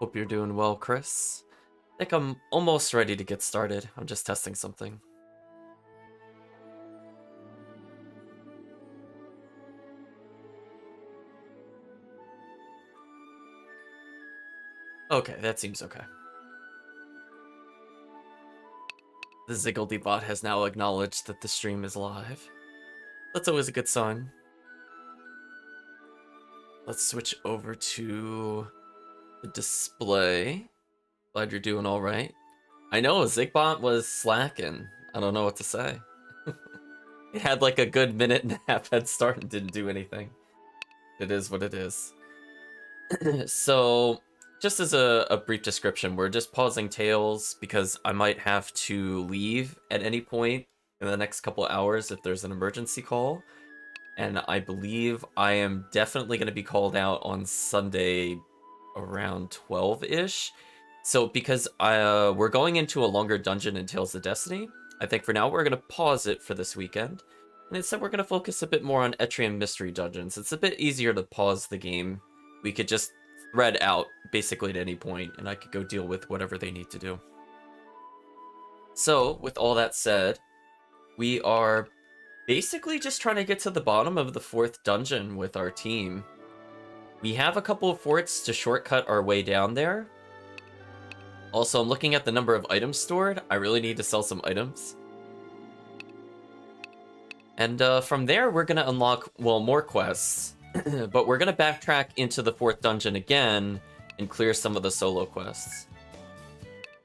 Hope you're doing well, Chris. I think I'm almost ready to get started. I'm just testing something. Okay, that seems okay. The Ziggledy-bot has now acknowledged that the stream is live. That's always a good sign. Let's switch over to the display. Glad you're doing all right. I know, Zigbot was slacking. I don't know what to say. It had like a good minute and a half head start and didn't do anything. It is what it is. So, just as a brief description, we're just pausing Tails because I might have to leave at any point in the next couple hours if there's an emergency call. And I believe I am definitely going to be called out on Sunday around 12-ish. So because we're going into a longer dungeon in Tales of Destiny, I think for now we're going to pause it for this weekend. And instead we're going to focus a bit more on Etrian mystery dungeons. It's a bit easier to pause the game. We could just thread out basically at any point, and I could go deal with whatever they need to do. So, with all that said, we are basically just trying to get to the bottom of the 4th dungeon with our team. We have a couple of forts to shortcut our way down there. Also, I'm looking at the number of items stored. I really need to sell some items. And from there, we're going to unlock, well, more quests. But we're going to backtrack into the 4th dungeon again and clear some of the solo quests.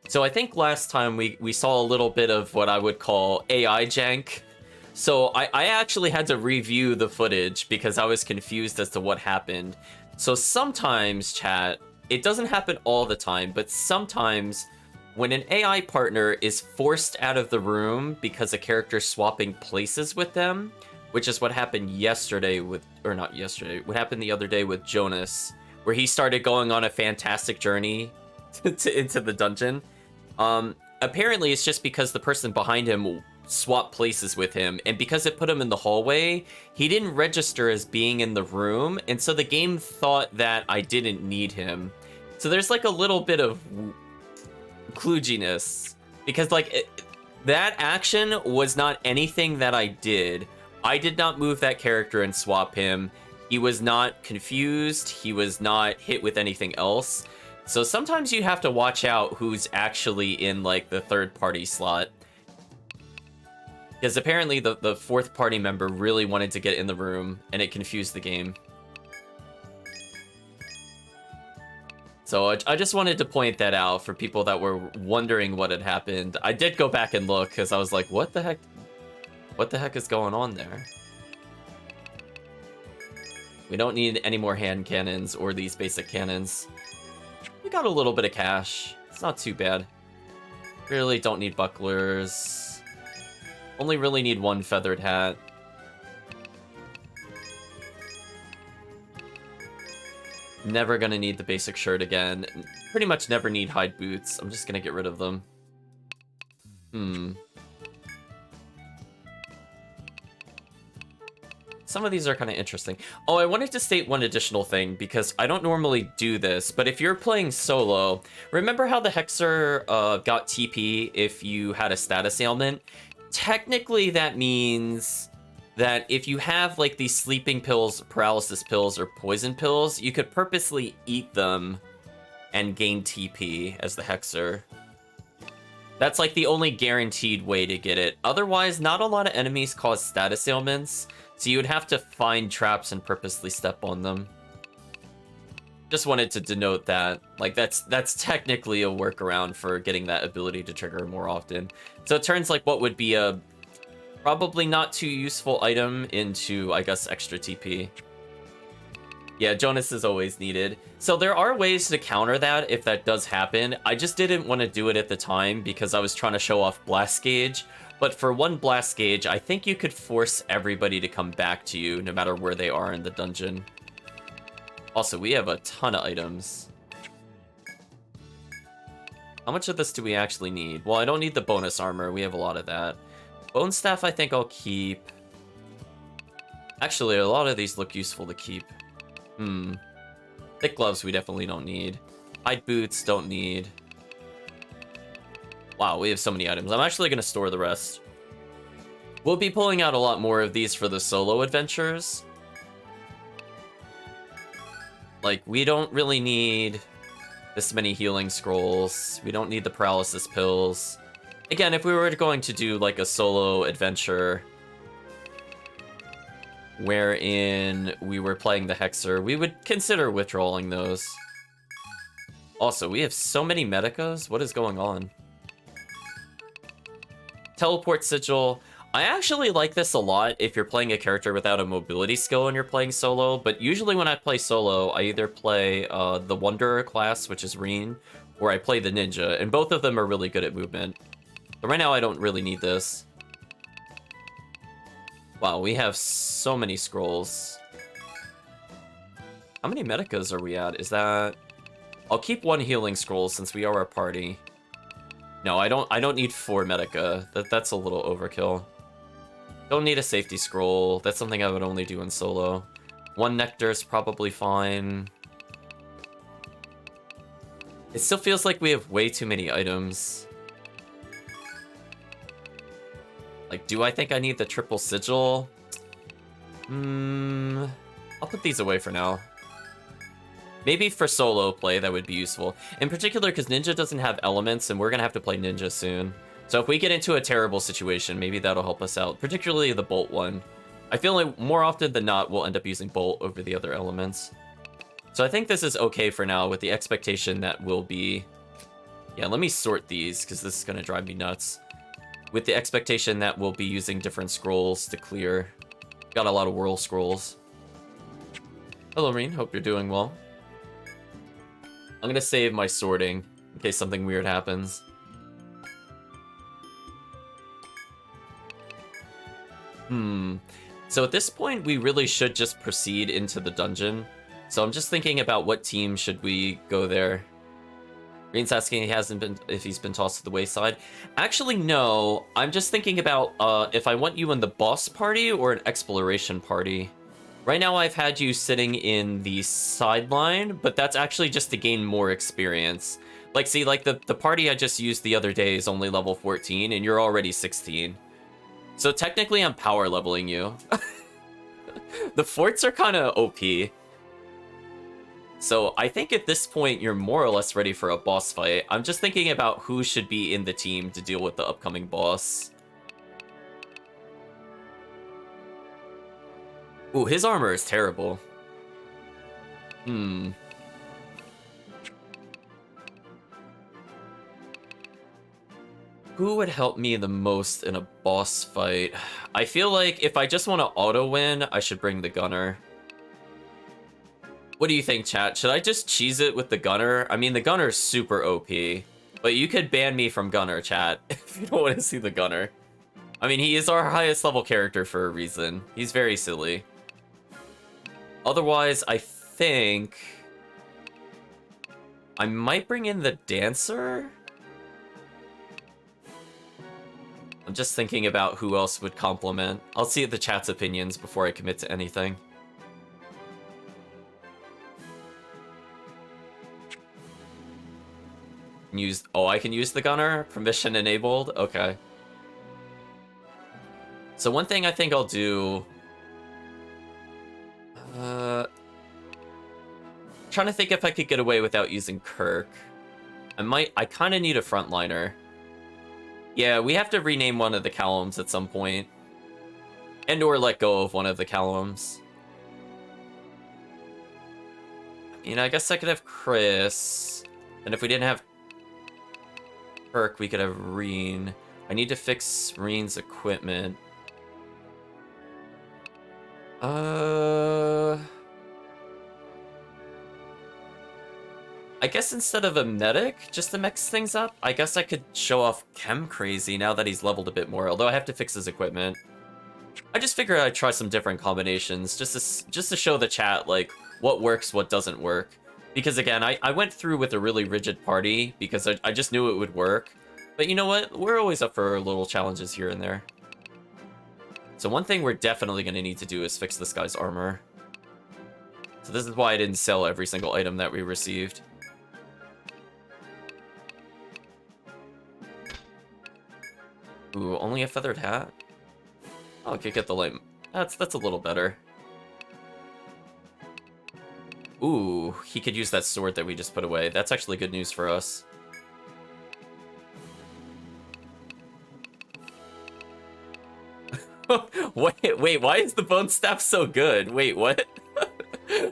So I think last time we saw a little bit of what I would call AI jank. So I actually had to review the footage because I was confused as to what happened. So sometimes, chat, it doesn't happen all the time, but sometimes when an AI partner is forced out of the room because a character's swapping places with them, which is what happened yesterday with, or not yesterday, what happened the other day with Jonas, where he started going on a fantastic journey into the dungeon. Apparently it's just because the person behind him swapped places with him, and because it put him in the hallway, he didn't register as being in the room, and so the game thought that I didn't need him. So there's like a little bit of kludginess, because like that action was not anything that I did. I did not move that character and swap him. He was not confused. He was not hit with anything else. So sometimes you have to watch out who's actually in like the 3rd party slot. Because apparently the 4th party member really wanted to get in the room and it confused the game. So I just wanted to point that out for people that were wondering what had happened. I did go back and look because I was like, what the heck? What the heck is going on there? We don't need any more hand cannons or these basic cannons. We got a little bit of cash. It's not too bad. Really don't need bucklers. Only really need one feathered hat. Never gonna need the basic shirt again. Pretty much never need hide boots. I'm just gonna get rid of them. Some of these are kind of interesting. Oh, I wanted to state one additional thing, because I don't normally do this, but if you're playing solo, remember how the Hexer got TP if you had a status ailment? Technically, that means that if you have like these sleeping pills, paralysis pills, or poison pills, you could purposely eat them and gain TP as the Hexer. That's like the only guaranteed way to get it. Otherwise, not a lot of enemies cause status ailments, so you would have to find traps and purposely step on them. Just wanted to denote that. Like, that's technically a workaround for getting that ability to trigger more often. So it turns like what would be a probably not too useful item into, I guess, extra TP. Yeah, Jonas is always needed. So there are ways to counter that if that does happen. I just didn't want to do it at the time because I was trying to show off Blast Gauge. But for one Blast Gauge, I think you could force everybody to come back to you no matter where they are in the dungeon. Also, we have a ton of items. How much of this do we actually need? Well, I don't need the bonus armor. We have a lot of that. Bone Staff, I think I'll keep. Actually, a lot of these look useful to keep. Thick gloves we definitely don't need. Hide boots, don't need. Wow, we have so many items. I'm actually going to store the rest. We'll be pulling out a lot more of these for the solo adventures. Like, we don't really need this many healing scrolls. We don't need the paralysis pills. Again, if we were going to do, like, a solo adventure wherein we were playing the Hexer, we would consider withdrawing those. Also, we have so many medicas. What is going on? Teleport Sigil. I actually like this a lot if you're playing a character without a mobility skill and you're playing solo, but usually when I play solo, I either play the Wanderer class, which is Reen, or I play the Ninja, and both of them are really good at movement. But right now, I don't really need this. Wow, we have so many scrolls. How many medicas are we at? Is that... I'll keep one healing scroll since we are a party. No, I don't need 4 medica. That's a little overkill. Don't need a safety scroll. That's something I would only do in solo. 1 nectar is probably fine. It still feels like we have way too many items. Like, do I think I need the triple sigil? I'll put these away for now. Maybe for solo play, that would be useful. In particular, because Ninja doesn't have elements, and we're going to have to play Ninja soon. So if we get into a terrible situation, maybe that'll help us out. Particularly the Bolt one. I feel like more often than not, we'll end up using Bolt over the other elements. So I think this is okay for now, with the expectation that we'll be... Yeah, let me sort these, because this is going to drive me nuts. With the expectation that we'll be using different scrolls to clear. Got a lot of whirl scrolls. Hello, Reen. Hope you're doing well. I'm gonna save my sorting in case something weird happens. So at this point, we really should just proceed into the dungeon. So I'm just thinking about what team should we go there. Reen's asking if he's been tossed to the wayside. Actually, no. I'm just thinking about if I want you in the boss party or an exploration party. Right now, I've had you sitting in the sideline, but that's actually just to gain more experience. Like, see, like, the party I just used the other day is only level 14, and you're already 16. So technically, I'm power leveling you. The forts are kind of OP. So I think at this point, you're more or less ready for a boss fight. I'm just thinking about who should be in the team to deal with the upcoming boss. Ooh, his armor is terrible. Who would help me the most in a boss fight? I feel like if I just want to auto-win, I should bring the Gunner. What do you think, chat? Should I just cheese it with the Gunner? I mean, the Gunner's super OP. But you could ban me from Gunner, chat, if you don't want to see the Gunner. I mean, he is our highest level character for a reason. He's very silly. Otherwise, I think... I might bring in the Dancer? I'm just thinking about who else would complement. I'll see the chat's opinions before I commit to anything. I can use the Gunner? Permission enabled? Okay. So one thing I think I'll do... trying to think if I could get away without using Kirk. I kind of need a frontliner. Yeah, we have to rename one of the Callums at some point. And or let go of one of the Callums. I mean, I guess I could have Chris. And if we didn't have Kirk, we could have Reen. I need to fix Reen's equipment. I guess instead of a medic, just to mix things up, I guess I could show off Chem Crazy now that he's leveled a bit more, although I have to fix his equipment. I just figured I'd try some different combinations, just to show the chat, like, what works, what doesn't work. Because again, I went through with a really rigid party, because I just knew it would work. But you know what? We're always up for little challenges here and there. So one thing we're definitely going to need to do is fix this guy's armor. So this is why I didn't sell every single item that we received. Ooh, only a feathered hat? Oh, I could get the light. That's a little better. Ooh, he could use that sword that we just put away. That's actually good news for us. wait, why is the bone staff so good? Wait, what?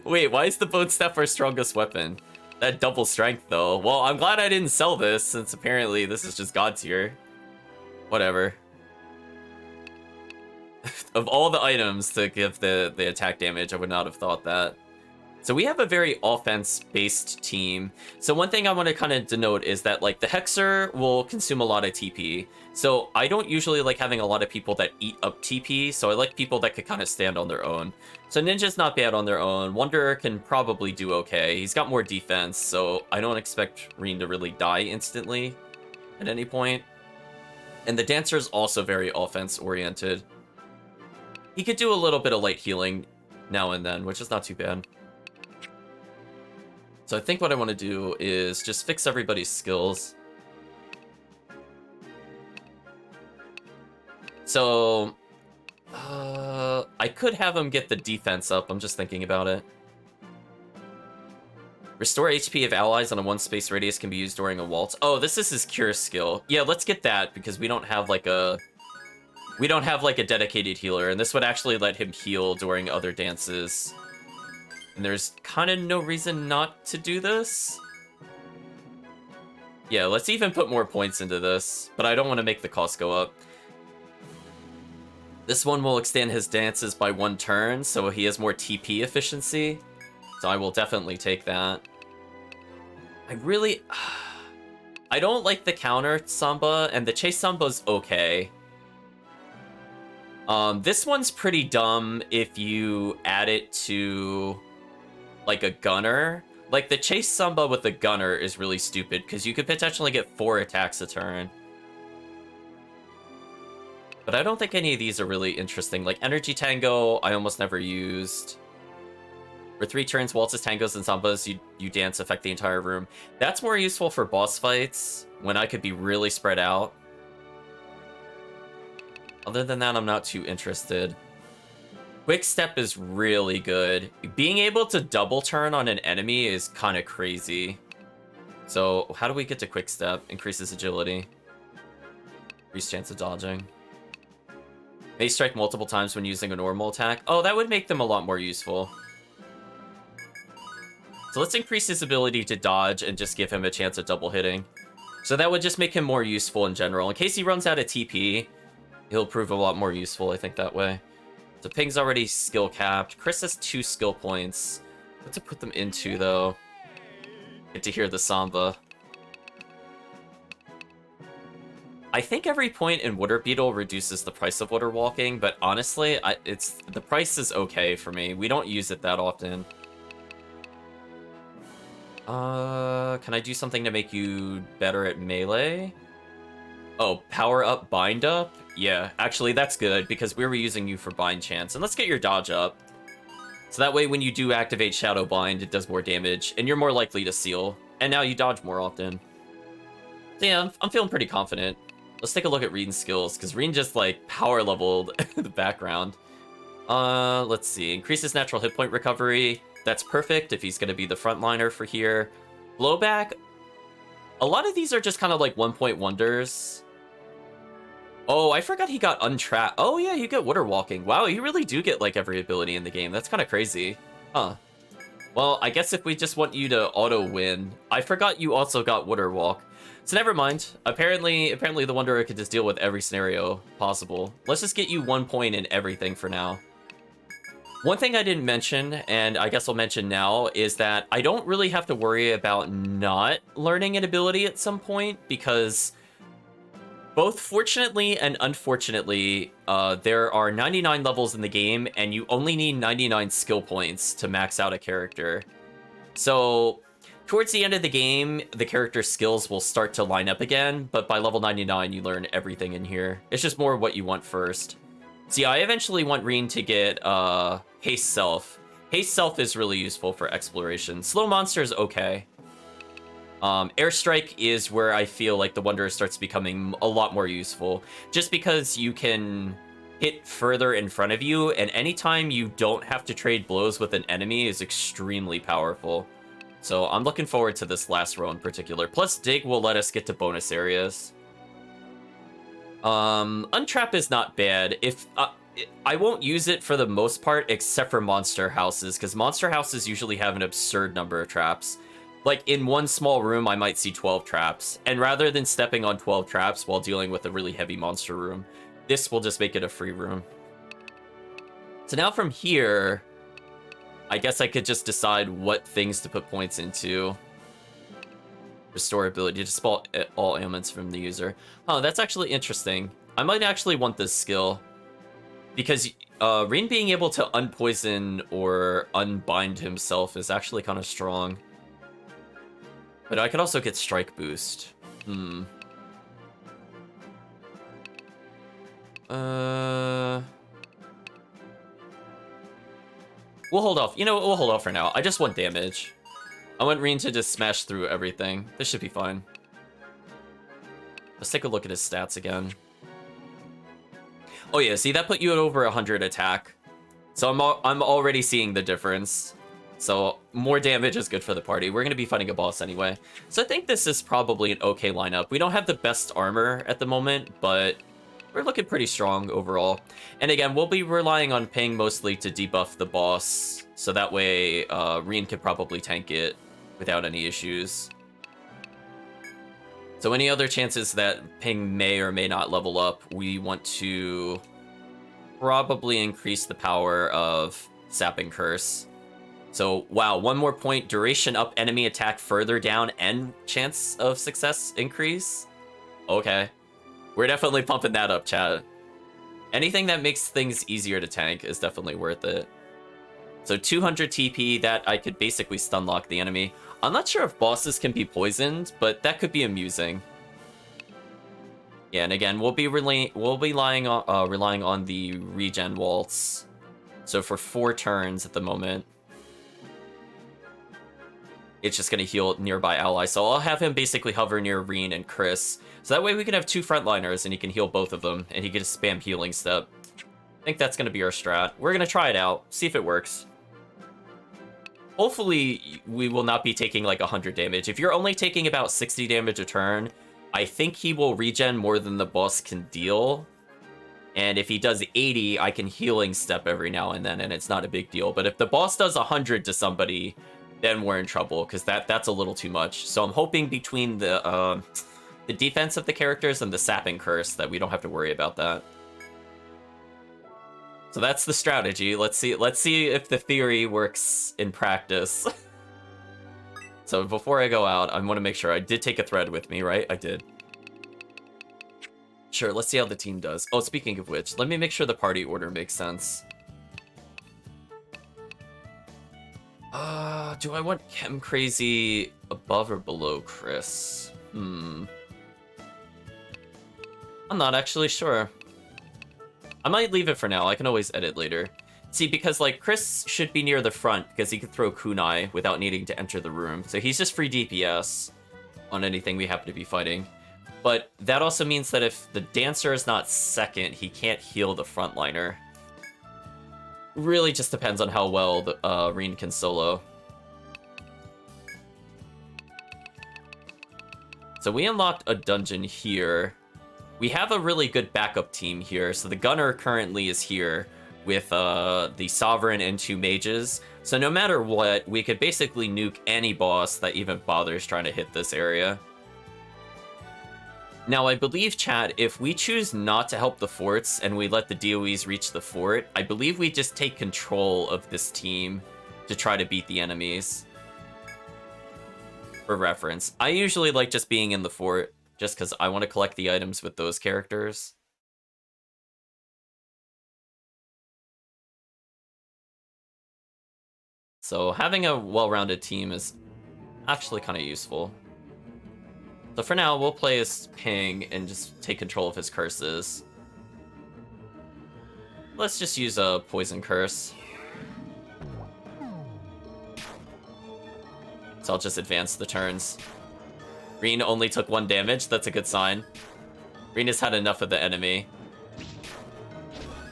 Wait, why is the bone staff our strongest weapon? That double strength, though. Well, I'm glad I didn't sell this, since apparently this is just God tier. Whatever. Of all the items to give the attack damage, I would not have thought that. So we have a very offense-based team. So one thing I want to kind of denote is that, like, the Hexer will consume a lot of TP. So I don't usually like having a lot of people that eat up TP, so I like people that could kind of stand on their own. So Ninja's not bad on their own. Wanderer can probably do okay. He's got more defense, so I don't expect Reen to really die instantly at any point. And the Dancer's also very offense-oriented. He could do a little bit of light healing now and then, which is not too bad. So I think what I want to do is just fix everybody's skills. So, I could have him get the defense up. I'm just thinking about it. Restore HP of allies on a 1 space radius can be used during a waltz. Oh, this is his cure skill. Yeah, let's get that because we don't have like a dedicated healer, and this would actually let him heal during other dances. And there's kind of no reason not to do this. Yeah, let's even put more points into this, but I don't want to make the cost go up. This one will extend his dances by 1 turn, so he has more TP efficiency. So I will definitely take that. I don't like the counter Samba, and the chase Samba's okay. This one's pretty dumb if you add it to like a gunner. Like the chase Samba with the gunner is really stupid because you could potentially get 4 attacks a turn. But I don't think any of these are really interesting. Like Energy Tango, I almost never used. For 3 turns, waltzes, tangos, and sambas, you dance, affect the entire room. That's more useful for boss fights when I could be really spread out. Other than that, I'm not too interested. Quick Step is really good. Being able to double turn on an enemy is kind of crazy. So how do we get to Quick Step? Increases agility. Increased chance of dodging. May strike multiple times when using a normal attack. Oh, that would make them a lot more useful. So let's increase his ability to dodge and just give him a chance at double hitting. So that would just make him more useful in general. In case he runs out of TP, he'll prove a lot more useful, I think, that way. So Ping's already skill capped. Chris has 2 skill points. What to put them into, though? Get to hear the Samba. I think every point in Water Beetle reduces the price of water walking, but honestly, the price is okay for me. We don't use it that often. Can I do something to make you better at melee? Oh, power up, bind up? Yeah, actually that's good because we were using you for bind chance. And let's get your dodge up. So that way when you do activate Shadow Bind, it does more damage and you're more likely to seal. And now you dodge more often. So yeah, I'm feeling pretty confident. Let's take a look at Reen's skills because Reen just like power leveled the background. Let's see. Increases natural hit point recovery. That's perfect if he's going to be the frontliner for here. Blowback. A lot of these are just kind of like 1-point wonders. Oh, I forgot he got untrapped. Oh yeah, you get water walking. Wow, you really do get like every ability in the game. That's kind of crazy. Huh. Well, I guess if we just want you to auto win. I forgot you also got water walk. So never mind. Apparently the Wanderer could just deal with every scenario possible. Let's just get you 1 point in everything for now. One thing I didn't mention, and I guess I'll mention now, is that I don't really have to worry about not learning an ability at some point, because both fortunately and unfortunately, there are 99 levels in the game, and you only need 99 skill points to max out a character. So towards the end of the game, the character's skills will start to line up again, but by level 99, you learn everything in here. It's just more what you want first. So yeah, I eventually want Reen to get Haste Self. Haste Self is really useful for exploration. Slow Monster is okay. Airstrike is where I feel like the Wanderer starts becoming a lot more useful, just because you can hit further in front of you, and anytime you don't have to trade blows with an enemy is extremely powerful. So I'm looking forward to this last row in particular. Plus, Dig will let us get to bonus areas. Untrap is not bad. If I won't use it for the most part, except for monster houses, because monster houses usually have an absurd number of traps. Like, in one small room, I might see 12 traps. And rather than stepping on 12 traps while dealing with a really heavy monster room, this will just make it a free room. So now from here, I guess I could just decide what things to put points into. Restore ability to dispel all ailments from the user. Oh, that's actually interesting. I might actually want this skill. Because Rin being able to unpoison or unbind himself is actually kind of strong. But I could also get strike boost. We'll hold off. You know what? We'll hold off for now. I just want damage. I want Rin to just smash through everything. This should be fine. Let's take a look at his stats again. Oh yeah, see, that put you at over 100 attack. So I'm already seeing the difference. So more damage is good for the party. We're going to be fighting a boss anyway. So I think this is probably an okay lineup. We don't have the best armor at the moment, but we're looking pretty strong overall. And again, we'll be relying on Ping mostly to debuff the boss. So that way, Rin could probably tank it without any issues. So any other chances that Ping may or may not level up, we want to probably increase the power of Sapping Curse. So, wow, one more point, duration up, enemy attack further down, and chance of success increase? Okay. We're definitely pumping that up, chat. Anything that makes things easier to tank is definitely worth it. So 200 TP, that I could basically stun lock the enemy. I'm not sure if bosses can be poisoned, but that could be amusing. Yeah, and again, we'll be relying on the regen waltz. So for 4 turns at the moment, it's just going to heal nearby allies. So I'll have him basically hover near Rin and Chris. So that way we can have 2 frontliners and he can heal both of them, and he can just spam healing step. I think that's going to be our strat. We're going to try it out, see if it works. Hopefully, we will not be taking like 100 damage. If you're only taking about 60 damage a turn, I think he will regen more than the boss can deal. And if he does 80, I can healing step every now and then, and it's not a big deal. But if the boss does 100 to somebody, then we're in trouble, because that's a little too much. So I'm hoping between the defense of the characters and the Sapping Curse that we don't have to worry about that. So that's the strategy. Let's see if the theory works in practice. So before I go out, I want to make sure I did take a thread with me, right? I did. Sure, let's see how the team does. Oh, speaking of which, let me make sure the party order makes sense. Do I want Chem Crazy above or below Chris? I'm not actually sure. I might leave it for now. I can always edit later. See, because, like, Chris should be near the front because he could throw kunai without needing to enter the room. So he's just free DPS on anything we happen to be fighting. But that also means that if the Dancer is not second, he can't heal the frontliner. Really just depends on how well the Rin can solo. So we unlocked a dungeon here. We have a really good backup team here. So the Gunner currently is here with the Sovereign and 2 mages. So no matter what, we could basically nuke any boss that even bothers trying to hit this area. Now, I believe, chat, if we choose not to help the forts and we let the DOEs reach the fort, I believe we just take control of this team to try to beat the enemies. For reference, I usually like just being in the fort, just because I want to collect the items with those characters. So having a well-rounded team is actually kind of useful. So for now, we'll play as Ping and just take control of his curses. Let's just use a Poison Curse. So I'll just advance the turns. Reen only took 1 damage. That's a good sign. Reen has had enough of the enemy.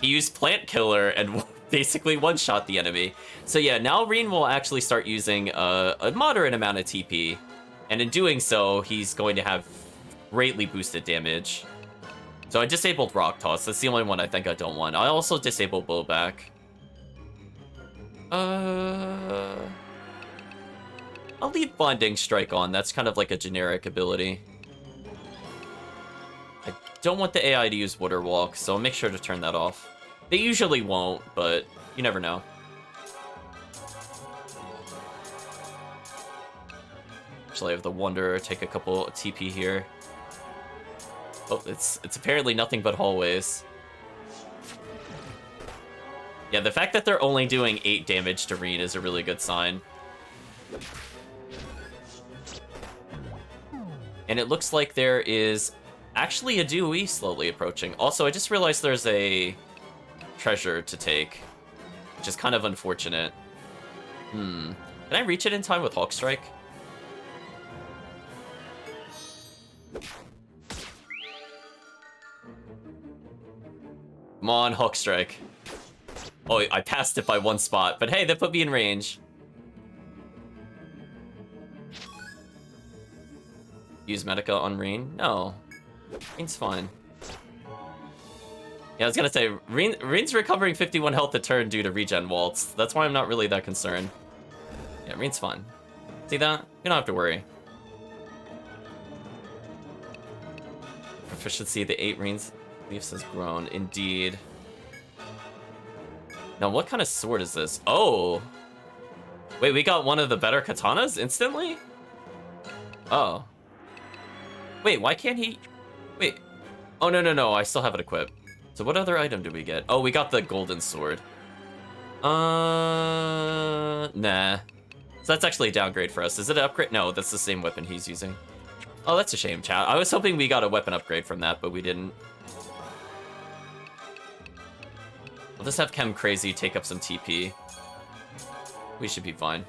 He used Plant Killer and basically one-shot the enemy. So yeah, now Reen will actually start using a moderate amount of TP. And in doing so, he's going to have greatly boosted damage. So I disabled Rock Toss. That's the only one I think I don't want. I also disabled Blowback. I'll leave Blinding Strike on. That's kind of like a generic ability. I don't want the AI to use Water Walk, so I'll make sure to turn that off. They usually won't, but you never know. Actually, I have the Wanderer take a couple TP here. Oh, it's apparently nothing but hallways. Yeah, the fact that they're only doing 8 damage to Reen is a really good sign. And it looks like there is actually a Dewey slowly approaching. Also, I just realized there's a treasure to take, which is kind of unfortunate. Can I reach it in time with Hawk Strike? Come on, Hawk Strike. Oh, I passed it by 1 spot, but hey, that put me in range. Use Medica on Reen? No. Reen's fine. Yeah, I was gonna say, Reen's recovering 51 health a turn due to regen waltz. That's why I'm not really that concerned. Yeah, Reen's fine. See that? You don't have to worry. Proficiency of the 8 Reen's Leafs has grown, indeed. Now, what kind of sword is this? Oh! Wait, we got one of the better katanas instantly? Oh. Wait, why can't he... Wait. Oh, no, I still have it equipped. So what other item did we get? Oh, we got the golden sword. Nah. So that's actually a downgrade for us. Is it an upgrade? No, that's the same weapon he's using. Oh, that's a shame, chat. I was hoping we got a weapon upgrade from that, but we didn't. We'll just have Chem Crazy take up some TP. We should be fine.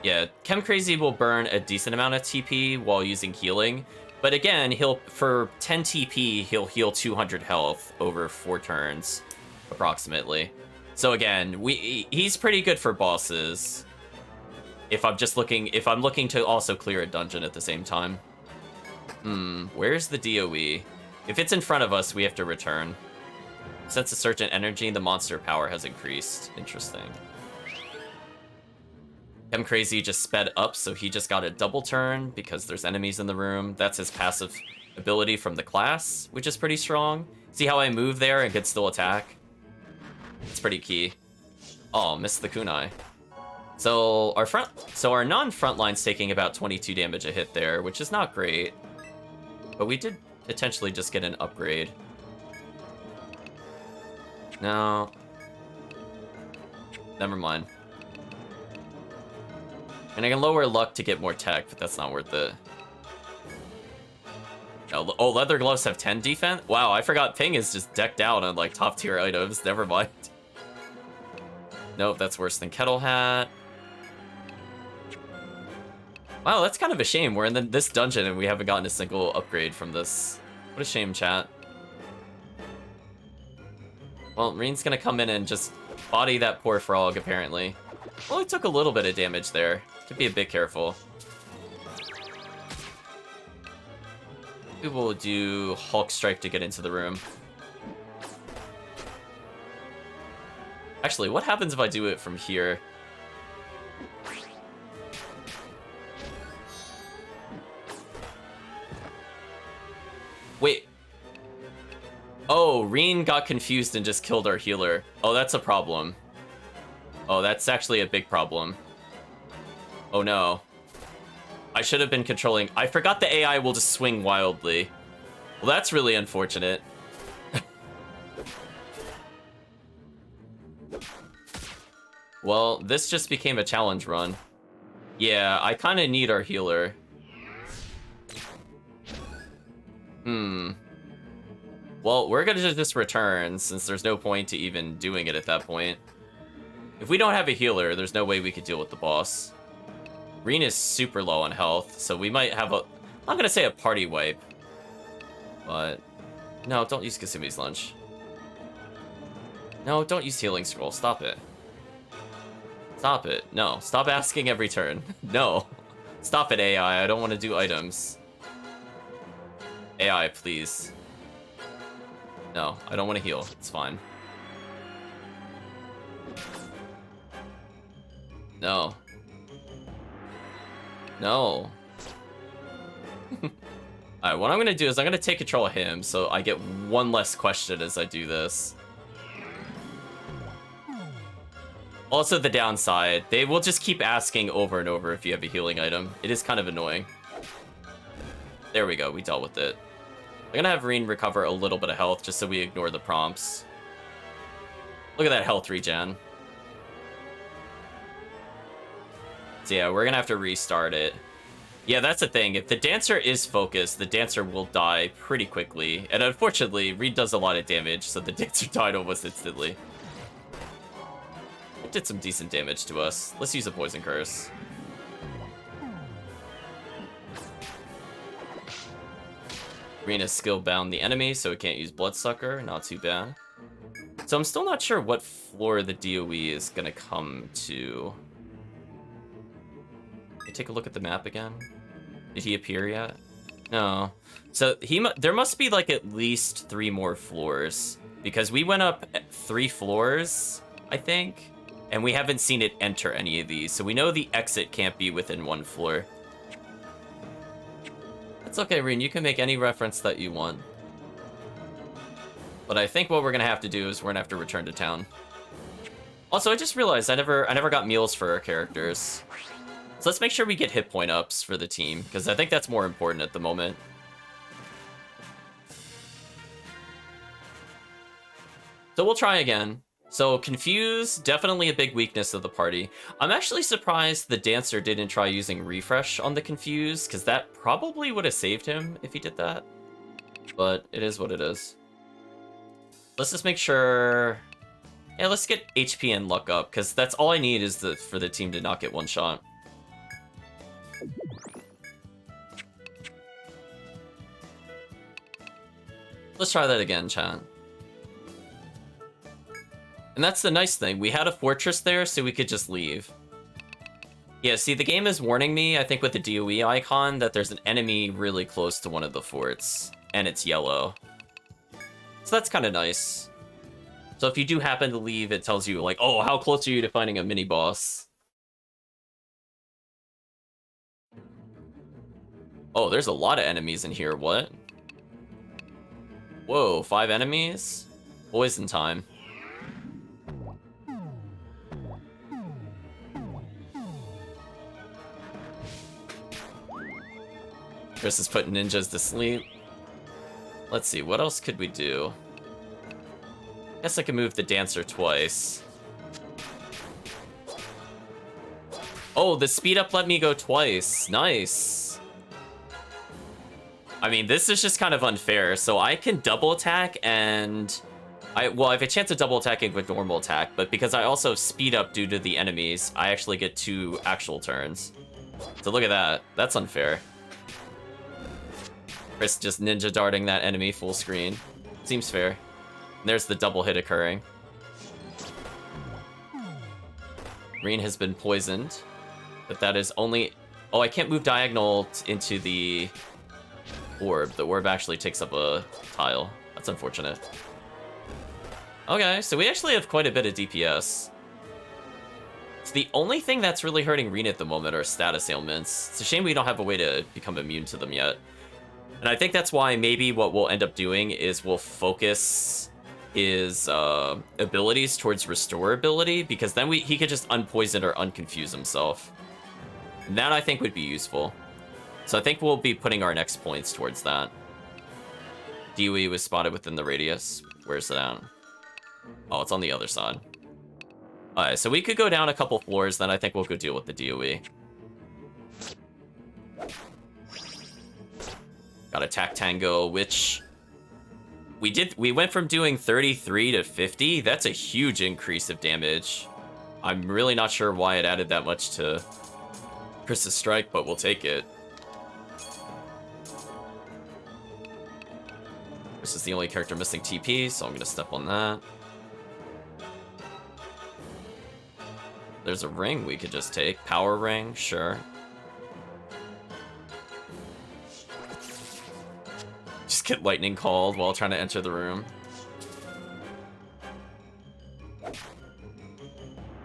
Yeah, Chem Crazy will burn a decent amount of TP while using healing. But again, for 10 TP, he'll heal 200 health over 4 turns, approximately. So again, he's pretty good for bosses. If I'm looking to also clear a dungeon at the same time. Where's the DOE? If it's in front of us, we have to return. Since the surge in energy, the monster power has increased. Interesting. Chem Crazy just sped up, so he just got a double turn because there's enemies in the room. That's his passive ability from the class, which is pretty strong. See how I move there and could still attack? It's pretty key. Oh, missed the kunai. So our non-front line's taking about 22 damage a hit there, which is not great. But we did potentially just get an upgrade. No. Never mind. And I can lower luck to get more tech, but that's not worth it. Oh, leather gloves have 10 defense? Wow, I forgot Ping is just decked out on like top tier items. Never mind. Nope, that's worse than Kettle Hat. Wow, that's kind of a shame. We're in this dungeon and we haven't gotten a single upgrade from this. What a shame, chat. Well, Reen's gonna come in and just body that poor frog, apparently. Well, it took a little bit of damage there. To be a bit careful. We will do Hulk Strike to get into the room. Actually, what happens if I do it from here? Wait. Oh, Reen got confused and just killed our healer. Oh, that's a problem. Oh, that's actually a big problem. Oh no. I should have been controlling... I forgot the AI will just swing wildly. Well, that's really unfortunate. Well, this just became a challenge run. Yeah, I kind of need our healer. Well, we're gonna just return, since there's no point to even doing it at that point. If we don't have a healer, there's no way we could deal with the boss. Reen is super low on health, so we might have a... I'm not gonna say a party wipe, but... No, don't use Kasumi's Lunch. No, don't use Healing Scroll. Stop it. Stop it. No. Stop asking every turn. No. Stop it, AI. I don't want to do items. AI, please. No, I don't want to heal. It's fine. No. No. Alright, what I'm gonna do is I'm gonna take control of him, so I get one less question as I do this. Also, the downside, they will just keep asking over and over if you have a healing item. It is kind of annoying. There we go, we dealt with it. I'm gonna have Reen recover a little bit of health just so we ignore the prompts. Look at that health regen. So yeah, we're gonna have to restart it. Yeah, that's the thing. If the Dancer is focused, the Dancer will die pretty quickly. And unfortunately, Reed does a lot of damage, so the Dancer died almost instantly. It did some decent damage to us. Let's use a Poison Curse. Reed has skill bound the enemy, so it can't use Bloodsucker. Not too bad. So I'm still not sure what floor the DOE is gonna come to. Can you take a look at the map again? Did he appear yet? No. So there must be like at least 3 more floors, because we went up 3 floors, I think, and we haven't seen it enter any of these. So we know the exit can't be within 1 floor. That's okay, Reen. You can make any reference that you want. But I think what we're gonna have to do is we're gonna have to return to town. Also, I just realized I never got meals for our characters. So let's make sure we get hit point ups for the team, because I think that's more important at the moment. So we'll try again. So Confuse, definitely a big weakness of the party. I'm actually surprised the Dancer didn't try using Refresh on the Confuse, because that probably would have saved him if he did that. But it is what it is. Let's just make sure... Yeah, let's get HP and luck up, because that's all I need is for the team to not get one shot. Let's try that again, chat. And that's the nice thing. We had a fortress there, so we could just leave. Yeah, see, the game is warning me, I think with the DOE icon, that there's an enemy really close to one of the forts. And it's yellow. So that's kind of nice. So if you do happen to leave, it tells you, like, oh, how close are you to finding a mini-boss? Oh, there's a lot of enemies in here, what? Whoa, 5 enemies? Poison time. Chris is putting ninjas to sleep. Let's see, what else could we do? Guess I can move the Dancer twice. Oh, the speed up let me go twice. Nice. I mean, this is just kind of unfair. So I can double attack and... Well, I have a chance of double attacking with normal attack, but because I also speed up due to the enemies, I actually get 2 actual turns. So look at that. That's unfair. Chris just ninja darting that enemy full screen. Seems fair. And there's the double hit occurring. Green has been poisoned, but that is only... Oh, I can't move diagonal into the orb. The orb actually takes up a tile. That's unfortunate. Okay, so we actually have quite a bit of DPS. So the only thing that's really hurting Reen at the moment are status ailments. It's a shame we don't have a way to become immune to them yet. And I think that's why maybe what we'll end up doing is we'll focus his abilities towards restore ability, because then he could just unpoison or unconfuse himself. And that I think would be useful. So I think we'll be putting our next points towards that. DOE was spotted within the radius. Where's it at? Oh, it's on the other side. Alright, so we could go down a couple floors, then I think we'll go deal with the DOE. Got Attack Tango, which we went from doing 33 to 50. That's a huge increase of damage. I'm really not sure why it added that much to Chris's strike, but we'll take it. This is the only character missing TP, so I'm gonna step on that. There's a ring we could just take. Power ring, sure. Just get lightning called while trying to enter the room.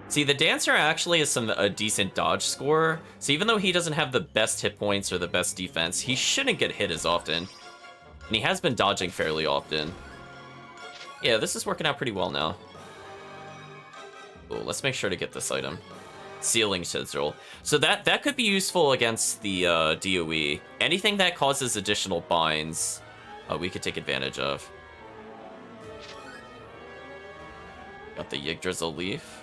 See, the Dancer actually is a decent dodge score, so even though he doesn't have the best hit points or the best defense, he shouldn't get hit as often. And he has been dodging fairly often. Yeah, this is working out pretty well now. Cool, let's make sure to get this item. Sealing Sigil. So that could be useful against the DOE. Anything that causes additional binds, we could take advantage of. Got the Yggdrasil Leaf.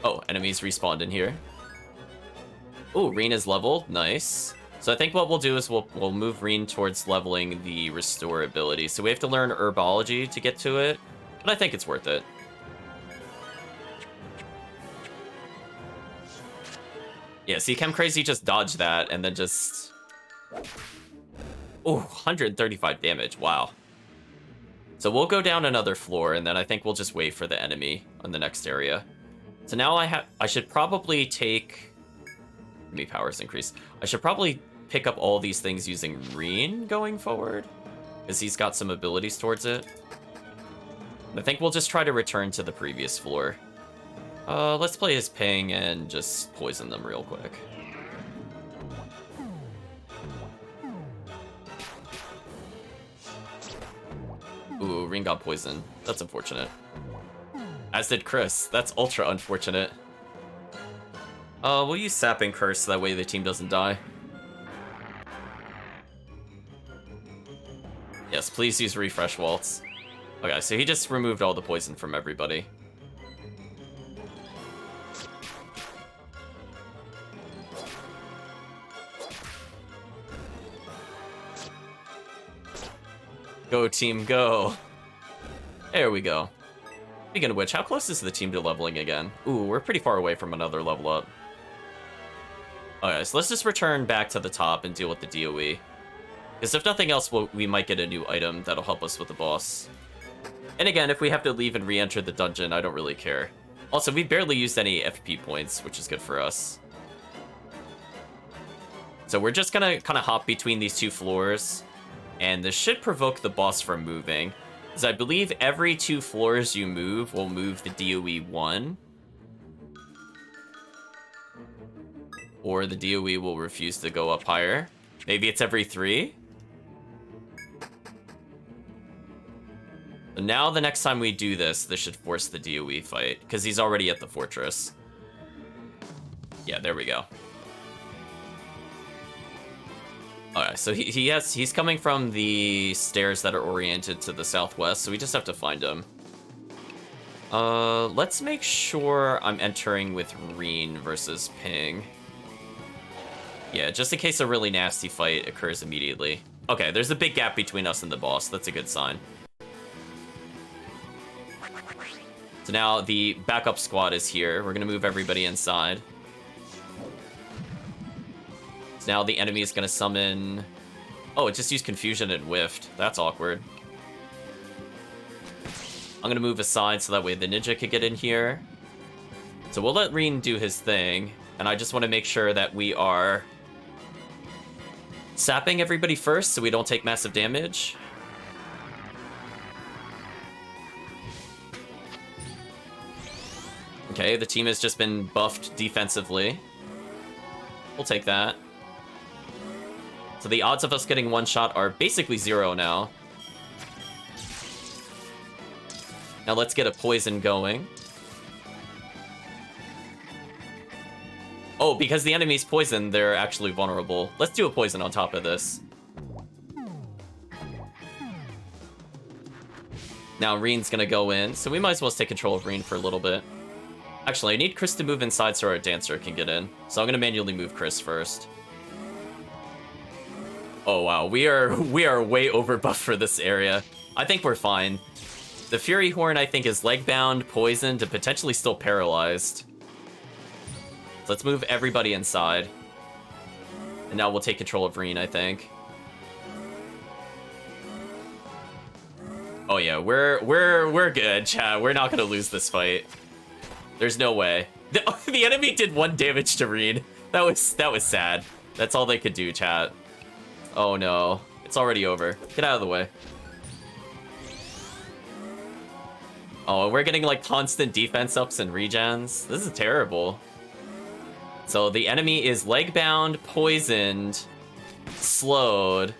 Oh, enemies respawned in here. Oh, Reen is leveled. Nice. So I think what we'll do is we'll move Reen towards leveling the Restore ability. So we have to learn Herbology to get to it, but I think it's worth it. Yeah, see, Chem Crazy just dodged that and then just... Oh, 135 damage. Wow. So we'll go down another floor, and then I think we'll just wait for the enemy on the next area. So now I should probably take... Enemy powers increase. I should probably pick up all these things using Reen going forward, because he's got some abilities towards it. I think we'll just try to return to the previous floor. Let's play as Ping and just poison them real quick. Ooh, Reen got poisoned. That's unfortunate. As did Chris. That's ultra unfortunate. We'll use Sapping Curse so that way the team doesn't die. Yes, please use Refresh Waltz. Okay, so he just removed all the poison from everybody. Go team, go. There we go. Speaking of which, how close is the team to leveling again? Ooh, we're pretty far away from another level up. Okay, so let's just return back to the top and deal with the DOE. Because if nothing else, we might get a new item that'll help us with the boss. And again, if we have to leave and re-enter the dungeon, I don't really care. Also, we barely used any FP points, which is good for us. So we're just gonna kind of hop between these two floors. And this should provoke the boss from moving. Because I believe every 2 floors you move will move the DOE 1. Or the DOE will refuse to go up higher. Maybe it's every 3? So now the next time we do this should force the DOE fight. Because he's already at the fortress. Yeah, there we go. Alright, so he's coming from the stairs that are oriented to the southwest, so we just have to find him. Let's make sure I'm entering with Reen versus Ping. Yeah, just in case a really nasty fight occurs immediately. Okay, there's a big gap between us and the boss. That's a good sign. So now the backup squad is here. We're gonna move everybody inside. So now the enemy is going to summon... Oh, it just used Confusion and whiffed. That's awkward. I'm going to move aside so that way the ninja could get in here. So we'll let Reen do his thing. And I just want to make sure that we are sapping everybody first so we don't take massive damage. Okay, the team has just been buffed defensively. We'll take that. So the odds of us getting one shot are basically 0 now. Now let's get a poison going. Oh, because the enemy's poison, they're actually vulnerable. Let's do a poison on top of this. Now Reen's gonna go in, so we might as well take control of Reen for a little bit. Actually, I need Chris to move inside so our Dancer can get in. So I'm gonna manually move Chris first. Oh wow, we are way overbuffed for this area. I think we're fine. The Fury Horn, I think, is leg-bound, poisoned, and potentially still paralyzed. Let's move everybody inside. And now we'll take control of Reen, I think. Oh yeah, we're good, chat. We're not gonna lose this fight. There's no way. The enemy did 1 damage to Reen. That was sad. That's all they could do, chat. Oh no. It's already over. Get out of the way. Oh, we're getting like constant defense ups and regens. This is terrible. So the enemy is leg bound, poisoned, slowed,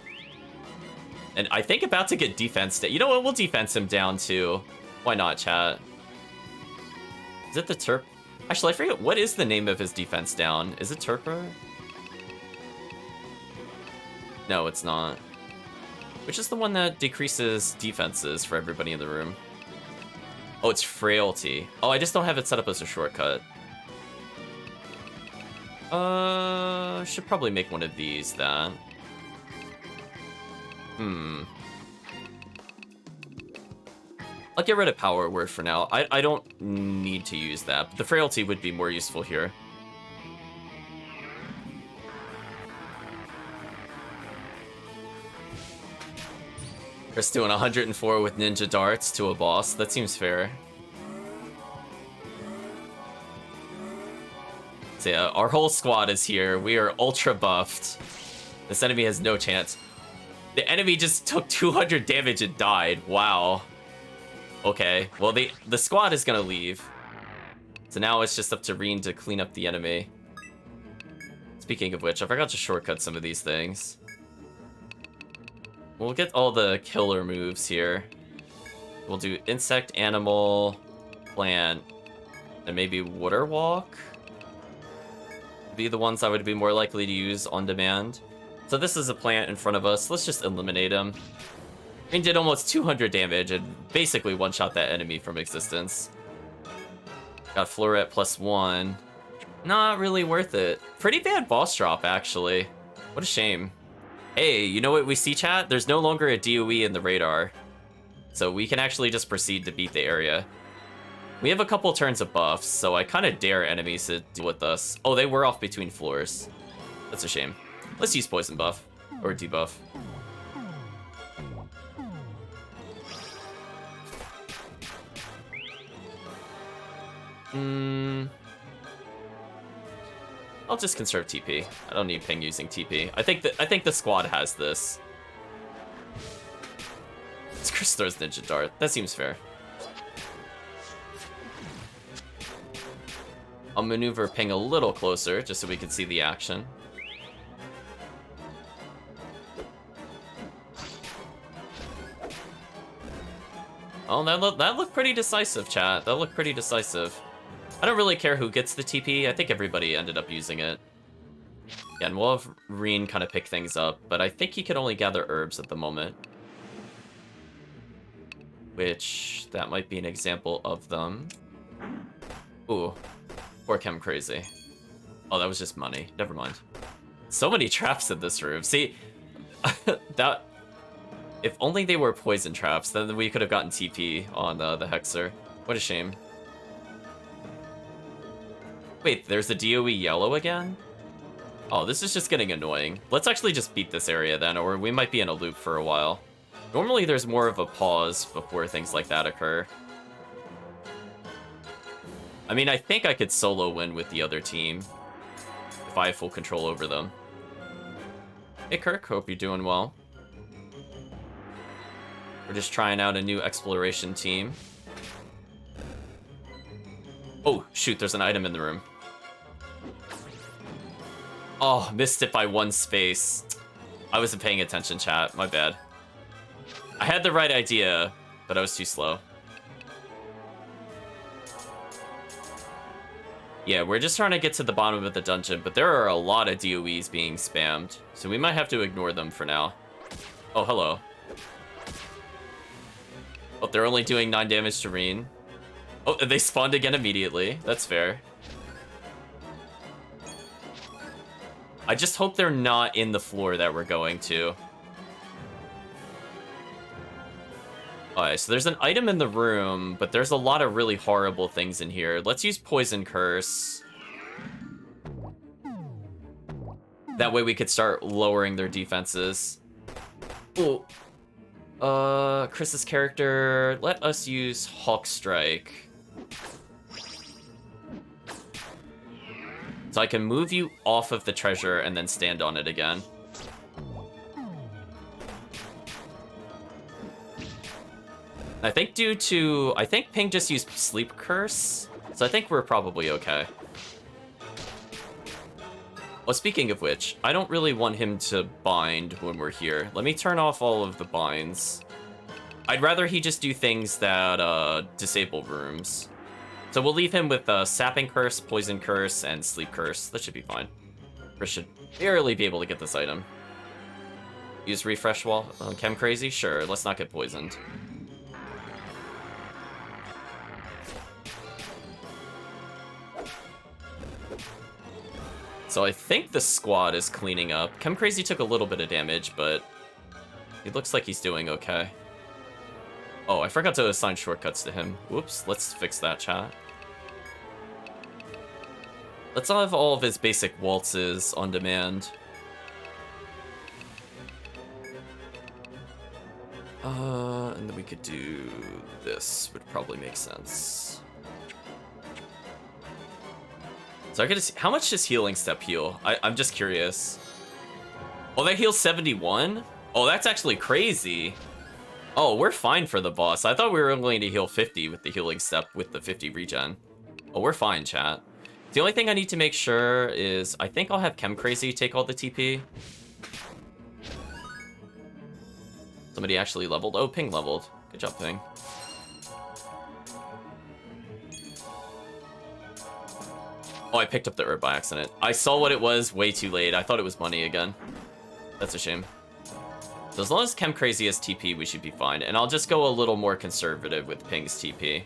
and I think about to get defense. You know what? We'll defense him down too. Why not, chat? Is it the Turp? Actually, I forget. What is the name of his defense down? Is it Turper? No, it's not. Which is the one that decreases defenses for everybody in the room? Oh, it's Frailty. Oh, I just don't have it set up as a shortcut. Should probably make one of these then. I'll get rid of Power Word for now. I don't need to use that, but the Frailty would be more useful here. Chris doing 104 with Ninja Darts to a boss. That seems fair. So yeah, our whole squad is here. We are ultra buffed. This enemy has no chance. The enemy just took 200 damage and died. Wow. Okay, well the squad is gonna leave. So now it's just up to Reen to clean up the enemy. Speaking of which, I forgot to shortcut some of these things. We'll get all the killer moves here. We'll do insect, animal, plant, and maybe water walk. Be the ones I would be more likely to use on demand. So this is a plant in front of us. Let's just eliminate him. Reen did almost 200 damage and basically one-shot that enemy from existence. Got Floret +1. Not really worth it. Pretty bad boss drop, actually. What a shame. Hey, you know what we see, chat? There's no longer a DOE in the radar. So we can actually just proceed to beat the area. We have a couple turns of buffs, so I kind of dare enemies to deal with us. Oh, they were off between floors. That's a shame. Let's use poison buff. Or debuff. I'll just conserve TP. I don't need ping using TP. I think the squad has this. It's Chris throws Ninja Dart. That seems fair. I'll maneuver ping a little closer just so we can see the action. Oh, that looked pretty decisive, chat. That looked pretty decisive. I don't really care who gets the TP. I think everybody ended up using it. Yeah, and we'll have Reen kind of pick things up, but I think he can only gather herbs at the moment. Which, that might be an example of them. Ooh, poor Chem Crazy. Oh, that was just money. Never mind. So many traps in this room. See, that... If only they were poison traps, then we could have gotten TP on the Hexer. What a shame. Wait, there's a DOE yellow again? Oh, this is just getting annoying. Let's actually just beat this area then, or we might be in a loop for a while. Normally there's more of a pause before things like that occur. I mean, I think I could solo win with the other team if I have full control over them. Hey Kirk, hope you're doing well. We're just trying out a new exploration team. Oh, shoot, there's an item in the room. Oh, missed it by 1 space. I wasn't paying attention, chat. My bad. I had the right idea, but I was too slow. Yeah, we're just trying to get to the bottom of the dungeon, but there are a lot of DOEs being spammed, so we might have to ignore them for now. Oh, hello. Oh, they're only doing 9 damage to Reen. Oh, they spawned again immediately. That's fair. I just hope they're not in the floor that we're going to. Alright, so there's an item in the room, but there's a lot of really horrible things in here. Let's use Poison Curse. That way we could start lowering their defenses. Ooh. Chris's character, let us use Hawk Strike. So I can move you off of the treasure and then stand on it again. I think Ping just used Sleep Curse, so I think we're probably okay. Well, speaking of which, I don't really want him to bind when we're here. Let me turn off all of the binds. I'd rather he just do things that disable rooms. So we'll leave him with Sapping Curse, Poison Curse, and Sleep Curse. That should be fine. Chris should barely be able to get this item. Use Refresh Wall on Chem Crazy? Sure, let's not get poisoned. So I think the squad is cleaning up. Chem Crazy took a little bit of damage, but it looks like he's doing okay. Oh, I forgot to assign shortcuts to him. Whoops, let's fix that, chat. Let's have all of his basic waltzes on demand. And then we could do this, would probably make sense. So I gotta see, how much does Healing Step heal? I'm just curious. Oh, that heals 71? Oh, that's actually crazy. Oh, we're fine for the boss. I thought we were going to heal 50 with the Healing Step with the 50 regen. Oh, we're fine, chat. The only thing I need to make sure is, I think I'll have Chem Crazy take all the TP. Somebody actually leveled. Oh, Ping leveled. Good job, Ping. Oh, I picked up the herb by accident. I saw what it was way too late. I thought it was money again. That's a shame. So as long as Chem Crazy has TP, we should be fine. And I'll just go a little more conservative with Ping's TP.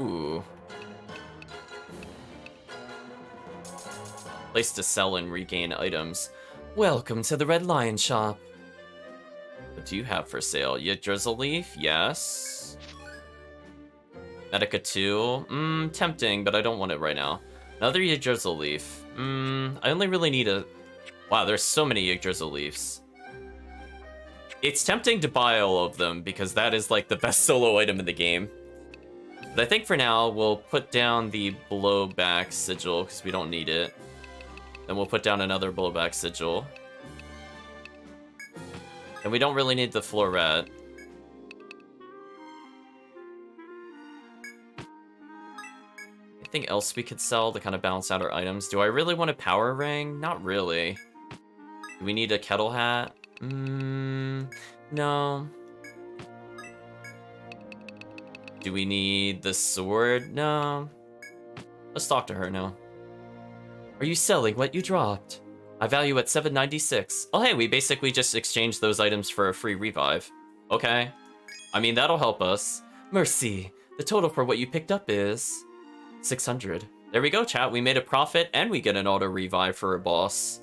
Ooh. Place to sell and regain items. Welcome to the Red Lion Shop. What do you have for sale? Drizzle Leaf? Yes. Medica 2? Tempting, but I don't want it right now. Another Drizzle Leaf. I only really need a... Wow, there's so many Drizzle Leaves. It's tempting to buy all of them, because that is like the best solo item in the game. But I think for now, we'll put down the Blowback Sigil, because we don't need it. Then we'll put down another Blowback Sigil. And we don't really need the Floret. Anything else we could sell to kind of balance out our items? Do I really want a Power Ring? Not really. Do we need a Kettle Hat? No. Do we need the sword? No. Let's talk to her now. Are you selling what you dropped? I value at 796. Oh, hey, we basically just exchanged those items for a free revive. Okay. I mean, that'll help us. Mercy. The total for what you picked up is 600. There we go, chat. We made a profit and we get an auto revive for a boss.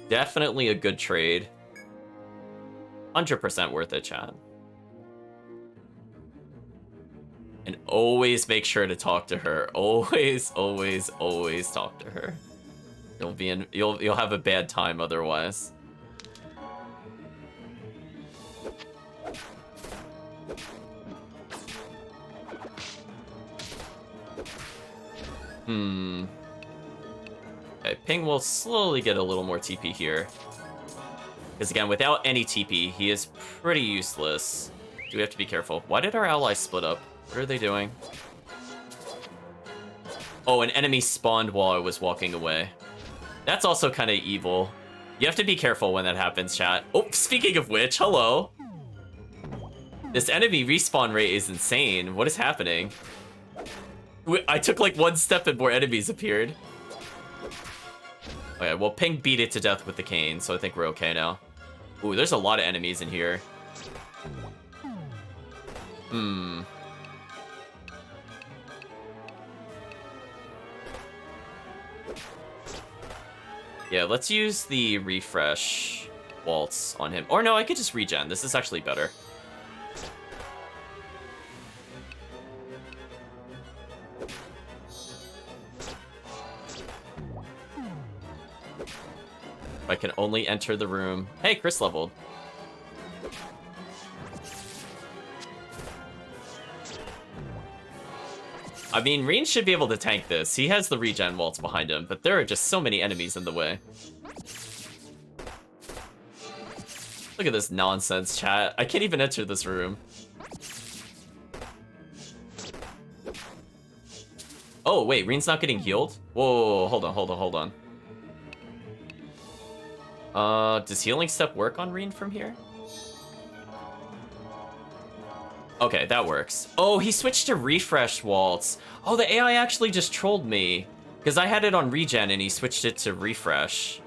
Definitely a good trade. 100% worth it, chat. And always make sure to talk to her. Always, always, always talk to her. You'll have a bad time otherwise. Okay, Ping will slowly get a little more TP here. Because again, without any TP, he is pretty useless. Do we have to be careful? Why did our allies split up? What are they doing? Oh, an enemy spawned while I was walking away. That's also kind of evil. You have to be careful when that happens, chat. Oh, speaking of which, hello. This enemy respawn rate is insane. What is happening? I took like one step and more enemies appeared. Okay, well, Ping beat it to death with the cane, so I think we're okay now. Ooh, there's a lot of enemies in here. Yeah, let's use the refresh waltz on him. Or no, I could just regen. This is actually better. I can only enter the room. Hey, Chris leveled. I mean, Reen should be able to tank this. He has the regen waltz behind him, but there are just so many enemies in the way. Look at this nonsense, chat. I can't even enter this room. Oh, wait, Reen's not getting healed? Whoa, hold on. Does healing step work on Reen from here? Okay, that works. Oh, he switched to refresh waltz. Oh, the AI actually just trolled me. Because I had it on regen and he switched it to refresh.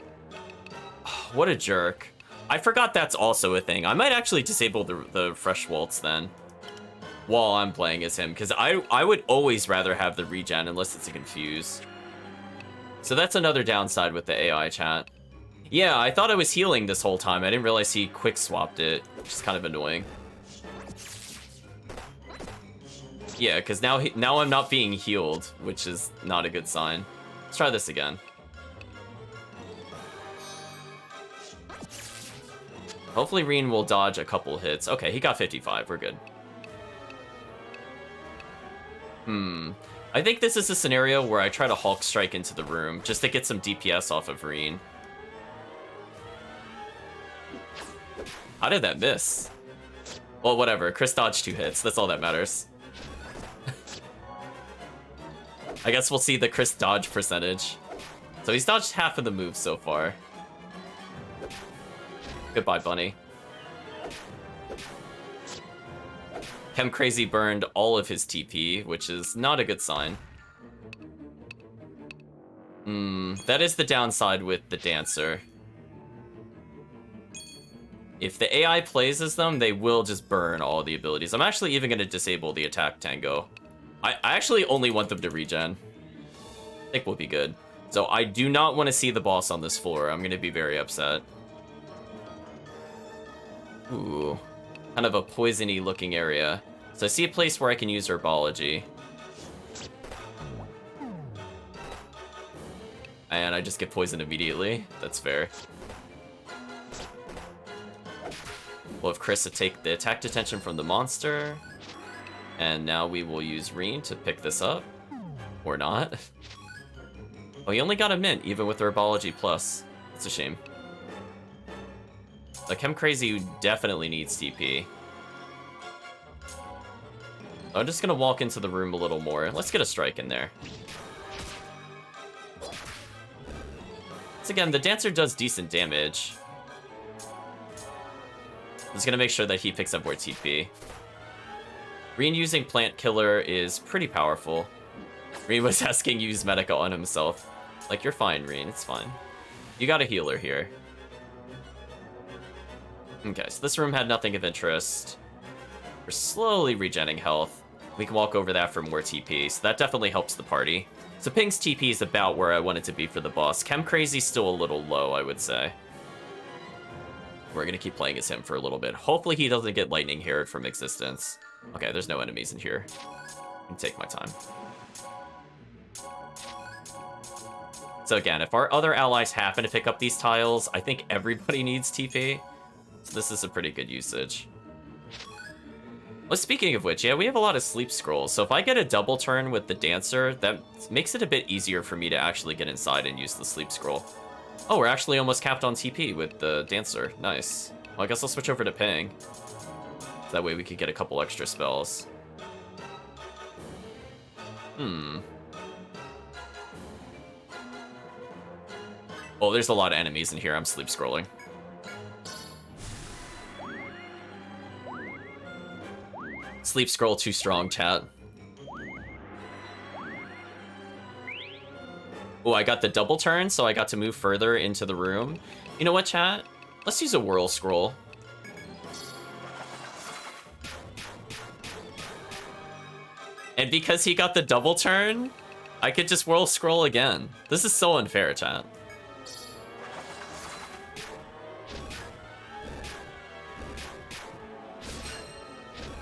Oh, what a jerk. I forgot that's also a thing. I might actually disable the fresh waltz then. While I'm playing as him. Because I would always rather have the regen unless it's a confuse. So that's another downside with the AI chat. Yeah, I thought I was healing this whole time. I didn't realize he quick swapped it, which is kind of annoying. Yeah, because now I'm not being healed, which is not a good sign. Let's try this again. Hopefully Reen will dodge a couple hits. Okay, he got 55. We're good. I think this is a scenario where I try to Hulk strike into the room just to get some DPS off of Reen. How did that miss? Well, whatever. Chris dodged 2 hits. That's all that matters. I guess we'll see the Chris dodge percentage. So he's dodged half of the moves so far. Goodbye, bunny. Chem Crazy burned all of his TP, which is not a good sign. That is the downside with the Dancer. If the AI plays as them, they will just burn all the abilities. I'm actually even going to disable the attack tango. I actually only want them to regen. I think we'll be good. So I do not want to see the boss on this floor. I'm going to be very upset. Ooh. Kind of a poisony looking area. So I see a place where I can use herbology. And I just get poisoned immediately. That's fair. We'll have Chris to take the attack detention from the monster. And now we will use Reen to pick this up. Or not. Oh, he only got a mint, even with herbology plus. It's a shame. Like, Chem Crazy definitely needs TP. I'm just gonna walk into the room a little more. Let's get a strike in there. So again, the Dancer does decent damage. I'm just gonna make sure that he picks up more TP. Reen using Plant Killer is pretty powerful. Reen was asking use Medica on himself. Like, you're fine, Reen, it's fine. You got a healer here. Okay, so this room had nothing of interest. We're slowly regenning health. We can walk over that for more TP, so that definitely helps the party. So Ping's TP is about where I want it to be for the boss. Chem Crazy's still a little low, I would say. We're gonna keep playing as him for a little bit. Hopefully he doesn't get Lightning Herod from existence. Okay, there's no enemies in here. I can take my time. So again, if our other allies happen to pick up these tiles, I think everybody needs TP. This is a pretty good usage. Well, speaking of which, yeah, we have a lot of sleep scrolls. So if I get a double turn with the Dancer, that makes it a bit easier for me to actually get inside and use the sleep scroll. Oh, we're actually almost capped on TP with the Dancer. Nice. Well, I guess I'll switch over to Ping. That way we could get a couple extra spells. Oh, there's a lot of enemies in here. I'm sleep scrolling. Sleep scroll too strong, chat. Oh, I got the double turn, so I got to move further into the room. You know what, chat? Let's use a whirl scroll. And because he got the double turn, I could just whirl scroll again. This is so unfair, chat.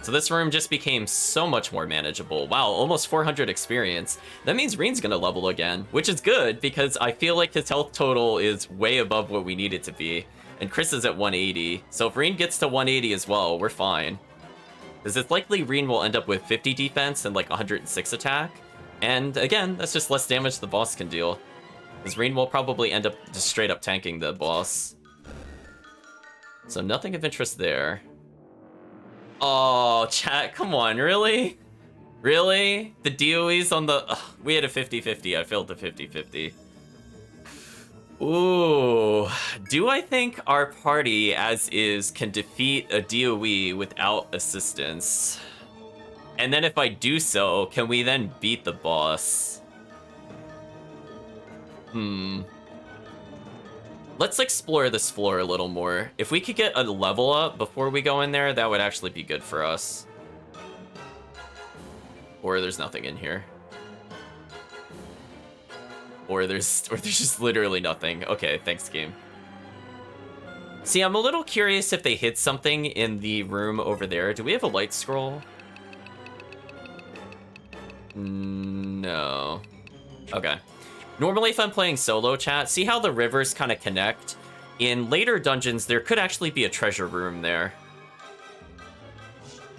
So this room just became so much more manageable. Wow, almost 400 experience. That means Reen's gonna level again, which is good because I feel like his health total is way above what we need it to be. And Chris is at 180. So if Reen gets to 180 as well, we're fine. Because it's likely Reen will end up with 50 defense and like 106 attack. And again, that's just less damage the boss can deal. Because Reen will probably end up just straight up tanking the boss. So nothing of interest there. Oh, chat, come on, really? Really? The DOE's on the... Ugh, we had a 50-50. I failed the 50-50. Ooh. Do I think our party, as is, can defeat a DOE without assistance? And then if I do so, can we then beat the boss? Let's explore this floor a little more. If we could get a level up before we go in there, that would actually be good for us. Or there's nothing in here. Or there's just literally nothing. Okay, thanks, game. See, I'm a little curious if they hid something in the room over there. Do we have a light scroll? No. Okay. Normally, if I'm playing solo, chat, see how the rivers kind of connect? In later dungeons, there could actually be a treasure room there.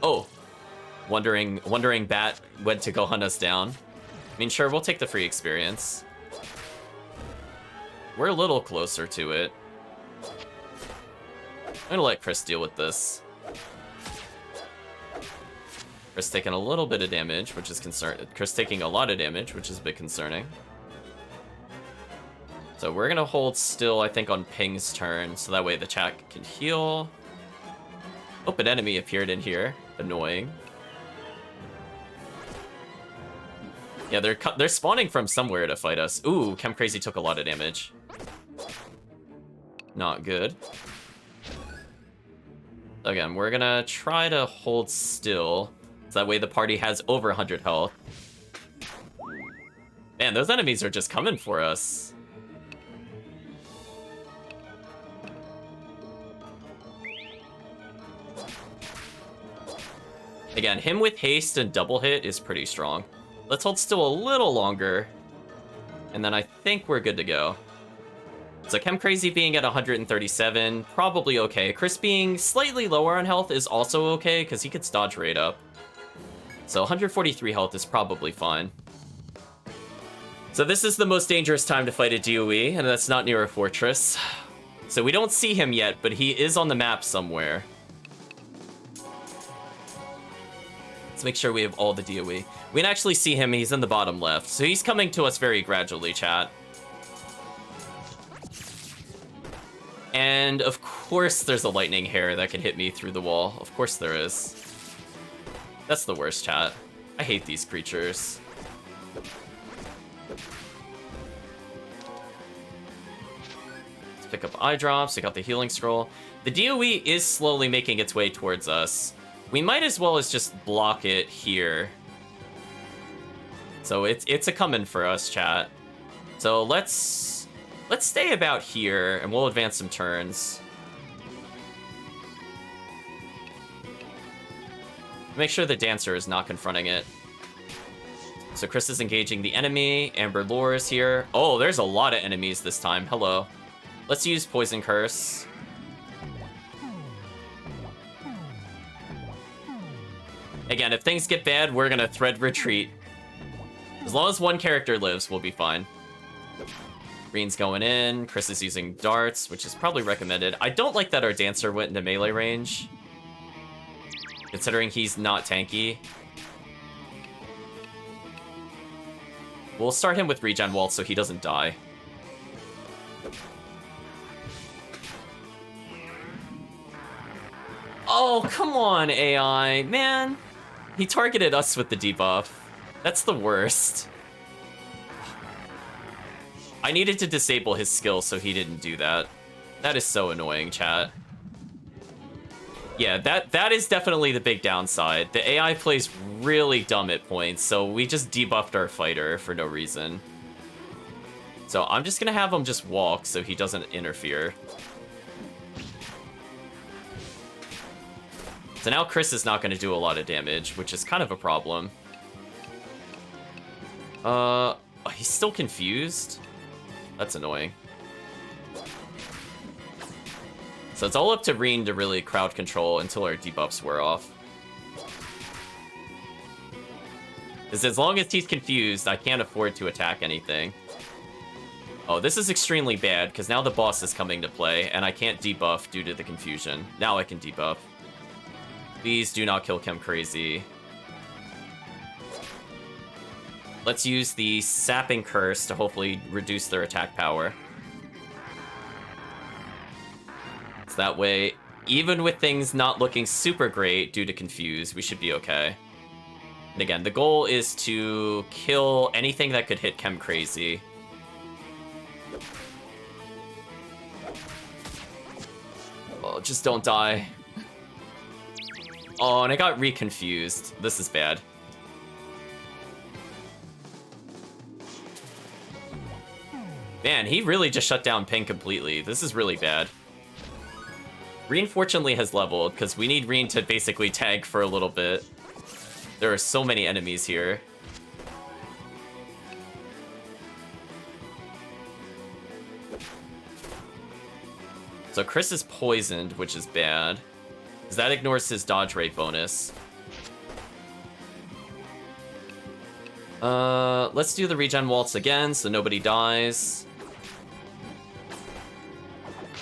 Oh. Wondering Bat went to go hunt us down. I mean, sure, we'll take the free experience. We're a little closer to it. I'm gonna let Chris deal with this. Chris taking a little bit of damage, which is concerning. Chris taking a lot of damage, which is a bit concerning. So we're gonna hold still, I think, on Ping's turn, so that way the chat can heal. Oh, an enemy appeared in here. Annoying. Yeah, they're spawning from somewhere to fight us. Ooh, Chem Crazy took a lot of damage. Not good. Again, we're gonna try to hold still, so that way the party has over 100 health. Man, those enemies are just coming for us. Again, him with haste and double hit is pretty strong. Let's hold still a little longer, and then I think we're good to go. So Chem Crazy being at 137, probably okay. Chris being slightly lower on health is also okay, because he could dodge right up. So 143 health is probably fine. So this is the most dangerous time to fight a DOE, and that's not near a fortress. So we don't see him yet, but he is on the map somewhere. Let's make sure we have all the DOE. We can actually see him, he's in the bottom left. So he's coming to us very gradually, chat. And of course there's a lightning hair that can hit me through the wall. Of course there is. That's the worst, chat. I hate these creatures. Let's pick up eye drops, I got the healing scroll. The DOE is slowly making its way towards us. We might as well as just block it here. So it's a coming for us, chat. So let's stay about here, and we'll advance some turns. Make sure the dancer is not confronting it. So Chris is engaging the enemy. Amber Lore is here. Oh, there's a lot of enemies this time. Hello. Let's use Poison Curse. Again, if things get bad, we're gonna thread retreat. As long as one character lives, we'll be fine. Green's going in. Chris is using darts, which is probably recommended. I don't like that our dancer went into melee range, considering he's not tanky. We'll start him with regen waltz so he doesn't die. Oh, come on, AI. Man, he targeted us with the debuff. That's the worst. I needed to disable his skill so he didn't do that. That is so annoying, chat. Yeah, that is definitely the big downside. The AI plays really dumb at points, so we just debuffed our fighter for no reason. So I'm just gonna have him just walk so he doesn't interfere. So now Chris is not going to do a lot of damage, which is kind of a problem. He's still confused? That's annoying. So it's all up to Reen to really crowd control until our debuffs wear off. Because as long as he's confused, I can't afford to attack anything. Oh, this is extremely bad, because now the boss is coming to play, and I can't debuff due to the confusion. Now I can debuff. Please do not kill Chem Crazy. Let's use the Sapping Curse to hopefully reduce their attack power. So that way, even with things not looking super great due to confuse, we should be okay. And again, the goal is to kill anything that could hit Chem Crazy. Oh, just don't die. Oh, and I got reconfused. This is bad. Man, he really just shut down Ping completely. This is really bad. Reen fortunately has leveled, because we need Reen to basically tag for a little bit. There are so many enemies here. So Chris is poisoned, which is bad. Because that ignores his dodge rate bonus. Let's do the regen waltz again, so nobody dies.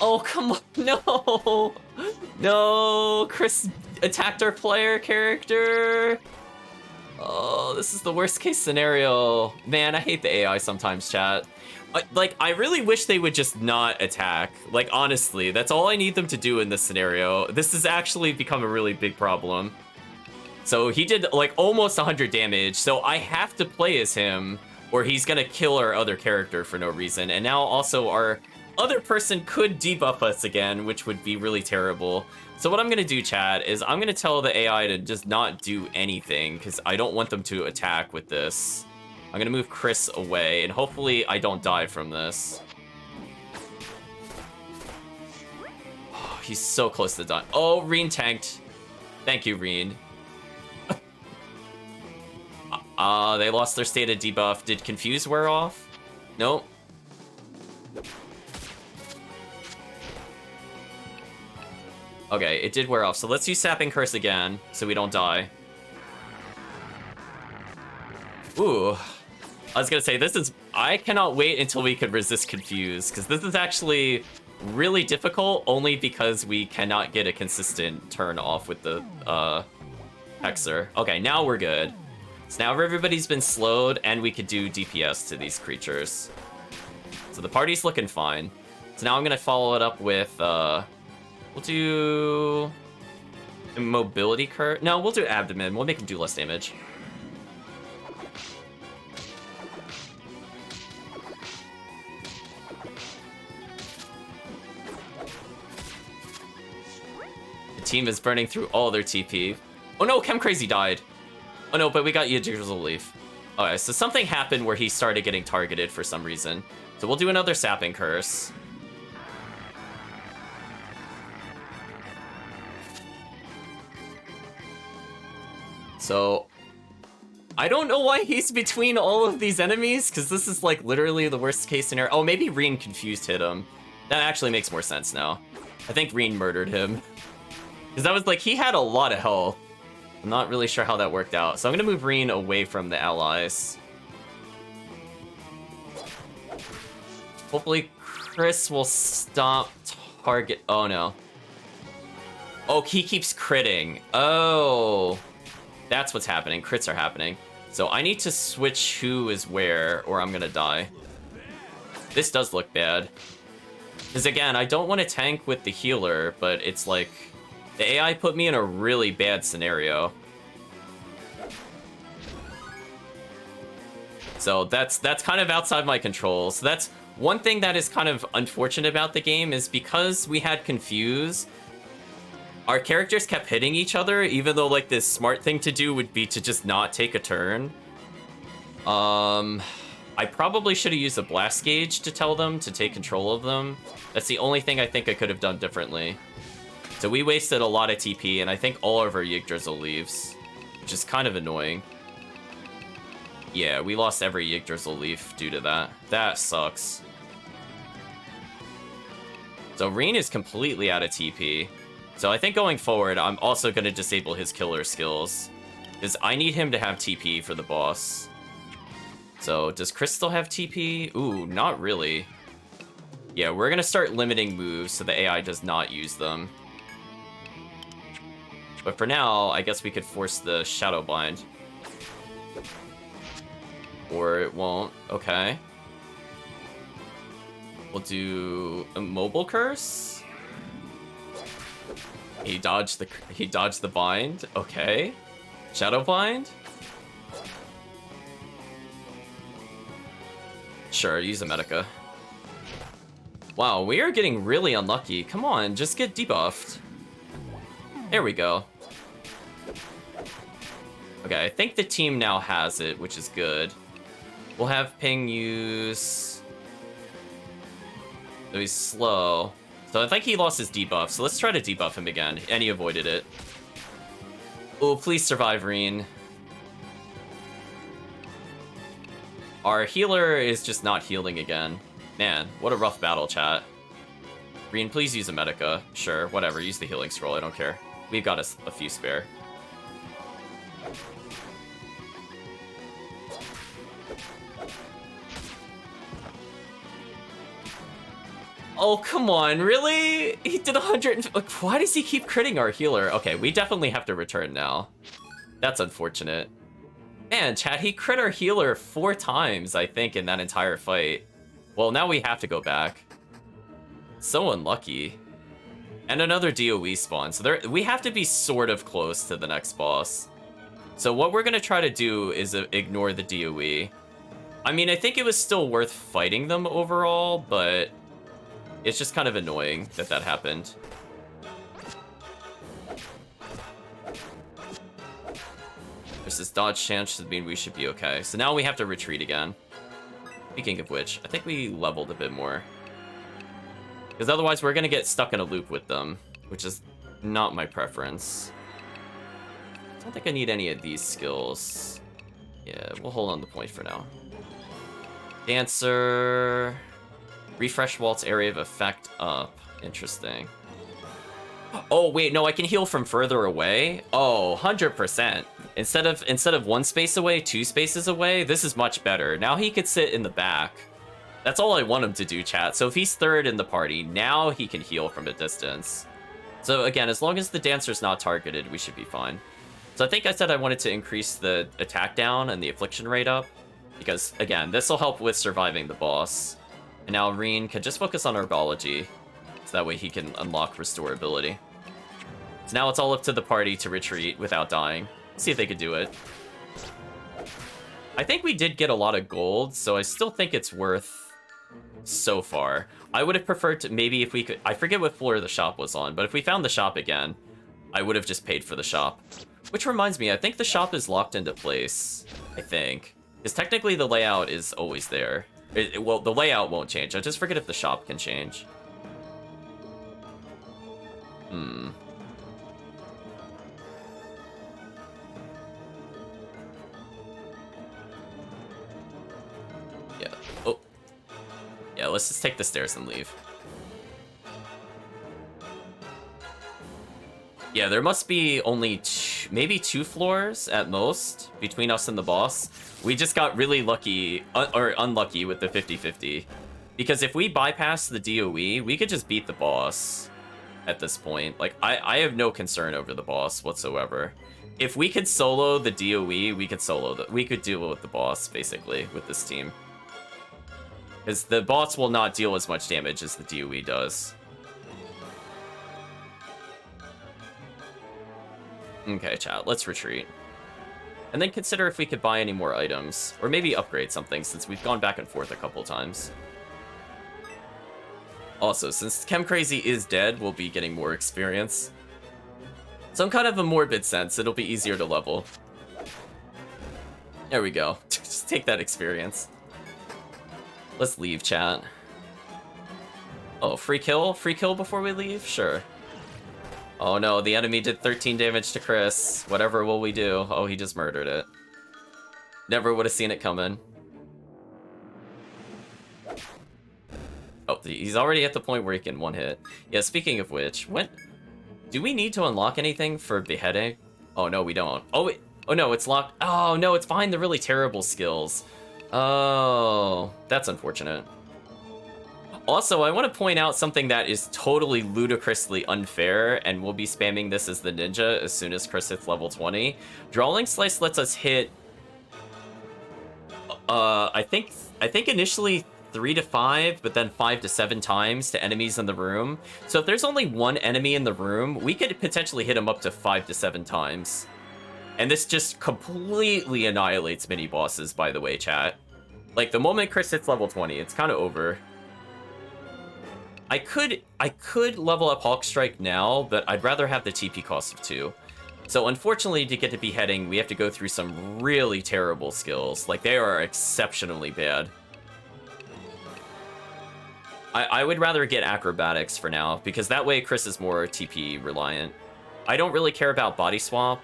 Oh, come on, no! No, Chris attacked our player character. Oh, this is the worst case scenario. Man, I hate the AI sometimes, chat. Like, I really wish they would just not attack. Like, honestly, that's all I need them to do in this scenario. This has actually become a really big problem. So he did, like, almost 100 damage, so I have to play as him, or he's gonna kill our other character for no reason. And now also our other person could debuff us again, which would be really terrible. So what I'm gonna do, chat, is I'm gonna tell the AI to just not do anything, because I don't want them to attack with this. I'm gonna move Chris away, and hopefully I don't die from this. Oh, he's so close to dying. Oh, Reen tanked. Thank you, Reen. They lost their stated debuff. Did Confuse wear off? Nope. Okay, it did wear off. So let's use Sapping Curse again, so we don't die. Ooh. I was gonna say, this is... I cannot wait until we could resist Confuse, because this is actually really difficult, only because we cannot get a consistent turn off with the, Hexer. Okay, now we're good. So now everybody's been slowed, and we could do DPS to these creatures. So the party's looking fine. So now I'm gonna follow it up with, we'll do... Mobility Curse? No, we'll do Abdomen. We'll make him do less damage. The team is burning through all their TP. Oh no, Chem Crazy died. Oh no, but we got Yggdrasil Leaf. Okay, so something happened where he started getting targeted for some reason. So we'll do another Sapping Curse. So, I don't know why he's between all of these enemies, because this is like literally the worst case scenario. Oh, maybe Reen Confused hit him. That actually makes more sense now. I think Reen murdered him. Because that was like, he had a lot of health. I'm not really sure how that worked out. So I'm going to move Reen away from the allies. Hopefully Chris will stop target... Oh, no. Oh, he keeps critting. Oh. That's what's happening. Crits are happening. So I need to switch who is where, or I'm going to die. This does look bad. Because again, I don't want to tank with the healer, but it's like... The AI put me in a really bad scenario. So that's kind of outside my control. So that's one thing that is kind of unfortunate about the game, is because we had Confuse, our characters kept hitting each other, even though like this smart thing to do would be to just not take a turn. I probably should have used a blast gauge to tell them to take control of them. That's the only thing I think I could have done differently. So we wasted a lot of TP, and I think all of our Yggdrasil leaves, which is kind of annoying. Yeah, we lost every Yggdrasil leaf due to that. That sucks. So Reen is completely out of TP. So I think going forward, I'm also going to disable his killer skills, because I need him to have TP for the boss. So does Chris still have TP? Ooh, not really. Yeah, we're going to start limiting moves so the AI does not use them. But for now, I guess we could force the Shadow Bind. Or it won't. Okay. We'll do a Mobile Curse. He dodged the bind. Okay. Shadow Bind. Sure, use a Medica. Wow, we are getting really unlucky. Come on, just get debuffed. There we go. Okay, I think the team now has it, which is good. We'll have Ping use... Oh, he's slow. So I think he lost his debuff, so let's try to debuff him again. And he avoided it. Oh, please survive, Reen. Our healer is just not healing again. Man, what a rough battle, chat. Reen, please use a Medica. Sure, whatever, use the healing scroll, I don't care. We've got a few spare. Oh, come on, really? He did 100... Like, why does he keep critting our healer? Okay, we definitely have to return now. That's unfortunate. Man, chat, he crit our healer 4 times, I think, in that entire fight. Well, now we have to go back. So unlucky. And another DOE spawn, so we have to be sort of close to the next boss. So what we're gonna try to do is ignore the DOE. I mean, I think it was still worth fighting them overall, but... it's just kind of annoying that that happened. There's this dodge chance should mean we should be okay. So now we have to retreat again. Speaking of which, I think we leveled a bit more. Because otherwise we're going to get stuck in a loop with them, which is not my preference. I don't think I need any of these skills. Yeah, we'll hold on the point for now. Dancer... refresh Walt's area of effect up. Interesting. Oh, wait, no, I can heal from further away? Oh, 100%. Instead of 1 space away, 2 spaces away, this is much better. Now he could sit in the back. That's all I want him to do, chat. So if he's 3rd in the party, now he can heal from a distance. So again, as long as the dancer's not targeted, we should be fine. So I think I said I wanted to increase the attack down and the affliction rate up. Because, again, this will help with surviving the boss. And now Reen can just focus on Herbology, so that way he can unlock Restorability. So now it's all up to the party to retreat without dying. See if they could do it. I think we did get a lot of gold, so I still think it's worth so far. I would have preferred to, maybe if we could, I forget what floor the shop was on, but if we found the shop again, I would have just paid for the shop. Which reminds me, I think the shop is locked into place, I think. Because technically the layout is always there. Well, the layout won't change. I just forget if the shop can change. Yeah. Oh. Yeah, let's just take the stairs and leave. Yeah, there must be only maybe 2 floors at most between us and the boss. We just got really lucky, or unlucky with the 50-50. Because if we bypass the DOE, we could just beat the boss at this point. Like, I have no concern over the boss whatsoever. If we could solo the DOE, we could deal with the boss, basically, with this team. Because the boss will not deal as much damage as the DOE does. Okay, chat, let's retreat. And then consider if we could buy any more items, or maybe upgrade something since we've gone back and forth a couple times. Also, since Chem Crazy is dead, we'll be getting more experience. So in kind of a morbid sense, it'll be easier to level. There we go. Just take that experience. Let's leave, chat. Oh, free kill? Free kill before we leave? Sure. Oh no, the enemy did 13 damage to Chris. Whatever will we do? Oh, he just murdered it. Never would have seen it coming. Oh, he's already at the point where he can one hit. Yeah, speaking of which, when do we need to unlock anything for beheading? Oh no, we don't. Oh wait. Oh no, it's locked. Oh no, it's behind the really terrible skills. Oh, that's unfortunate. Also, I want to point out something that is totally ludicrously unfair, and we'll be spamming this as the ninja as soon as Chris hits level 20. Drawing Slice lets us hit, I think initially 3 to 5, but then 5 to 7 times to enemies in the room. So if there's only one enemy in the room, we could potentially hit him up to 5 to 7 times. And this just completely annihilates mini-bosses, by the way, chat. Like, the moment Chris hits level 20, it's kind of over. I could level up Hulk Strike now, but I'd rather have the TP cost of 2. So unfortunately, to get to beheading, we have to go through some really terrible skills. Like, they are exceptionally bad. I would rather get acrobatics for now, because that way Chris is more TP reliant. I don't really care about body swap.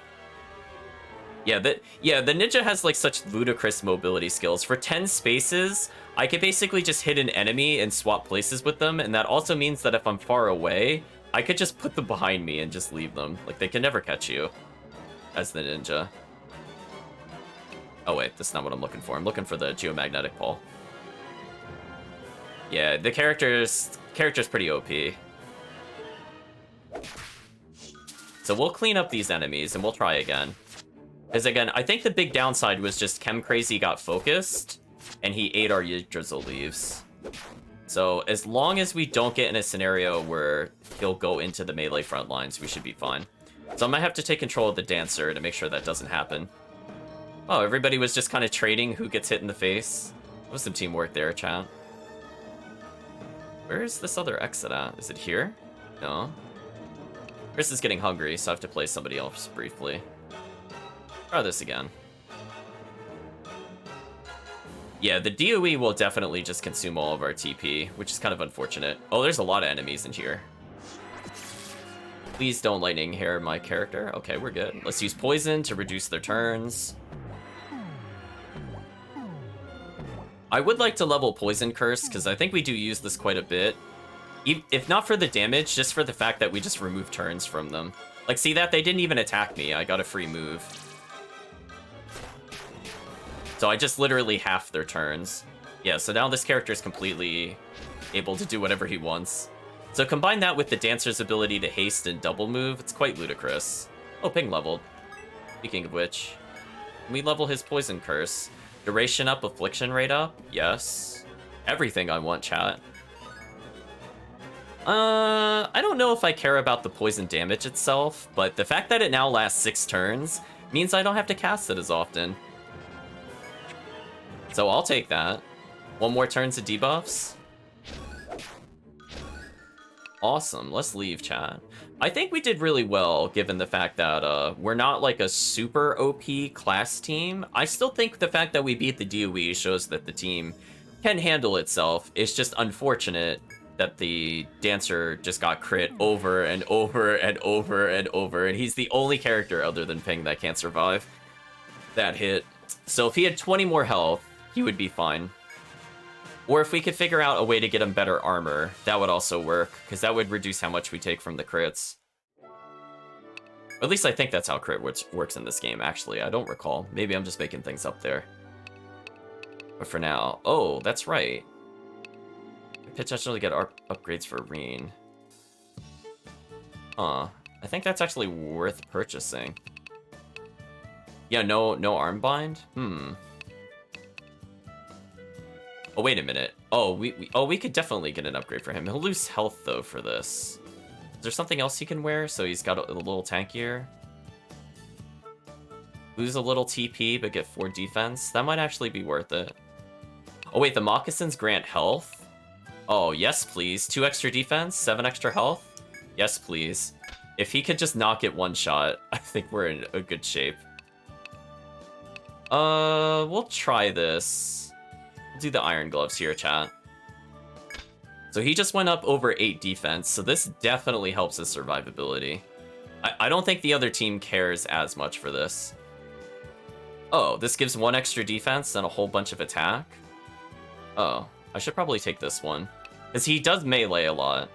Yeah, the ninja has like such ludicrous mobility skills. For 10 spaces, I could basically just hit an enemy and swap places with them, and that also means that if I'm far away, I could just put them behind me and just leave them. Like, they can never catch you as the ninja. Oh wait, that's not what I'm looking for. I'm looking for the geomagnetic pole. Yeah, the character's pretty OP. So we'll clean up these enemies and we'll try again. Because again, I think the big downside was just Chem Crazy got focused and he ate our Yggdrasil leaves. So as long as we don't get in a scenario where he'll go into the melee front lines, we should be fine. So I might have to take control of the Dancer to make sure that doesn't happen. Oh, everybody was just kind of trading who gets hit in the face. There was some teamwork there, chat. Where is this other exit at? Is it here? No. Chris is getting hungry, so I have to play somebody else briefly. Try this again. Yeah, the DOE will definitely just consume all of our TP, which is kind of unfortunate. Oh, there's a lot of enemies in here. Please don't lightning hair my character. Okay, we're good. Let's use poison to reduce their turns. I would like to level Poison Curse, because I think we do use this quite a bit. If not for the damage, just for the fact that we just remove turns from them. Like, see that? They didn't even attack me. I got a free move. So I just literally half their turns. Yeah, so now this character is completely able to do whatever he wants. So combine that with the Dancer's ability to haste and double move, it's quite ludicrous. Oh, ping leveled. Speaking of which, can we level his Poison Curse? Duration up, affliction rate up? Yes. Everything I want, chat. I don't know if I care about the poison damage itself, but the fact that it now lasts 6 turns means I don't have to cast it as often. So I'll take that. 1 more turns of debuffs. Awesome, let's leave, chat. I think we did really well, given the fact that we're not like a super OP class team. I still think the fact that we beat the DOE shows that the team can handle itself. It's just unfortunate that the Dancer just got crit over and over and over and over, and he's the only character other than Ping that can't survive that hit. So if he had 20 more health, he would be fine. Or if we could figure out a way to get him better armor, that would also work, because that would reduce how much we take from the crits. At least I think that's how crit works in this game, actually. I don't recall. Maybe I'm just making things up there. But for now... Oh, that's right. We potentially get upgrades for Reen. Huh. I think that's actually worth purchasing. Yeah, no armbind? Oh, wait a minute. Oh, we could definitely get an upgrade for him. He'll lose health, though, for this. Is there something else he can wear? So he's got a little tankier. Lose a little TP, but get 4 defense. That might actually be worth it. Oh, wait, the moccasins grant health? Oh, yes, please. 2 extra defense, 7 extra health? Yes, please. If he could just not get 1 shot, I think we're in a good shape. We'll try this. We'll do the iron gloves here, chat. So he just went up over 8 defense, so this definitely helps his survivability. I don't think the other team cares as much for this. Oh, this gives 1 extra defense and a whole bunch of attack? Oh, I should probably take this one. Because he does melee a lot.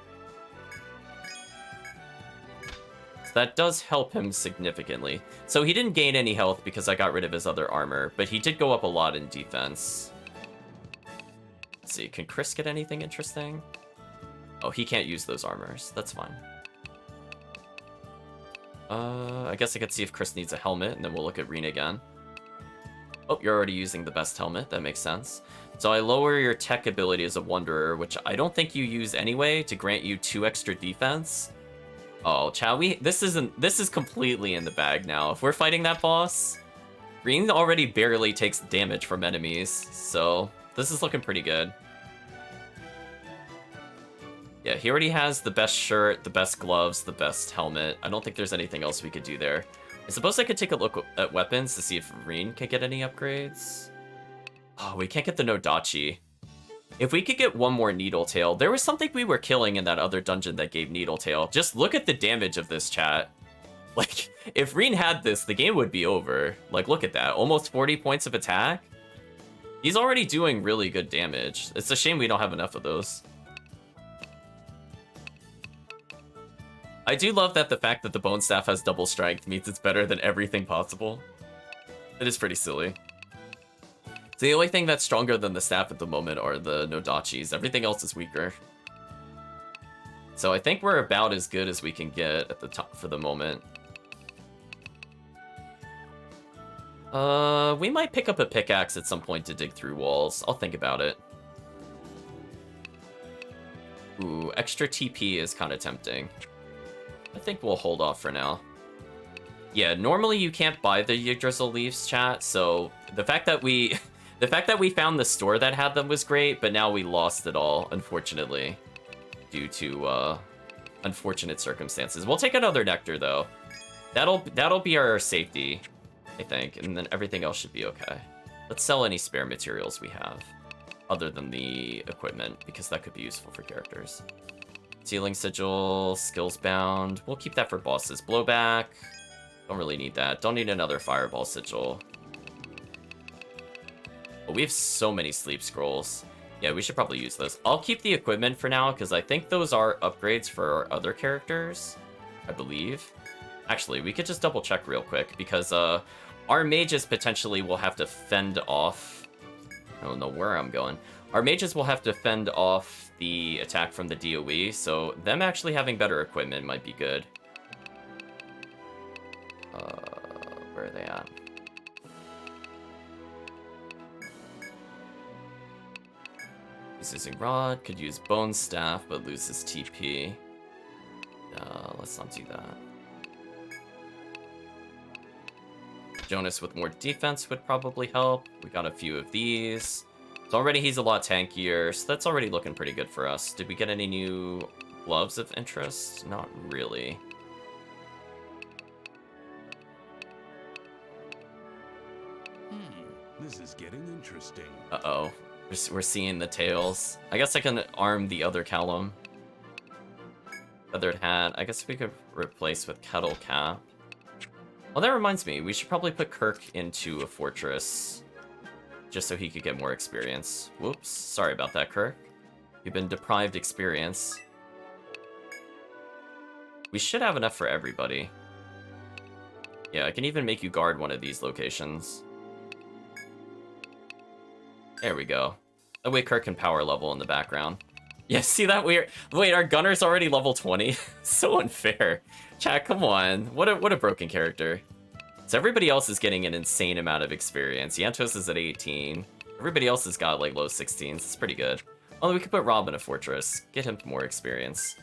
So that does help him significantly. So he didn't gain any health because I got rid of his other armor, but he did go up a lot in defense. Let's see, can Chris get anything interesting? Oh, he can't use those armors. That's fine. I guess I could see if Chris needs a helmet, and then we'll look at Reen again. Oh, you're already using the best helmet. That makes sense. So I lower your tech ability as a Wanderer, which I don't think you use anyway, to grant you 2 extra defense. Oh, Chow, this is completely in the bag now. If we're fighting that boss, Reen already barely takes damage from enemies, so this is looking pretty good. Yeah, he already has the best shirt, the best gloves, the best helmet. I don't think there's anything else we could do there. I suppose I could take a look at weapons to see if Reen can get any upgrades. Oh, we can't get the Nodachi. If we could get one more Needletail, there was something we were killing in that other dungeon that gave Needletail. Just look at the damage of this, chat. Like, if Reen had this, the game would be over. Like, look at that. Almost 40 points of attack. He's already doing really good damage. It's a shame we don't have enough of those. I do love that the fact that the Bone Staff has double strength means it's better than everything possible. It is pretty silly. So the only thing that's stronger than the staff at the moment are the Nodachis. Everything else is weaker. So I think we're about as good as we can get at the top for the moment. We might pick up a pickaxe at some point to dig through walls. I'll think about it. Ooh, extra TP is kind of tempting. I think we'll hold off for now. Yeah, normally you can't buy the Yggdrasil leaves, chat, so the fact that we found the store that had them was great, but now we lost it all, unfortunately, due to unfortunate circumstances. We'll take another nectar though. That'll be our safety, I think, and then everything else should be okay. Let's sell any spare materials we have, other than the equipment, because that could be useful for characters. Sealing Sigil, Skills Bound. We'll keep that for bosses. Blowback. Don't really need that. Don't need another Fireball Sigil. But we have so many Sleep Scrolls. Yeah, we should probably use those. I'll keep the equipment for now, because I think those are upgrades for our other characters. I believe. Actually, we could just double check real quick, because our mages potentially will have to fend off... I don't know where I'm going. Our mages will have to fend off the attack from the DOE, so them actually having better equipment might be good. Where are they at? He's using Rod, could use Bone Staff, but loses TP. Let's not do that. Jonas with more defense would probably help. We got a few of these. So already he's a lot tankier, so that's already looking pretty good for us. Did we get any new gloves of interest? Not really. This is getting interesting. Uh-oh. We're seeing the tails. I guess I can arm the other Callum. Feathered Hat. I guess we could replace with Kettle Cap. Well, that reminds me. We should probably put Kirk into a fortress. Just so he could get more experience. Whoops. Sorry about that, Kirk. You've been deprived experience. We should have enough for everybody. Yeah, I can even make you guard one of these locations. There we go. That way Kirk can power level in the background. Yeah, see that? Wait, our gunner's already level 20? So unfair. Chat, come on. What a broken character. So everybody else is getting an insane amount of experience. Yantos is at 18. Everybody else has got like low 16s. It's pretty good. Although we could put Rob in a fortress. Get him more experience.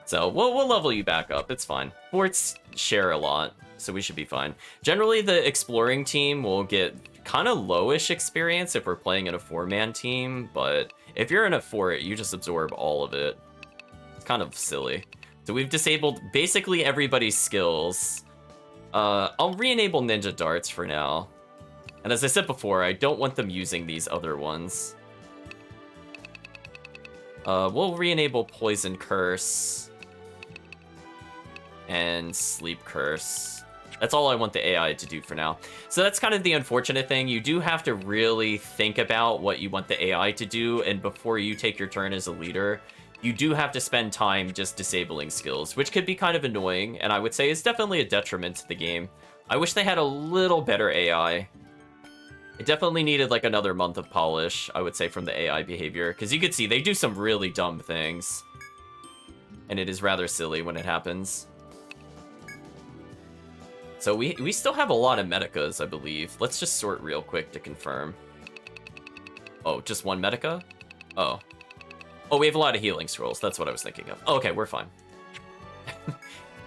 So we'll level you back up. It's fine. Forts share a lot, so we should be fine. Generally, the exploring team will get kind of lowish experience if we're playing in a 4-man team, but if you're in a fort, you just absorb all of it. It's kind of silly. So we've disabled basically everybody's skills. I'll re-enable Ninja Darts for now. And as I said before, I don't want them using these other ones. We'll re-enable Poison Curse and Sleep Curse. That's all I want the AI to do for now. So that's kind of the unfortunate thing. You do have to really think about what you want the AI to do, and before you take your turn as a leader, you do have to spend time just disabling skills, which could be kind of annoying, and I would say is definitely a detriment to the game. I wish they had a little better AI. It definitely needed like another month of polish, I would say, from the AI behavior, because you could see they do some really dumb things, and it is rather silly when it happens. So we still have a lot of Medicas, I believe. Let's just sort real quick to confirm. Oh, just one Medica? Oh. Oh, we have a lot of healing scrolls. That's what I was thinking of. Oh, okay, we're fine.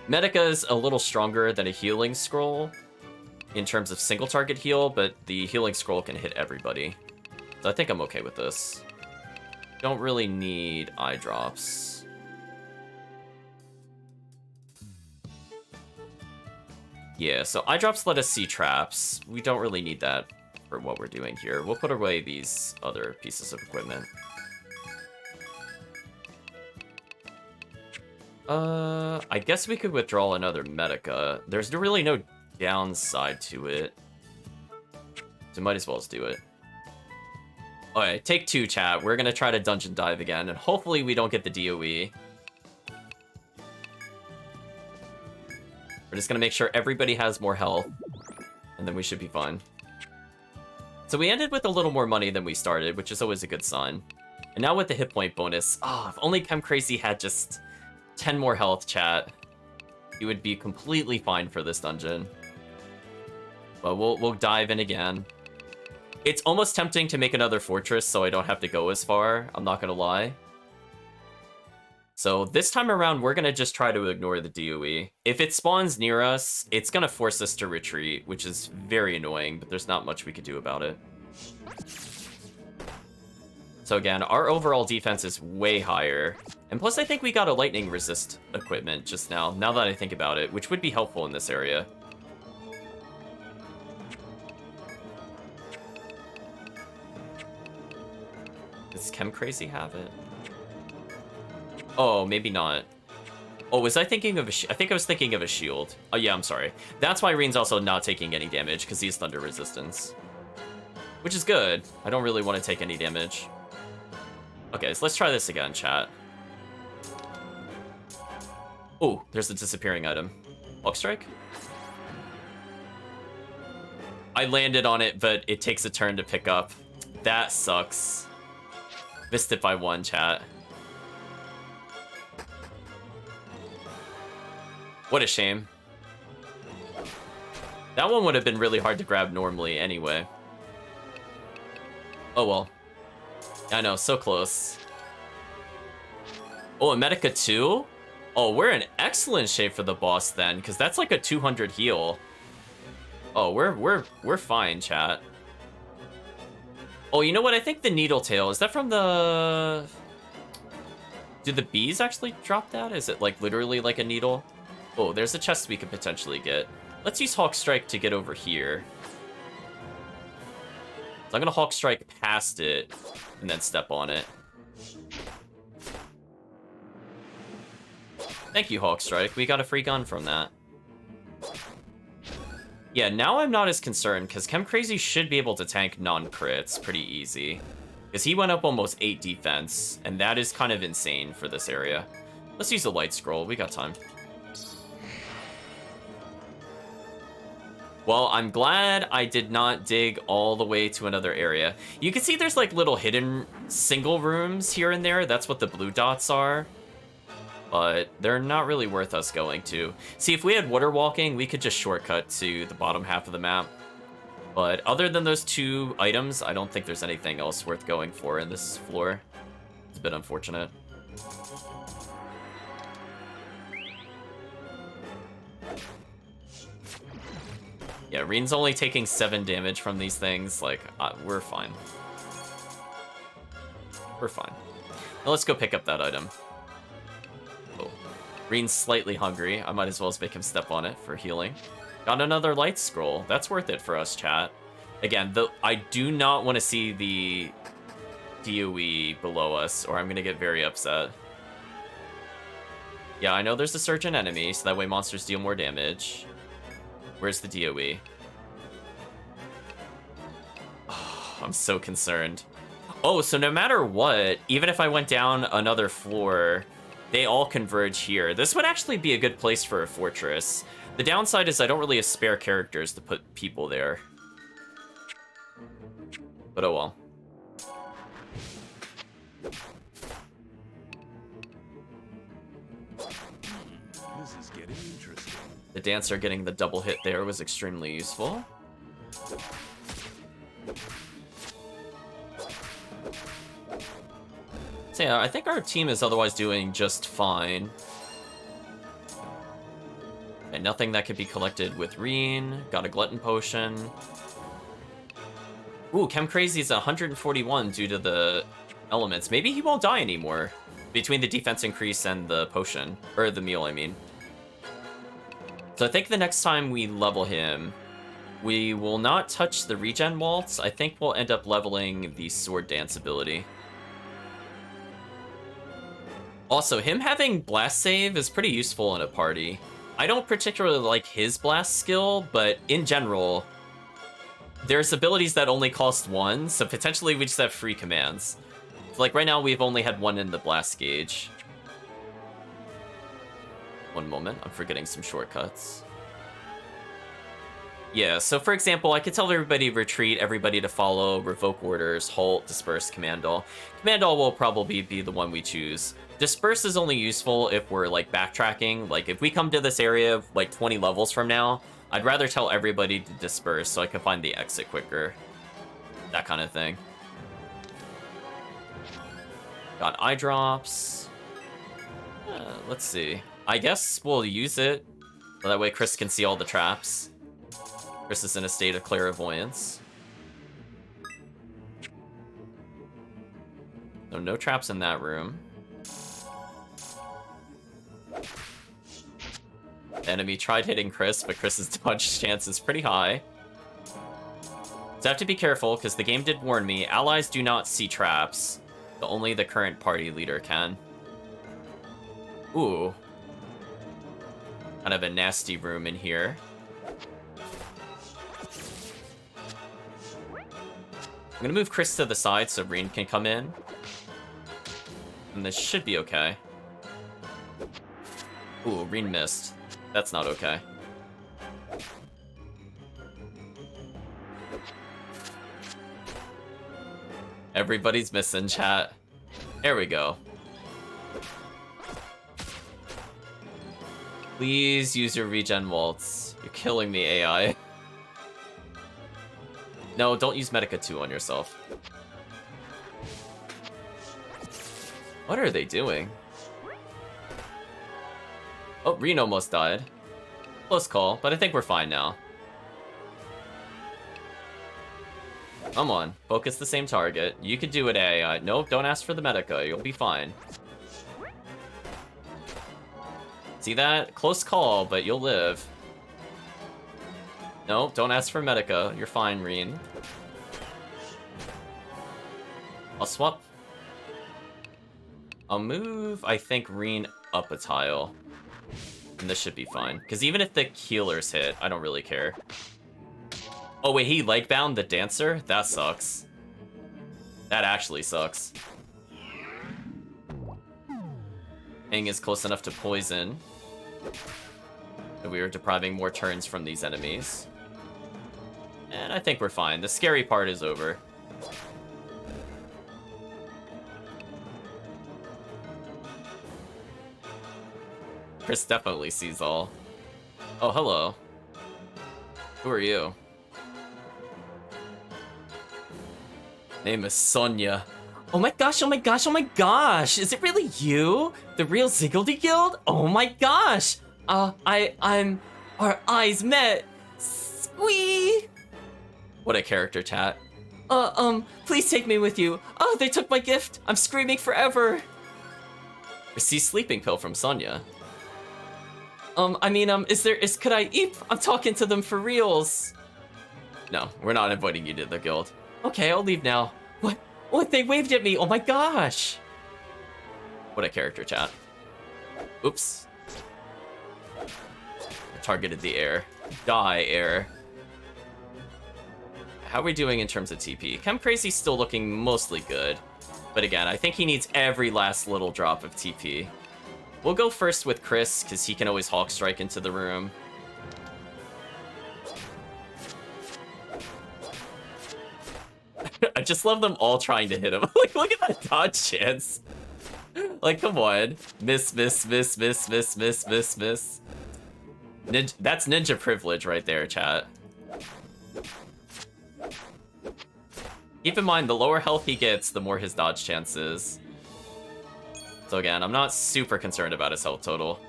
Medica's a little stronger than a healing scroll in terms of single target heal, but the healing scroll can hit everybody. So I think I'm okay with this. Don't really need eye drops. Yeah, so eye drops let us see traps. We don't really need that for what we're doing here. We'll put away these other pieces of equipment. I guess we could withdraw another Medica. There's really no downside to it. So might as well just do it. Alright, take 2, chat. We're gonna try to dungeon dive again, and hopefully we don't get the DOE. We're just gonna make sure everybody has more health, and then we should be fine. So we ended with a little more money than we started, which is always a good sign. And now with the hit point bonus, if only Chem Crazy had just 10 more health, chat, he would be completely fine for this dungeon. But we'll dive in again. It's almost tempting to make another fortress so I don't have to go as far, I'm not gonna lie. So this time around, we're gonna just try to ignore the DOE. If it spawns near us, it's gonna force us to retreat, which is very annoying, but there's not much we could do about it. So again, our overall defense is way higher. And plus I think we got a lightning resist equipment just now that I think about it, which would be helpful in this area. Does Chem Crazy have it? Oh, maybe not. Oh, was I thinking of I think I was thinking of a shield. Oh, yeah, I'm sorry. That's why Reen's also not taking any damage, because he's thunder resistance. Which is good. I don't really want to take any damage. Okay, so let's try this again, chat. Oh, there's a disappearing item. Hawk Strike? I landed on it, but it takes a turn to pick up. That sucks. Missed it by 1, chat. What a shame. That one would have been really hard to grab normally anyway. Oh well. I know, so close. Oh, a Medica 2? Oh, we're in excellent shape for the boss then, because that's like a 200 heal. Oh, we're fine, chat. Oh, you know what? I think the Needle Tail, is that from the... Do the bees actually drop that? Is it like literally like a needle? Oh, there's a chest we could potentially get. Let's use Hawk Strike to get over here. So I'm gonna Hawk Strike past it and then step on it. Thank you, Hawk Strike. We got a free gun from that. Yeah, now I'm not as concerned, because Chem Crazy should be able to tank non-crits pretty easy. Because he went up almost 8 defense, and that is kind of insane for this area. Let's use a Light Scroll. We got time. Well, I'm glad I did not dig all the way to another area. You can see there's like little hidden single rooms here and there. That's what the blue dots are. But they're not really worth us going to. See, if we had water walking, we could just shortcut to the bottom half of the map. But other than those 2 items, I don't think there's anything else worth going for in this floor. It's a bit unfortunate. Yeah, Reen's only taking 7 damage from these things. Like, we're fine. We're fine. Now let's go pick up that item. Oh. Reen's slightly hungry. I might as well just make him step on it for healing. Got another Light Scroll. That's worth it for us, chat. Again, I do not want to see the DOE below us, or I'm gonna get very upset. Yeah, I know there's a surgeon enemy, so that way monsters deal more damage. Where's the DOE? Oh, I'm so concerned. Oh, so no matter what, even if I went down another floor, they all converge here. This would actually be a good place for a fortress. The downside is I don't really have spare characters to put people there. But oh well. This is getting interesting. The dancer getting the double hit there was extremely useful. So yeah, I think our team is otherwise doing just fine. And nothing that could be collected with Reen. Got a Glutton Potion. Ooh, Chem Crazy is 141 due to the elements. Maybe he won't die anymore. Between the defense increase and the potion. Or the meal, I mean. So I think the next time we level him, we will not touch the regen waltz. I think we'll end up leveling the sword dance ability. Also, him having blast save is pretty useful in a party. I don't particularly like his blast skill, but in general, there's abilities that only cost one, so potentially we just have free commands. So like right now, we've only had one in the blast gauge. One moment, I'm forgetting some shortcuts. Yeah, so for example, I could tell everybody retreat, everybody to follow, revoke orders, halt, disperse, command all. Command all will probably be the one we choose. Disperse is only useful if we're like backtracking. Like if we come to this area like 20 levels from now, I'd rather tell everybody to disperse so I can find the exit quicker. That kind of thing. Got eye drops. Let's see. I guess we'll use it. So that way Chris can see all the traps. Chris is in a state of clairvoyance. So no traps in that room. The enemy tried hitting Chris, but Chris's dodge chance is pretty high. So I have to be careful, because the game did warn me, allies do not see traps. But only the current party leader can. Ooh. Kind of a nasty room in here. I'm gonna move Chris to the side so Reen can come in. And this should be okay. Ooh, Reen missed. That's not okay. Everybody's missing, chat. There we go. Please use your regen waltz. You're killing me, AI. No, don't use Medica 2 on yourself. What are they doing? Oh, Reen almost died. Close call, but I think we're fine now. Come on, focus the same target. You could do it, AI. Nope, don't ask for the Medica. You'll be fine. See that? Close call, but you'll live. Nope, don't ask for Medica. You're fine, Reen. I'll swap. I'll move, I think, Reen up a tile. And this should be fine. Because even if the healers hit, I don't really care. Oh wait, he leg-bound the dancer? That sucks. That actually sucks. Ing is close enough to poison. And we are depriving more turns from these enemies. And I think we're fine. The scary part is over. Chris definitely sees all. Oh, hello. Who are you? Name is Sonya. Oh my gosh, oh my gosh, oh my gosh! Is it really you? The real Ziggledy Guild? Oh my gosh! I'm... Our eyes met! Squee! What a character, chat. Please take me with you. Oh, they took my gift! I'm screaming forever! Receive sleeping pill from Sonya. Could I eat? I'm talking to them for reals. No, we're not inviting you to the guild. Okay, I'll leave now. Look, they waved at me. Oh my gosh. What a character, chat. Oops. I targeted the air. Die, air. How are we doing in terms of TP? Chem Crazy's still looking mostly good. But again, I think he needs every last little drop of TP. We'll go first with Chris, because he can always Hawk Strike into the room. I just love them all trying to hit him. Like, look at that dodge chance. Like, come on. Miss, miss, miss, miss, miss, miss, miss, miss. That's ninja privilege right there, chat. Keep in mind, the lower health he gets, the more his dodge chance is. So again, I'm not super concerned about his health total.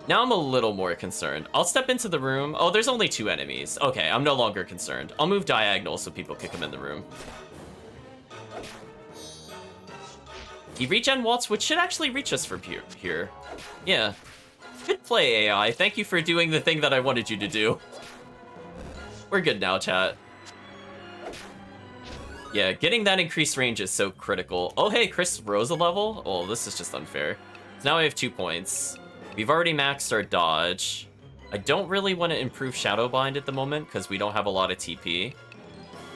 Now I'm a little more concerned. I'll step into the room. Oh, there's only 2 enemies. Okay, I'm no longer concerned. I'll move diagonal so people can come in the room. He regen waltz, which should actually reach us from here. Yeah. Good play, AI. Thank you for doing the thing that I wanted you to do. We're good now, chat. Yeah, getting that increased range is so critical. Oh, hey, Chris rose a level? Oh, this is just unfair. So now I have 2 points. We've already maxed our dodge. I don't really want to improve Shadow Bind at the moment because we don't have a lot of TP.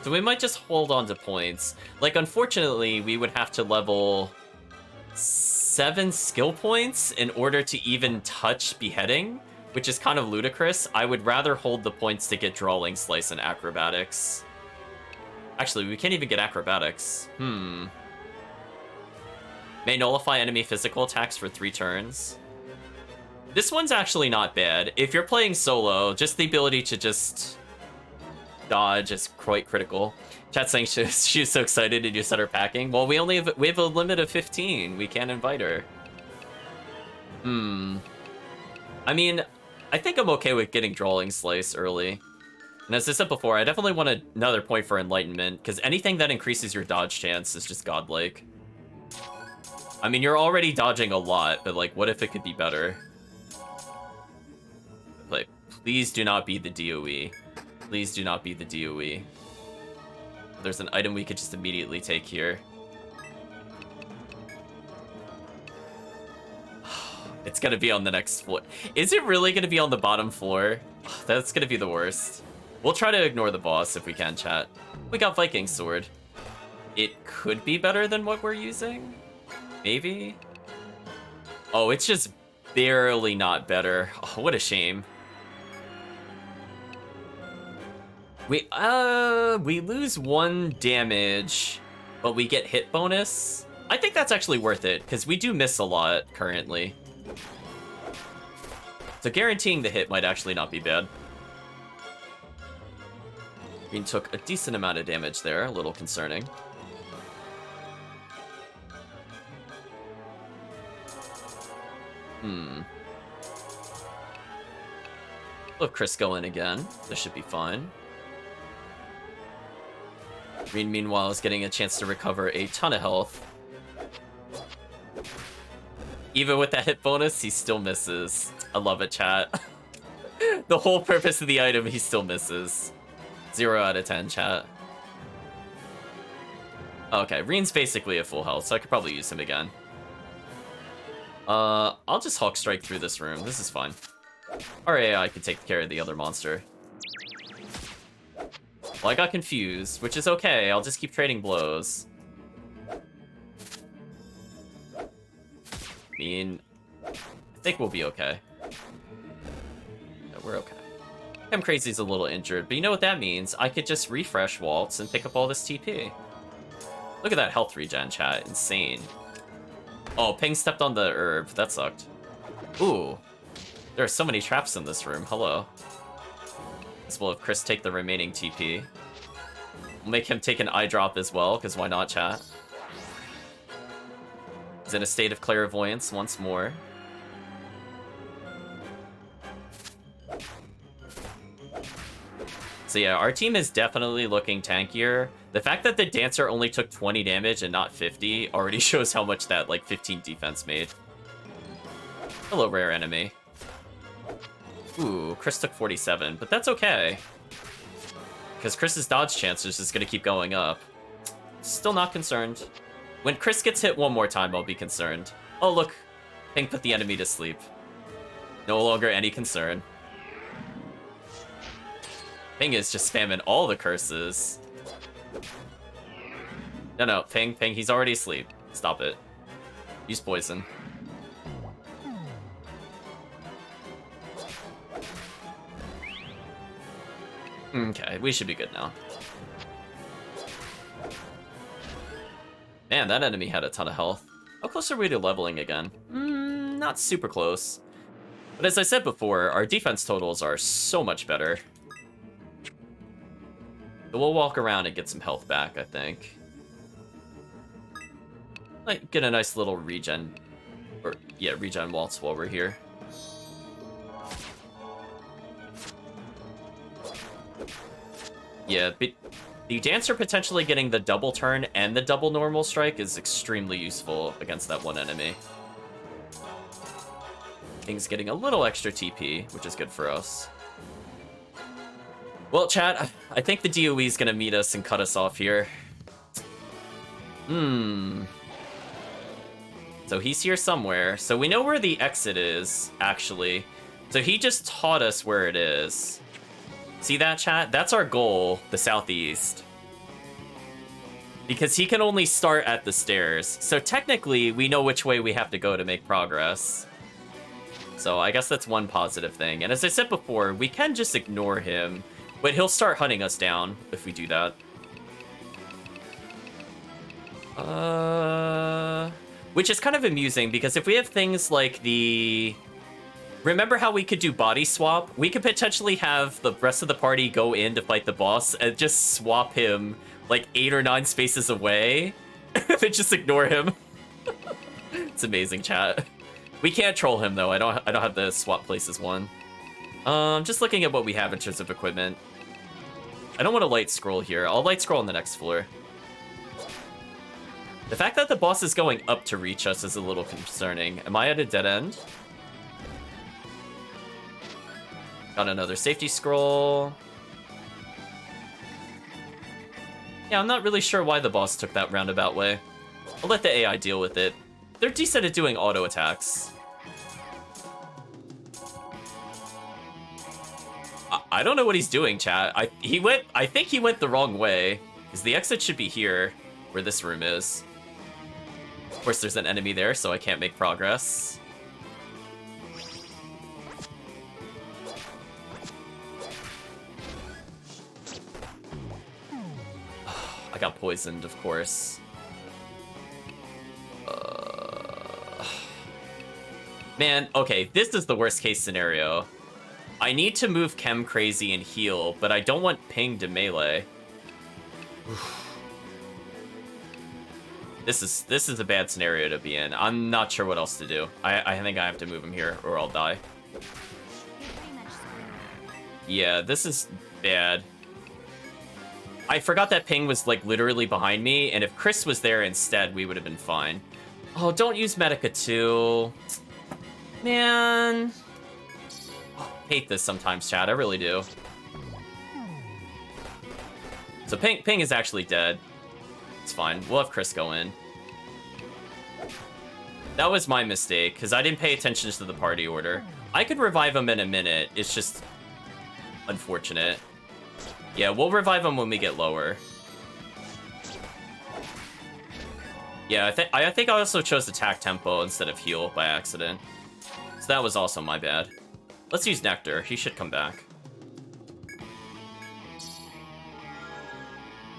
So we might just hold on to points. Like, unfortunately, we would have to level 7 skill points in order to even touch Beheading, which is kind of ludicrous. I would rather hold the points to get Drawling Slice and Acrobatics. Actually, we can't even get Acrobatics. May nullify enemy physical attacks for 3 turns. This one's actually not bad. If you're playing solo, just the ability to just dodge is quite critical. Chat saying she's so excited and you said her packing. Well, we have a limit of 15. We can't invite her. I mean, I think I'm okay with getting Drawling Slice early. And as I said before, I definitely want another point for Enlightenment, because anything that increases your dodge chance is just godlike. I mean, you're already dodging a lot, but like, what if it could be better? Like, please do not be the DOE. Please do not be the DOE. There's an item we could just immediately take here. It's gonna be on the next floor. Is it really gonna be on the bottom floor? That's gonna be the worst. We'll try to ignore the boss if we can, chat. We got Viking Sword. It could be better than what we're using? Maybe? Oh, it's just barely not better. Oh, what a shame. We lose 1 damage, but we get hit bonus. I think that's actually worth it, because we do miss a lot currently. So guaranteeing the hit might actually not be bad. Green took a decent amount of damage there, a little concerning. We'll have Chris go in again. This should be fine. Green, meanwhile, is getting a chance to recover a ton of health. Even with that hit bonus, he still misses. I love it, chat. The whole purpose of the item, he still misses. 0 out of 10, chat. Okay, Reen's basically at full health, so I could probably use him again. I'll just Hawk Strike through this room. This is fine. Our AI could take care of the other monster. Well, I got confused, which is okay. I'll just keep trading blows. I mean, I think we'll be okay. Yeah, we're okay. Chem Crazy's a little injured, but you know what that means? I could just refresh Waltz and pick up all this TP. Look at that health regen, chat. Insane. Oh, Ping stepped on the herb. That sucked. Ooh. There are so many traps in this room. Hello. This will have Chris take the remaining TP. We'll make him take an eye drop as well, because why not, chat? He's in a state of clairvoyance once more. So yeah, our team is definitely looking tankier. The fact that the Dancer only took 20 damage and not 50 already shows how much that, like, 15 defense made. Hello, rare enemy. Ooh, Chris took 47, but that's okay. Because Chris's dodge chance is just going to keep going up. Still not concerned. When Chris gets hit one more time, I'll be concerned. Oh, look. Ping put the enemy to sleep. No longer any concern. Ping is just spamming all the curses. No, Ping, he's already asleep. Stop it. Use poison. Okay, we should be good now. Man, that enemy had a ton of health. How close are we to leveling again? Not super close. But as I said before, our defense totals are so much better. So we'll walk around and get some health back, I think. Like, get a nice little regen. Or, yeah, regen waltz while we're here. Yeah, but the Dancer potentially getting the double turn and the double normal strike is extremely useful against that one enemy. King's getting a little extra TP, which is good for us. Well, chat, I think the DOE is going to meet us and cut us off here. So he's here somewhere. So we know where the exit is, actually. So he just taught us where it is. See that, chat? That's our goal, the southeast. Because he can only start at the stairs. So technically, we know which way we have to go to make progress. So I guess that's one positive thing. And as I said before, we can just ignore him. But he'll start hunting us down if we do that. Which is kind of amusing, because if we have things like the... Remember how we could do body swap? We could potentially have the rest of the party go in to fight the boss and just swap him like 8 or 9 spaces away. And just ignore him. It's amazing, chat. We can't troll him though. I don't have the swap places one. Just looking at what we have in terms of equipment. I don't want to light scroll here. I'll light scroll on the next floor. The fact that the boss is going up to reach us is a little concerning. Am I at a dead end? Got another safety scroll. Yeah, I'm not really sure why the boss took that roundabout way. I'll let the AI deal with it. They're decent at doing auto attacks. I don't know what he's doing, chat. I think he went the wrong way. Because the exit should be here, where this room is. Of course, there's an enemy there, so I can't make progress. I got poisoned, of course. Man, okay, this is the worst case scenario. I need to move Chem crazy and heal, but I don't want Ping to melee. This is a bad scenario to be in. I'm not sure what else to do. I think I have to move him here or I'll die. Yeah, this is bad. I forgot that Ping was like literally behind me, and if Chris was there instead, we would have been fine. Oh, don't use Medica 2. Man. I hate this sometimes, chat. I really do. So Ping is actually dead. It's fine. We'll have Chris go in. That was my mistake, because I didn't pay attention to the party order. I could revive him in a minute. It's just unfortunate. Yeah, we'll revive him when we get lower. Yeah, I think I also chose attack tempo instead of heal by accident. So that was also my bad. Let's use Nectar. He should come back.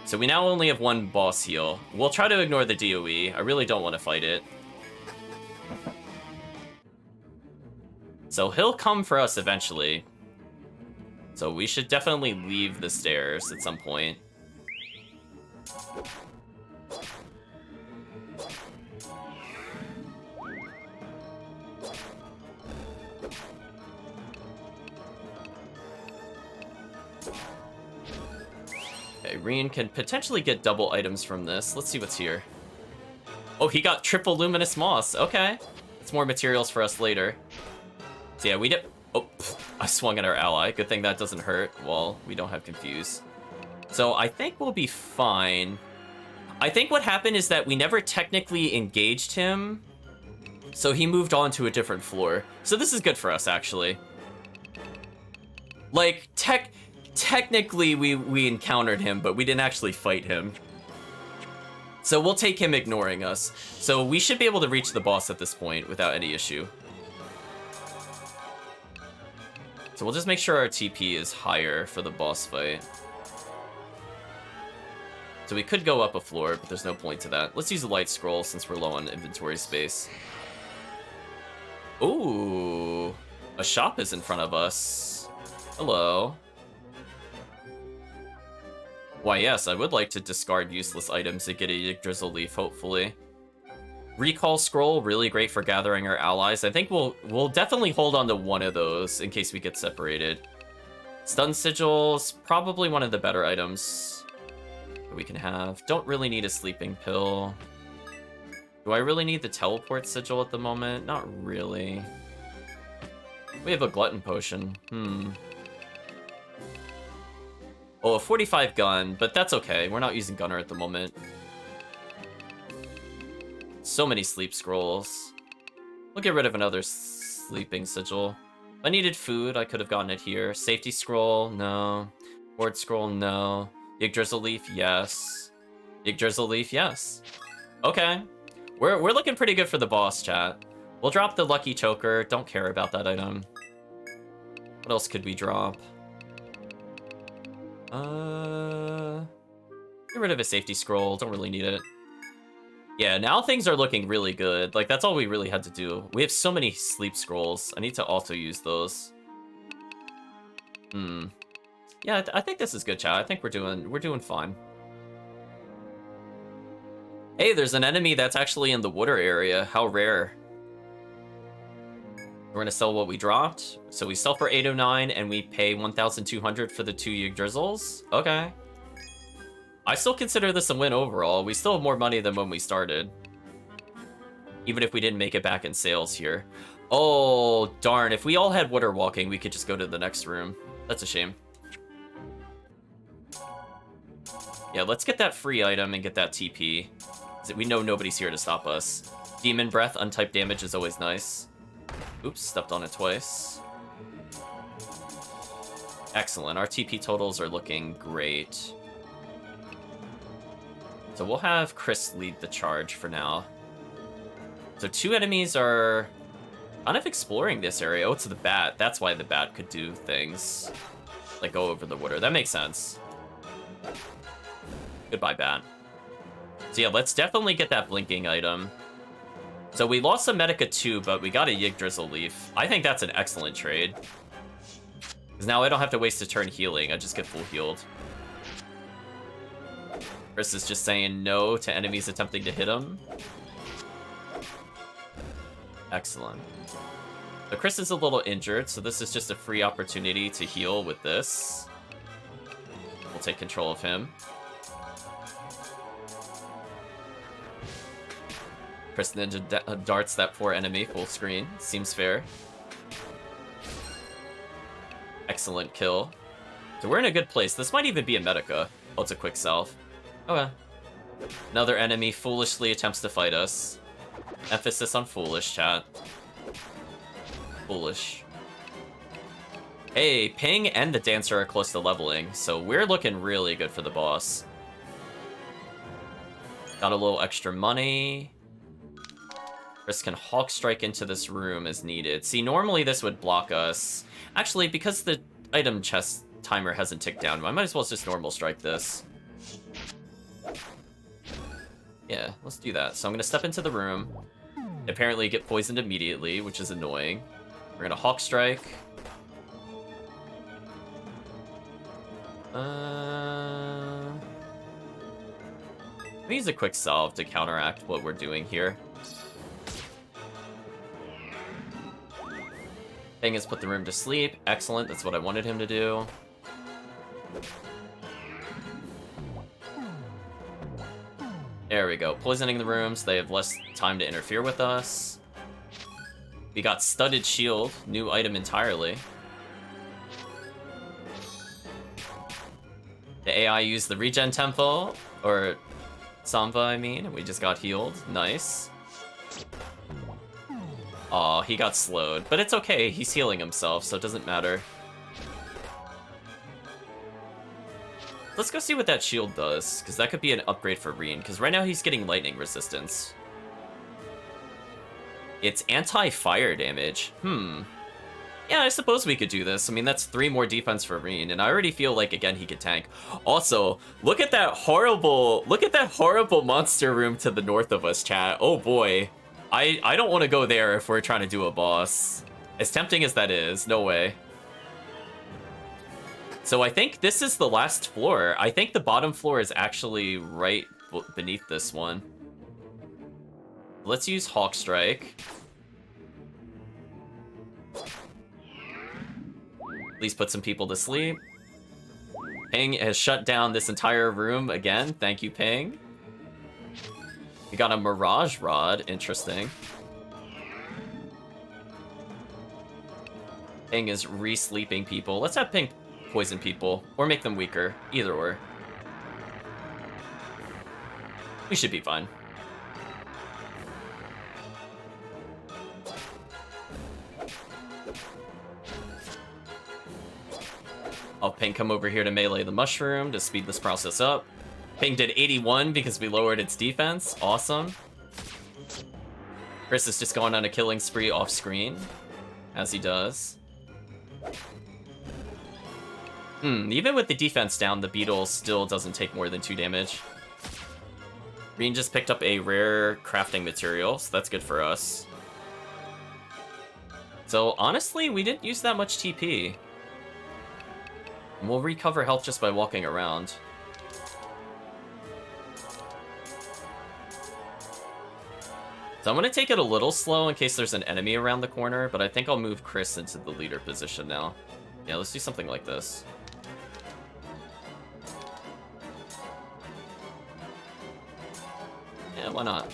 So we now only have one boss heal. We'll try to ignore the DOE. I really don't want to fight it. So he'll come for us eventually. So we should definitely leave the stairs at some point. Okay, Reen can potentially get double items from this. Let's see what's here. Oh, he got triple luminous moss. Okay. It's more materials for us later. So yeah, we did... Oh, I swung at our ally. Good thing that doesn't hurt while we don't have confuse. So I think we'll be fine. I think what happened is that we never technically engaged him, so he moved on to a different floor. So this is good for us, actually. Like, technically we encountered him, but we didn't actually fight him. So we'll take him ignoring us. So we should be able to reach the boss at this point without any issue. So we'll just make sure our TP is higher for the boss fight. So we could go up a floor, but there's no point to that. Let's use a light scroll since we're low on inventory space. Ooh, a shop is in front of us. Hello. Why, yes, I would like to discard useless items and get a Yggdrasil leaf, hopefully. Recall scroll, really great for gathering our allies. I think we'll definitely hold on to one of those in case we get separated. Stun sigils, probably one of the better items that we can have. Don't really need a sleeping pill. Do I really need the teleport sigil at the moment? Not really. We have a glutton potion. Oh, a 45 gun, but that's okay. We're not using gunner at the moment. So many sleep scrolls. We'll get rid of another sleeping sigil. If I needed food, I could have gotten it here. Safety scroll, no. Ward scroll, no. Yggdrasil leaf, yes. Yggdrasil leaf, yes. Okay. We're looking pretty good for the boss, chat. We'll drop the lucky choker. Don't care about that item. What else could we drop? Get rid of a safety scroll. Don't really need it. Yeah, now things are looking really good. Like, that's all we really had to do. We have so many sleep scrolls. I need to also use those. Yeah, I think this is good, chat. I think we're doing fine. Hey, there's an enemy that's actually in the water area. How rare. We're gonna sell what we dropped. So we sell for 809 and we pay 1,200 for the 2 Yggdrasils. Okay. I still consider this a win overall. We still have more money than when we started. Even if we didn't make it back in sales here. Oh, darn. If we all had water walking, we could just go to the next room. That's a shame. Yeah, let's get that free item and get that TP. We know nobody's here to stop us. Demon Breath, untyped damage is always nice. Oops, stepped on it twice. Excellent. Our TP totals are looking great. So we'll have Chris lead the charge for now. So 2 enemies are kind of exploring this area. Oh, it's the bat. That's why the bat could do things. Like go over the water. That makes sense. Goodbye, bat. So yeah, let's definitely get that blinking item. So we lost a Medica 2, but we got a Yggdrasil leaf. I think that's an excellent trade. Because now I don't have to waste a turn healing. I just get full healed. Chris is just saying no to enemies attempting to hit him. Excellent. So Chris is a little injured, so this is just a free opportunity to heal with this. We'll take control of him. Chris Ninja darts that poor enemy full screen. Seems fair. Excellent kill. So we're in a good place. This might even be a Medica. Oh, it's a quick self. Okay. Another enemy foolishly attempts to fight us. Emphasis on foolish, chat. Foolish. Hey, Ping and the Dancer are close to leveling, so we're looking really good for the boss. Got a little extra money. Chris can Hawk Strike into this room as needed. See, normally this would block us. Actually, because the item chest timer hasn't ticked down, I might as well just normal strike this. Yeah, let's do that. So I'm gonna step into the room. Apparently get poisoned immediately, which is annoying. We're gonna Hawk Strike. Let me use a quick salve to counteract what we're doing here. Thing has put the room to sleep. Excellent, that's what I wanted him to do. There we go. Poisoning the rooms. They have less time to interfere with us. We got Studded Shield. New item entirely. The AI used the regen tempo, or Samba, I mean, and we just got healed. Nice. Aw, he got slowed. But it's okay, he's healing himself, so it doesn't matter. Let's go see what that shield does, because that could be an upgrade for Reen, because right now he's getting lightning resistance. It's anti-fire damage. Yeah, I suppose we could do this. I mean, that's 3 more defense for Reen, and I already feel like, again, he could tank. Also, look at that horrible monster room to the north of us, chat. Oh boy. I don't want to go there if we're trying to do a boss. As tempting as that is, no way. So I think this is the last floor. I think the bottom floor is actually right beneath this one. Let's use Hawk Strike. Please put some people to sleep. Ping has shut down this entire room again. Thank you, Ping. We got a Mirage Rod. Interesting. Ping is re-sleeping people. Let's have Ping poison people. Or make them weaker. Either or. We should be fine. I'll Ping come over here to melee the mushroom to speed this process up. Ping did 81 because we lowered its defense. Awesome. Chris is just going on a killing spree off screen, as he does. Even with the defense down, the beetle still doesn't take more than 2 damage. Reen just picked up a rare crafting material, so that's good for us. So honestly, we didn't use that much TP. And we'll recover health just by walking around. So I'm going to take it a little slow in case there's an enemy around the corner, but I think I'll move Chris into the leader position now. Yeah, let's do something like this. Yeah, why not?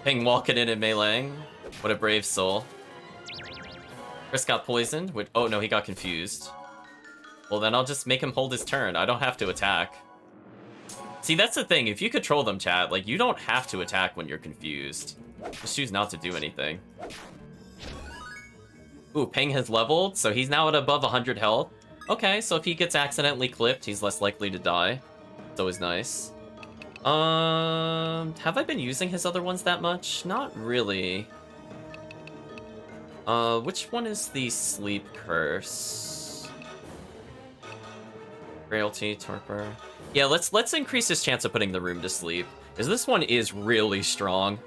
Ping walking in and meleeing. What a brave soul. Chris got poisoned. Oh no, he got confused. Well, then I'll just make him hold his turn. I don't have to attack. See, that's the thing. If you control them, chat, like, you don't have to attack when you're confused. Just choose not to do anything. Ooh, Ping has leveled, so he's now at above 100 health. Okay, so if he gets accidentally clipped, he's less likely to die. It's always nice. Have I been using his other ones that much? Not really. Which one is the Sleep Curse? Frailty, Torpor. Yeah, let's increase his chance of putting the room to sleep, because this one is really strong.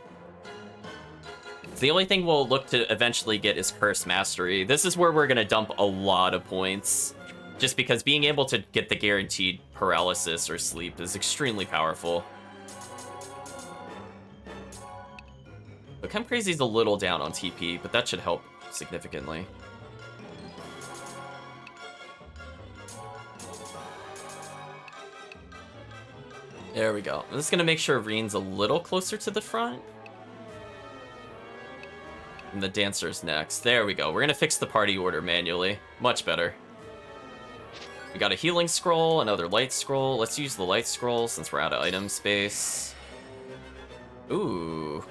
The only thing we'll look to eventually get is Curse Mastery. This is where we're gonna dump a lot of points, just because being able to get the guaranteed paralysis or sleep is extremely powerful. So Chem Crazy's a little down on TP, but that should help significantly. There we go. I'm just gonna make sure Reen's a little closer to the front. And the dancer's next. There we go. We're gonna fix the party order manually. Much better. We got a healing scroll, another light scroll. Let's use the light scroll since we're out of item space. Ooh.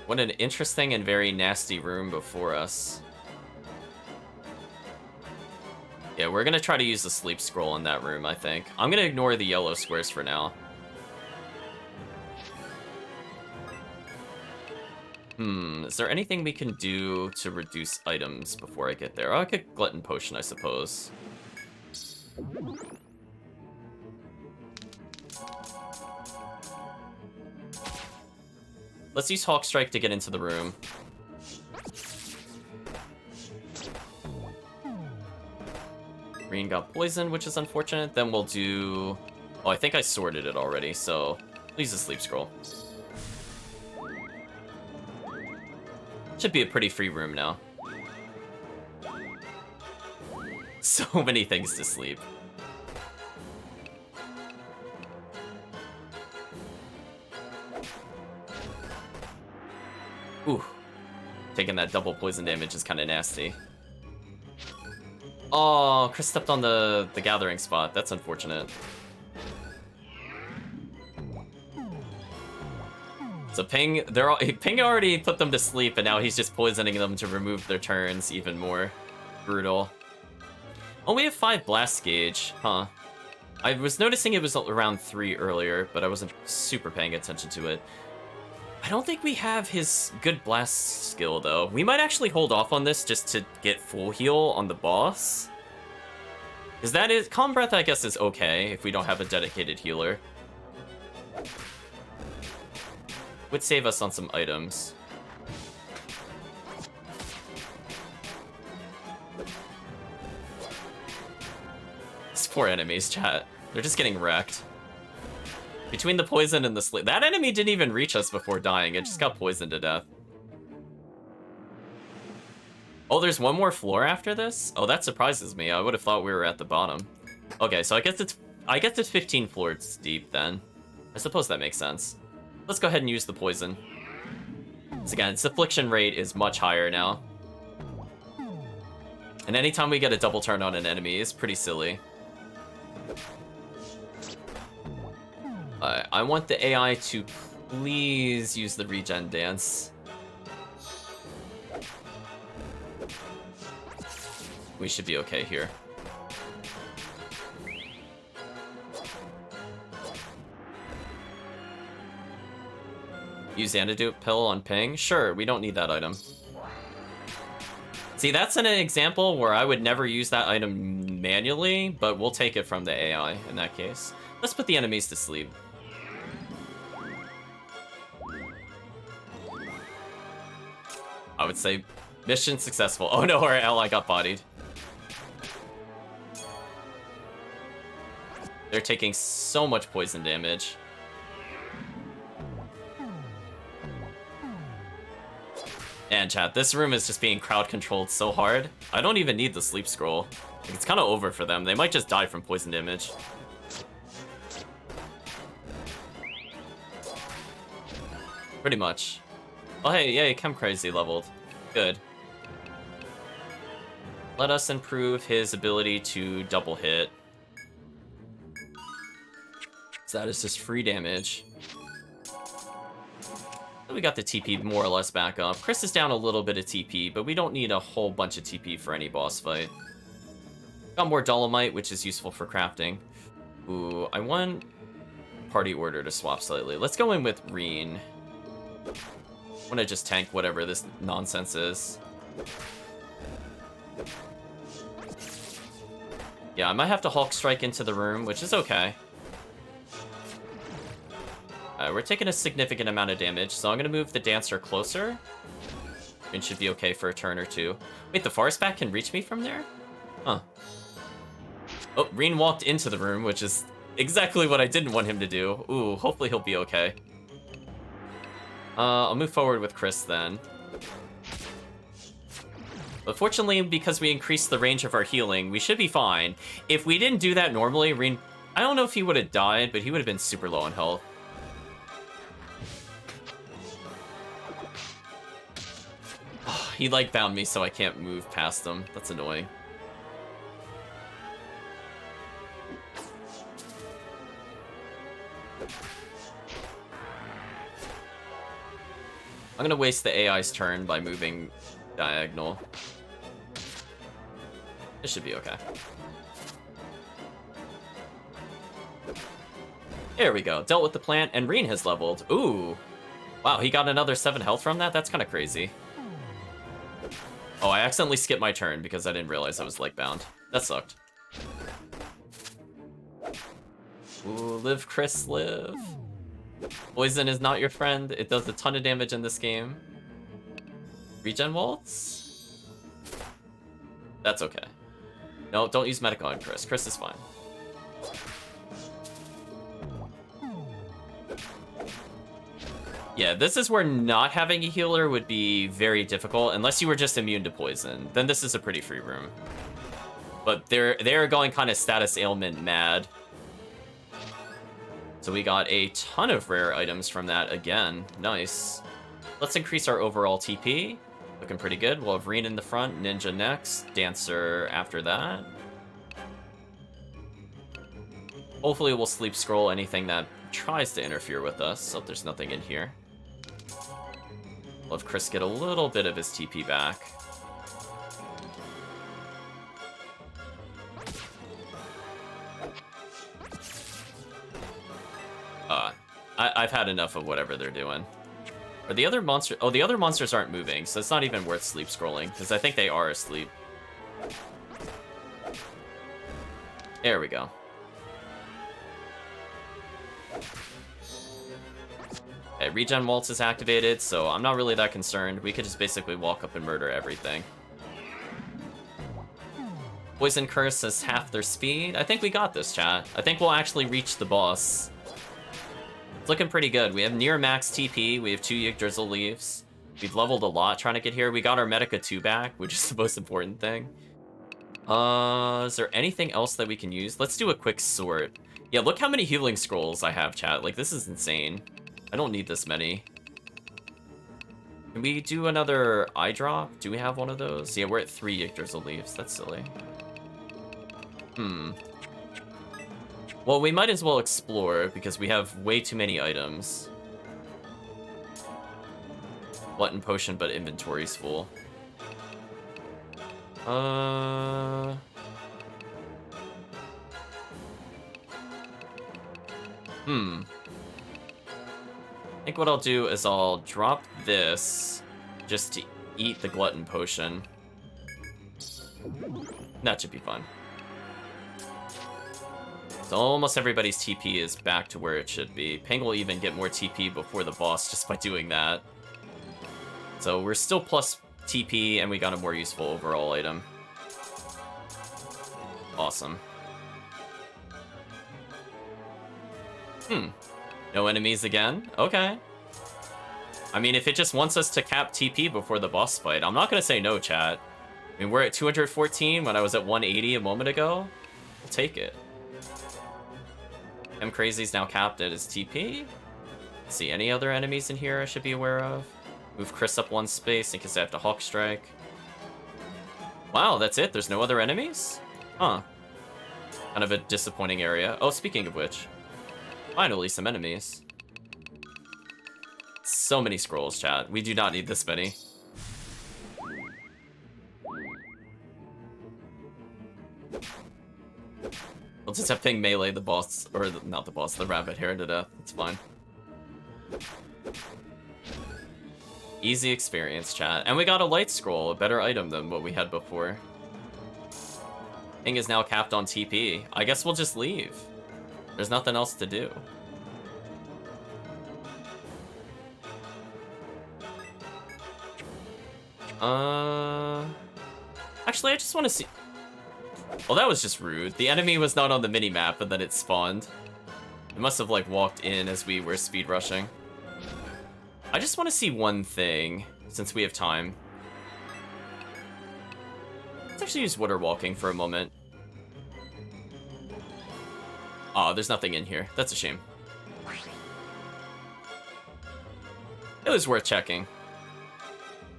What an interesting and very nasty room before us. Yeah, we're gonna try to use the sleep scroll in that room, I think. I'm gonna ignore the yellow squares for now. Is there anything we can do to reduce items before I get there? Oh, I could Glutton Potion, I suppose. Let's use Hawk Strike to get into the room. Green got poisoned, which is unfortunate. Then we'll do... Oh, I think I sorted it already, so... Please the sleep scroll. Should be a pretty free room now. So many things to sleep. Ooh. Taking that double poison damage is kind of nasty. Oh, Chris stepped on the gathering spot. That's unfortunate. So Ping already put them to sleep, and now he's just poisoning them to remove their turns even more. Brutal. Oh, we have 5 blast gauge, huh? I was noticing it was around 3 earlier, but I wasn't super paying attention to it. I don't think we have his good blast skill, though. We might actually hold off on this just to get full heal on the boss. Because that is... Calm Breath, I guess, is okay if we don't have a dedicated healer. Would save us on some items. These poor enemies, chat. They're just getting wrecked. Between the poison and the sleep. That enemy didn't even reach us before dying. It just got poisoned to death. Oh, there's one more floor after this? Oh, that surprises me. I would have thought we were at the bottom. Okay, so I guess it's 15 floors deep then. I suppose that makes sense. Let's go ahead and use the poison. So again, its affliction rate is much higher now. And anytime we get a double turn on an enemy is pretty silly. I want the AI to please use the regen dance. We should be okay here. Use antidote pill on Ping? Sure, we don't need that item. See, that's an example where I would never use that item manually, but we'll take it from the AI in that case. Let's put the enemies to sleep. I would say mission successful. Oh no, our ally got bodied. They're taking so much poison damage. And chat, this room is just being crowd controlled so hard. I don't even need the sleep scroll. Like, it's kind of over for them. They might just die from poison damage. Pretty much. Oh hey, yay, Chem Crazy leveled. Good. Let us improve his ability to double hit. So that is just free damage. We got the TP more or less back up. Chris is down a little bit of TP, but we don't need a whole bunch of TP for any boss fight. Got more Dolomite, which is useful for crafting. Ooh, I want party order to swap slightly. Let's go in with Reen. I want to just tank whatever this nonsense is. Yeah, I might have to Hulk Strike into the room, which is okay. We're taking a significant amount of damage, so I'm going to move the Dancer closer. It should be okay for a turn or two. Wait, the Forest Bat can reach me from there? Huh. Oh, Reen walked into the room, which is exactly what I didn't want him to do. Ooh, hopefully he'll be okay. I'll move forward with Chris then. But fortunately, because we increased the range of our healing, we should be fine. If we didn't do that normally, Reen... I don't know if he would have died, but he would have been super low on health. He like bound me so I can't move past him. That's annoying. I'm gonna waste the AI's turn by moving diagonal. This should be okay. There we go. Dealt with the plant, and Reen has leveled. Ooh. Wow, he got another 7 health from that? That's kind of crazy. Oh, I accidentally skipped my turn because I didn't realize I was leg bound. That sucked. Ooh, live, Chris, live. Poison is not your friend. It does a ton of damage in this game. Regen Waltz? That's okay. No, don't use Medic on Chris. Chris is fine. Yeah, this is where not having a healer would be very difficult, unless you were just immune to poison. Then this is a pretty free room. But they're going kind of status ailment mad. So we got a ton of rare items from that again. Nice. Let's increase our overall TP. Looking pretty good. We'll have Reen in the front, Ninja next, Dancer after that. Hopefully we'll sleep scroll anything that tries to interfere with us, so there's nothing in here. We'll have Chris get a little bit of his TP back. I've had enough of whatever they're doing. Are the other monsters... Oh, the other monsters aren't moving, so it's not even worth sleep scrolling, because I think they are asleep. There we go. Okay, regen waltz is activated, so I'm not really that concerned. We could just basically walk up and murder everything. Poison Curse has half their speed. I think we got this, chat. I think we'll actually reach the boss. It's looking pretty good. We have near max TP. We have 2 Yggdrasil leaves. We've leveled a lot trying to get here. We got our Medica 2 back, which is the most important thing. Is there anything else that we can use? Let's do a quick sort. Yeah, look how many healing scrolls I have, chat. Like, this is insane. I don't need this many. Can we do another eye drop? Do we have one of those? Yeah, we're at 3 Yggdrasil leaves. That's silly. Well, we might as well explore, because we have way too many items. Glutton potion, but inventory's full. I think what I'll do is I'll drop this just to eat the glutton potion. That should be fun. So almost everybody's TP is back to where it should be. Peng will even get more TP before the boss just by doing that. So we're still plus TP, and we got a more useful overall item. Awesome. No enemies again? Okay. I mean, if it just wants us to cap TP before the boss fight, I'm not gonna say no, chat. I mean, we're at 214 when I was at 180 a moment ago. We'll take it. M Crazy's now capped at his TP. See any other enemies in here I should be aware of? Move Chris up 1 space in case I have to Hawk Strike. Wow, that's it? There's no other enemies? Huh. Kind of a disappointing area. Oh, speaking of which. Finally, some enemies. So many scrolls, chat. We do not need this many. We'll just have Ping melee the boss, or not the boss, the rabbit hair to death. It's fine. Easy experience, chat. And we got a light scroll, a better item than what we had before. Ping is now capped on TP. I guess we'll just leave. There's nothing else to do. Actually, I just want to see... Well, that was just rude. The enemy was not on the mini-map, and then it spawned. It must have, like, walked in as we were speed rushing. I just want to see one thing, since we have time. Let's actually use water walking for a moment. Aw, there's nothing in here. That's a shame. It was worth checking.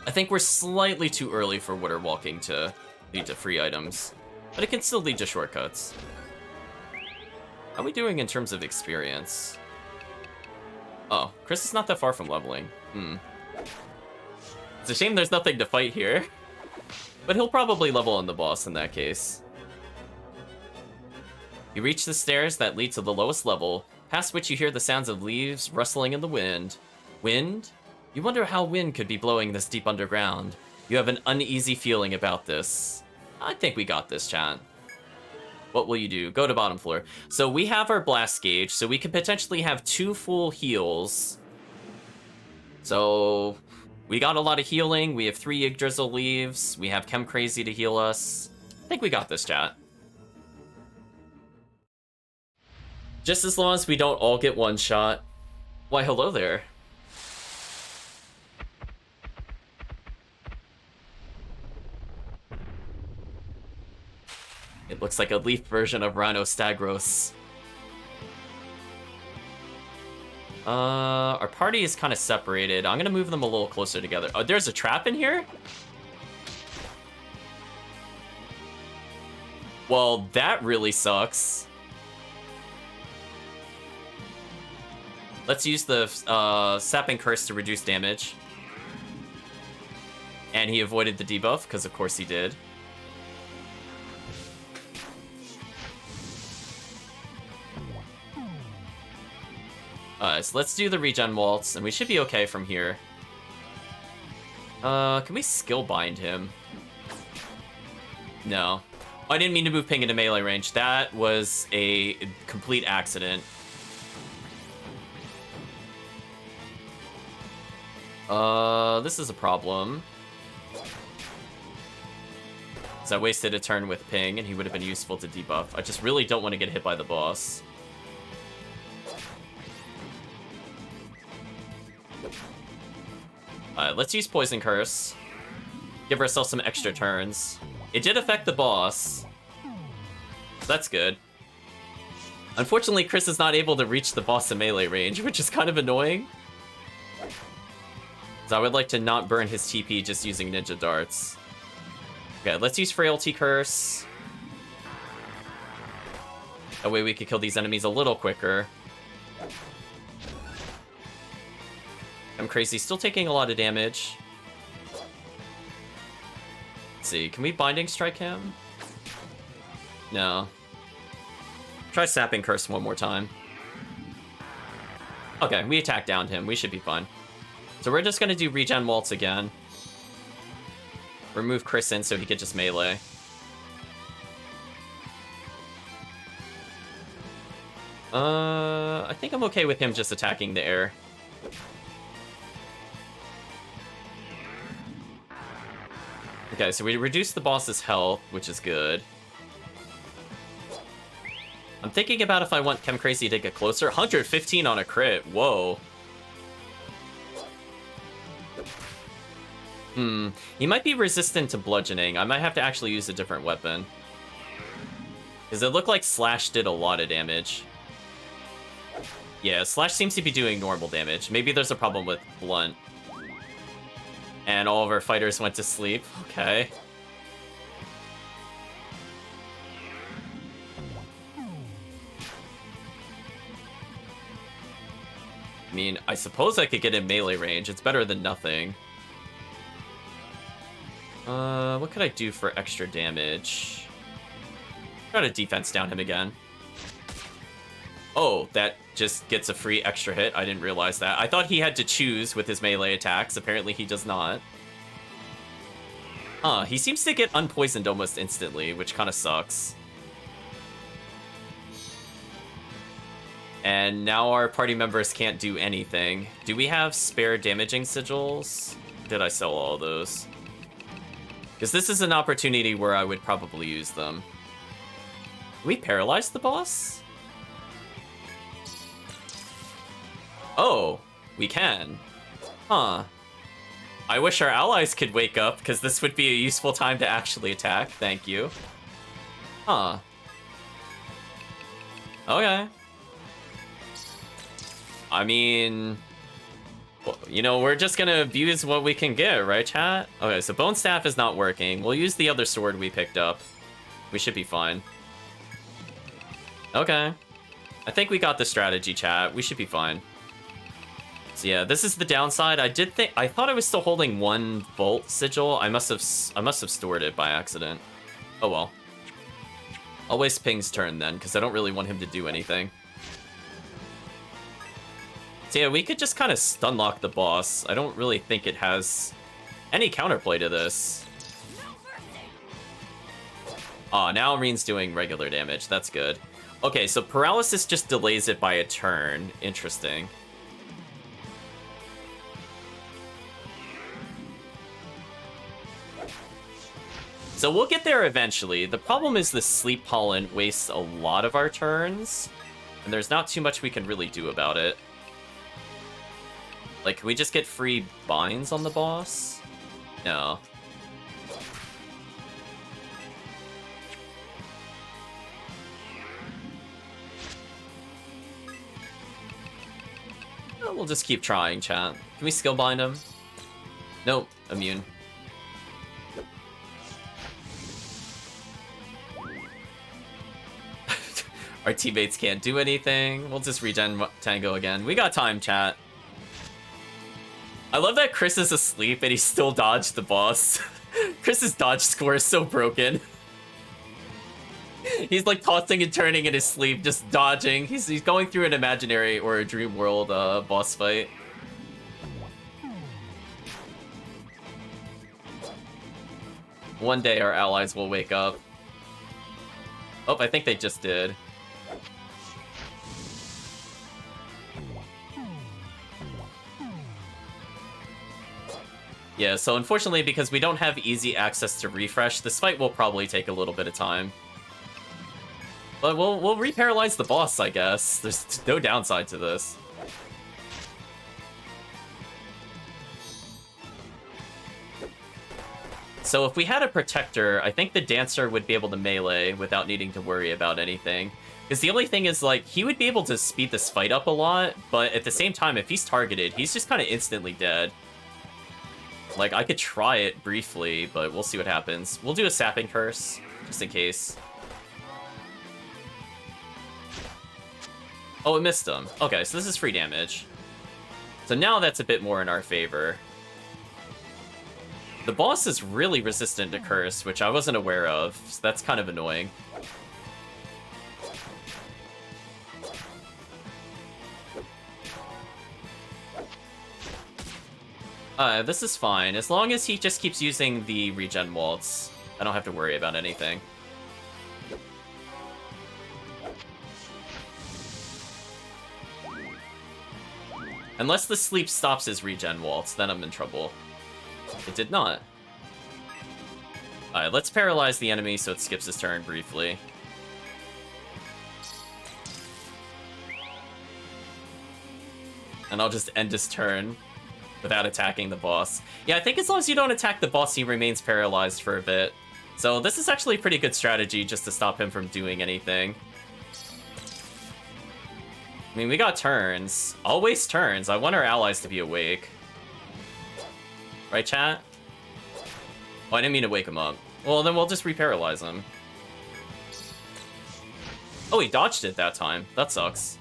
I think we're slightly too early for water walking to lead to free items, but it can still lead to shortcuts. How are we doing in terms of experience? Oh, Chris is not that far from leveling. It's a shame there's nothing to fight here, but he'll probably level on the boss in that case. You reach the stairs that lead to the lowest level, past which you hear the sounds of leaves rustling in the wind. Wind? You wonder how wind could be blowing this deep underground. You have an uneasy feeling about this. I think we got this, chat. What will you do? Go to bottom floor. So we have our blast gauge, so we could potentially have 2 full heals. So we got a lot of healing. We have 3 Yggdrasil leaves. We have Chem Crazy to heal us. I think we got this, chat. Just as long as we don't all get one shot. Why, hello there. It looks like a leaf version of Rhinostagros. Our party is kind of separated. I'm gonna move them a little closer together. Oh, there's a trap in here? Well, that really sucks. Let's use the Sapping Curse to reduce damage. And he avoided the debuff, because of course he did. So let's do the regen waltz, and we should be okay from here. Can we skill bind him? No. Oh, I didn't mean to move Ping into melee range. That was a complete accident. This is a problem. So I wasted a turn with Ping, and he would have been useful to debuff. I just really don't want to get hit by the boss. Let's use Poison Curse. Give ourselves some extra turns. It did affect the boss. That's good. Unfortunately, Chris is not able to reach the boss in melee range, which is kind of annoying. So I would like to not burn his TP just using Ninja Darts. Okay, let's use Frailty Curse. That way we could kill these enemies a little quicker. I'm crazy, still taking a lot of damage. Let's see, can we Binding Strike him? No. Try Sapping Curse one more time. Okay, we attack downed him. We should be fine. So we're just gonna do Regen Waltz again. Remove Chris in so he could just melee. I think I'm okay with him just attacking the air. Okay, so we reduced the boss's health, which is good. I'm thinking about if I want Chem Crazy to get closer. 115 on a crit, whoa. He might be resistant to bludgeoning. I might have to actually use a different weapon. Because it looked like Slash did a lot of damage. Yeah, Slash seems to be doing normal damage. Maybe there's a problem with Blunt. And all of our fighters went to sleep. Okay. I mean, I suppose I could get in melee range. It's better than nothing. What could I do for extra damage? Try to defense down him again. Oh, that just gets a free extra hit. I didn't realize that. I thought he had to choose with his melee attacks. Apparently he does not. He seems to get unpoisoned almost instantly, which kind of sucks. And now our party members can't do anything. Do we have spare damaging sigils? Did I sell all those? Because this is an opportunity where I would probably use them. Can we paralyze the boss? Oh, we can. Huh. I wish our allies could wake up, because this would be a useful time to actually attack. Thank you. Huh. Okay. I mean... well, you know, we're just gonna abuse what we can get, right, chat? Okay, so Bone Staff is not working. We'll use the other sword we picked up. We should be fine. Okay. I think we got the strategy, chat. We should be fine. So yeah, this is the downside. I thought I was still holding one Bolt sigil. I must have stored it by accident. Oh well. I'll waste Ping's turn then, because I don't really want him to do anything. So yeah, we could just kind of stun lock the boss. I don't really think it has any counterplay to this. Aw, now Reen's doing regular damage. That's good. Okay, so paralysis just delays it by a turn. Interesting. So we'll get there eventually. The problem is the Sleep Pollen wastes a lot of our turns, and there's not too much we can really do about it. Like, can we just get free binds on the boss? No. Well, we'll just keep trying, chat. Can we skill bind him? Nope, immune. Our teammates can't do anything. We'll just regen Tango again. We got time, chat. I love that Chris is asleep and he still dodged the boss. Chris's dodge score is so broken. He's like tossing and turning in his sleep, just dodging. He's going through an imaginary or a dream world boss fight. One day our allies will wake up. Oh, I think they just did. Yeah, so unfortunately, because we don't have easy access to refresh, this fight will probably take a little bit of time. But we'll re-paralyze the boss, I guess. There's no downside to this. So if we had a protector, I think the dancer would be able to melee without needing to worry about anything. Because the only thing is, like, he would be able to speed this fight up a lot, but at the same time, if he's targeted, he's just kind of instantly dead. Like, I could try it briefly, but we'll see what happens. We'll do a sapping curse, just in case. Oh, it missed him. Okay, so this is free damage. So now that's a bit more in our favor. The boss is really resistant to curse, which I wasn't aware of, so that's kind of annoying. This is fine. As long as he just keeps using the regen waltz, I don't have to worry about anything. Unless the sleep stops his regen waltz, then I'm in trouble. It did not. Alright, let's paralyze the enemy so it skips his turn briefly. And I'll just end his turn without attacking the boss. Yeah, I think as long as you don't attack the boss, he remains paralyzed for a bit. So this is actually a pretty good strategy just to stop him from doing anything. I mean, we got turns. I'll waste turns. I want our allies to be awake. Right, chat? Oh, I didn't mean to wake him up. Well, then we'll just re-paralyze him. Oh, he dodged it that time. That sucks.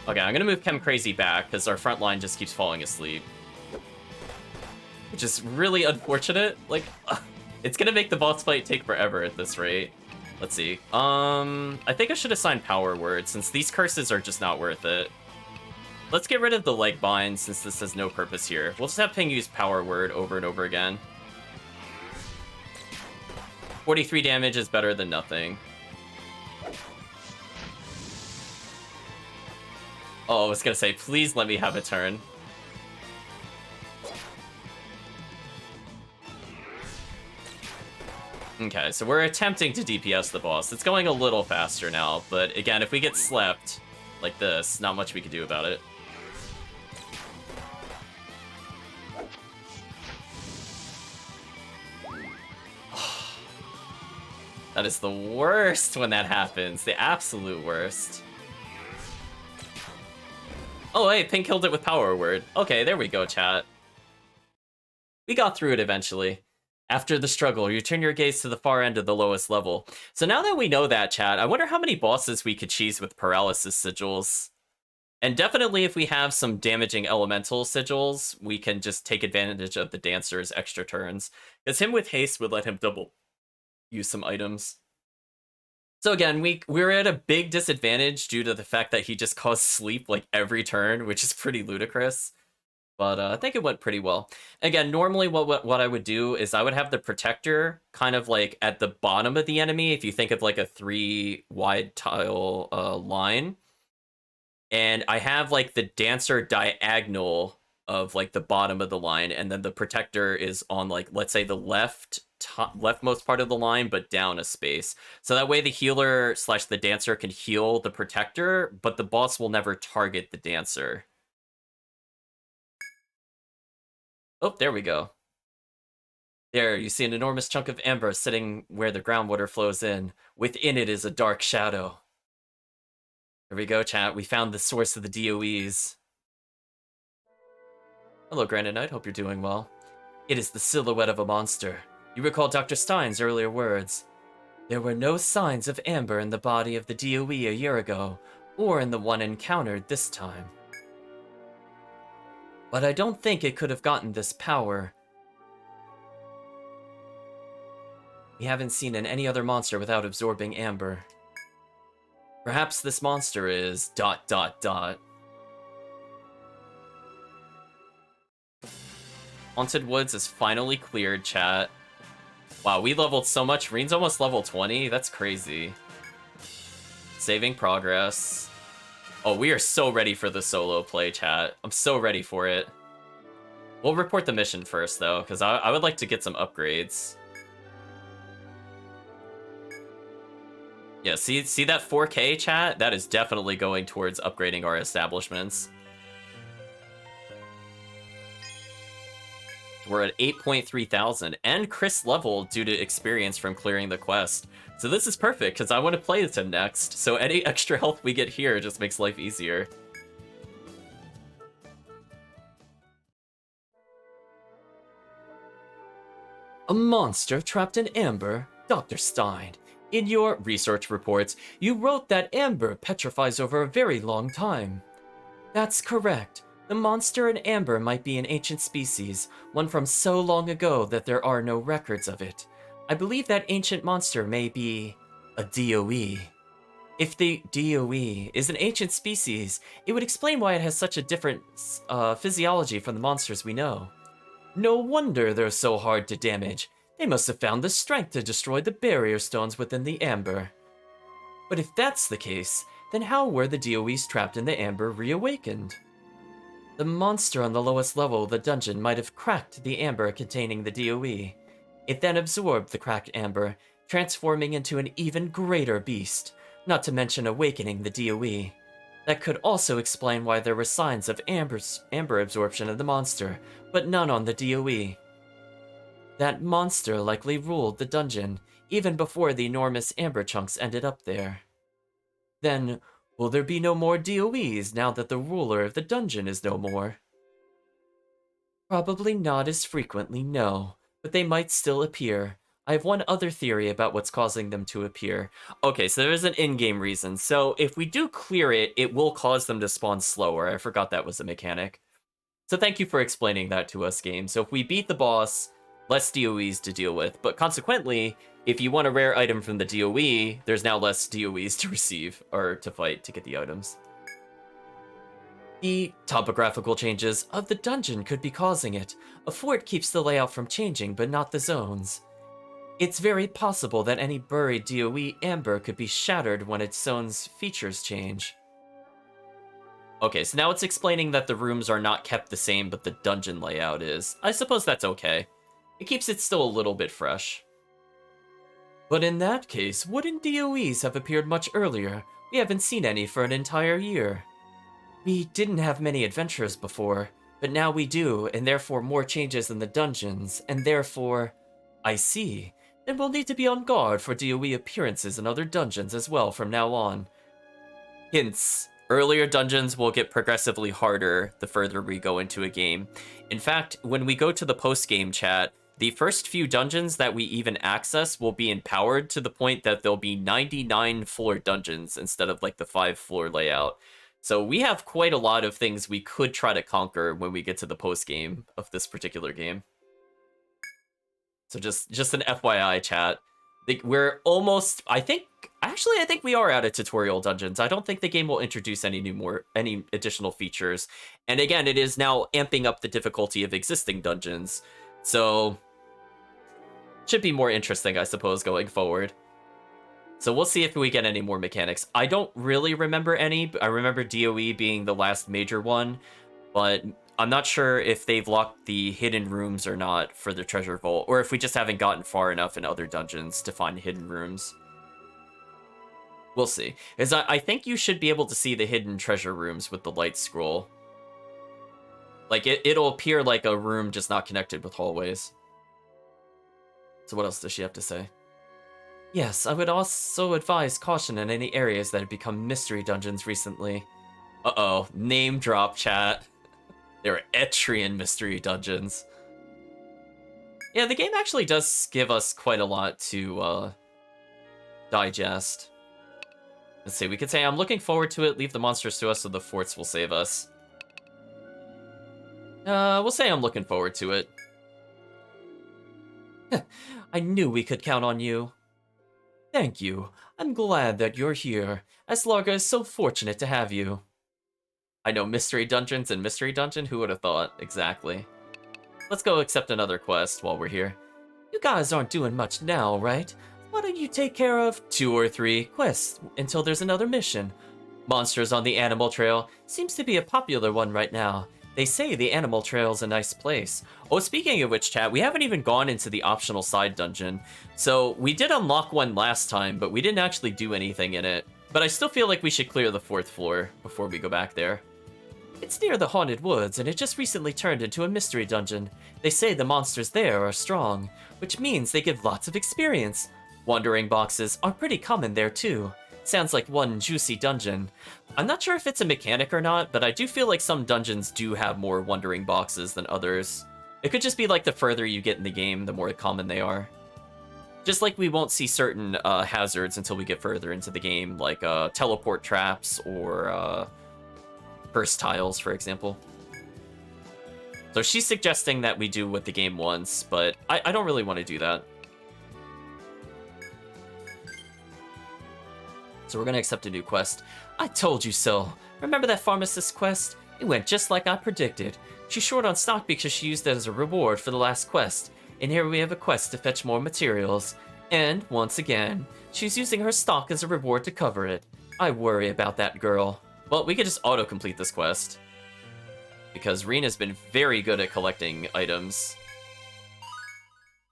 Okay, I'm gonna move Chem Crazy back, because our front line just keeps falling asleep. Which is really unfortunate. Like, it's gonna make the boss fight take forever at this rate. Let's see. I think I should assign Power Word, since these curses are just not worth it. Let's get rid of the leg bind, since this has no purpose here. We'll just have Ping use Power Word over and over again. 43 damage is better than nothing. Oh, I was gonna say, please let me have a turn. Okay, so we're attempting to DPS the boss. It's going a little faster now, but again, if we get slept like this, not much we can do about it. That is the worst when that happens. The absolute worst. Oh, hey, Pink killed it with Power Word. Okay, there we go, chat. We got through it eventually. After the struggle, you turn your gaze to the far end of the lowest level. So now that we know that, chat, I wonder how many bosses we could cheese with paralysis sigils. And definitely if we have some damaging elemental sigils, we can just take advantage of the dancer's extra turns. Because him with haste would let him double use some items. So again, we're at a big disadvantage due to the fact that he just caused sleep like every turn, which is pretty ludicrous. But I think it went pretty well. Again, normally what I would do is I would have the protector kind of like at the bottom of the enemy, if you think of like a 3 wide tile line. And I have like the dancer diagonal of like the bottom of the line, and then the protector is on like, let's say the leftmost part of the line, but down a space. So that way the healer / the dancer can heal the protector, but the boss will never target the dancer. Oh, there we go. There, you see an enormous chunk of amber sitting where the groundwater flows in. Within it is a dark shadow. There we go, chat. We found the source of the DOEs. Hello, Granite Knight. Hope you're doing well. It is the silhouette of a monster. You recall Dr. Stein's earlier words. There were no signs of amber in the body of the DOE a year ago, or in the one encountered this time. But I don't think it could have gotten this power. We haven't seen any other monster without absorbing amber. Perhaps this monster is ... Haunted Woods is finally cleared, chat. Wow, we leveled so much. Reen's almost level 20. That's crazy. Saving progress. Oh, we are so ready for the solo play, chat. I'm so ready for it. We'll report the mission first, though, because I would like to get some upgrades. Yeah, see that 4K, chat? That is definitely going towards upgrading our establishments. We're at 8.3 thousand, and Chris leveled due to experience from clearing the quest. So this is perfect, because I want to play with him next, so any extra health we get here just makes life easier. A monster trapped in amber? Dr. Stein, in your research reports, you wrote that amber petrifies over a very long time. That's correct. The monster in amber might be an ancient species, one from so long ago that there are no records of it. I believe that ancient monster may be a DOE. If the DOE is an ancient species, it would explain why it has such a different physiology from the monsters we know. No wonder they're so hard to damage. They must have found the strength to destroy the barrier stones within the amber. But if that's the case, then how were the DOEs trapped in the amber reawakened? The monster on the lowest level of the dungeon might have cracked the amber containing the DOE. It then absorbed the cracked amber, transforming into an even greater beast, not to mention awakening the DOE. That could also explain why there were signs of amber absorption of the monster, but none on the DOE. That monster likely ruled the dungeon, even before the enormous amber chunks ended up there. Then, will there be no more DOEs now that the ruler of the dungeon is no more? Probably not as frequently, no, but they might still appear. I have one other theory about what's causing them to appear. Okay, so there is an in-game reason. So if we do clear it, it will cause them to spawn slower. I forgot that was a mechanic. So thank you for explaining that to us, game. So if we beat the boss, less DOEs to deal with. But consequently, if you want a rare item from the DOE, there's now less DOEs to receive, or to fight to get the items. The topographical changes of the dungeon could be causing it. A fort keeps the layout from changing, but not the zones. It's very possible that any buried DOE amber could be shattered when its zone's features change. Okay, so now it's explaining that the rooms are not kept the same, but the dungeon layout is. I suppose that's okay. It keeps it still a little bit fresh. But in that case, wouldn't DOEs have appeared much earlier? We haven't seen any for an entire year. We didn't have many adventurers before, but now we do, and therefore more changes in the dungeons, and therefore... I see. Then we'll need to be on guard for DOE appearances in other dungeons as well from now on. Hints. Earlier dungeons will get progressively harder the further we go into a game. In fact, when we go to the post-game chat, the first few dungeons that we even access will be empowered to the point that there'll be 99 floor dungeons instead of like the 5-floor layout. So we have quite a lot of things we could try to conquer when we get to the post-game of this particular game. So just an FYI, chat. We're almost, I think we are out of tutorial dungeons. I don't think the game will introduce any additional features. And again, it is now amping up the difficulty of existing dungeons. So, should be more interesting, I suppose, going forward. So we'll see if we get any more mechanics. I don't really remember any. I remember DOE being the last major one, but I'm not sure if they've locked the hidden rooms or not for the treasure vault, or if we just haven't gotten far enough in other dungeons to find hidden rooms. We'll see. As I think you should be able to see the hidden treasure rooms with the light scroll. Like, it'll appear like a room just not connected with hallways. So what else does she have to say? Yes, I would also advise caution in any areas that have become mystery dungeons recently. Uh-oh, name drop, chat. There are Etrian mystery dungeons. Yeah, the game actually does give us quite a lot to digest. Let's see, we could say, I'm looking forward to it, leave the monsters to us so the forts will save us. We'll say I'm looking forward to it. I knew we could count on you. Thank you. I'm glad that you're here. Aslarga is so fortunate to have you. I know mystery dungeons and mystery dungeon. Who would have thought? Exactly. Let's go accept another quest while we're here. You guys aren't doing much now, right? Why don't you take care of 2 or 3 quests until there's another mission? Monsters on the Animal Trail seems to be a popular one right now. They say the Animal Trail's a nice place. Oh, speaking of which, chat, we haven't even gone into the optional side dungeon. So, we did unlock one last time, but we didn't actually do anything in it. But I still feel like we should clear the 4th floor before we go back there. It's near the Haunted Woods, and it just recently turned into a mystery dungeon. They say the monsters there are strong, which means they give lots of experience. Wandering boxes are pretty common there too. Sounds like one juicy dungeon. I'm not sure if it's a mechanic or not, but I do feel like some dungeons do have more wandering boxes than others. It could just be like the further you get in the game, the more common they are. Just like we won't see certain hazards until we get further into the game, like teleport traps or burst tiles, for example. So she's suggesting that we do what the game wants, but I don't really want to do that. So we're going to accept a new quest. I told you so. Remember that pharmacist quest? It went just like I predicted. She's short on stock because she used it as a reward for the last quest. And here we have a quest to fetch more materials. And, once again, she's using her stock as a reward to cover it. I worry about that girl. Well, we could just auto-complete this quest. Because Rena's been very good at collecting items.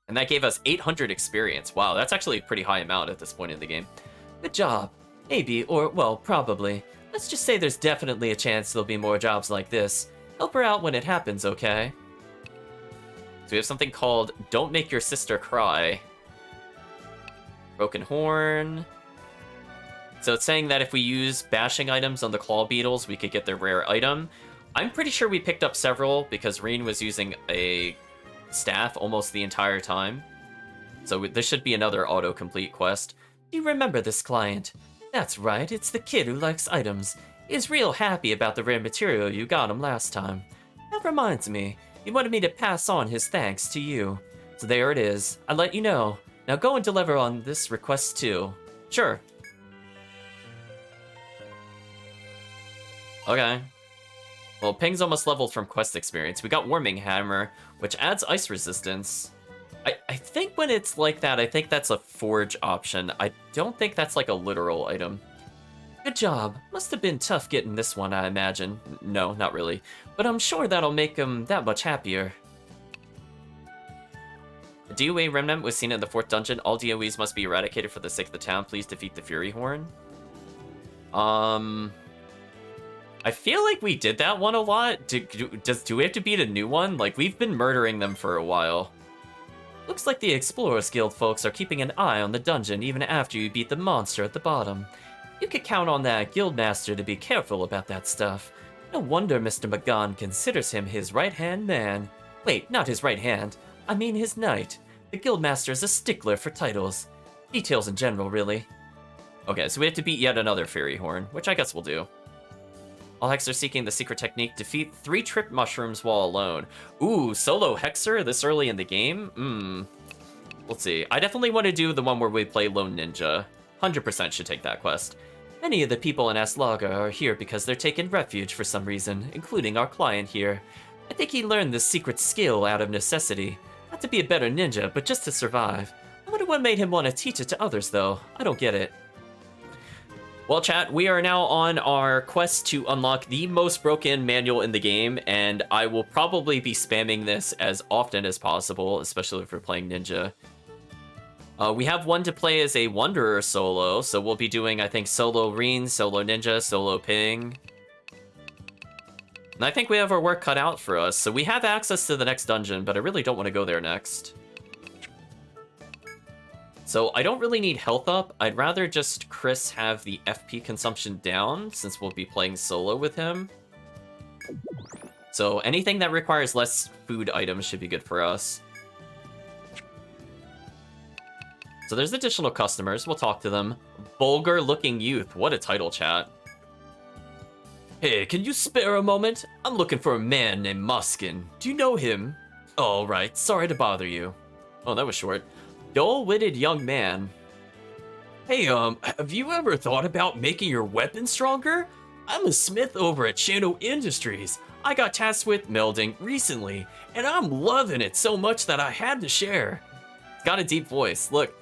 And that gave us 800 experience. Wow, that's actually a pretty high amount at this point in the game. Good job. Maybe, or, well, probably. Let's just say there's definitely a chance there'll be more jobs like this. Help her out when it happens, okay? So we have something called Don't Make Your Sister Cry. Broken Horn. So it's saying that if we use bashing items on the claw beetles, we could get their rare item. I'm pretty sure we picked up several because Reen was using a staff almost the entire time. So this should be another autocomplete quest. Do you remember this client? That's right, it's the kid who likes items. He's real happy about the rare material you got him last time. That reminds me, he wanted me to pass on his thanks to you. So there it is, I'll let you know. Now go and deliver on this request too. Sure. Okay. Well, Ping's almost leveled from quest experience. We got Warming Hammer, which adds ice resistance. I think when it's like that, I think that's a forge option. I don't think that's like a literal item. Good job. Must have been tough getting this one, I imagine. No, not really. But I'm sure that'll make him that much happier. A DOA remnant was seen in the 4th dungeon. All DOEs must be eradicated for the sake of the town. Please defeat the Fury Horn. I feel like we did that one a lot. Do we have to beat a new one? Like, we've been murdering them for a while. Looks like the Explorers Guild folks are keeping an eye on the dungeon even after you beat the monster at the bottom. You could count on that guildmaster to be careful about that stuff. No wonder Mr. McGon considers him his right-hand man. Wait, not his right hand. I mean his knight. The guildmaster is a stickler for titles. Details in general, really. Okay, so we have to beat yet another Fairy Horn, which I guess we'll do. All Hexers seeking the secret technique defeat 3 trip mushrooms while alone. Ooh, solo Hexer this early in the game? Let's see. I definitely want to do the one where we play Lone Ninja. 100% should take that quest. Many of the people in Aslaga are here because they're taking refuge for some reason, including our client here. I think he learned this secret skill out of necessity. Not to be a better ninja, but just to survive. I wonder what made him want to teach it to others, though. I don't get it. Well, chat, we are now on our quest to unlock the most broken manual in the game, and I will probably be spamming this as often as possible, especially if we're playing Ninja. We have one to play as a Wanderer solo, so we'll be doing, I think, solo Reen, solo Ninja, solo Ping. And I think we have our work cut out for us, so we have access to the next dungeon, but I really don't want to go there next. So I don't really need health up. I'd rather just Chris have the FP consumption down, since we'll be playing solo with him. So anything that requires less food items should be good for us. So there's additional customers. We'll talk to them. Vulgar looking youth. What a title, chat. Hey, can you spare a moment? I'm looking for a man named Muskin. Do you know him? All right, sorry to bother you. Oh, that was short. Dull-witted young man. Hey, have you ever thought about making your weapon stronger? I'm a smith over at Shadow Industries. I got tasked with melding recently, and I'm loving it so much that I had to share. It's got a deep voice. Look,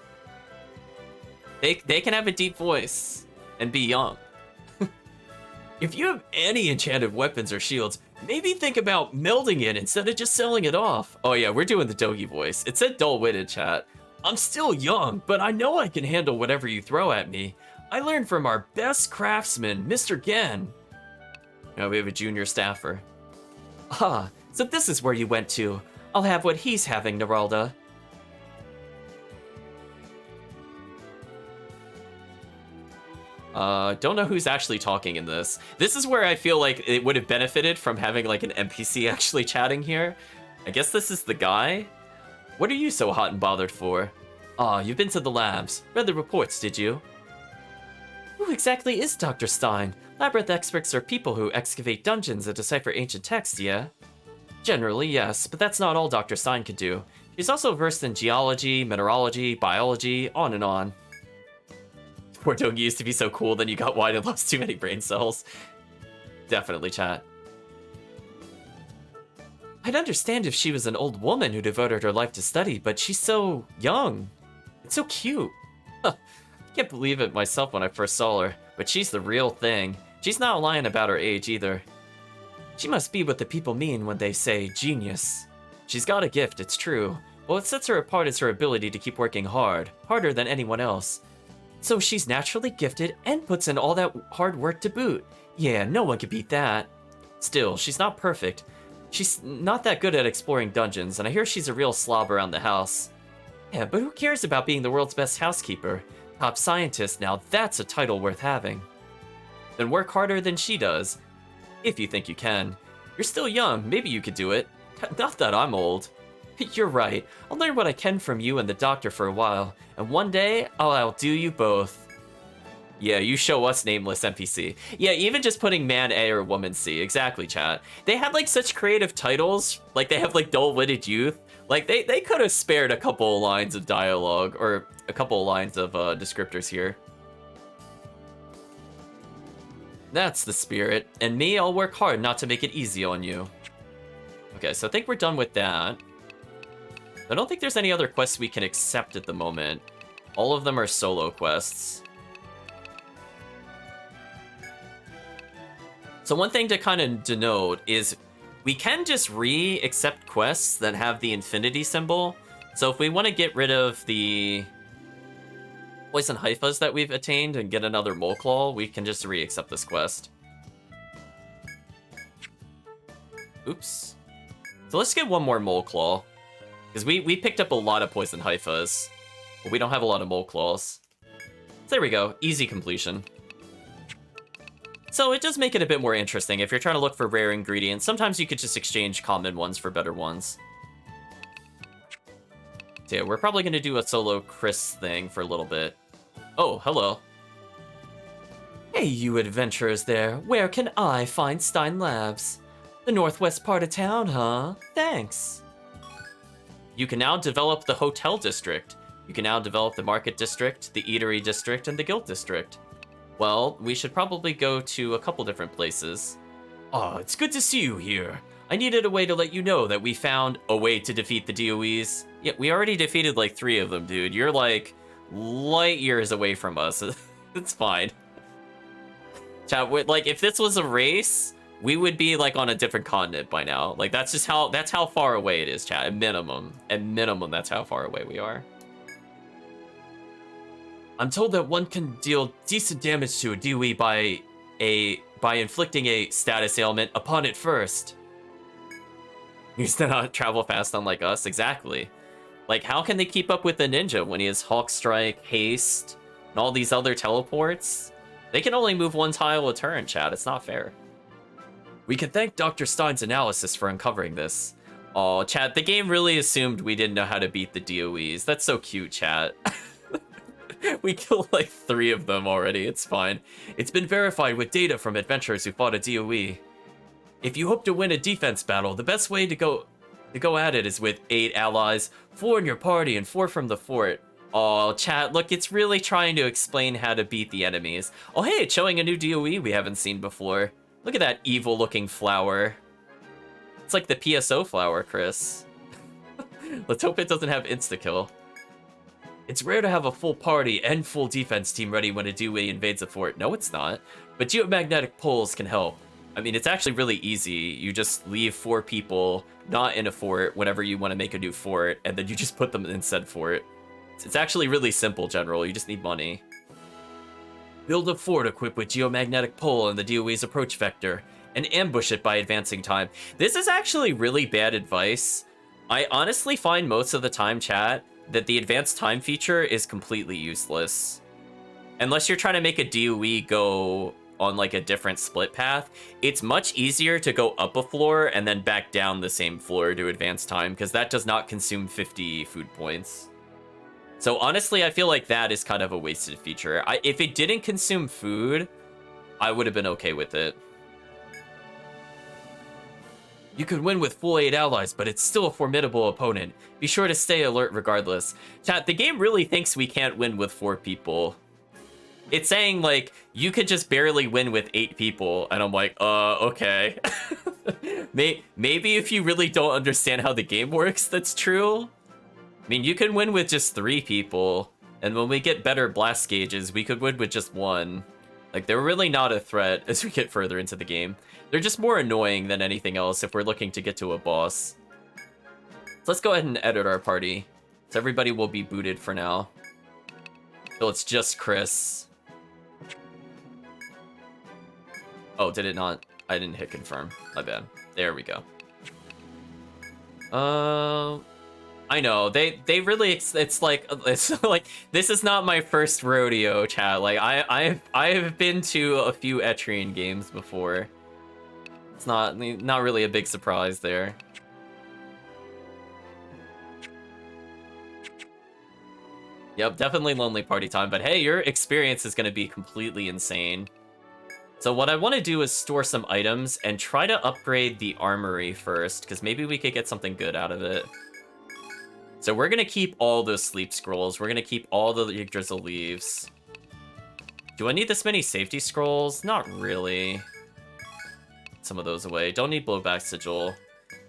they can have a deep voice and be young. If you have any enchanted weapons or shields, maybe think about melding it instead of just selling it off. Oh yeah, we're doing the Dogi voice. It said dull-witted, chat. I'm still young, but I know I can handle whatever you throw at me. I learned from our best craftsman, Mr. Gen. Now we have a junior staffer. Ah, so this is where you went to. I'll have what he's having, Naralda. Don't know who's actually talking in this. This is where I feel like it would have benefited from having like an NPC actually chatting here. I guess this is the guy? What are you so hot and bothered for? Ah, you've been to the labs. Read the reports, did you? Who exactly is Dr. Stein? Labyrinth experts are people who excavate dungeons and decipher ancient texts, yeah? Generally, yes, but that's not all Dr. Stein can do. She's also versed in geology, mineralogy, biology, on and on. Poor Dogi used to be so cool, then you got wide and lost too many brain cells. Definitely, chat. I'd understand if she was an old woman who devoted her life to study, but she's so young. It's so cute. Huh. Can't believe it myself when I first saw her, but she's the real thing. She's not lying about her age either. She must be what the people mean when they say genius. She's got a gift, it's true. What sets her apart is her ability to keep working hard, harder than anyone else. So she's naturally gifted and puts in all that hard work to boot. Yeah, no one could beat that. Still, she's not perfect. She's not that good at exploring dungeons, and I hear she's a real slob around the house. Yeah, but who cares about being the world's best housekeeper? Top scientist, now that's a title worth having. Then work harder than she does. If you think you can. You're still young, maybe you could do it. Not that I'm old. You're right. I'll learn what I can from you and the doctor for a while, and one day I'll outdo you both. Yeah, you show us, nameless NPC. Yeah, even just putting man A or woman C. Exactly, chat. They had like such creative titles. Like they have like dull-witted youth. Like they could have spared a couple of lines of dialogue or a couple of lines of descriptors here. That's the spirit. And me, I'll work hard not to make it easy on you. Okay, so I think we're done with that. I don't think there's any other quests we can accept at the moment. All of them are solo quests. So one thing to kind of denote is we can just re-accept quests that have the infinity symbol. So if we want to get rid of the poison hyphas that we've attained and get another mole claw, we can just re-accept this quest. Oops. So let's get one more mole claw. Because we picked up a lot of poison hyphas, but we don't have a lot of mole claws. So there we go, easy completion. So it does make it a bit more interesting. If you're trying to look for rare ingredients, sometimes you could just exchange common ones for better ones. So yeah, we're probably going to do a solo Chris thing for a little bit. Oh, hello. Hey, you adventurers there. Where can I find Stein Labs? The northwest part of town, huh? Thanks. You can now develop the hotel district. You can now develop the market district, the eatery district, and the guild district. Well, we should probably go to a couple different places. Oh, it's good to see you here. I needed a way to let you know that we found a way to defeat the DOEs. Yeah, we already defeated like 3 of them, dude. You're like light years away from us. It's fine. Chat, like if this was a race, we would be like on a different continent by now. Like that's how far away it is, chat. At minimum, that's how far away we are. I'm told that one can deal decent damage to a DOE by inflicting a status ailment upon it first. He's not travel fast unlike us, exactly. Like, how can they keep up with the ninja when he has Hawk Strike, Haste, and all these other teleports? They can only move 1 tile a turn, chat. It's not fair. We can thank Dr. Stein's analysis for uncovering this. Oh, chat, the game really assumed we didn't know how to beat the DOEs. That's so cute, chat. We killed like 3 of them already. It's fine. It's been verified with data from adventurers who fought a DOE. If you hope to win a defense battle, the best way to go at it is with 8 allies, 4 in your party, and 4 from the fort. Oh, chat, look, it's really trying to explain how to beat the enemies. Oh, hey, it's showing a new DOE we haven't seen before. Look at that evil-looking flower. It's like the PSO flower, Chris. Let's hope it doesn't have insta-kill. It's rare to have a full party and full defense team ready when a DOE invades a fort. No, it's not. But geomagnetic poles can help. I mean, it's actually really easy. You just leave 4 people not in a fort whenever you want to make a new fort, and then you just put them in said fort. It's actually really simple, General. You just need money. Build a fort equipped with geomagnetic pole and the DOE's approach vector, and ambush it by advancing time. This is actually really bad advice. I honestly find most of the time, chat, that the advanced time feature is completely useless. Unless you're trying to make a DOE go on like a different split path, it's much easier to go up a floor and then back down the same floor to advance time, because that does not consume 50 food points. So honestly, I feel like that is kind of a wasted feature. If it didn't consume food, I would have been okay with it. You could win with full 8 allies, but it's still a formidable opponent. Be sure to stay alert regardless. Chat, the game really thinks we can't win with 4 people. It's saying, like, you could just barely win with 8 people, and I'm like, okay. Maybe if you really don't understand how the game works, that's true. I mean, you can win with just 3 people, and when we get better blast gauges, we could win with just 1. Like, they're really not a threat as we get further into the game. They're just more annoying than anything else if we're looking to get to a boss. So let's go ahead and edit our party. So everybody will be booted for now. So it's just Chris. Oh, did it not? I didn't hit confirm. My bad. There we go. I know they really it's like this is not my first rodeo, chat. Like I've been to a few Etrian games before. It's not really a big surprise there. Yep, definitely lonely party time, but hey, your experience is going to be completely insane. So what I want to do is store some items and try to upgrade the armory first, because maybe we could get something good out of it. So we're going to keep all those sleep scrolls. We're going to keep all the Yggdrasil leaves. Do I need this many safety scrolls? Not really. Some of those away. Don't need blowback sigil.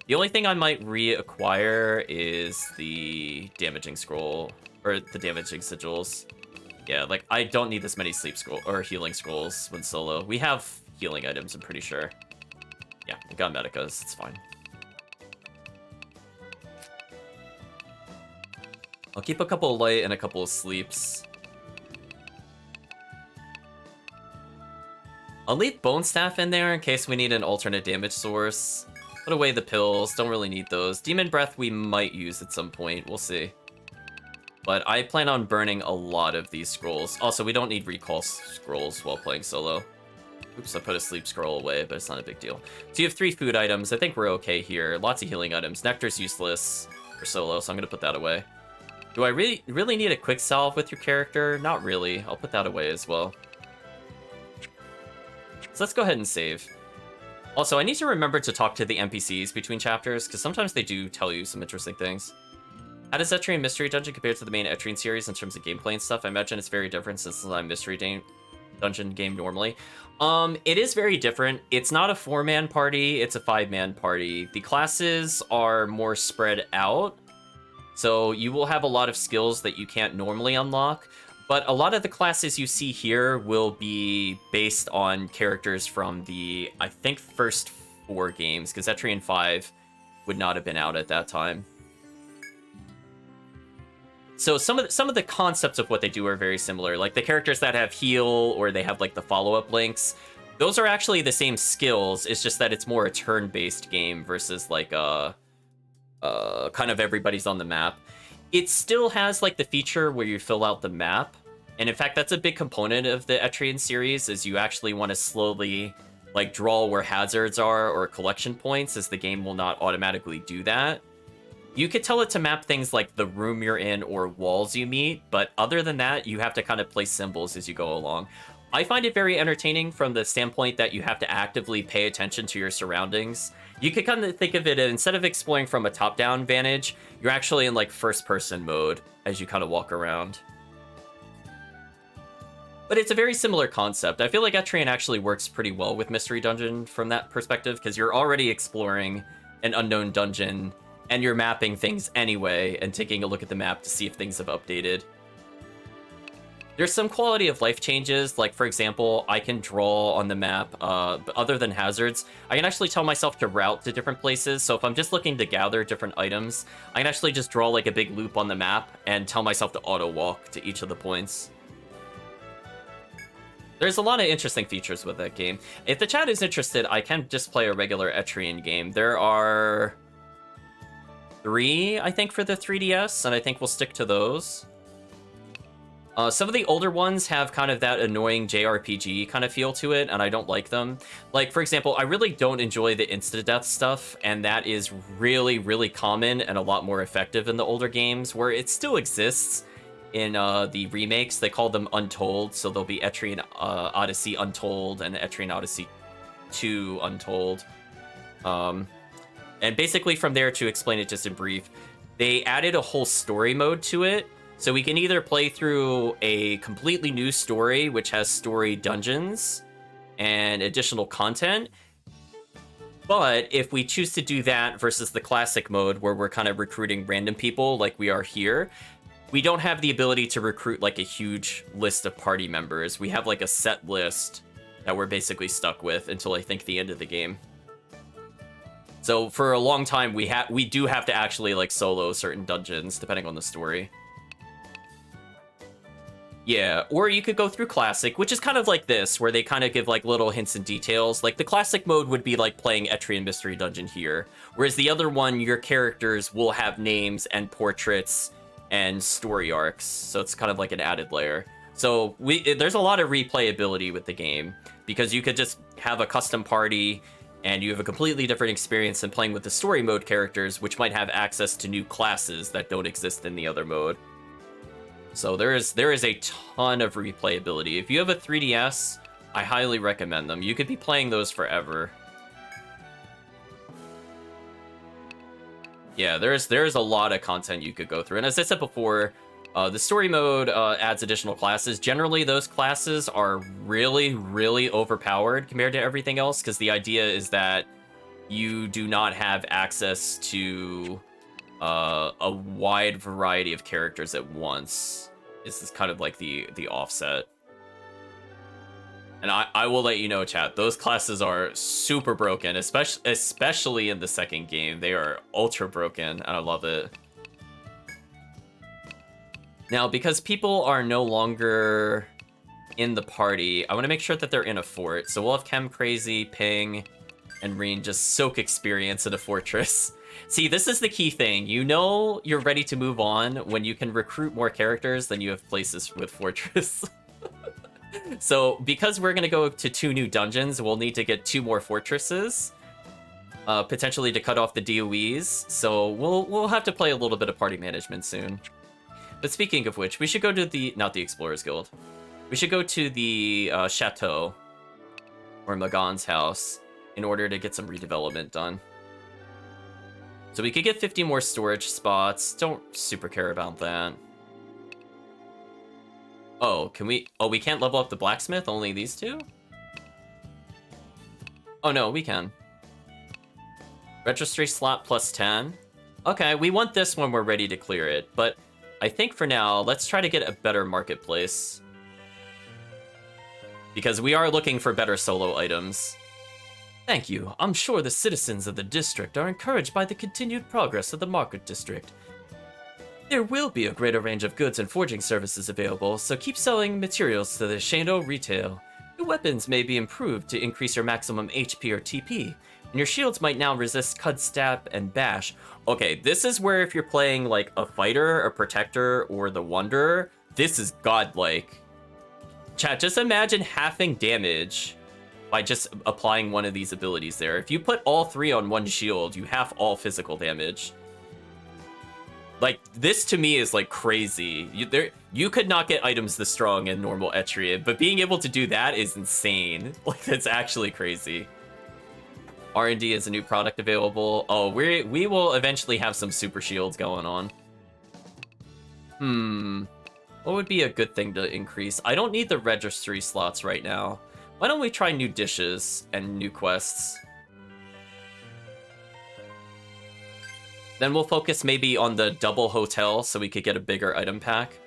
The only thing I might reacquire is the damaging scroll, or the damaging sigils. Yeah, like, I don't need this many sleep scroll or healing scrolls when solo. We have healing items, I'm pretty sure. Yeah, we got medicas, it's fine. I'll keep a couple of light and a couple of sleeps. I'll leave Bone Staff in there in case we need an alternate damage source. Put away the pills, don't really need those. Demon Breath we might use at some point, we'll see. But I plan on burning a lot of these scrolls. Also, we don't need recall scrolls while playing solo. Oops, I put a sleep scroll away, but it's not a big deal. So you have 3 food items. I think we're okay here. Lots of healing items. Nectar's useless for solo, so I'm going to put that away. Do I really need a quick salve with your character? Not really. I'll put that away as well. So let's go ahead and save. Also, I need to remember to talk to the NPCs between chapters, because sometimes they do tell you some interesting things. How does Etrian Mystery Dungeon compare to the main Etrian series in terms of gameplay and stuff? I imagine it's very different since it's a Mystery Dungeon game normally. It is very different. It's not a 4-man party, it's a 5-man party. The classes are more spread out, so you will have a lot of skills that you can't normally unlock, but a lot of the classes you see here will be based on characters from the, I think, first 4 games, because Etrian 5 would not have been out at that time. So some of the concepts of what they do are very similar. Like the characters that have heal or they have like the follow-up links, those are actually the same skills. It's just that it's more a turn-based game versus like kind of everybody's on the map. It still has like the feature where you fill out the map. And in fact, that's a big component of the Etrian series, is you actually want to slowly like draw where hazards are or collection points, as the game will not automatically do that. You could tell it to map things like the room you're in or walls you meet, but other than that, you have to kind of place symbols as you go along. I find it very entertaining from the standpoint that you have to actively pay attention to your surroundings. You could kind of think of it, instead of exploring from a top-down vantage, you're actually in like first-person mode as you kind of walk around. But it's a very similar concept. I feel like Etrian actually works pretty well with Mystery Dungeon from that perspective, because you're already exploring an unknown dungeon, and you're mapping things anyway, and taking a look at the map to see if things have updated. There's some quality of life changes, like for example, I can draw on the map, other than hazards, I can actually tell myself to route to different places, so if I'm just looking to gather different items, I can actually just draw like a big loop on the map and tell myself to auto-walk to each of the points. There's a lot of interesting features with that game. If the chat is interested, I can just play a regular Etrian game. There are 3, I think, for the 3DS, and I think we'll stick to those. Some of the older ones have kind of that annoying JRPG kind of feel to it, and I don't like them. Like, for example, I really don't enjoy the insta-death stuff, and that is really, really common and a lot more effective in the older games, where it still exists in the remakes. They call them Untold, so there'll be Etrian Odyssey Untold and Etrian Odyssey 2 Untold. And basically from there, to explain it just in brief, they added a whole story mode to it. So we can either play through a completely new story, which has story dungeons and additional content. But if we choose to do that versus the classic mode, where we're kind of recruiting random people like we are here, we don't have the ability to recruit like a huge list of party members. We have like a set list that we're basically stuck with until I think the end of the game. So for a long time, we do have to actually like solo certain dungeons depending on the story. Yeah, or you could go through Classic, which is kind of like this, where they kind of give like little hints and details. Like the Classic mode would be like playing Etrian Mystery Dungeon here, whereas the other one, your characters will have names and portraits and story arcs, so it's kind of like an added layer. So there's a lot of replayability with the game, because you could just have a custom party, and you have a completely different experience than playing with the story mode characters, which might have access to new classes that don't exist in the other mode. So there is a ton of replayability. If you have a 3DS, I highly recommend them. You could be playing those forever. Yeah, there's a lot of content you could go through. And as I said before, the story mode adds additional classes. Generally, those classes are really, really overpowered compared to everything else, because the idea is that you do not have access to a wide variety of characters at once. This is kind of like the offset. And I will let you know, chat, those classes are super broken, especially in the second game. They are ultra broken, and I love it. Now, because people are no longer in the party, I want to make sure that they're in a fort. So we'll have Chem Crazy, Ping, and Reen just soak experience in a fortress. See, this is the key thing. You know you're ready to move on when you can recruit more characters than you have places with Fortress. So, because we're going to go to 2 new dungeons, we'll need to get 2 more fortresses. Potentially to cut off the DOEs. So, we'll have to play a little bit of party management soon. But speaking of which, we should go to not the Explorers Guild. We should go to the Chateau, or Magan's house, in order to get some redevelopment done. So we could get 50 more storage spots. Don't super care about that. Oh, can we... Oh, we can't level up the blacksmith? Only these 2? Oh, no, we can. Registry slot plus 10. Okay, we want this when we're ready to clear it. But I think for now, let's try to get a better marketplace. Because we are looking for better solo items. Thank you. I'm sure the citizens of the district are encouraged by the continued progress of the market district. There will be a greater range of goods and forging services available, so keep selling materials to the Shano retail. Your weapons may be improved to increase your maximum HP or TP, and your shields might now resist Cud Stab and Bash. Okay, this is where if you're playing like a fighter, a protector, or the Wanderer, this is godlike. Chat, just imagine halving damage by just applying one of these abilities there. If you put all 3 on one shield, you half all physical damage. Like, this to me is like crazy. You could not get items this strong in normal Etrian, but being able to do that is insane. Like, that's actually crazy. R&D is a new product available. Oh, we will eventually have some super shields going on. What would be a good thing to increase? I don't need the registry slots right now. Why don't we try new dishes and new quests? Then we'll focus maybe on the double hotel so we could get a bigger item pack.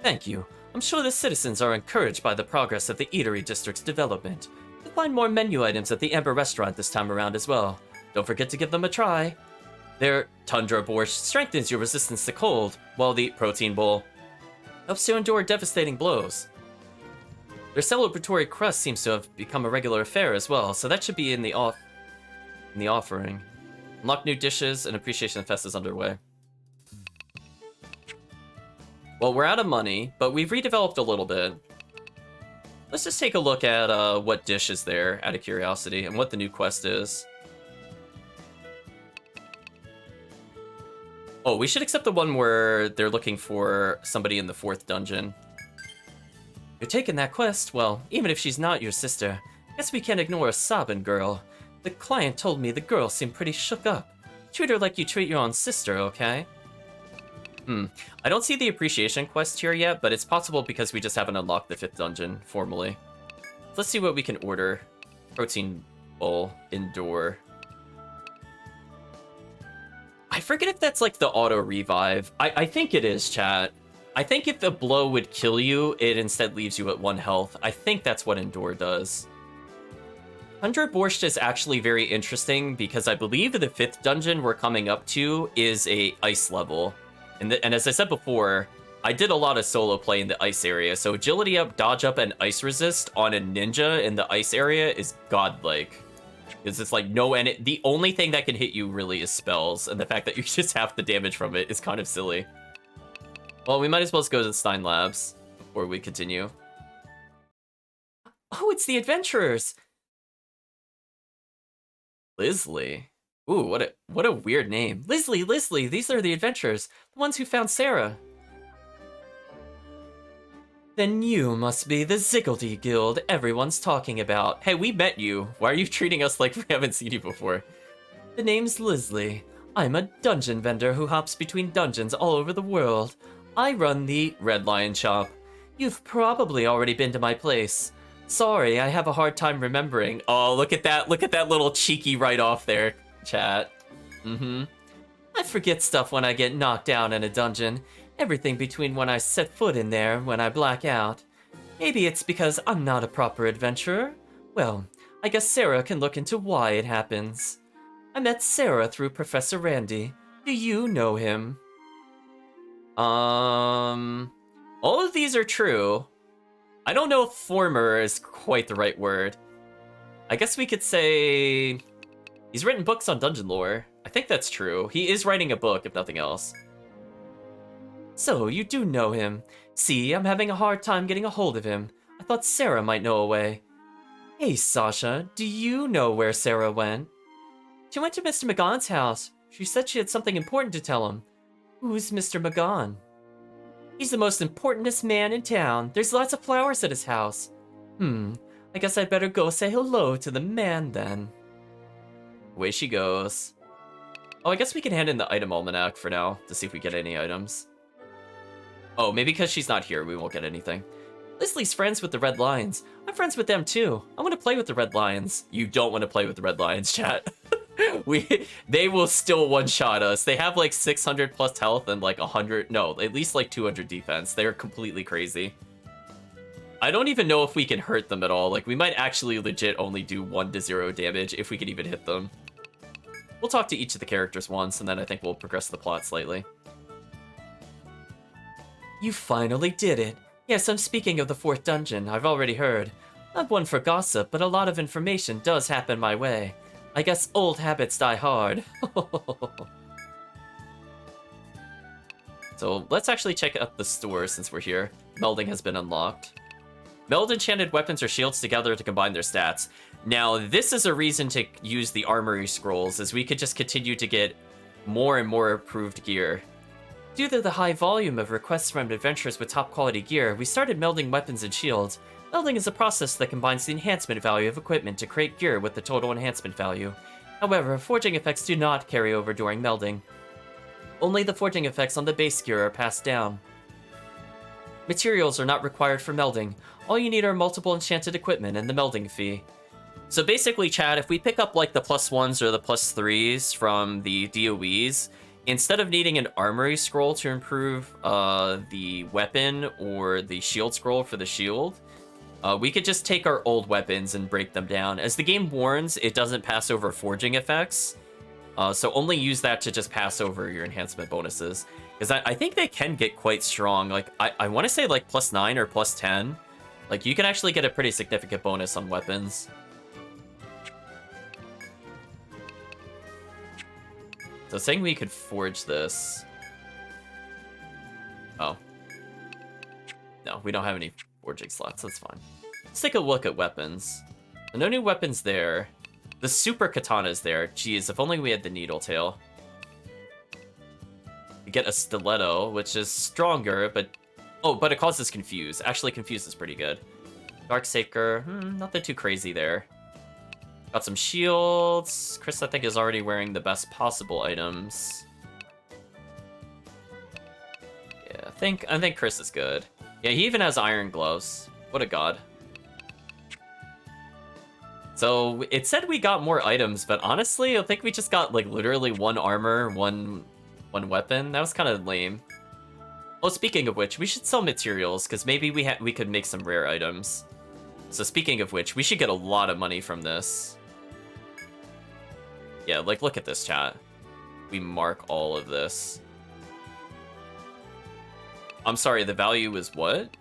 Thank you. I'm sure the citizens are encouraged by the progress of the Eatery District's development. You'll find more menu items at the Amber Restaurant this time around as well. Don't forget to give them a try. Their Tundra Borscht strengthens your resistance to cold, while the Protein Bowl helps you endure devastating blows. Their celebratory crust seems to have become a regular affair as well, so that should be in the offering. Unlock new dishes, and Appreciation Fest is underway. Well, we're out of money, but we've redeveloped a little bit. Let's just take a look at what dish is there, out of curiosity, and what the new quest is. Oh, we should accept the one where they're looking for somebody in the 4th dungeon. You're taking that quest? Well, even if she's not your sister, guess we can't ignore a Sabin girl. The client told me the girl seemed pretty shook up. Treat her like you treat your own sister, okay? I don't see the appreciation quest here yet, but it's possible because we just haven't unlocked the 5th dungeon formally. Let's see what we can order. Protein bowl, indoor. I forget if that's like the auto revive. I think it is, chat. I think if the blow would kill you, it instead leaves you at 1 health. I think that's what Endure does. 100 Borscht is actually very interesting because I believe the 5th dungeon we're coming up to is a ice level. And as I said before, I did a lot of solo play in the ice area, so agility up, dodge up, and ice resist on a ninja in the ice area is godlike. Because it's like the only thing that can hit you really is spells, and the fact that you just have the damage from it is kind of silly. Well, we might as well go to the Stein Labs before we continue. Oh, it's the adventurers! Lisley. Ooh, what a weird name. Lisley, these are the adventurers, the ones who found Sarah. Then you must be the Ziggledy Guild everyone's talking about. Hey, we met you. Why are you treating us like we haven't seen you before? The name's Lisley. I'm a dungeon vendor who hops between dungeons all over the world. I run the Red Lion Shop. You've probably already been to my place. Sorry, I have a hard time remembering. Oh, look at that little cheeky write-off there, chat. I forget stuff when I get knocked down in a dungeon. Everything between when I set foot in there and when I black out. Maybe it's because I'm not a proper adventurer. Well, I guess Sarah can look into why it happens. I met Sarah through Professor Randy. Do you know him? All of these are true. I don't know if former is quite the right word. I guess we could say he's written books on dungeon lore. I think that's true. He is writing a book, if nothing else. So, you do know him. See, I'm having a hard time getting a hold of him. I thought Sarah might know a way. Hey, Sasha, do you know where Sarah went? She went to Mr. McGon's house. She said she had something important to tell him. Who's Mr. McGon? He's the most importantest man in town. There's lots of flowers at his house. I guess I'd better go say hello to the man then. Away she goes. Oh, I guess we can hand in the item almanac for now to see if we get any items. Oh, maybe because she's not here, we won't get anything. Lisley's friends with the Red Lions. I'm friends with them too. I want to play with the Red Lions. You don't want to play with the Red Lions, chat. They will still one-shot us. They have like 600 plus health and like 100, no, at least like 200 defense. They're completely crazy. I don't even know if we can hurt them at all. Like, we might actually legit only do 1 to 0 damage if we could even hit them. We'll talk to each of the characters once, and then I think we'll progress the plot slightly. You finally did it. Yes, I'm speaking of the 4th dungeon. I've already heard. Not one for gossip, but a lot of information does happen my way. I guess old habits die hard. So let's actually check out the store since we're here. Melding has been unlocked. Meld enchanted weapons or shields together to combine their stats. Now, this is a reason to use the armory scrolls, as we could just continue to get more and more improved gear. Due to the high volume of requests from adventurers with top quality gear, we started melding weapons and shields. Melding is a process that combines the enhancement value of equipment to create gear with the total enhancement value. However, forging effects do not carry over during melding. Only the forging effects on the base gear are passed down. Materials are not required for melding. All you need are multiple enchanted equipment and the melding fee. So basically, chat, if we pick up like the +1s or the +3s from the DOEs, instead of needing an armory scroll to improve the weapon or the shield scroll for the shield, we could just take our old weapons and break them down. As the game warns, it doesn't pass over forging effects, so only use that to just pass over your enhancement bonuses. Because I think they can get quite strong. Like, I want to say like +9 or +10. Like, you can actually get a pretty significant bonus on weapons. So saying we could forge this. Oh. No, we don't have any forging slots. That's fine. Let's take a look at weapons. No new weapons there. The super katana's there. Geez, if only we had the needle tail. We get a stiletto, which is stronger, but... Oh, but it causes confuse. Actually, confuse is pretty good. Darksaker, nothing too crazy there. Got some shields. Chris, I think, is already wearing the best possible items. Yeah, I think Chris is good. Yeah, he even has iron gloves. What a god. So, it said we got more items, but honestly, I think we just got, like, literally one armor, one weapon. That was kind of lame. Oh, speaking of which, we should sell materials, because maybe we could make some rare items. So speaking of which, we should get a lot of money from this. Yeah, like, look at this, chat. We mark all of this. I'm sorry, the value is what?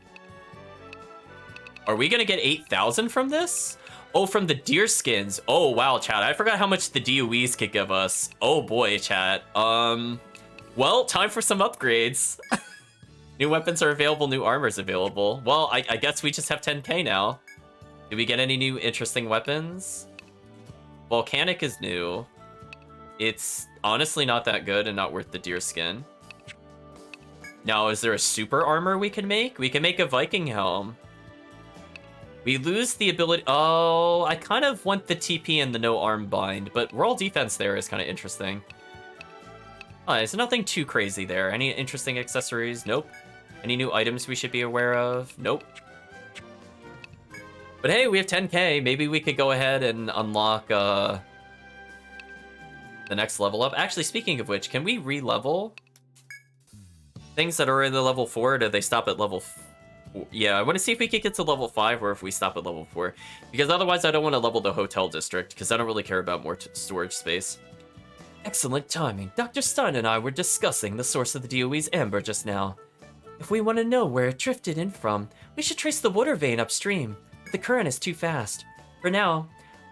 Are we gonna get 8,000 from this? Oh, from the deer skins. Oh, wow, chat. I forgot how much the DOEs could give us. Oh, boy, chat. Well, time for some upgrades. New weapons are available, new armor's available. Well, I guess we just have 10k now. Did we get any new interesting weapons? Volcanic is new. It's honestly not that good and not worth the deer skin. Now, is there a super armor we can make? We can make a Viking helm. We lose the ability... Oh, I kind of want the TP and the no arm bind, but roll defense there is kind of interesting. Oh, there's nothing too crazy there. Any interesting accessories? Nope. Any new items we should be aware of? Nope. But hey, we have 10k. Maybe we could go ahead and unlock the next level up. Actually, speaking of which, can we re-level things that are in the level 4, or do they stop at level 4? Yeah, I want to see if we could get to level 5 or if we stop at level 4. Because otherwise I don't want to level the hotel district, because I don't really care about more storage space. Excellent timing. Dr. Stein and I were discussing the source of the DOE's amber just now. If we want to know where it drifted in from, we should trace the water vein upstream. But the current is too fast. For now,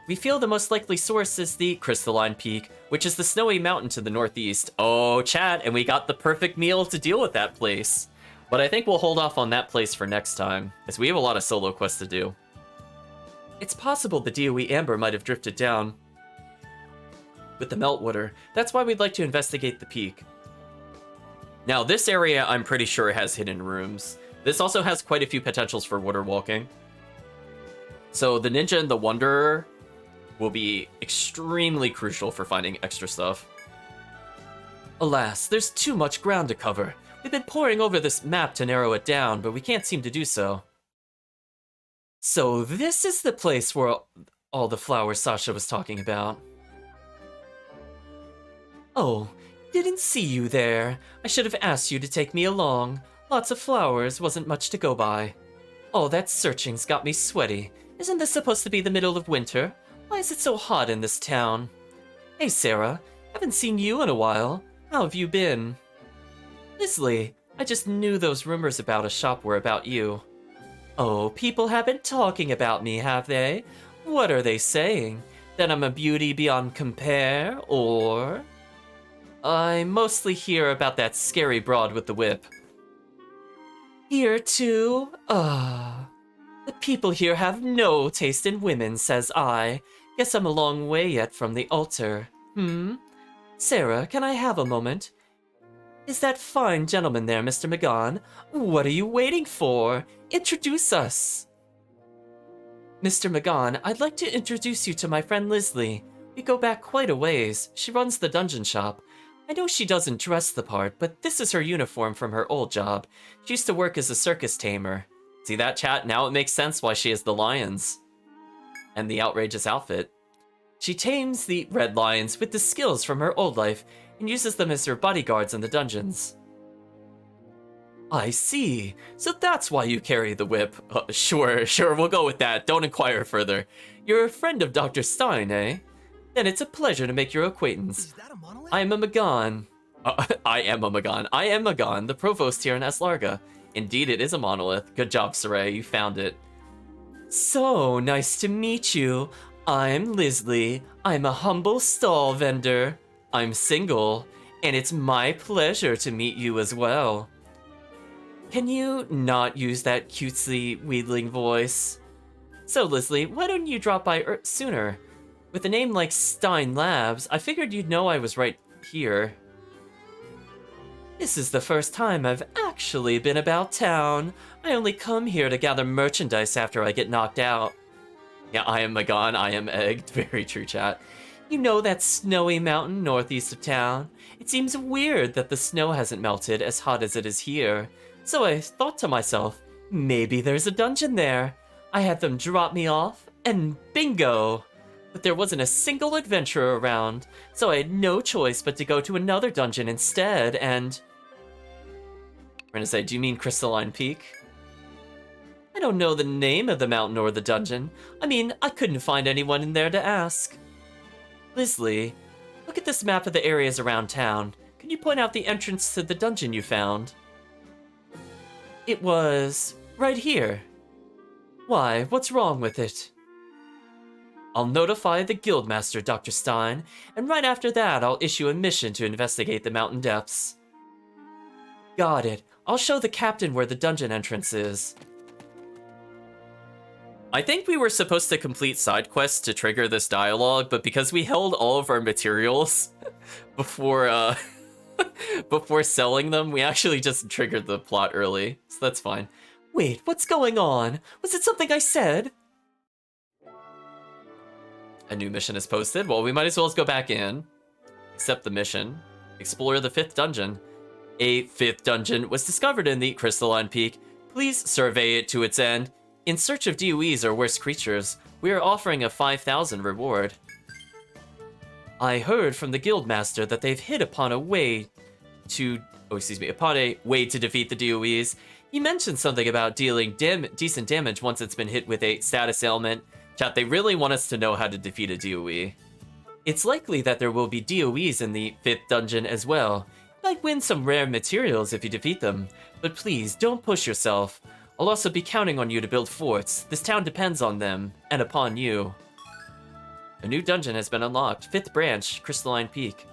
we feel the most likely source is the Crystalline Peak, which is the snowy mountain to the northeast. Oh, chat, and we got the perfect meal to deal with that place. But I think we'll hold off on that place for next time, as we have a lot of solo quests to do. It's possible the DOE amber might have drifted down with the meltwater. That's why we'd like to investigate the peak. Now, this area I'm pretty sure has hidden rooms. This also has quite a few potentials for water walking. So the Ninja and the Wanderer will be extremely crucial for finding extra stuff. Alas, there's too much ground to cover. We've been poring over this map to narrow it down, but we can't seem to do so. So this is the place where all the flowers Sasha was talking about. Oh, didn't see you there. I should have asked you to take me along. Lots of flowers, wasn't much to go by. All that searching's got me sweaty. Isn't this supposed to be the middle of winter? Why is it so hot in this town? Hey Sarah, haven't seen you in a while. How have you been? Isley, I just knew those rumors about a shop were about you. Oh, people have been talking about me, have they? What are they saying? That I'm a beauty beyond compare, or... I mostly hear about that scary broad with the whip. Here too? The people here have no taste in women, says I. Guess I'm a long way yet from the altar. Sarah, can I have a moment? Is that fine gentleman there, Mr. McGon? What are you waiting for? Introduce us. Mr. McGon, I'd like to introduce you to my friend Leslie. We go back quite a ways. She runs the dungeon shop. I know she doesn't dress the part, but this is her uniform from her old job. She used to work as a circus tamer. See that, chat? Now it makes sense why she has the lions. And the outrageous outfit. She tames the red lions with the skills from her old life and uses them as her bodyguards in the dungeons. I see. So that's why you carry the whip. Sure, we'll go with that. Don't inquire further. You're a friend of Dr. Stein, eh? Then it's a pleasure to make your acquaintance. Is that a monolith? I am a Magon. I am a Magon. I am Magon, the provost here in Eslarga. Indeed, it is a monolith. Good job, Saray. You found it. So nice to meet you. I'm Leslie. I'm a humble stall vendor. I'm single, and it's my pleasure to meet you as well. Can you not use that cutesy wheedling voice? So, Leslie, why don't you drop by sooner? With a name like Stein Labs, I figured you'd know I was right here. This is the first time I've actually been about town. I only come here to gather merchandise after I get knocked out. Yeah, I am Magon, I am egged. Very true, chat. You know that snowy mountain northeast of town? It seems weird that the snow hasn't melted as hot as it is here. So I thought to myself, maybe there's a dungeon there. I had them drop me off, and bingo! But there wasn't a single adventurer around, so I had no choice but to go to another dungeon instead, and... We're gonna say, do you mean Crystalline Peak? I don't know the name of the mountain or the dungeon. I mean, I couldn't find anyone in there to ask. Leslie, look at this map of the areas around town. Can you point out the entrance to the dungeon you found? It was... right here. Why, what's wrong with it? I'll notify the guildmaster, Dr. Stein, and right after that I'll issue a mission to investigate the mountain depths. Got it. I'll show the captain where the dungeon entrance is. I think we were supposed to complete side quests to trigger this dialogue, but because we held all of our materials before before selling them, we actually just triggered the plot early, so that's fine. Wait, what's going on? Was it something I said? A new mission is posted. Well, we might as well go back in. Accept the mission. Explore the 5th dungeon. A 5th dungeon was discovered in the Crystalline Peak. Please survey it to its end. In search of DOEs or worse creatures, we are offering a 5,000 reward. I heard from the guildmaster that they've hit upon a way to... upon a way to defeat the DOEs. He mentioned something about dealing decent damage once it's been hit with a status ailment. Chat, they really want us to know how to defeat a DOE. It's likely that there will be DOEs in the 5th dungeon as well. You might win some rare materials if you defeat them, but please don't push yourself. I'll also be counting on you to build forts. This town depends on them, and upon you. A new dungeon has been unlocked. 5th branch, Crystalline Peak.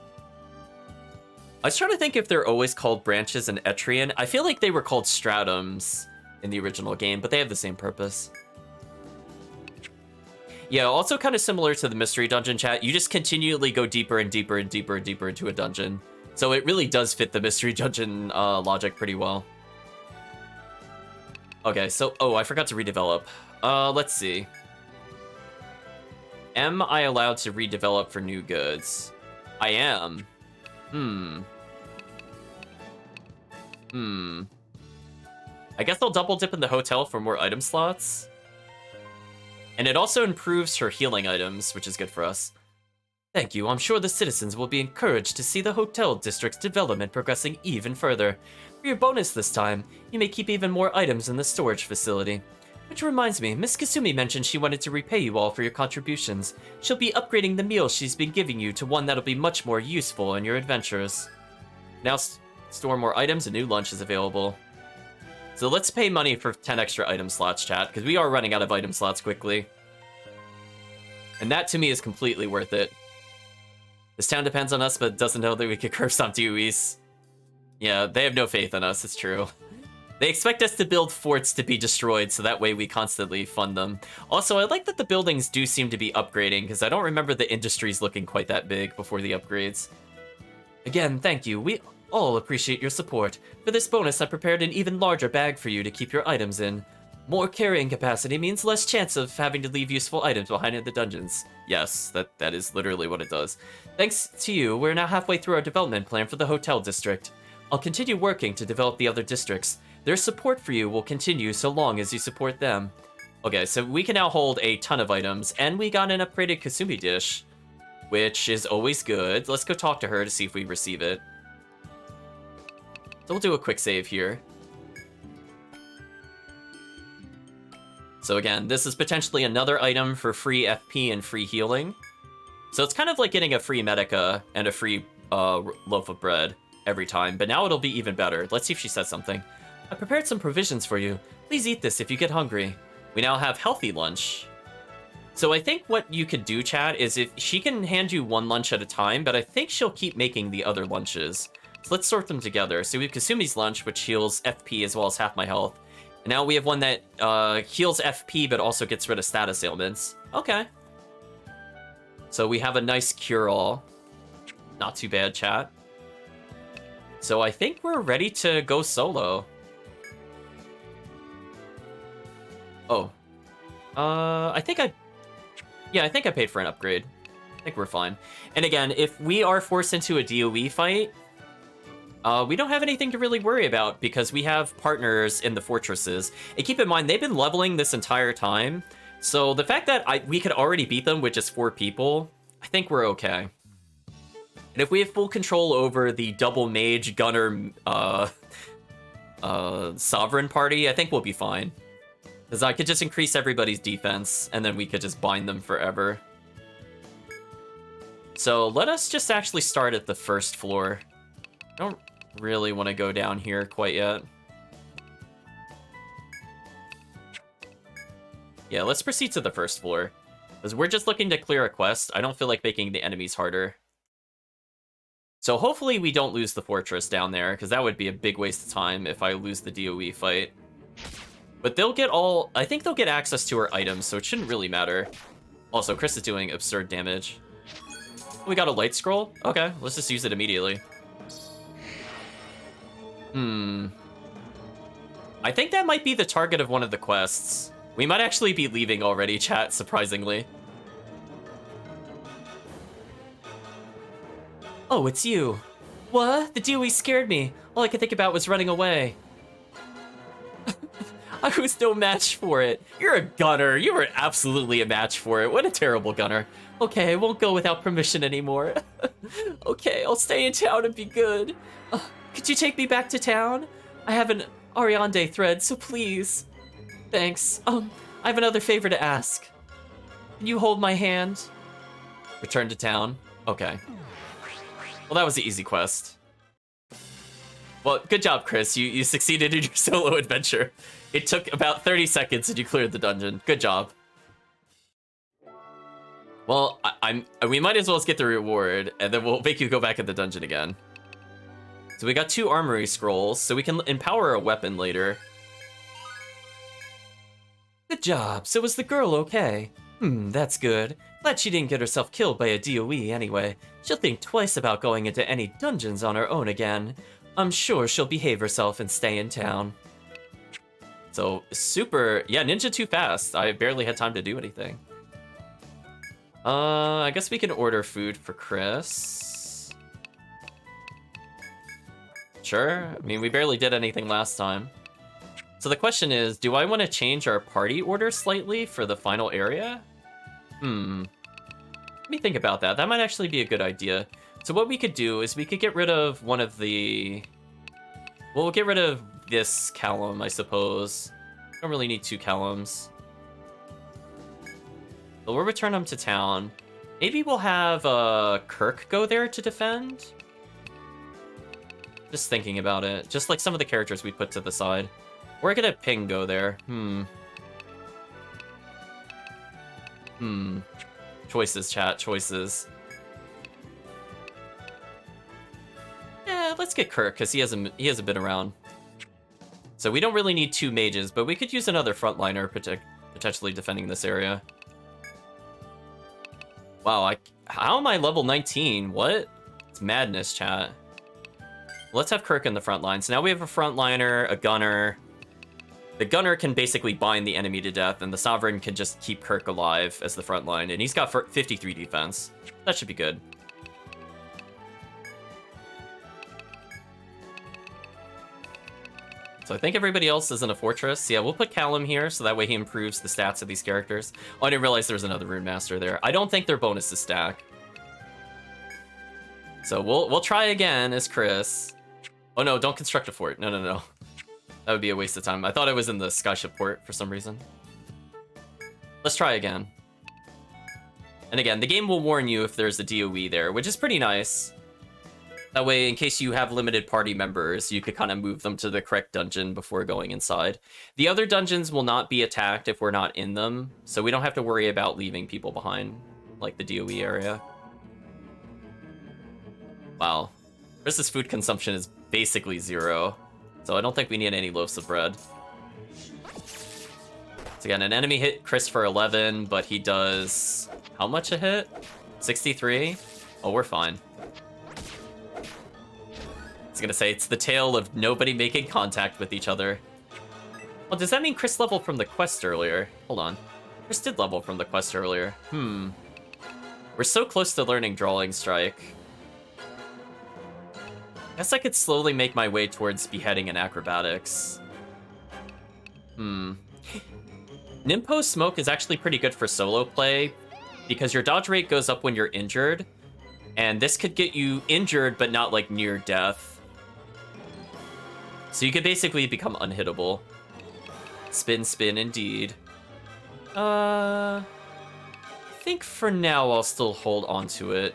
I was trying to think if they're always called branches in Etrian. I feel like they were called stratums in the original game, but they have the same purpose. Yeah, also kind of similar to the mystery dungeon, chat. You just continually go deeper and deeper and deeper and deeper into a dungeon. So it really does fit the mystery dungeon logic pretty well. Okay, so... oh, I forgot to redevelop. Let's see. Am I allowed to redevelop for new goods? I am. I guess I'll double dip in the hotel for more item slots. And it also improves her healing items, which is good for us. Thank you. I'm sure the citizens will be encouraged to see the hotel district's development progressing even further. For your bonus this time, you may keep even more items in the storage facility. Which reminds me, Miss Kasumi mentioned she wanted to repay you all for your contributions. She'll be upgrading the meal she's been giving you to one that'll be much more useful in your adventures. Now store more items, a new lunch is available. So let's pay money for 10 extra item slots, chat, because we are running out of item slots quickly. And that, to me, is completely worth it. This town depends on us, but doesn't know that we could curb stomp DOEs. Yeah, they have no faith in us, it's true. They expect us to build forts to be destroyed, so that way we constantly fund them. Also, I like that the buildings do seem to be upgrading, because I don't remember the industries looking quite that big before the upgrades. Again, thank you. All appreciate your support. For this bonus, I prepared an even larger bag for you to keep your items in. More carrying capacity means less chance of having to leave useful items behind in the dungeons. Yes, that is literally what it does. Thanks to you, we're now halfway through our development plan for the hotel district. I'll continue working to develop the other districts. Their support for you will continue so long as you support them. Okay, so we can now hold a ton of items, and we got an upgraded Kasumi dish, which is always good. Let's go talk to her to see if we receive it. So we'll do a quick save here. So again, this is potentially another item for free FP and free healing. So it's kind of like getting a free Medica and a free loaf of bread every time, but now it'll be even better. Let's see if she says something. I prepared some provisions for you. Please eat this if you get hungry. We now have healthy lunch. So I think what you could do, chat, is if she can hand you one lunch at a time, but I think she'll keep making the other lunches. So let's sort them together. So we have Kasumi's lunch, which heals FP as well as half my health. And now we have one that heals FP, but also gets rid of status ailments. Okay. So we have a nice cure-all. Not too bad, chat. So I think we're ready to go solo. Oh. I think I paid for an upgrade. I think we're fine. And again, if we are forced into a DOE fight, we don't have anything to really worry about because we have partners in the fortresses. And keep in mind, they've been leveling this entire time. So the fact that we could already beat them with just 4 people, I think we're okay. And if we have full control over the double mage gunner sovereign party, I think we'll be fine. Because I could just increase everybody's defense, and then we could just bind them forever. So let us just actually start at the first floor. I don't really want to go down here quite yet. Yeah, let's proceed to the first floor. Because we're just looking to clear a quest. I don't feel like making the enemies harder. So hopefully we don't lose the fortress down there, because that would be a big waste of time if I lose the DOE fight. But they'll get I think they'll get access to her items, so it shouldn't really matter. Also, Chris is doing absurd damage. We got a light scroll? Okay, let's just use it immediately. I think that might be the target of one of the quests. We might actually be leaving already, chat, surprisingly. Oh, it's you. What? The DOE scared me. All I could think about was running away. I was no match for it. You're a gunner. You were absolutely a match for it. What a terrible gunner. Okay, I won't go without permission anymore. Okay, I'll stay in town and be good. Could you take me back to town? I have an Ariande thread, so please. Thanks. I have another favor to ask. Can you hold my hand? Return to town. Okay. Well, that was the easy quest. Well, good job, Chris. You succeeded in your solo adventure. It took about 30 seconds and you cleared the dungeon. Good job. Well, we might as well get the reward, and then we'll make you go back in the dungeon again. So we got 2 armory scrolls, so we can empower a weapon later. Good job. So was the girl okay? That's good. Glad she didn't get herself killed by a DOE anyway. She'll think twice about going into any dungeons on her own again. I'm sure she'll behave herself and stay in town. So, super... Yeah, ninja too fast. I barely had time to do anything. I guess we can order food for Chris. Sure. I mean, we barely did anything last time. So the question is, do I want to change our party order slightly for the final area? Let me think about that. That might actually be a good idea. So what we could do is we could get rid of one of the... Well, we'll get rid of this Callum, I suppose. Don't really need 2 Callums. But we'll return them to town. Maybe we'll have Kirk go there to defend? Just thinking about it. Just like some of the characters we put to the side. Or I could have Ping go there. Choices, chat. Choices. Yeah, let's get Kirk, because he hasn't been around. So we don't really need 2 mages, but we could use another frontliner potentially defending this area. Wow, how am I level 19? What? It's madness, chat. Let's have Kirk in the front line. So now we have a frontliner, a gunner. The gunner can basically bind the enemy to death, and the Sovereign can just keep Kirk alive as the front line. And he's got 53 defense. That should be good. So I think everybody else is in a fortress. Yeah, we'll put Callum here, so that way he improves the stats of these characters. Oh, I didn't realize there was another Rune Master there. I don't think their bonuses stack. So we'll try again as Chris. Oh no, don't construct a fort. No, no, no. That would be a waste of time. I thought I was in the Skyship port for some reason. Let's try again. And again, the game will warn you if there's a DOE there, which is pretty nice. That way, in case you have limited party members, you could kind of move them to the correct dungeon before going inside. The other dungeons will not be attacked if we're not in them, so we don't have to worry about leaving people behind, like the DOE area. Wow. Chris's food consumption is basically 0. So I don't think we need any loaves of bread. So again, an enemy hit Chris for 11, but he does... How much a hit? 63? Oh, we're fine. I was gonna say, it's the tale of nobody making contact with each other. Well, does that mean Chris leveled from the quest earlier? Hold on. Chris did level from the quest earlier. We're so close to learning Drawing Strike. Guess I could slowly make my way towards Beheading and Acrobatics. Nimpo Smoke is actually pretty good for solo play, because your dodge rate goes up when you're injured, and this could get you injured but not like near death. So you could basically become unhittable. Spin, spin, indeed. I think for now I'll still hold on to it.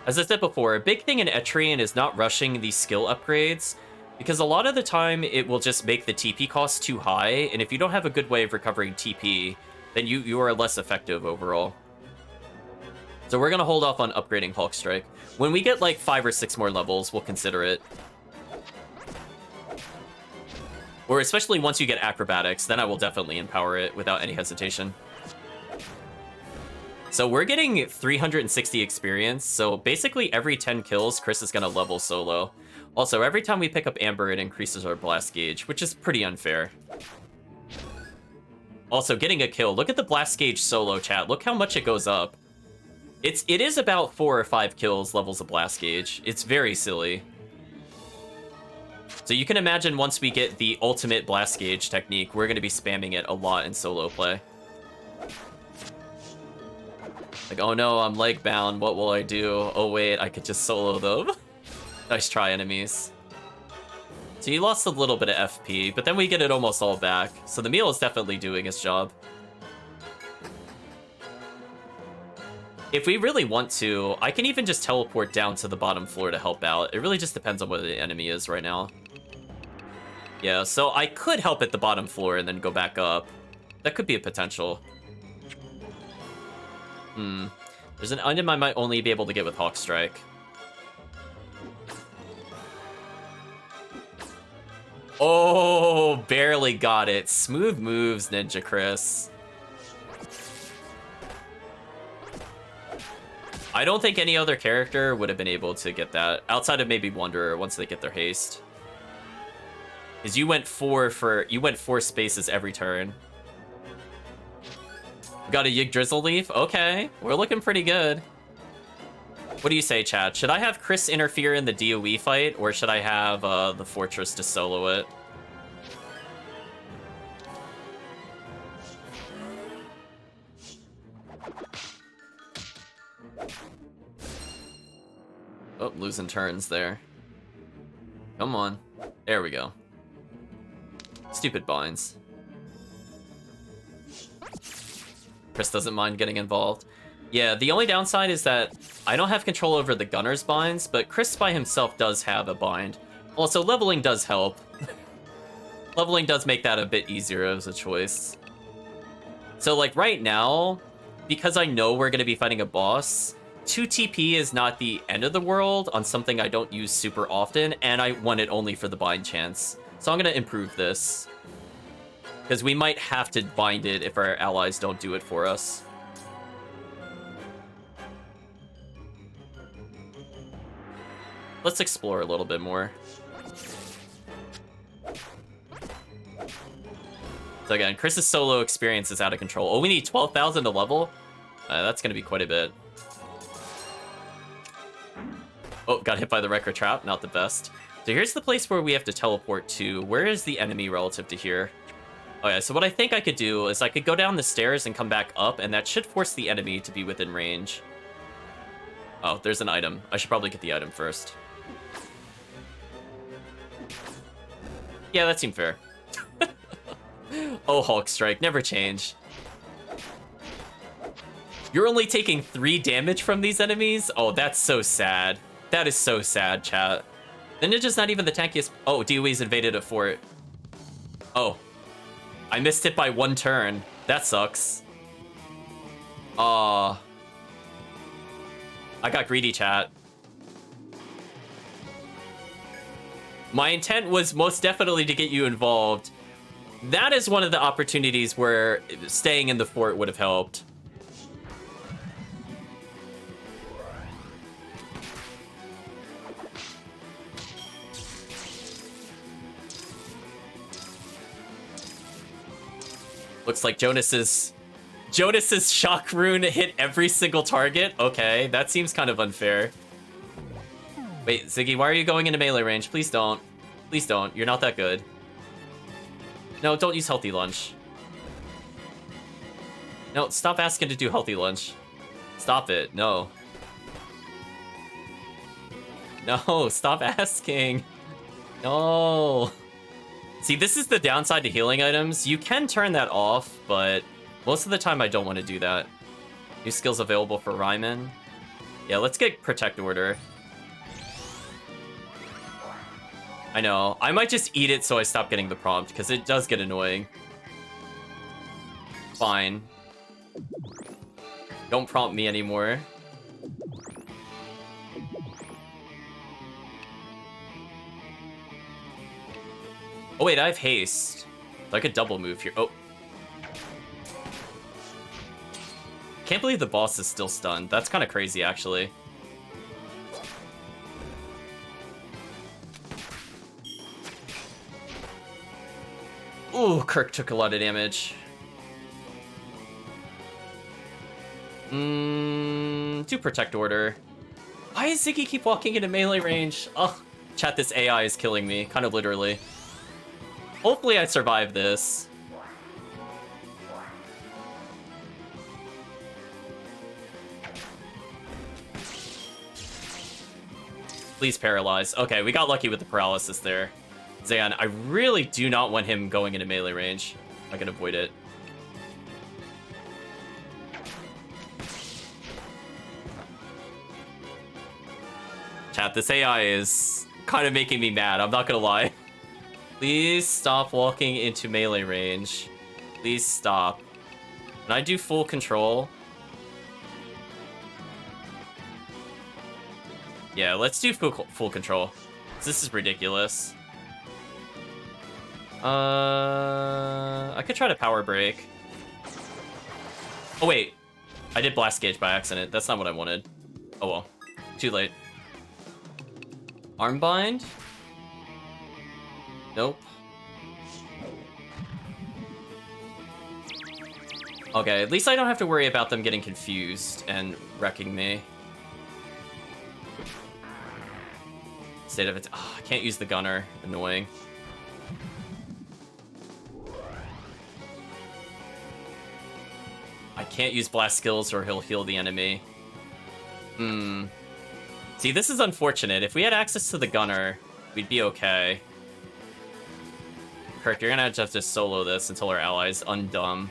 As I said before, a big thing in Etrian is not rushing these skill upgrades, because a lot of the time it will just make the TP cost too high, and if you don't have a good way of recovering TP, then you are less effective overall. So we're going to hold off on upgrading Hulk Strike. When we get like 5 or 6 more levels, we'll consider it. Or especially once you get Acrobatics, then I will definitely empower it without any hesitation. So we're getting 360 experience, so basically every 10 kills, Chris is going to level solo. Also, every time we pick up Amber, it increases our blast gauge, which is pretty unfair. Also, getting a kill. Look at the blast gauge solo, chat. Look how much it goes up. It is about 4 or 5 kills levels of blast gauge. It's very silly. So you can imagine once we get the ultimate blast gauge technique, we're going to be spamming it a lot in solo play. Like, oh no, I'm leg bound. What will I do? Oh wait, I could just solo them. Nice try, enemies. So you lost a little bit of FP, but then we get it almost all back. So the meal is definitely doing its job. If we really want to, I can even just teleport down to the bottom floor to help out. It really just depends on what the enemy is right now. Yeah, so I could help at the bottom floor and then go back up. That could be a potential. There's an item I might only be able to get with Hawk Strike. Oh, barely got it. Smooth moves, Ninja Chris. I don't think any other character would have been able to get that, outside of maybe Wanderer once they get their haste. Because you went 4 spaces every turn. Got a Yig Drizzle Leaf? Okay, we're looking pretty good. What do you say, chat? Should I have Chris interfere in the DOE fight, or should I have the Fortress to solo it? Oh, losing turns there. Come on. There we go. Stupid binds. Chris doesn't mind getting involved. Yeah, the only downside is that I don't have control over the gunner's binds, but Chris by himself does have a bind. Also, leveling does help. Leveling does make that a bit easier as a choice. So, like, right now, because I know we're going to be fighting a boss, 2 TP is not the end of the world on something I don't use super often, and I want it only for the bind chance. So I'm going to improve this. Because we might have to bind it if our allies don't do it for us. Let's explore a little bit more. So again, Chris's solo experience is out of control. Oh, we need 12,000 to level? That's gonna be quite a bit. Oh, got hit by the Wrecker Trap, not the best. So here's the place where we have to teleport to. Where is the enemy relative to here? Oh yeah, so what I think I could do is I could go down the stairs and come back up, and that should force the enemy to be within range. Oh, there's an item. I should probably get the item first. Yeah, that seemed fair. Oh, Hulk Strike, never change. You're only taking 3 damage from these enemies? Oh, that's so sad. That is so sad, chat. The ninja's not even the tankiest. Oh, DOE's invaded a fort. Oh. I missed it by 1 turn. That sucks. I got greedy, chat. My intent was most definitely to get you involved. That is one of the opportunities where staying in the fort would have helped. Looks like Jonas's shock rune hit every single target. Okay, that seems kind of unfair. Wait, Ziggy, why are you going into melee range? Please don't. Please don't. You're not that good. No, don't use healthy lunge. No, stop asking to do healthy lunge. Stop it. No. No, stop asking. No. See, this is the downside to healing items. You can turn that off, but most of the time I don't want to do that. New skills available for Ryman. Yeah, let's get Protect Order. I know. I might just eat it so I stop getting the prompt, because it does get annoying. Fine. Don't prompt me anymore. Oh wait, I have haste. So I could double move here. Oh. Can't believe the boss is still stunned. That's kind of crazy, actually. Ooh, Kirk took a lot of damage. Do Protect Order. Why does Ziggy keep walking into melee range? Oh, chat, this AI is killing me, kind of literally. Hopefully I survive this. Please paralyze. Okay, we got lucky with the paralysis there. Zayan, I really do not want him going into melee range. I can avoid it. Chat, this AI is kind of making me mad, I'm not gonna lie. Please stop walking into melee range. Please stop. Can I do full control? Yeah, let's do full control. This is ridiculous. I could try to power break. Oh wait, I did blast gauge by accident. That's not what I wanted. Oh well, too late. Armbind? Nope. Okay, at least I don't have to worry about them getting confused and wrecking me. State of it. Oh, I can't use the gunner. Annoying. I can't use blast skills or he'll heal the enemy. See, this is unfortunate. If we had access to the gunner, we'd be okay. Kirk, you're gonna have to solo this until our allies undumb.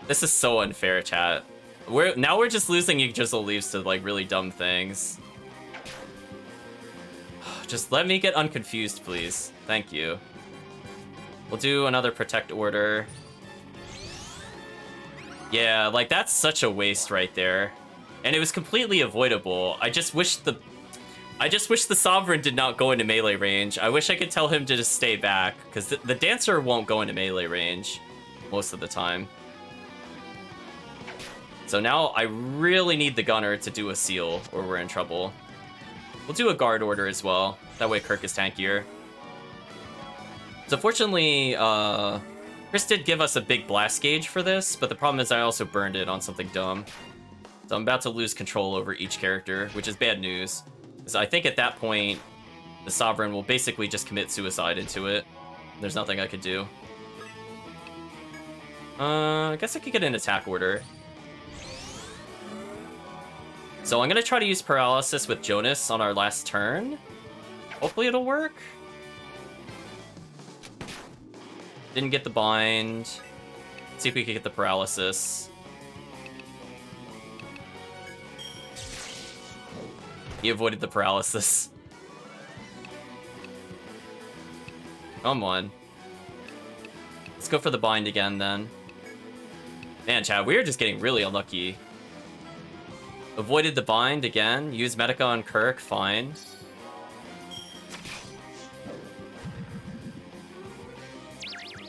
This is so unfair, chat. Now we're just losing Yggdrasil leaves to like really dumb things. Just let me get unconfused, please. Thank you. We'll do another Protect Order. Yeah, like that's such a waste right there. And it was completely avoidable. I just wish the Sovereign did not go into melee range. I wish I could tell him to just stay back, because the Dancer won't go into melee range most of the time. So now I really need the gunner to do a seal, or we're in trouble. We'll do a guard order as well. That way Kirk is tankier. So fortunately, Chris did give us a big blast gauge for this, but the problem is I also burned it on something dumb. So I'm about to lose control over each character, which is bad news. Because I think at that point, the Sovereign will basically just commit suicide into it. There's nothing I could do. I guess I could get an attack order. So I'm going to try to use Paralysis with Jonas on our last turn. Hopefully it'll work. Didn't get the bind. Let's see if we can get the Paralysis. He avoided the Paralysis. Come on. Let's go for the bind again then. Man, Chad, we are just getting really unlucky. Avoided the bind again. Use Medica on Kirk, fine.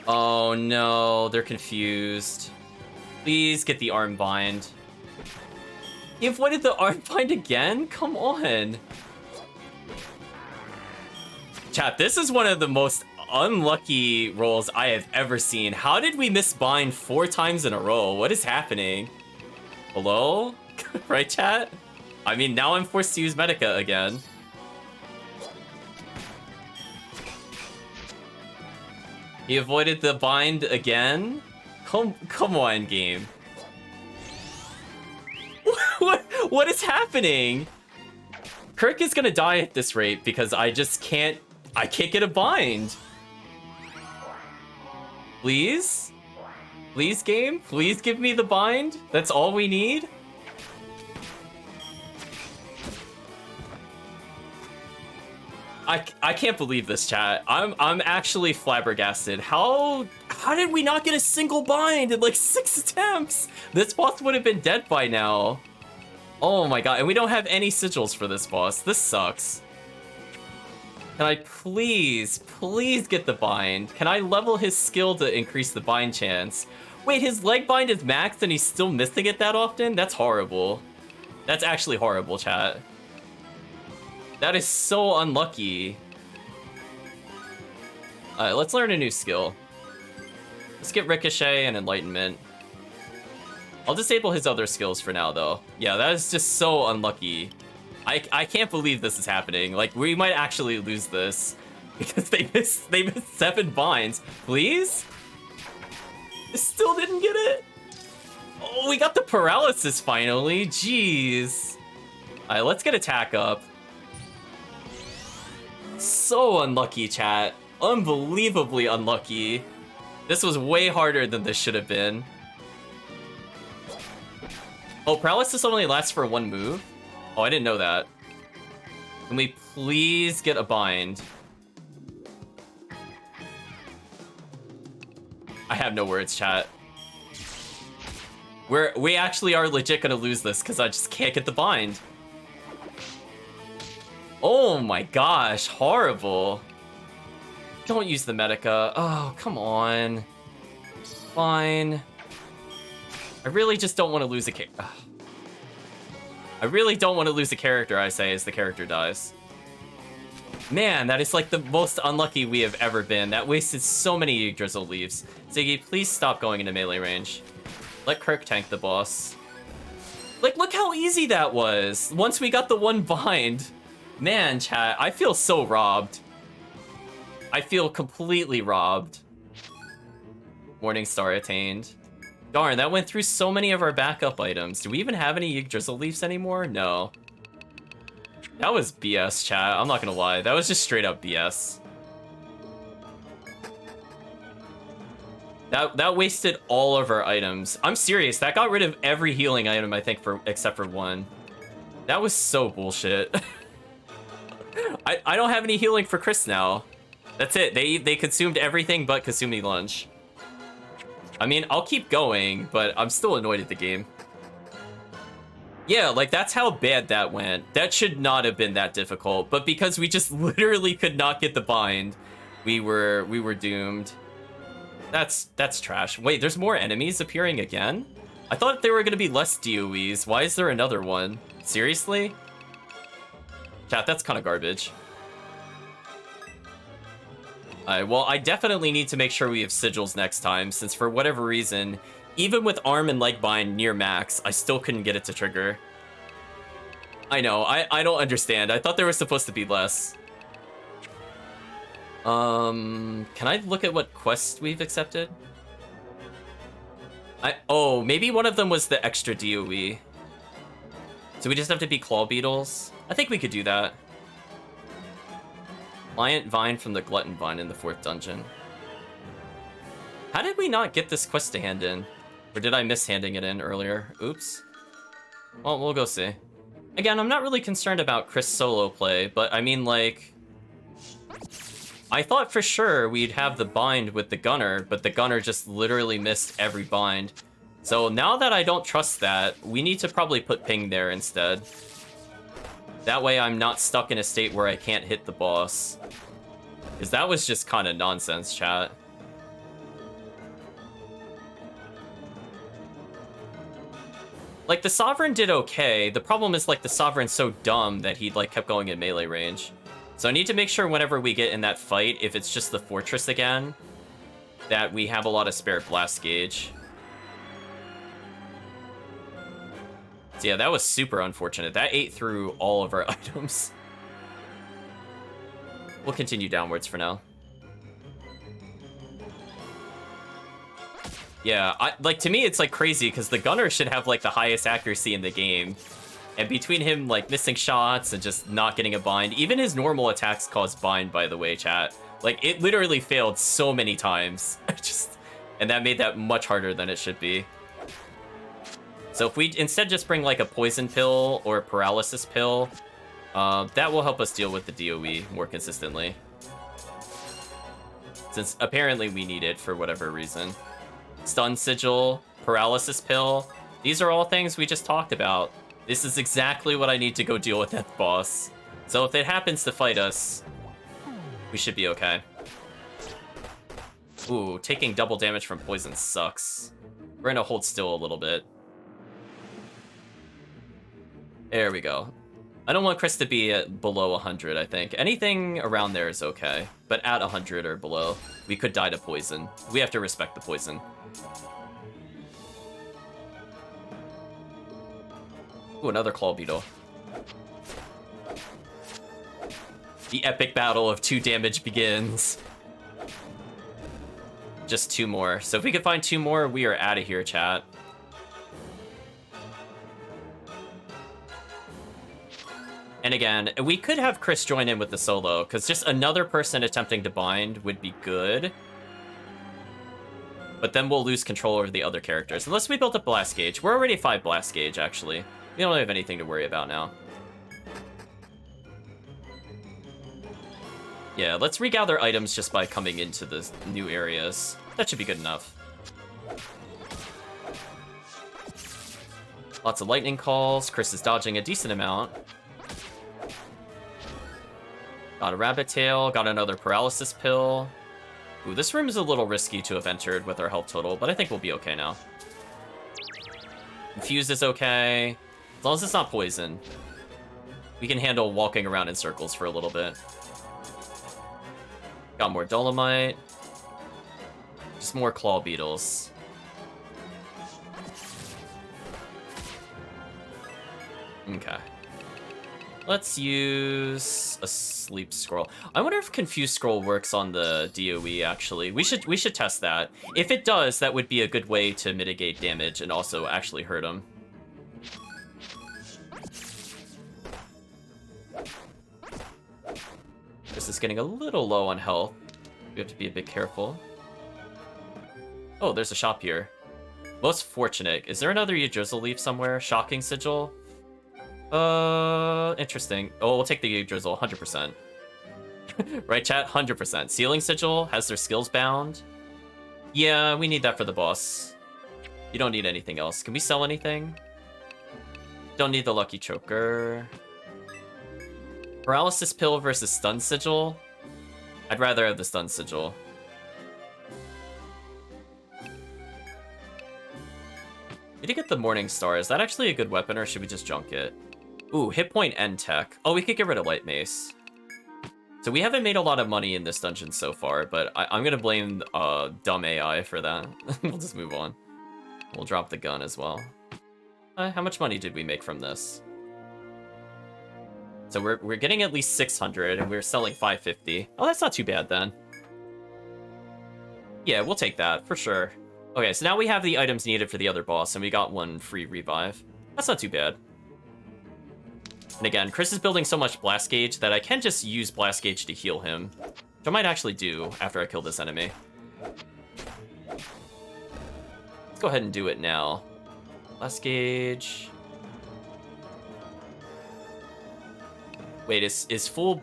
Oh no, they're confused. Please get the arm bind. He avoided the arm bind again? Come on. Chat, this is one of the most unlucky rolls I have ever seen. How did we miss bind 4 times in a row? What is happening? Hello? Right, chat? I mean, now I'm forced to use Medica again. He avoided the bind again? Come on, game. What is happening? Kirk is gonna die at this rate because I can't get a bind. Please? Please, game? Please give me the bind? That's all we need? I can't believe this, chat. I'm actually flabbergasted. How did we not get a single bind in like 6 attempts? This boss would have been dead by now. Oh my god, and we don't have any sigils for this boss. This sucks. Can I please get the bind? Can I level his skill to increase the bind chance? Wait, his leg bind is maxed and he's still missing it that often? That's horrible. That's actually horrible, chat. That is so unlucky. Alright, let's learn a new skill. Let's get Ricochet and Enlightenment. I'll disable his other skills for now, though. Yeah, that is just so unlucky. I can't believe this is happening. Like, we might actually lose this. Because they missed 7 binds. Please? Still didn't get it? Oh, we got the Paralysis finally. Jeez. Alright, let's get attack up. So unlucky, chat. Unbelievably unlucky. This was way harder than this should have been. Oh, Paralysis only lasts for 1 move? Oh, I didn't know that. Can we please get a bind? I have no words, chat. We actually are legit gonna lose this because I just can't get the bind. Oh my gosh, horrible. Don't use the Medica. Oh, come on. Fine. I really just don't want to lose a character. I really don't want to lose a character, I say, as the character dies. Man, that is like the most unlucky we have ever been. That wasted so many Drizzle Leaves. Ziggy, please stop going into melee range. Let Kirk tank the boss. Like, look how easy that was. Once we got the 1 bind. Man, chat, I feel so robbed. I feel completely robbed. Morningstar attained. Darn, that went through so many of our backup items. Do we even have any Drizzle Leaves anymore? No. That was BS, chat. I'm not gonna lie. That was just straight up BS. That wasted all of our items. I'm serious. That got rid of every healing item, I think, except for 1. That was so bullshit. I don't have any healing for Chris now. That's it. They consumed everything but Kasumi Lunge. I mean, I'll keep going, but I'm still annoyed at the game. Yeah, like, that's how bad that went. That should not have been that difficult, but because we just literally could not get the bind, we were doomed. That's trash. Wait, there's more enemies appearing again? I thought there were gonna be less DOEs. Why is there another one? Seriously? Chat, that's kind of garbage. Alright, well, I definitely need to make sure we have sigils next time, since for whatever reason, even with arm and leg bind near max, I still couldn't get it to trigger. I know, I don't understand. I thought there was supposed to be less. Can I look at what quests we've accepted? Oh, maybe one of them was the extra DOE. So we just have to be claw beetles? I think we could do that. Pliant Vine from the Glutton Vine in the 4th dungeon. How did we not get this quest to hand in? Or did I miss handing it in earlier? Oops. Well, we'll go see. Again, I'm not really concerned about Chris solo play, but I mean, like... I thought for sure we'd have the bind with the gunner, but the gunner just literally missed every bind. So now that I don't trust that, we need to probably put ping there instead. That way I'm not stuck in a state where I can't hit the boss. Because that was just kind of nonsense, chat. Like, the Sovereign did okay. The problem is, like, the Sovereign's so dumb that he, like, kept going in melee range. So I need to make sure whenever we get in that fight, if it's just the fortress again, that we have a lot of spare blast gauge. So yeah, that was super unfortunate. That ate through all of our items. We'll continue downwards for now. Yeah, like, to me, it's, like, crazy, because the gunner should have, like, the highest accuracy in the game. And between him, like, missing shots and just not getting a bind, even his normal attacks cause bind, by the way, chat. Like, it literally failed so many times. And that made that much harder than it should be. So if we instead just bring, like, a poison pill or a paralysis pill, that will help us deal with the DOE more consistently. Since apparently we need it for whatever reason. Stun sigil, paralysis pill, these are all things we just talked about. This is exactly what I need to go deal with that boss. So if it happens to fight us, we should be okay. Ooh, taking double damage from poison sucks. We're gonna hold still a little bit. There we go. I don't want Chris to be at below 100, I think. Anything around there is okay. But at 100 or below, we could die to poison. We have to respect the poison. Ooh, another claw beetle. The epic battle of 2 damage begins. Just 2 more. So if we can find 2 more, we are out of here, chat. And again, we could have Chris join in with the solo, because just another person attempting to bind would be good. But then we'll lose control over the other characters. Unless we built up blast gauge. We're already 5 blast gauge, actually. We don't have anything to worry about now. Yeah, let's regather items just by coming into the new areas. That should be good enough. Lots of lightning calls. Chris is dodging a decent amount. Got a rabbit tail. Got another paralysis pill. Ooh, this room is a little risky to have entered with our health total, but I think we'll be okay now. Infused is okay. As long as it's not poison. We can handle walking around in circles for a little bit. Got more dolomite. Just more claw beetles. Okay. Let's use a sleep scroll. I wonder if confused scroll works on the DOE, actually. We should test that. If it does, that would be a good way to mitigate damage and also actually hurt him. This is getting a little low on health. We have to be a bit careful. Oh, there's a shop here. Most fortunate. Is there another Yggdrasil leaf somewhere? Shocking sigil? Interesting. Oh, we'll take the Yggdrasil, 100%. Right, chat? 100%. Sealing sigil has their skills bound. Yeah, we need that for the boss. You don't need anything else. Can we sell anything? Don't need the lucky choker. Paralysis pill versus stun sigil. I'd rather have the stun sigil. Did you get the Morning Star? Is that actually a good weapon, or should we just junk it? Ooh, hit point and tech. Oh, we could get rid of Light Mace. So we haven't made a lot of money in this dungeon so far, but I'm gonna blame dumb AI for that. We'll just move on. We'll drop the gun as well. How much money did we make from this? So we're getting at least 600, and we're selling 550. Oh, that's not too bad then. Yeah, we'll take that for sure. Okay, so now we have the items needed for the other boss, and we got one free revive. That's not too bad. And again, Chris is building so much Blast Gauge that I can just use Blast Gauge to heal him, which I might actually do after I kill this enemy. Let's go ahead and do it now. Blast Gauge. Wait, is full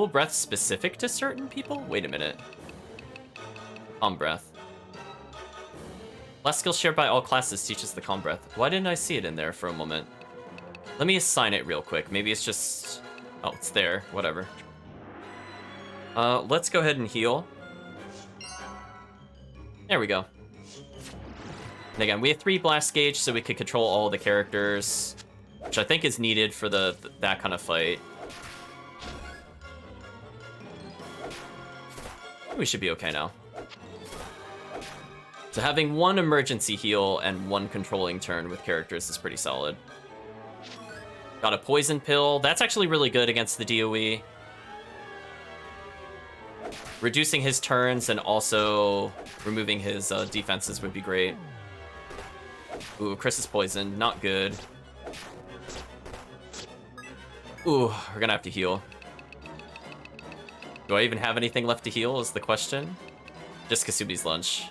breath specific to certain people? Wait a minute. Calm breath. Last skill shared by all classes teaches the calm breath. Why didn't I see it in there for a moment? Let me assign it real quick. Maybe it's just... Oh, it's there. Whatever. Let's go ahead and heal. There we go. And again, we have 3 blast gauge, so we could control all the characters, which I think is needed for that kind of fight. We should be okay now. So having 1 emergency heal and 1 controlling turn with characters is pretty solid. Got a poison pill. That's actually really good against the DOE. Reducing his turns and also removing his defenses would be great. Ooh, Chris is poisoned. Not good. Ooh, we're gonna have to heal. Do I even have anything left to heal is the question. Just Kasubi's lunch.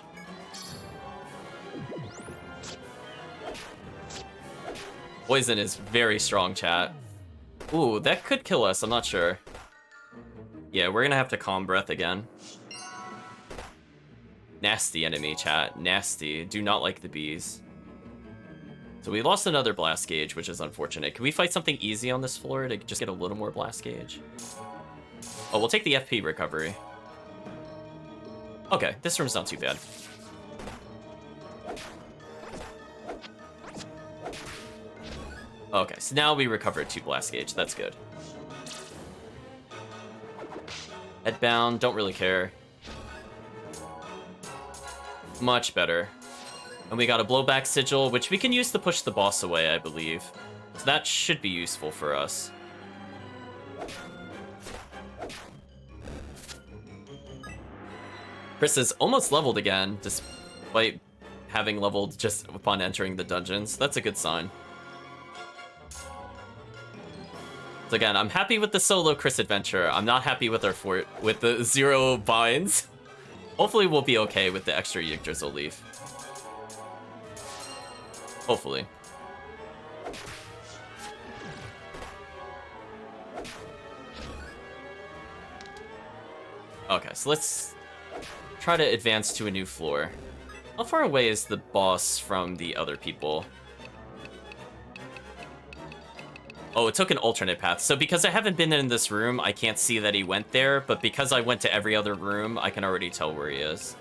Poison is very strong, chat. Ooh, that could kill us, I'm not sure. Yeah, we're gonna have to calm breath again. Nasty enemy, chat. Nasty. Do not like the bees. So we lost another blast gauge, which is unfortunate. Can we fight something easy on this floor to just get a little more blast gauge? Oh, we'll take the FP recovery. Okay, this room's not too bad. Okay, so now we recovered 2 blast gauge. That's good. Headbound, don't really care. Much better. And we got a blowback sigil, which we can use to push the boss away, I believe. So that should be useful for us. Chris is almost leveled again, despite having leveled just upon entering the dungeons. That's a good sign. So again, I'm happy with the solo Chris adventure. I'm not happy with our fort with the 0 binds. Hopefully we'll be okay with the extra Yggdrasil leaf. Hopefully. Okay, so let's try to advance to a new floor. How far away is the boss from the other people? Oh, it took an alternate path. So because I haven't been in this room, I can't see that he went there, but because I went to every other room, I can already tell where he is.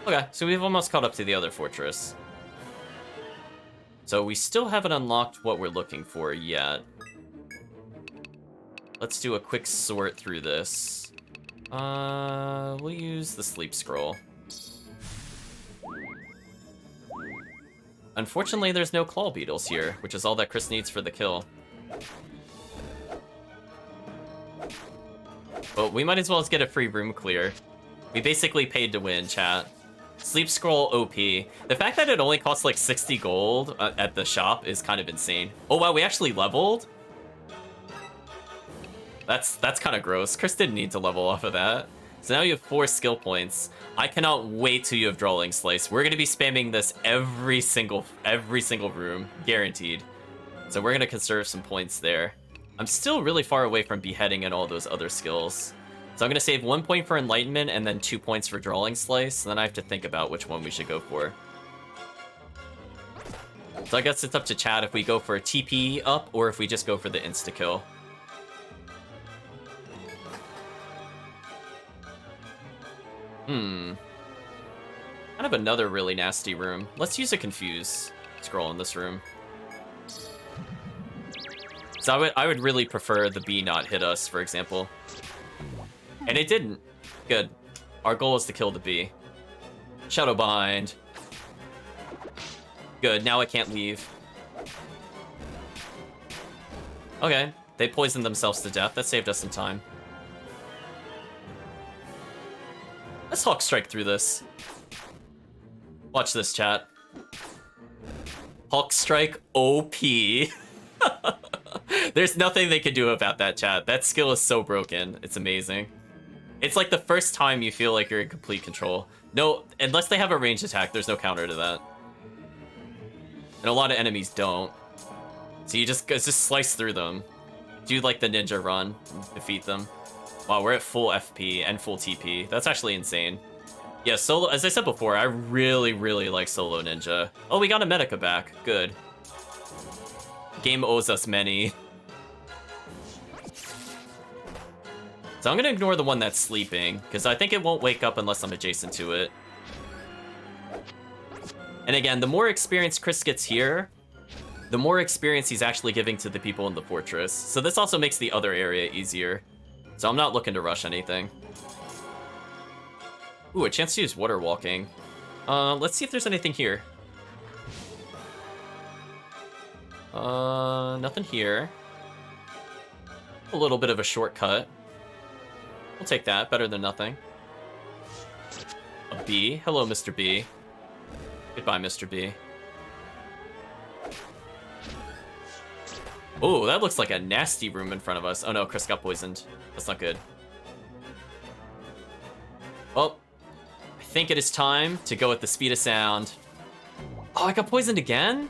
Okay, so we've almost caught up to the other fortress. So we still haven't unlocked what we're looking for yet. Let's do a quick sort through this. We'll use the sleep scroll. Unfortunately, there's no claw beetles here, which is all that Chris needs for the kill. Well, we might as well get a free room clear. We basically paid to win, chat. Sleep scroll OP. The fact that it only costs like 60 gold at the shop is kind of insane. Oh wow, we actually leveled? That's kind of gross. Chris didn't need to level off of that. So now you have 4 skill points. I cannot wait till you have Drawling Slice. We're gonna be spamming this every single room, guaranteed. So we're gonna conserve some points there. I'm still really far away from Beheading and all those other skills. So I'm gonna save 1 point for Enlightenment and then 2 points for Drawling Slice, and then I have to think about which one we should go for. So I guess it's up to chat if we go for a TP up or if we just go for the insta-kill. Kind of another really nasty room. Let's use a Confuse. scroll in this room. So I would really prefer the bee not hit us, for example. And it didn't. Good. Our goal is to kill the bee. Shadowbind. Good, now it can't leave. Okay, they poisoned themselves to death. That saved us some time. Let's Hawk Strike through this. Watch this, chat. Hawk Strike OP. There's nothing they can do about that, chat. That skill is so broken. It's amazing. It's like the first time you feel like you're in complete control. No, unless they have a ranged attack, there's no counter to that. And a lot of enemies don't. So you just slice through them. Do like the ninja run, defeat them. Wow, we're at full FP and full TP. That's actually insane. Yeah, solo, as I said before, I really, really like solo ninja. Oh, we got a Medica back. Good. Game owes us many. So I'm gonna ignore the one that's sleeping, because I think it won't wake up unless I'm adjacent to it. And again, the more experience Chris gets here, the more experience he's actually giving to the people in the fortress. So this also makes the other area easier. So I'm not looking to rush anything. Ooh, a chance to use water walking. Let's see if there's anything here. Nothing here. A little bit of a shortcut. We'll take that, better than nothing. A bee. Hello, Mr. B. Goodbye, Mr. B. Oh, that looks like a nasty room in front of us. Oh no, Chris got poisoned. That's not good. Well, I think it is time to go at the speed of sound. Oh, I got poisoned again?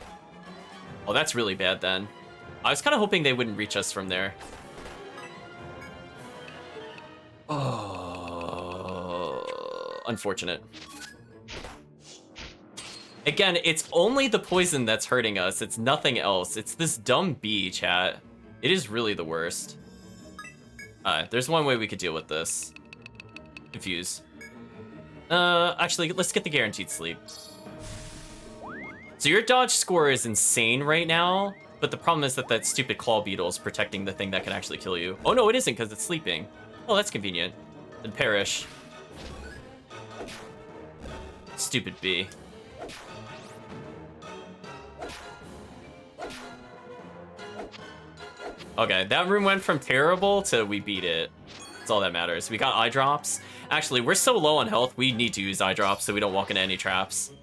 Oh, that's really bad then. I was kind of hoping they wouldn't reach us from there. Oh, unfortunate. Again, it's only the poison that's hurting us. It's nothing else. It's this dumb bee, chat. It is really the worst. There's one way we could deal with this. Confuse. Actually, let's get the guaranteed sleep. So your dodge score is insane right now, but the problem is that that stupid claw beetle is protecting the thing that can actually kill you. Oh no, it isn't because it's sleeping. Oh, that's convenient. Then perish. Stupid bee. Okay, that room went from terrible to we beat it. That's all that matters. We got eye drops. Actually, we're so low on health, we need to use eye drops so we don't walk into any traps.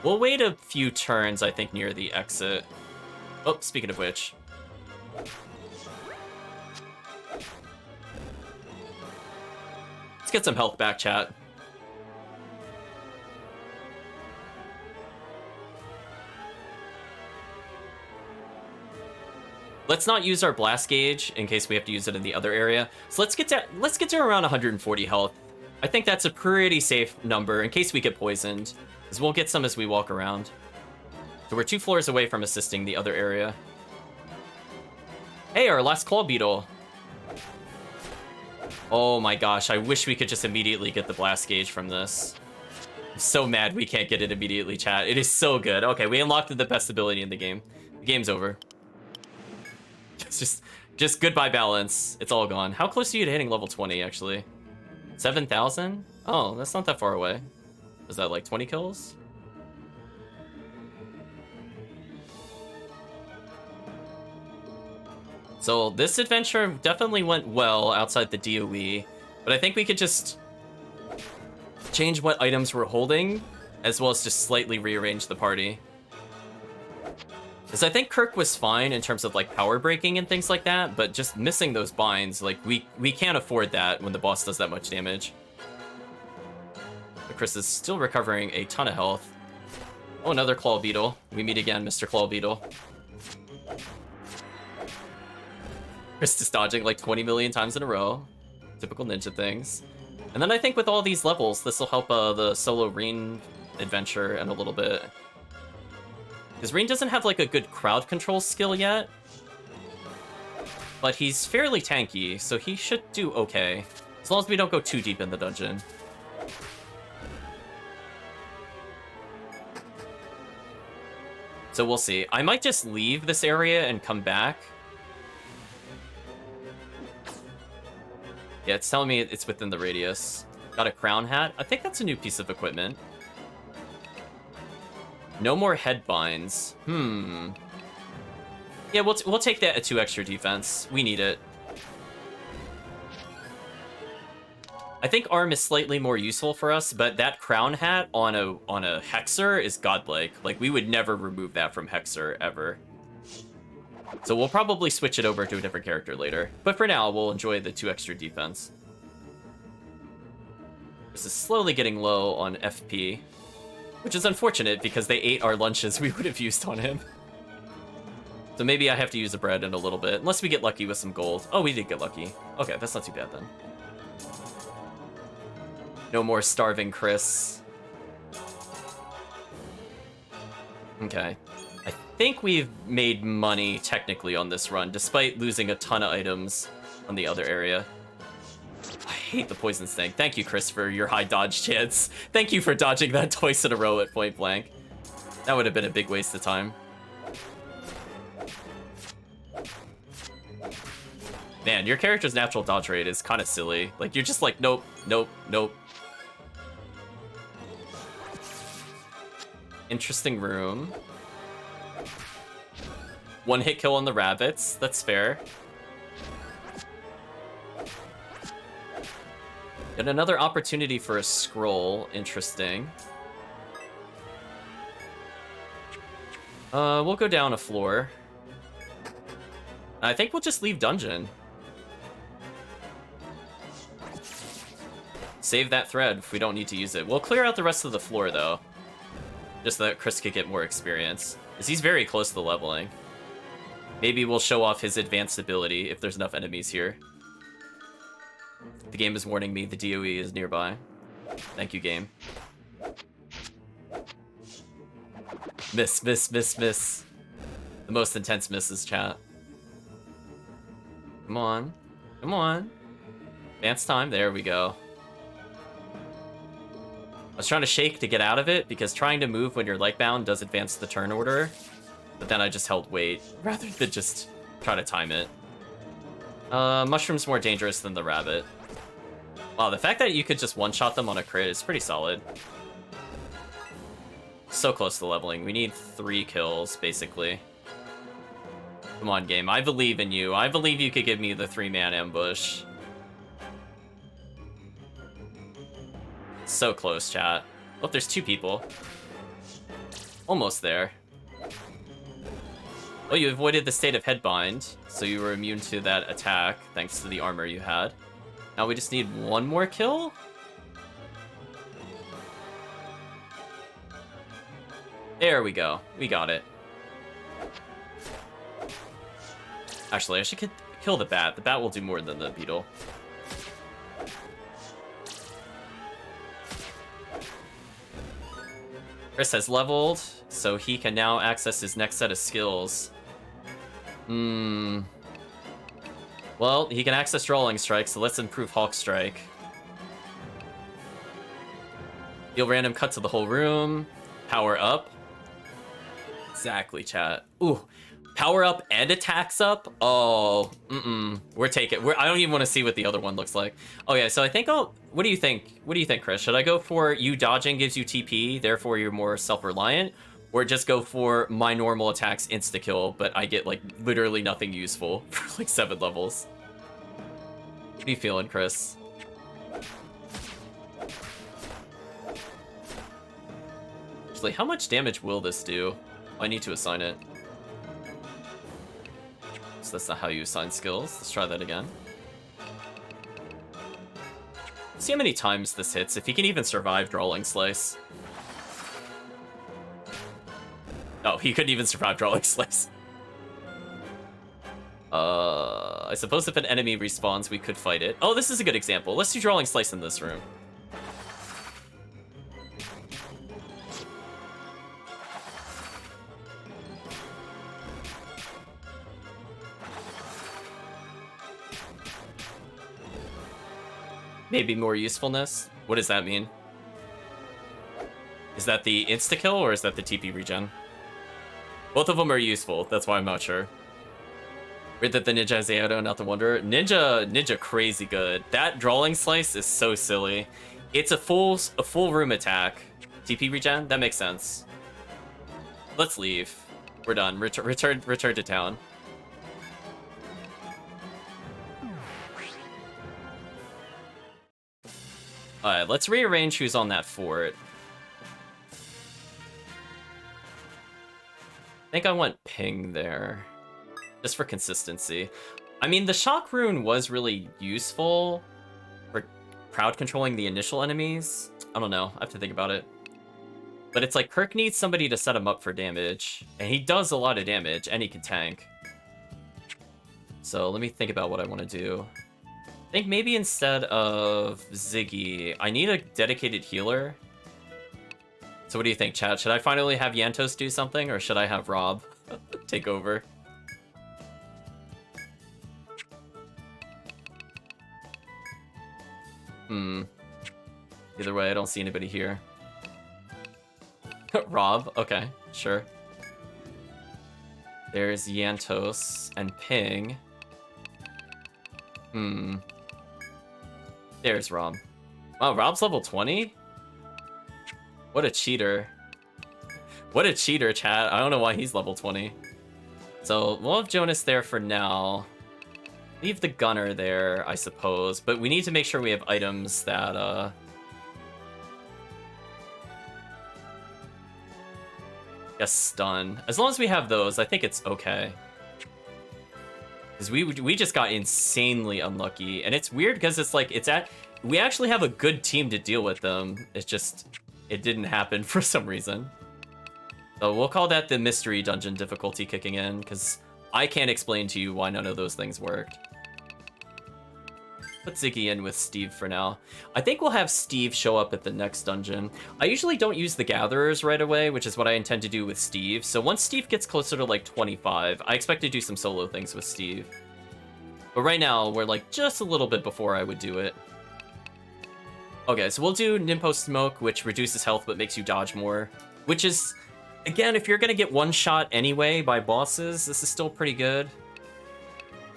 We'll wait a few turns, I think, near the exit. Oh, speaking of which. Let's get some health back, chat. Let's not use our blast gauge in case we have to use it in the other area. So let's get to around 140 health. I think that's a pretty safe number in case we get poisoned, because we'll get some as we walk around. So we're 2 floors away from assisting the other area. Hey, our last claw beetle. Oh my gosh, I wish we could just immediately get the blast gauge from this. I'm so mad we can't get it immediately, chat. It is so good. Okay, we unlocked the best ability in the game. The game's over. It's just goodbye balance. It's all gone. How close are you to hitting level 20, actually? 7,000? Oh, that's not that far away. Is that like 20 kills? So this adventure definitely went well outside the DOE, but I think we could just change what items we're holding, as well as just slightly rearrange the party. Because I think Kirk was fine in terms of like power breaking and things like that, but just missing those binds, like we can't afford that when the boss does that much damage. But Chris is still recovering a ton of health. Oh, another claw beetle. We meet again, Mr. Claw Beetle. Chris is dodging like 20 million times in a row. Typical ninja things. And then I think with all these levels, this will help the solo Reen adventure in a little bit. Because Reen doesn't have like a good crowd control skill yet, but he's fairly tanky, so he should do okay. As long as we don't go too deep in the dungeon. So we'll see. I might just leave this area and come back. Yeah, it's telling me it's within the radius. Got a crown hat. I think that's a new piece of equipment. No more head binds. Yeah, we'll take that at 2 extra defense. We need it. I think arm is slightly more useful for us, but that crown hat on a Hexer is godlike. Like, we would never remove that from Hexer, ever. So we'll probably switch it over to a different character later. But for now, we'll enjoy the 2 extra defense. This is slowly getting low on FP, which is unfortunate because they ate our lunches we would have used on him. So maybe I have to use a bread in a little bit, unless we get lucky with some gold. Oh, we did get lucky. Okay, that's not too bad then. No more starving Chris. Okay. I think we've made money, technically, on this run, despite losing a ton of items on the other area. I hate the poison snake. Thank you, Chris, for your high dodge chance. Thank you for dodging that twice in a row at point blank. That would have been a big waste of time. Man, your character's natural dodge rate is kind of silly. Like, you're just like, nope, nope, nope. Interesting room. 1 hit kill on the rabbits. That's fair. And another opportunity for a scroll. Interesting. We'll go down a floor. I think we'll just leave dungeon. Save that thread if we don't need to use it. We'll clear out the rest of the floor, though. Just so that Chris could get more experience. Because he's very close to leveling. Maybe we'll show off his advanced ability if there's enough enemies here. The game is warning me the DOE is nearby. Thank you, game. Miss, miss, miss, miss. The most intense misses, chat. Come on. Come on. Advance time. There we go. I was trying to shake to get out of it, because trying to move when you're leg-bound does advance the turn order. But then I just held wait, rather than just try to time it. Mushroom's more dangerous than the rabbit. Wow, the fact that you could just one-shot them on a crit is pretty solid. So close to leveling. We need 3 kills, basically. Come on, game. I believe in you. I believe you could give me the 3-man ambush. So close, chat. Oh, there's 2 people. Almost there. Oh, you avoided the state of headbind, so you were immune to that attack, thanks to the armor you had. Now we just need 1 more kill? There we go. We got it. Actually, I should kill the bat. The bat will do more than the beetle. Chris has leveled, so he can now access his next set of skills. Well, he can access Drawling Strike, so let's improve Hulk Strike. Deal random cut to the whole room. Power up. Exactly, chat. Ooh, power up and attacks up? Oh, we're taking... I don't even want to see what the other one looks like. Okay, so I think I'll... What do you think? What do you think, Chris? Should I go for you dodging gives you TP, therefore you're more self-reliant? Or just go for my normal attacks insta-kill, but I get, like, literally nothing useful for, like, 7 levels? What are you feeling, Chris? Actually, how much damage will this do? Oh, I need to assign it. So that's not how you assign skills. Let's try that again. See how many times this hits, if he can even survive Drawling Slice. Oh, he couldn't even survive Drawling Slice. I suppose if an enemy respawns, we could fight it. Oh, this is a good example. Let's do Drawling Slice in this room. Maybe more usefulness? What does that mean? Is that the insta-kill or is that the TP regen? Both of them are useful, that's why I'm not sure. Weird that the Ninja has the auto, not the Wonder. Ninja crazy good. That Drawing Slice is so silly. It's a full room attack. TP regen? That makes sense. Let's leave. We're done. Return to town. Alright, let's rearrange who's on that fort. I think I want Ping there. Just for consistency. I mean, the Shock Rune was really useful for crowd controlling the initial enemies. I don't know. I have to think about it. But it's like Kirk needs somebody to set him up for damage. And he does a lot of damage, and he can tank. So let me think about what I want to do. I think maybe instead of Ziggy, I need a dedicated healer. So what do you think, chat? Should I finally have Yantos do something, or should I have Rob take over? Either way, I don't see anybody here. Rob, okay, sure. There's Yantos and Ping. There's Rob. Wow, Rob's level 20? What a cheater. What a cheater, chat. I don't know why he's level 20. So, we'll have Jonas there for now. Leave the gunner there, I suppose. But we need to make sure we have items that, Yes, stun. As long as we have those, I think it's okay. Because we just got insanely unlucky. And it's weird because it's like, we actually have a good team to deal with them. It's just, it didn't happen for some reason. So we'll call that the mystery dungeon difficulty kicking in, because I can't explain to you why none of those things worked. Put Ziggy in with Steve for now. I think we'll have Steve show up at the next dungeon. I usually don't use the Gatherers right away, which is what I intend to do with Steve. So once Steve gets closer to like 25, I expect to do some solo things with Steve. But right now, we're like just a little bit before I would do it. Okay, so we'll do Nimpo Smoke, which reduces health but makes you dodge more. Which is, again, if you're gonna get one shot anyway by bosses, this is still pretty good.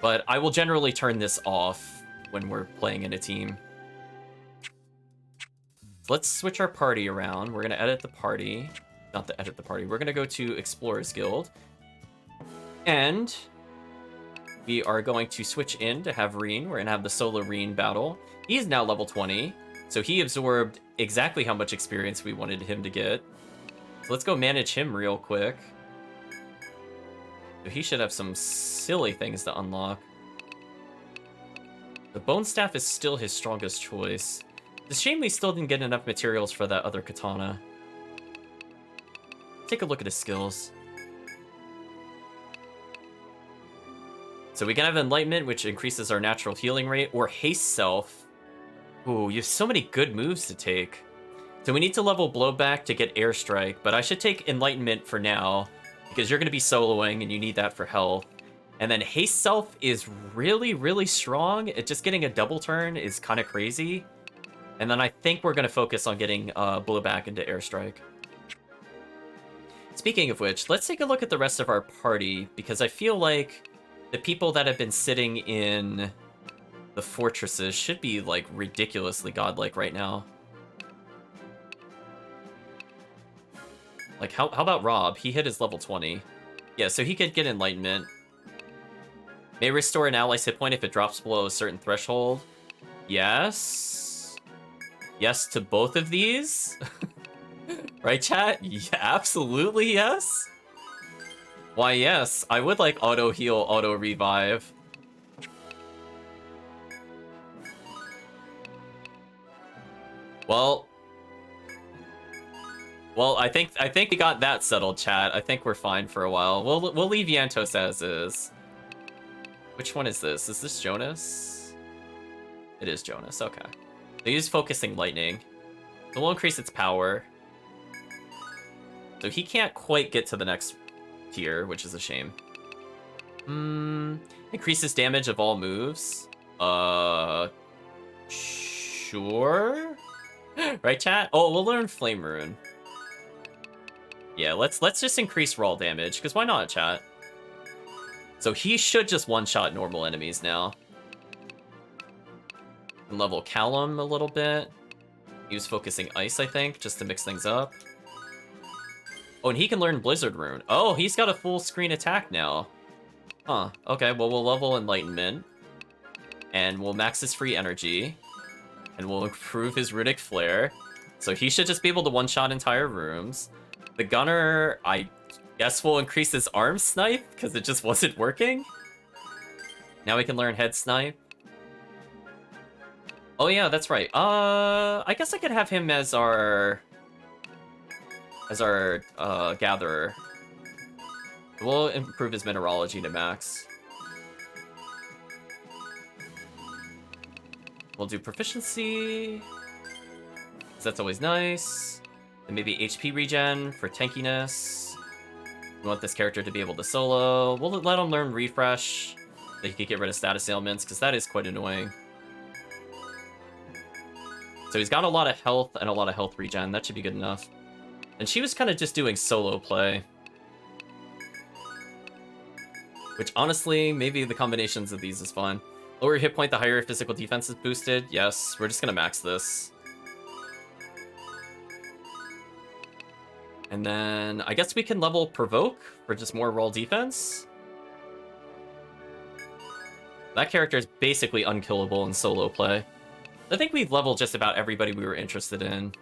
But I will generally turn this off when we're playing in a team. Let's switch our party around. We're gonna edit the party. Not to edit the party. We're gonna go to Explorers Guild. And we are going to switch in to have Reen. We're gonna have the solo Reen battle. He's now level 20. So he absorbed exactly how much experience we wanted him to get. So let's go manage him real quick. So he should have some silly things to unlock. The Bone Staff is still his strongest choice. It's a shame we still didn't get enough materials for that other katana. Take a look at his skills. So we can have Enlightenment, which increases our natural healing rate, or Haste Self. Ooh, you have so many good moves to take. So we need to level Blowback to get Airstrike, but I should take Enlightenment for now, because you're going to be soloing and you need that for health. And then Haste Self is really, really strong. Just getting a double turn is kind of crazy. And then I think we're going to focus on getting Blowback into Airstrike. Speaking of which, let's take a look at the rest of our party, because I feel like the people that have been sitting in the fortresses should be, like, ridiculously godlike right now. Like, how about Rob? He hit his level 20. Yeah, so he could get Enlightenment. May restore an ally's hit point if it drops below a certain threshold. Yes. Yes to both of these. Right, chat? Yeah, absolutely yes. Why, yes. I would like auto heal, auto revive. Well, I think we got that settled, chat. I think we're fine for a while. We'll leave Yantos as is. Which one is this? Is this Jonas? It is Jonas, okay. So he's focusing lightning. So we'll increase its power. So he can't quite get to the next tier, which is a shame. Increases damage of all moves. Sure. Right, chat? Oh, we'll learn Flame Rune. Yeah, let's just increase raw damage, because why not, chat? So he should just one-shot normal enemies now. And level Callum a little bit. He was focusing Ice, I think, just to mix things up. Oh, and he can learn Blizzard Rune. Oh, he's got a full screen attack now. Huh, okay, well, we'll level Enlightenment. And we'll max his free energy. And we'll improve his Runic Flare. So he should just be able to one-shot entire rooms. The Gunner, I guess will increase his arm snipe, because it just wasn't working. Now we can learn Head Snipe. Oh yeah, that's right. I guess I could have him as our Gatherer. We'll improve his Mineralogy to max. We'll do Proficiency, 'cause that's always nice. And maybe HP regen for tankiness. We want this character to be able to solo. We'll let him learn Refresh, so he can get rid of status ailments, because that is quite annoying. So he's got a lot of health and a lot of health regen. That should be good enough. And she was kind of just doing solo play. Which, honestly, maybe the combinations of these is fun. Lower hit point, the higher physical defense is boosted. Yes, we're just going to max this. And then I guess we can level Provoke for just more raw defense. That character is basically unkillable in solo play. I think we've leveled just about everybody we were interested in.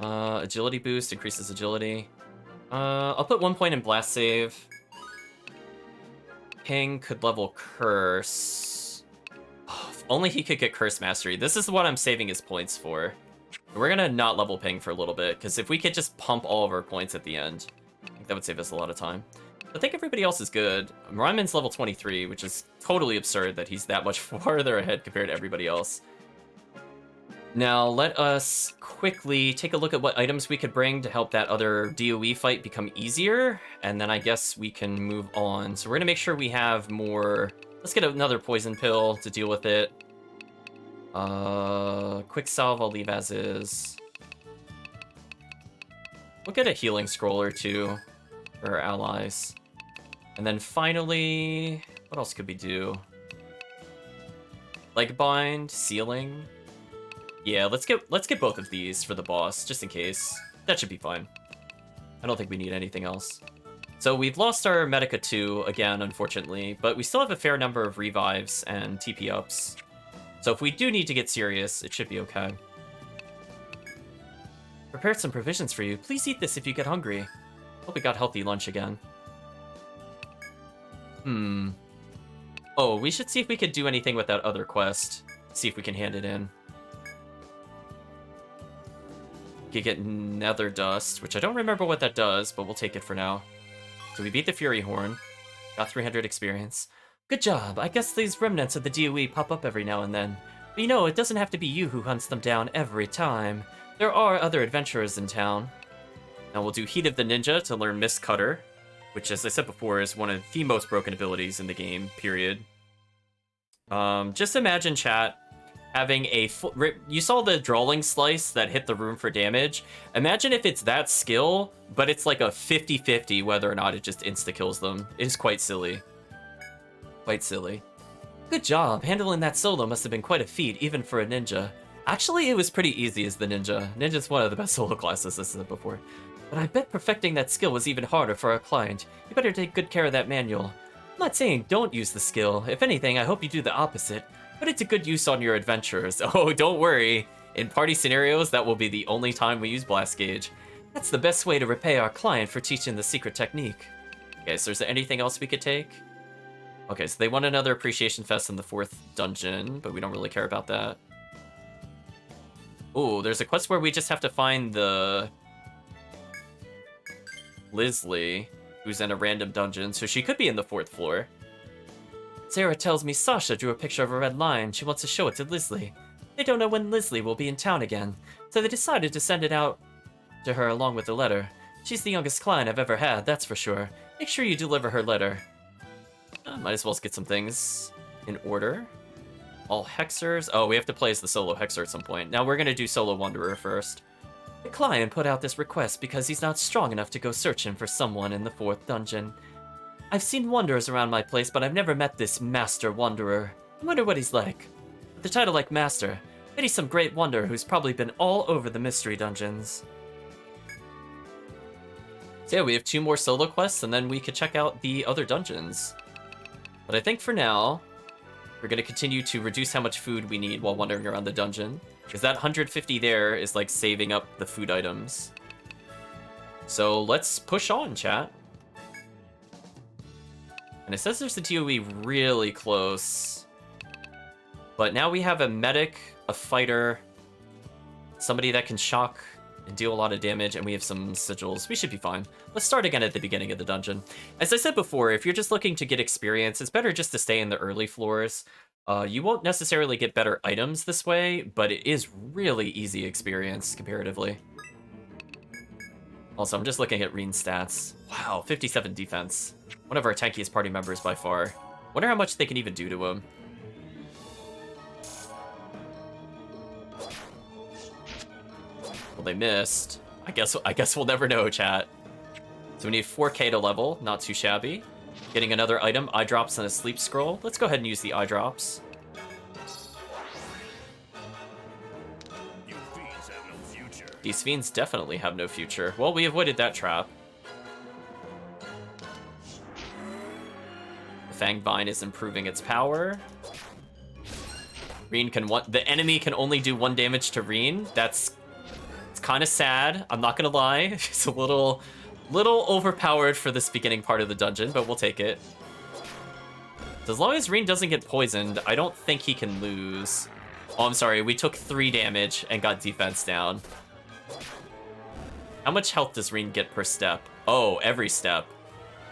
Agility boost, increases agility. I'll put 1 point in Blast Save. Ping could level Curse. Oh, if only he could get Curse Mastery. This is what I'm saving his points for. We're gonna not level Ping for a little bit, because if we could just pump all of our points at the end, I think that would save us a lot of time. I think everybody else is good. Ryman's level 23, which is totally absurd that he's that much farther ahead compared to everybody else. Now, let us quickly take a look at what items we could bring to help that other DOE fight become easier, and then I guess we can move on. So we're going to make sure we have more... Let's get another poison pill to deal with it. Quick salve I'll leave as is. We'll get a healing scroll or two for our allies. And then finally, what else could we do? Leg bind, sealing. Yeah, let's get both of these for the boss, just in case. That should be fine. I don't think we need anything else. So we've lost our Medica 2 again, unfortunately, but we still have a fair number of revives and TP ups. So if we do need to get serious, it should be okay. Prepared some provisions for you. Please eat this if you get hungry. Hope we got healthy lunch again. Oh, we should see if we could do anything with that other quest. See if we can hand it in. You get Nether Dust, which I don't remember what that does, but we'll take it for now. So we beat the Fury Horn. Got 300 experience. Good job. I guess these remnants of the DOE pop up every now and then. But you know, it doesn't have to be you who hunts them down every time. There are other adventurers in town. Now we'll do Heat of the Ninja to learn Mist Cutter, which, as I said before, is one of the most broken abilities in the game, period. Just imagine, chat, having a... You saw the Drawling Slice that hit the room for damage? Imagine if it's that skill, but it's like a 50-50 whether or not it just insta-kills them. It is quite silly. Quite silly. Good job. Handling that solo must have been quite a feat, even for a ninja. Actually, it was pretty easy as the ninja. Ninja's one of the best solo classes, as I said before. But I bet perfecting that skill was even harder for our client. You better take good care of that manual. I'm not saying don't use the skill. If anything, I hope you do the opposite. Put it to good use on your adventures. Oh, don't worry. In party scenarios, that will be the only time we use Blast Gauge. That's the best way to repay our client for teaching the secret technique. Okay, so is there anything else we could take? Okay, so they want another Appreciation Fest in the 4th dungeon, but we don't really care about that. Oh, there's a quest where we just have to find the... Lisley, who's in a random dungeon, so she could be in the 4th floor. Sarah tells me Sasha drew a picture of a red lion. She wants to show it to Lisley. They don't know when Lisley will be in town again, so they decided to send it out to her along with the letter. She's the youngest client I've ever had, that's for sure. Make sure you deliver her letter. Might as well get some things in order. All Hexers. Oh, we have to play as the solo Hexer at some point. Now we're gonna do solo Wanderer first. The client put out this request because he's not strong enough to go searching for someone in the 4th dungeon. I've seen wanderers around my place, but I've never met this Master Wanderer. I wonder what he's like. With the title like Master, bet he's some great wanderer who's probably been all over the mystery dungeons. So yeah, we have 2 more solo quests, and then we could check out the other dungeons. But I think for now, we're going to continue to reduce how much food we need while wandering around the dungeon. Because that 150 there is like saving up the food items. So let's push on, chat. And it says there's a DOE really close. But now we have a medic, a fighter, somebody that can shock and deal a lot of damage, and we have some sigils. We should be fine. Let's start again at the beginning of the dungeon. As I said before, if you're just looking to get experience, it's better just to stay in the early floors. You won't necessarily get better items this way, but it is really easy experience comparatively. Also, I'm just looking at Reen's stats. Wow, 57 defense. One of our tankiest party members by far. Wonder how much they can even do to him. Well, they missed. I guess we'll never know, chat. So we need 4k to level, not too shabby. Getting another item, eye drops and a sleep scroll. Let's go ahead and use the eye drops. You fiends have no future. These fiends definitely have no future. Well, we avoided that trap. The Fang Vine is improving its power. Reen the enemy can only do 1 damage to Reen. It's kind of sad. I'm not gonna lie. It's a little overpowered for this beginning part of the dungeon, but we'll take it. So as long as Reen doesn't get poisoned, I don't think he can lose. Oh, I'm sorry. We took 3 damage and got defense down. How much health does Reen get per step? Oh, every step.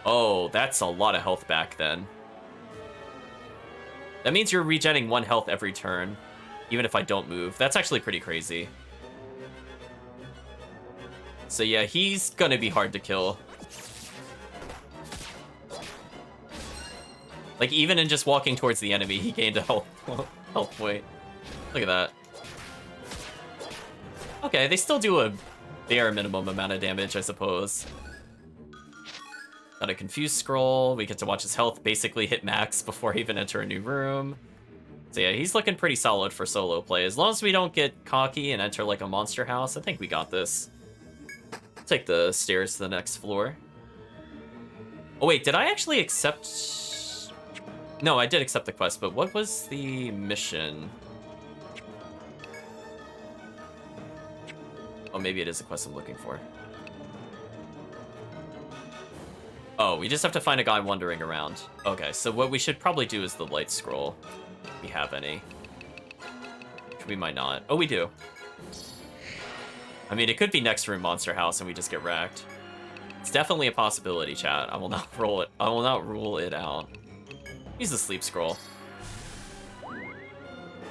Oh, that's a lot of health back then. That means you're regenerating 1 health every turn, even if I don't move. That's actually pretty crazy. So yeah, he's gonna be hard to kill. Like, even in just walking towards the enemy, he gained a health point. Look at that. Okay, they still do a bare minimum amount of damage, I suppose. Got a confused scroll. We get to watch his health basically hit max before he even enter a new room. So yeah, he's looking pretty solid for solo play. As long as we don't get cocky and enter like a monster house, I think we got this. Take the stairs to the next floor. Oh wait, did I actually accept... No, I did accept the quest, but what was the mission? Oh, maybe it is the quest I'm looking for. Oh, we just have to find a guy wandering around. Okay, so what we should probably do is the light scroll. If we have any. Which we might not. Oh, we do. I mean, it could be next room monster house and we just get wrecked. It's definitely a possibility, chat. I will not rule it out. Use the sleep scroll.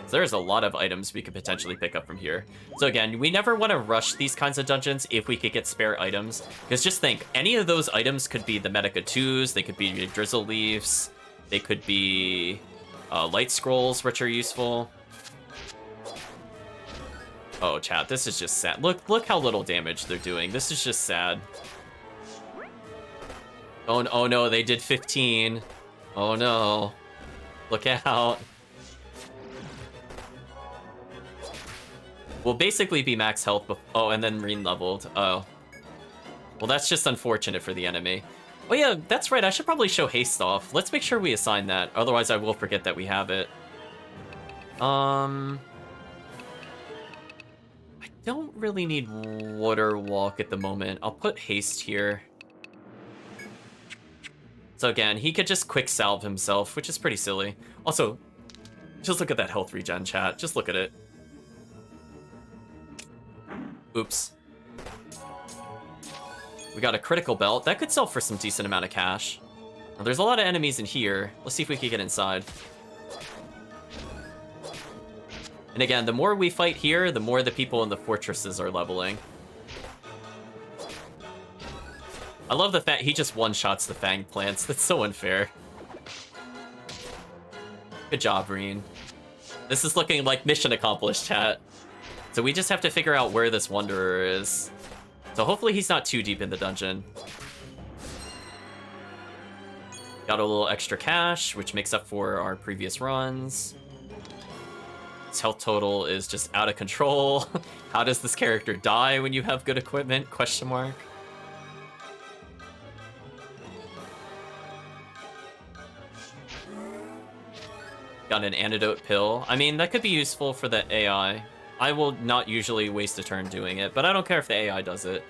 So there's a lot of items we could potentially pick up from here. So again, we never want to rush these kinds of dungeons if we could get spare items. Because just think, any of those items could be the Medica 2s, they could be Drizzle Leaves, they could be light scrolls, which are useful. Oh, chat, this is just sad. Look how little damage they're doing. This is just sad. Oh no, they did 15. Oh no. Look out. We'll basically be max health. Oh, and then Reen leveled. Oh. Well, that's just unfortunate for the enemy. Oh yeah, that's right. I should probably show haste off. Let's make sure we assign that. Otherwise, I will forget that we have it. I don't really need Water Walk at the moment. I'll put haste here. So again, he could just quick salve himself, which is pretty silly. Also, just look at that health regen, chat. Just look at it. Oops. We got a critical belt. That could sell for some decent amount of cash. Now, there's a lot of enemies in here. Let's see if we can get inside. And again, the more we fight here, the more the people in the fortresses are leveling. I love the fact he just one-shots the Fang plants. That's so unfair. Good job, Reen. This is looking like mission accomplished, chat. So we just have to figure out where this Wanderer is. So hopefully he's not too deep in the dungeon. Got a little extra cash, which makes up for our previous runs. His health total is just out of control. How does this character die when you have good equipment? Question mark. Got an antidote pill. I mean, that could be useful for the AI. I will not usually waste a turn doing it, but I don't care if the AI does it.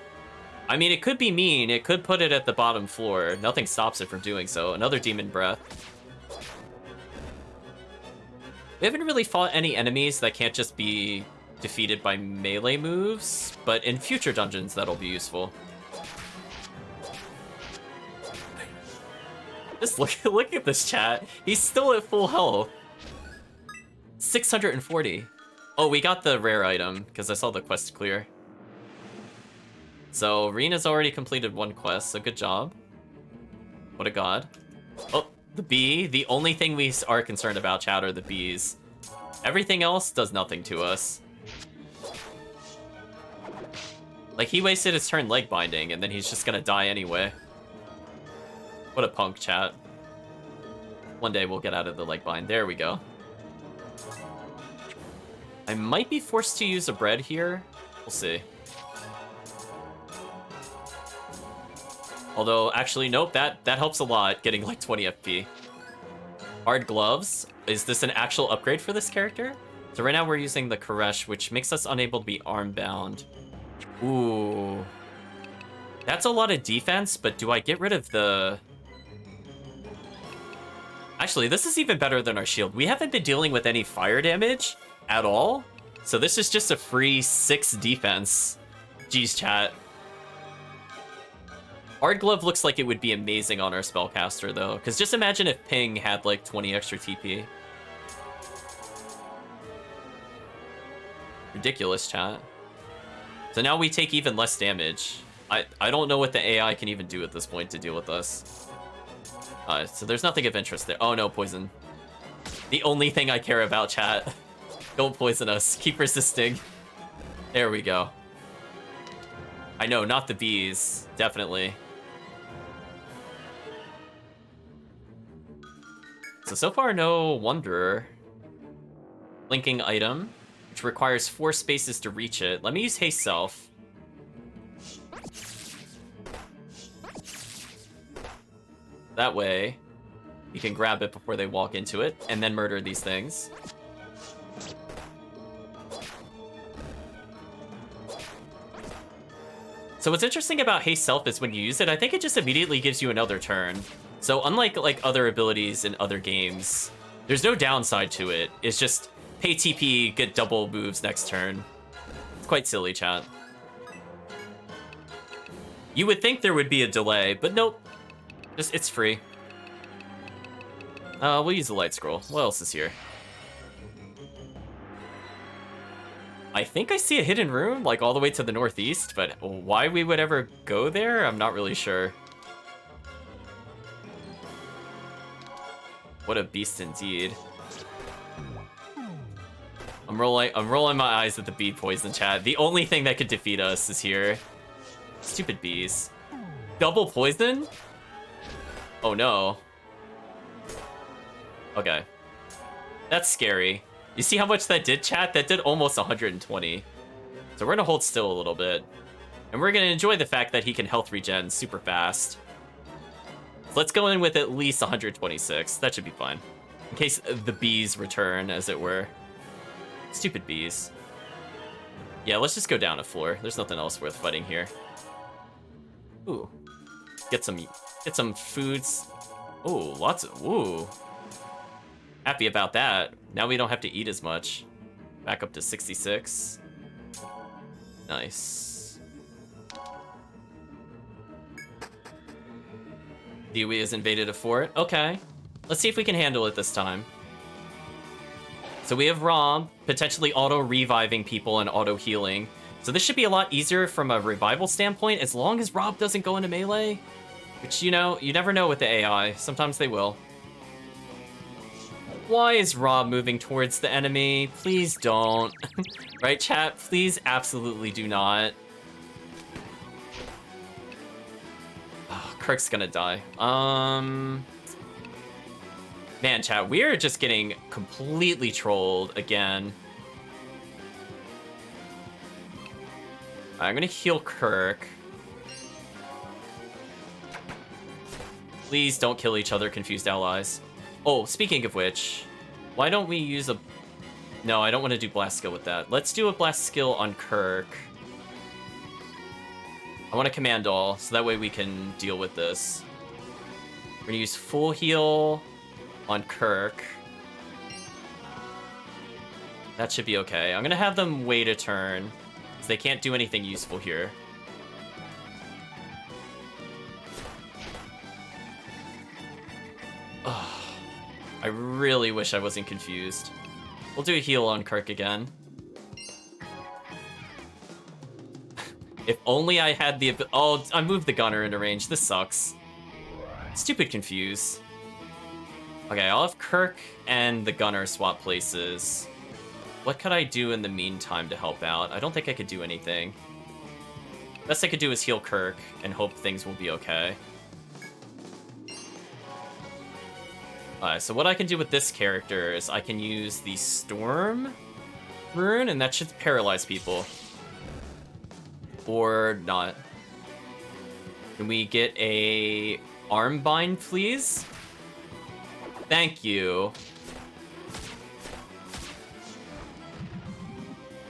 I mean, it could be mean. It could put it at the bottom floor. Nothing stops it from doing so. Another Demon Breath. We haven't really fought any enemies that can't just be defeated by melee moves, but in future dungeons, that'll be useful. Just look at this, chat. He's still at full health. 640. Oh, we got the rare item, because I saw the quest clear. So, Rena's already completed one quest, so good job. What a god. Oh, the bee. The only thing we are concerned about, chat, are the bees. Everything else does nothing to us. Like, he wasted his turn leg binding, and then he's just gonna die anyway. What a punk, chat. One day we'll get out of the leg bind. There we go. I might be forced to use a bread here. We'll see. Although, actually, nope, that helps a lot, getting like 20 FP. Hard gloves. Is this an actual upgrade for this character? So right now we're using the Koresh, which makes us unable to be arm-bound. Ooh. That's a lot of defense, but do I get rid of the... Actually, this is even better than our shield. We haven't been dealing with any fire damage at all. So this is just a free 6 defense. Jeez, chat. Hard Glove looks like it would be amazing on our spellcaster, though. Because just imagine if Ping had, like, 20 extra TP. Ridiculous, chat. So now we take even less damage. I don't know what the AI can even do at this point to deal with us. So there's nothing of interest there. Oh, no, poison. The only thing I care about, chat. Don't poison us. Keep resisting. There we go. I know, not the bees. Definitely. So far, no Wanderer. Linking item, which requires 4 spaces to reach it. Let me use Haste Self. That way, you can grab it before they walk into it, and then murder these things. So what's interesting about Haste Self is when you use it, I think it just immediately gives you another turn. So unlike like other abilities in other games, there's no downside to it. It's just pay TP, get double moves next turn. It's quite silly, chat. You would think there would be a delay, but nope. Just, it's free. We'll use the Light Scroll. What else is here? I think I see a hidden room, like all the way to the northeast, but why we would ever go there, I'm not really sure. What a beast indeed. I'm rolling my eyes at the bee poison, chat. The only thing that could defeat us is here. Stupid bees. Double poison? Oh no. Okay. That's scary. You see how much that did, chat? That did almost 120. So we're gonna hold still a little bit. And we're gonna enjoy the fact that he can health regen super fast. Let's go in with at least 126. That should be fine. In case the bees return, as it were. Stupid bees. Yeah, let's just go down a floor. There's nothing else worth fighting here. Ooh. Get some foods. Ooh, lots of... Ooh. Happy about that. Now we don't have to eat as much. Back up to 66. Nice. Dewey has invaded a fort. Okay. Let's see if we can handle it this time. So we have Rob, potentially auto-reviving people and auto-healing. So this should be a lot easier from a revival standpoint, as long as Rob doesn't go into melee. Which, you know, you never know with the AI. Sometimes they will. Why is Rob moving towards the enemy? Please don't. Right, chat? Please absolutely do not. Oh, Kirk's gonna die. Man, chat, we're just getting completely trolled again. I'm gonna heal Kirk. Please don't kill each other, confused allies. Oh, speaking of which, why don't we use a... No, I don't want to do blast skill with that. Let's do a blast skill on Kirk. I want to command all, so that way we can deal with this. We're gonna use full heal on Kirk. That should be okay. I'm gonna have them wait a turn, because they can't do anything useful here. I really wish I wasn't confused. We'll do a heal on Kirk again. If only I had the... Oh, I moved the gunner into range. This sucks. Stupid confuse. Okay, I'll have Kirk and the gunner swap places. What could I do in the meantime to help out? I don't think I could do anything. Best I could do is heal Kirk and hope things will be okay. Alright, so what I can do with this character is I can use the Storm rune, and that should paralyze people. Or not. Can we get a arm bind, please? Thank you.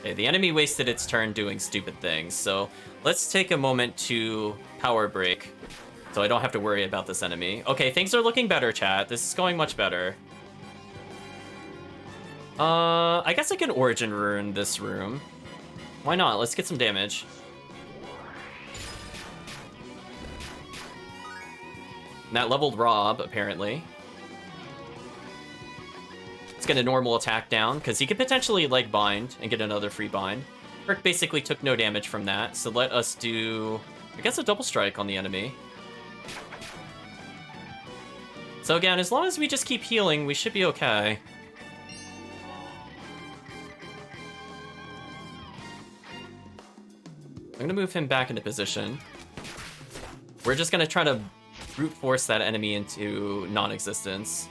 Okay, the enemy wasted its turn doing stupid things, so let's take a moment to power break. So I don't have to worry about this enemy. Okay, things are looking better, chat. This is going much better. I guess I can Origin Rune this room. Why not? Let's get some damage. And that leveled Rob, apparently. Let's get a normal attack down, because he could potentially leg bind and get another free bind. Kirk basically took no damage from that, so let us do, I guess, a double strike on the enemy. So again, as long as we just keep healing, we should be okay. I'm gonna move him back into position. We're just gonna try to brute force that enemy into non-existence.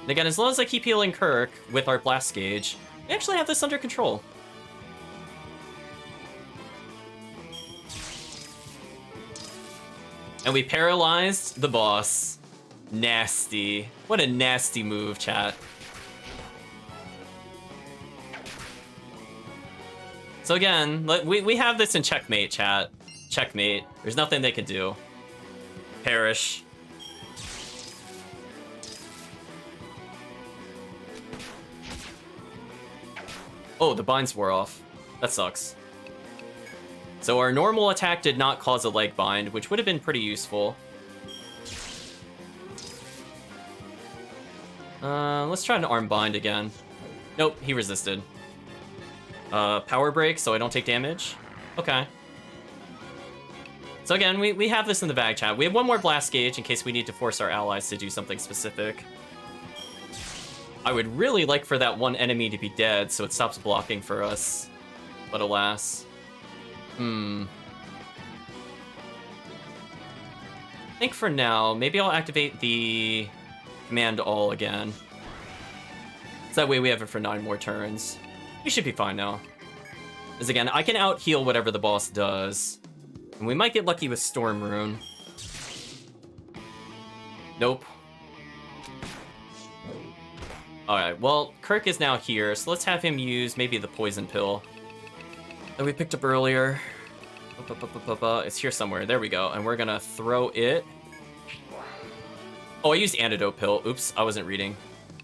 And again, as long as I keep healing Kirk with our blast gauge, we actually have this under control. And we paralyzed the boss. Nasty. What a nasty move, chat. So again, we have this in checkmate, chat. Checkmate. There's nothing they can do. Perish. Oh, the binds wore off. That sucks. So our normal attack did not cause a leg bind, which would have been pretty useful. Let's try an arm bind again. Nope, he resisted. Power break, so I don't take damage. Okay. So again, we have this in the bag, chat. We have one more blast gauge in case we need to force our allies to do something specific. I would really like for that one enemy to be dead so it stops blocking for us. But alas. I think for now, maybe I'll activate the command all again. So that way we have it for 9 more turns. We should be fine now. Because again, I can out-heal whatever the boss does. And we might get lucky with Storm Rune. Nope. Alright, well, Kirk is now here, so let's have him use maybe the poison pill that we picked up earlier. It's here somewhere. There we go. And we're gonna throw it. Oh, I used antidote pill. Oops, I wasn't reading.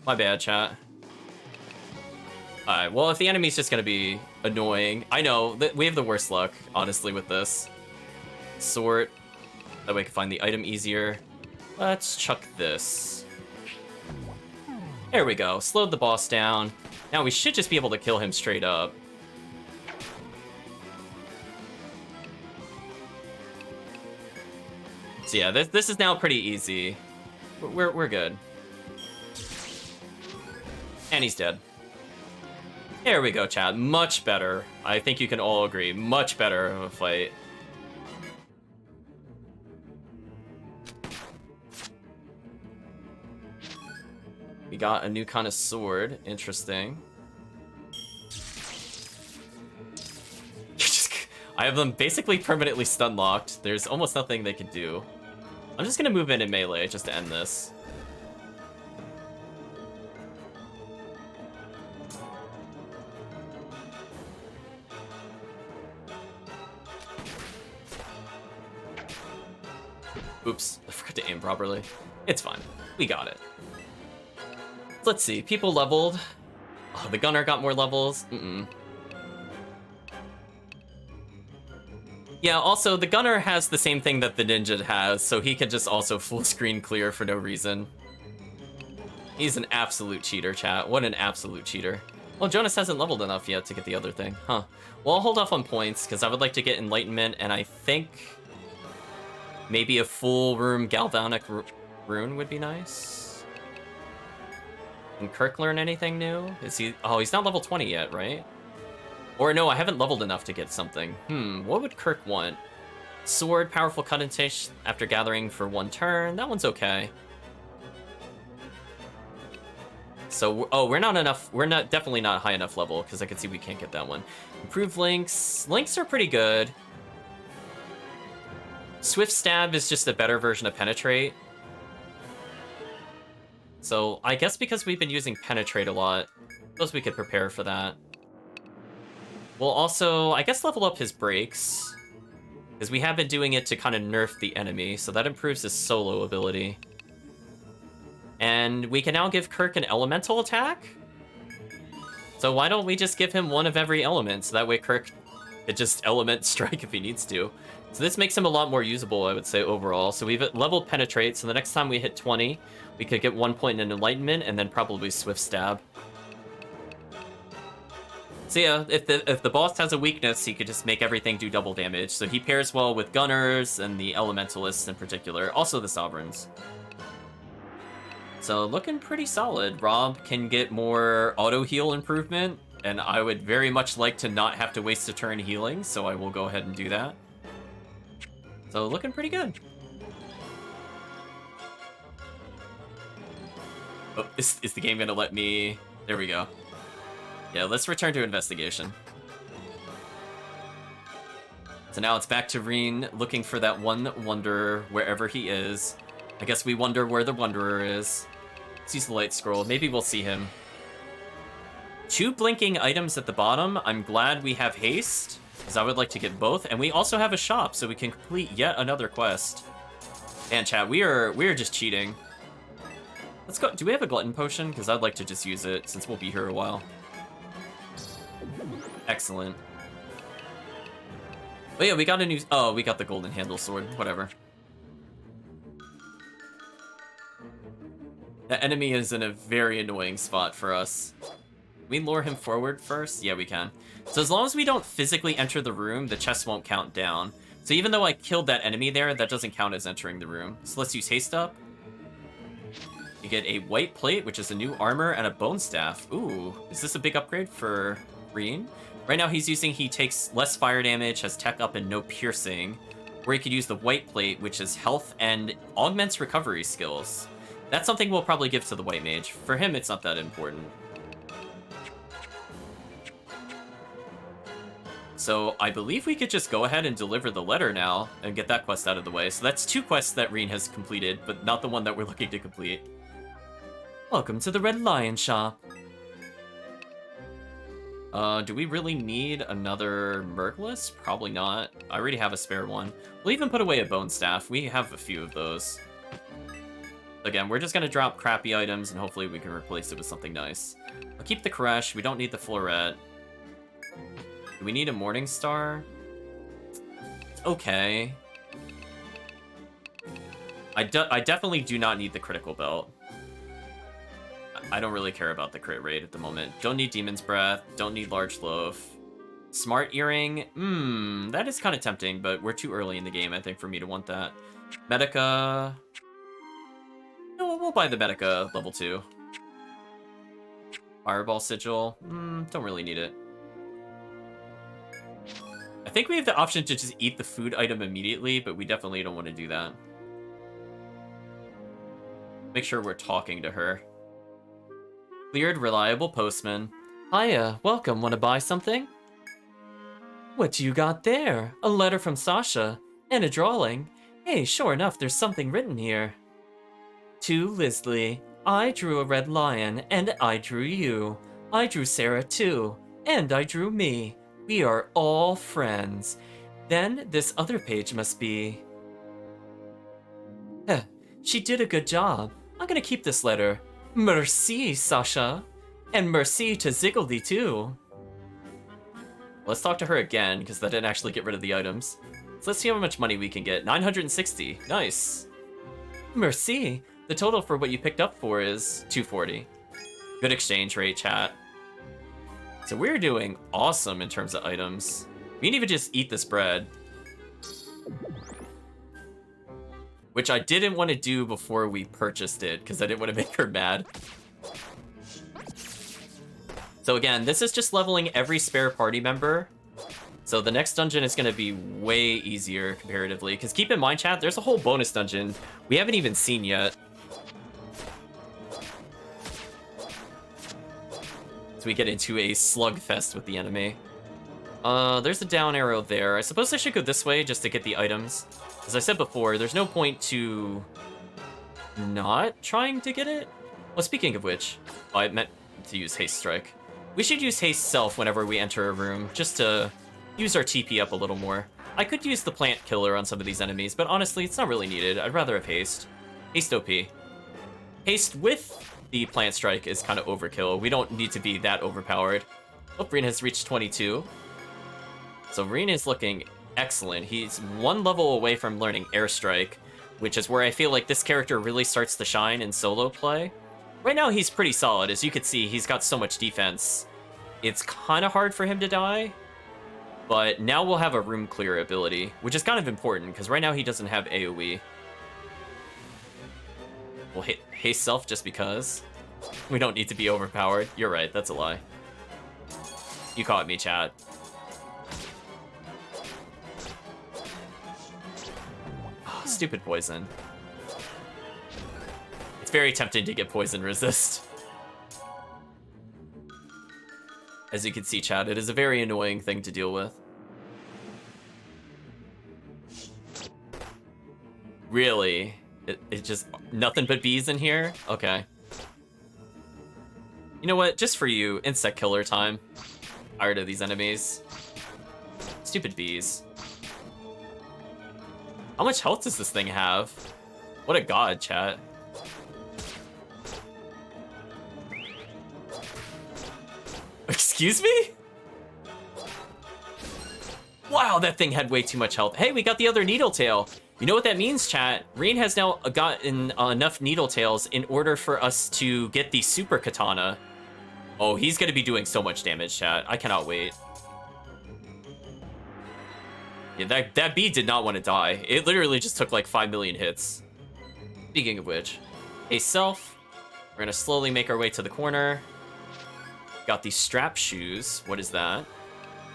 My bad, chat. Alright, well, if the enemy's just gonna be annoying... I know, we have the worst luck, honestly, with this. Sort. That way I can find the item easier. Let's chuck this. There we go. Slowed the boss down. Now we should just be able to kill him straight up. So yeah, this is now pretty easy. We're good. And he's dead. There we go, chat. Much better. I think you can all agree. Much better of a fight. We got a new kind of sword. Interesting. I have them basically permanently stun locked. There's almost nothing they can do. I'm just gonna move in melee just to end this. Oops, I forgot to aim properly. It's fine. We got it. Let's see. People leveled. Oh, the gunner got more levels. Yeah, also, the gunner has the same thing that the ninja has, so he can just also full screen clear for no reason. He's an absolute cheater, chat. What an absolute cheater. Well, Jonas hasn't leveled enough yet to get the other thing. Huh. Well, I'll hold off on points, because I would like to get Enlightenment, and I think maybe a full room Galvanic rune would be nice. Can Kirk learn anything new? Is he... Oh, he's not level 20 yet, right? Or no, I haven't leveled enough to get something. What would Kirk want? Sword, powerful condentation after gathering for 1 turn. That one's okay. So, oh, we're not enough. We're not definitely not high enough level because I can see we can't get that one. Improved links. Links are pretty good. Swift stab is just a better version of penetrate. So I guess because we've been using penetrate a lot, I suppose we could prepare for that. We'll also, I guess, level up his brakes, because we have been doing it to kind of nerf the enemy, so that improves his solo ability. And we can now give Kirk an elemental attack? So why don't we just give him one of every element, so that way Kirk could just element strike if he needs to. So this makes him a lot more usable, I would say, overall. So we've leveled penetrate, so the next time we hit 20, we could get 1 point in enlightenment, and then probably swift stab. So yeah, if the boss has a weakness, he could just make everything do double damage. So he pairs well with gunners and the elementalists in particular, also the sovereigns. So looking pretty solid. Rob can get more auto heal improvement, and I would very much like to not have to waste a turn healing, so I will go ahead and do that. So looking pretty good. Oh, is the game gonna let me? There we go. Yeah, let's return to investigation. So now it's back to Reen looking for that one Wanderer wherever he is. I guess we wonder where the Wanderer is. Let's use the light scroll. Maybe we'll see him. 2 blinking items at the bottom. I'm glad we have haste, because I would like to get both. And we also have a shop, so we can complete yet another quest. And chat, we are just cheating. Let's go. Do we have a glutton potion? Because I'd like to just use it since we'll be here a while. Excellent. Oh yeah, we got a new... Oh, we got the golden handle sword. Whatever. The enemy is in a very annoying spot for us. Can we lure him forward first? Yeah, we can. So as long as we don't physically enter the room, the chest won't count down. So even though I killed that enemy there, that doesn't count as entering the room. So let's use haste up. You get a white plate, which is a new armor, and a bone staff. Ooh, is this a big upgrade for Reen? Right now he takes less fire damage, has tech up, and no piercing. Or he could use the white plate, which is health and augments recovery skills. That's something we'll probably give to the white mage. For him, it's not that important. So I believe we could just go ahead and deliver the letter now and get that quest out of the way. So that's 2 quests that Reen has completed, but not the one that we're looking to complete. Welcome to the Red Lion Shop. Do we really need another Mergless? Probably not. I already have a spare one. We'll even put away a bone staff. We have a few of those. Again, we're just gonna drop crappy items and hopefully we can replace it with something nice. I'll keep the Koresh. We don't need the Floret. Do we need a Morning Star? It's okay. I definitely do not need the critical belt. I don't really care about the crit rate at the moment. Don't need Demon's Breath. Don't need Large Loaf. Smart Earring. That is kind of tempting, but we're too early in the game, I think, for me to want that. Medica. No, we'll buy the Medica level 2. Fireball Sigil. Don't really need it. I think we have the option to just eat the food item immediately, but we definitely don't want to do that. Make sure we're talking to her. Cleared reliable postman. Hiya, welcome. Want to buy something? What you got there? A letter from Sasha. And a drawing. Hey, sure enough, there's something written here. To Lisley. I drew a red lion, and I drew you. I drew Sarah too, and I drew me. We are all friends. Then this other page must be... Heh, she did a good job. I'm gonna keep this letter. Merci, Sasha. And merci to Ziggledy too. Let's talk to her again, because that didn't actually get rid of the items. So let's see how much money we can get. 960. Nice. Merci. The total for what you picked up for is 240. Good exchange rate, chat. So we're doing awesome in terms of items. We can even just eat this bread. Which I didn't want to do before we purchased it, because I didn't want to make her mad. So again, this is just leveling every spare party member. So the next dungeon is going to be way easier comparatively. Because keep in mind, chat, there's a whole bonus dungeon we haven't even seen yet. So we get into a slugfest with the enemy. There's a down arrow there. I suppose I should go this way just to get the items. As I said before, there's no point to not trying to get it. Well, speaking of which, I meant to use Haste Strike. We should use Haste Self whenever we enter a room, just to use our TP up a little more. I could use the Plant Killer on some of these enemies, but honestly, it's not really needed. I'd rather have Haste. Haste OP. Haste with the Plant Strike is kind of overkill. We don't need to be that overpowered. Oh, Reen has reached 22. So Reen is looking excellent. He's one level away from learning Airstrike, which is where I feel like this character really starts to shine in solo play. Right now, he's pretty solid. As you can see, he's got so much defense. It's kind of hard for him to die, but now we'll have a room clear ability, which is kind of important, because right now he doesn't have AoE. We'll Haste Self just because. We don't need to be overpowered. You're right, that's a lie. You caught me, chat. Oh, stupid poison. It's very tempting to get poison resist. As you can see, chat, it is a very annoying thing to deal with. Really? It's just nothing but bees in here? Okay. You know what? Just for you, insect killer time. Tired of these enemies. Stupid bees. How much health does this thing have? What a god, chat. Excuse me? Wow, that thing had way too much health. Hey, we got the other Needletail. You know what that means, chat? Reen has now gotten enough Needletails in order for us to get the Super Katana. Oh, he's going to be doing so much damage, chat. I cannot wait. Yeah, that bee did not want to die. It literally just took like 5 million hits. Speaking of which, a self. We're going to slowly make our way to the corner. Got these strap shoes. What is that?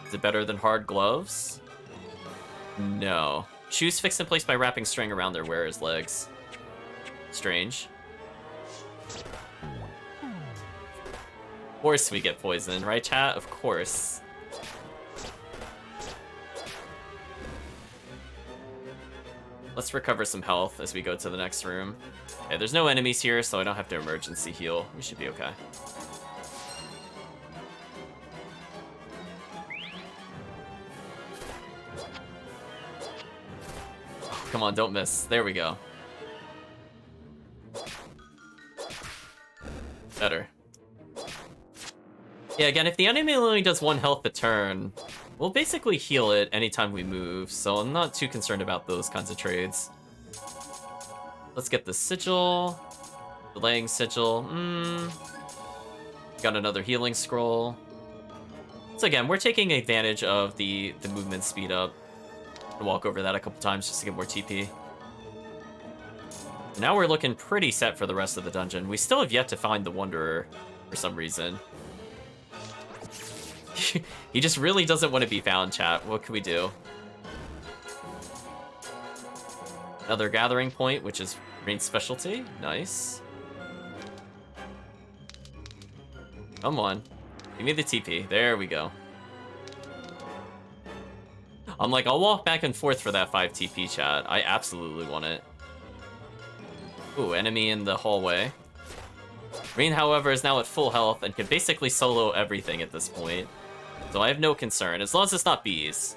Is it better than hard gloves? No. Shoes fixed in place by wrapping string around their wearer's legs. Strange. Of course we get poisoned, right, chat? Of course. Let's recover some health as we go to the next room. Okay, there's no enemies here, so I don't have to emergency heal. We should be okay. Come on, don't miss. There we go. Better. Yeah, again, if the enemy only does 1 health a turn, we'll basically heal it anytime we move, so I'm not too concerned about those kinds of trades. Let's get the sigil. Delaying sigil. Got another healing scroll. So again, we're taking advantage of the movement speed up. I'll walk over that a couple times just to get more TP. Now we're looking pretty set for the rest of the dungeon. We still have yet to find the Wanderer for some reason. He just really doesn't want to be found, chat. What can we do? Another gathering point, which is Rain's specialty. Nice. Come on. Give me the TP. There we go. I'm like, I'll walk back and forth for that 5 TP, chat. I absolutely want it. Ooh, enemy in the hallway. Rain, however, is now at full health and can basically solo everything at this point. So I have no concern, as long as it's not bees.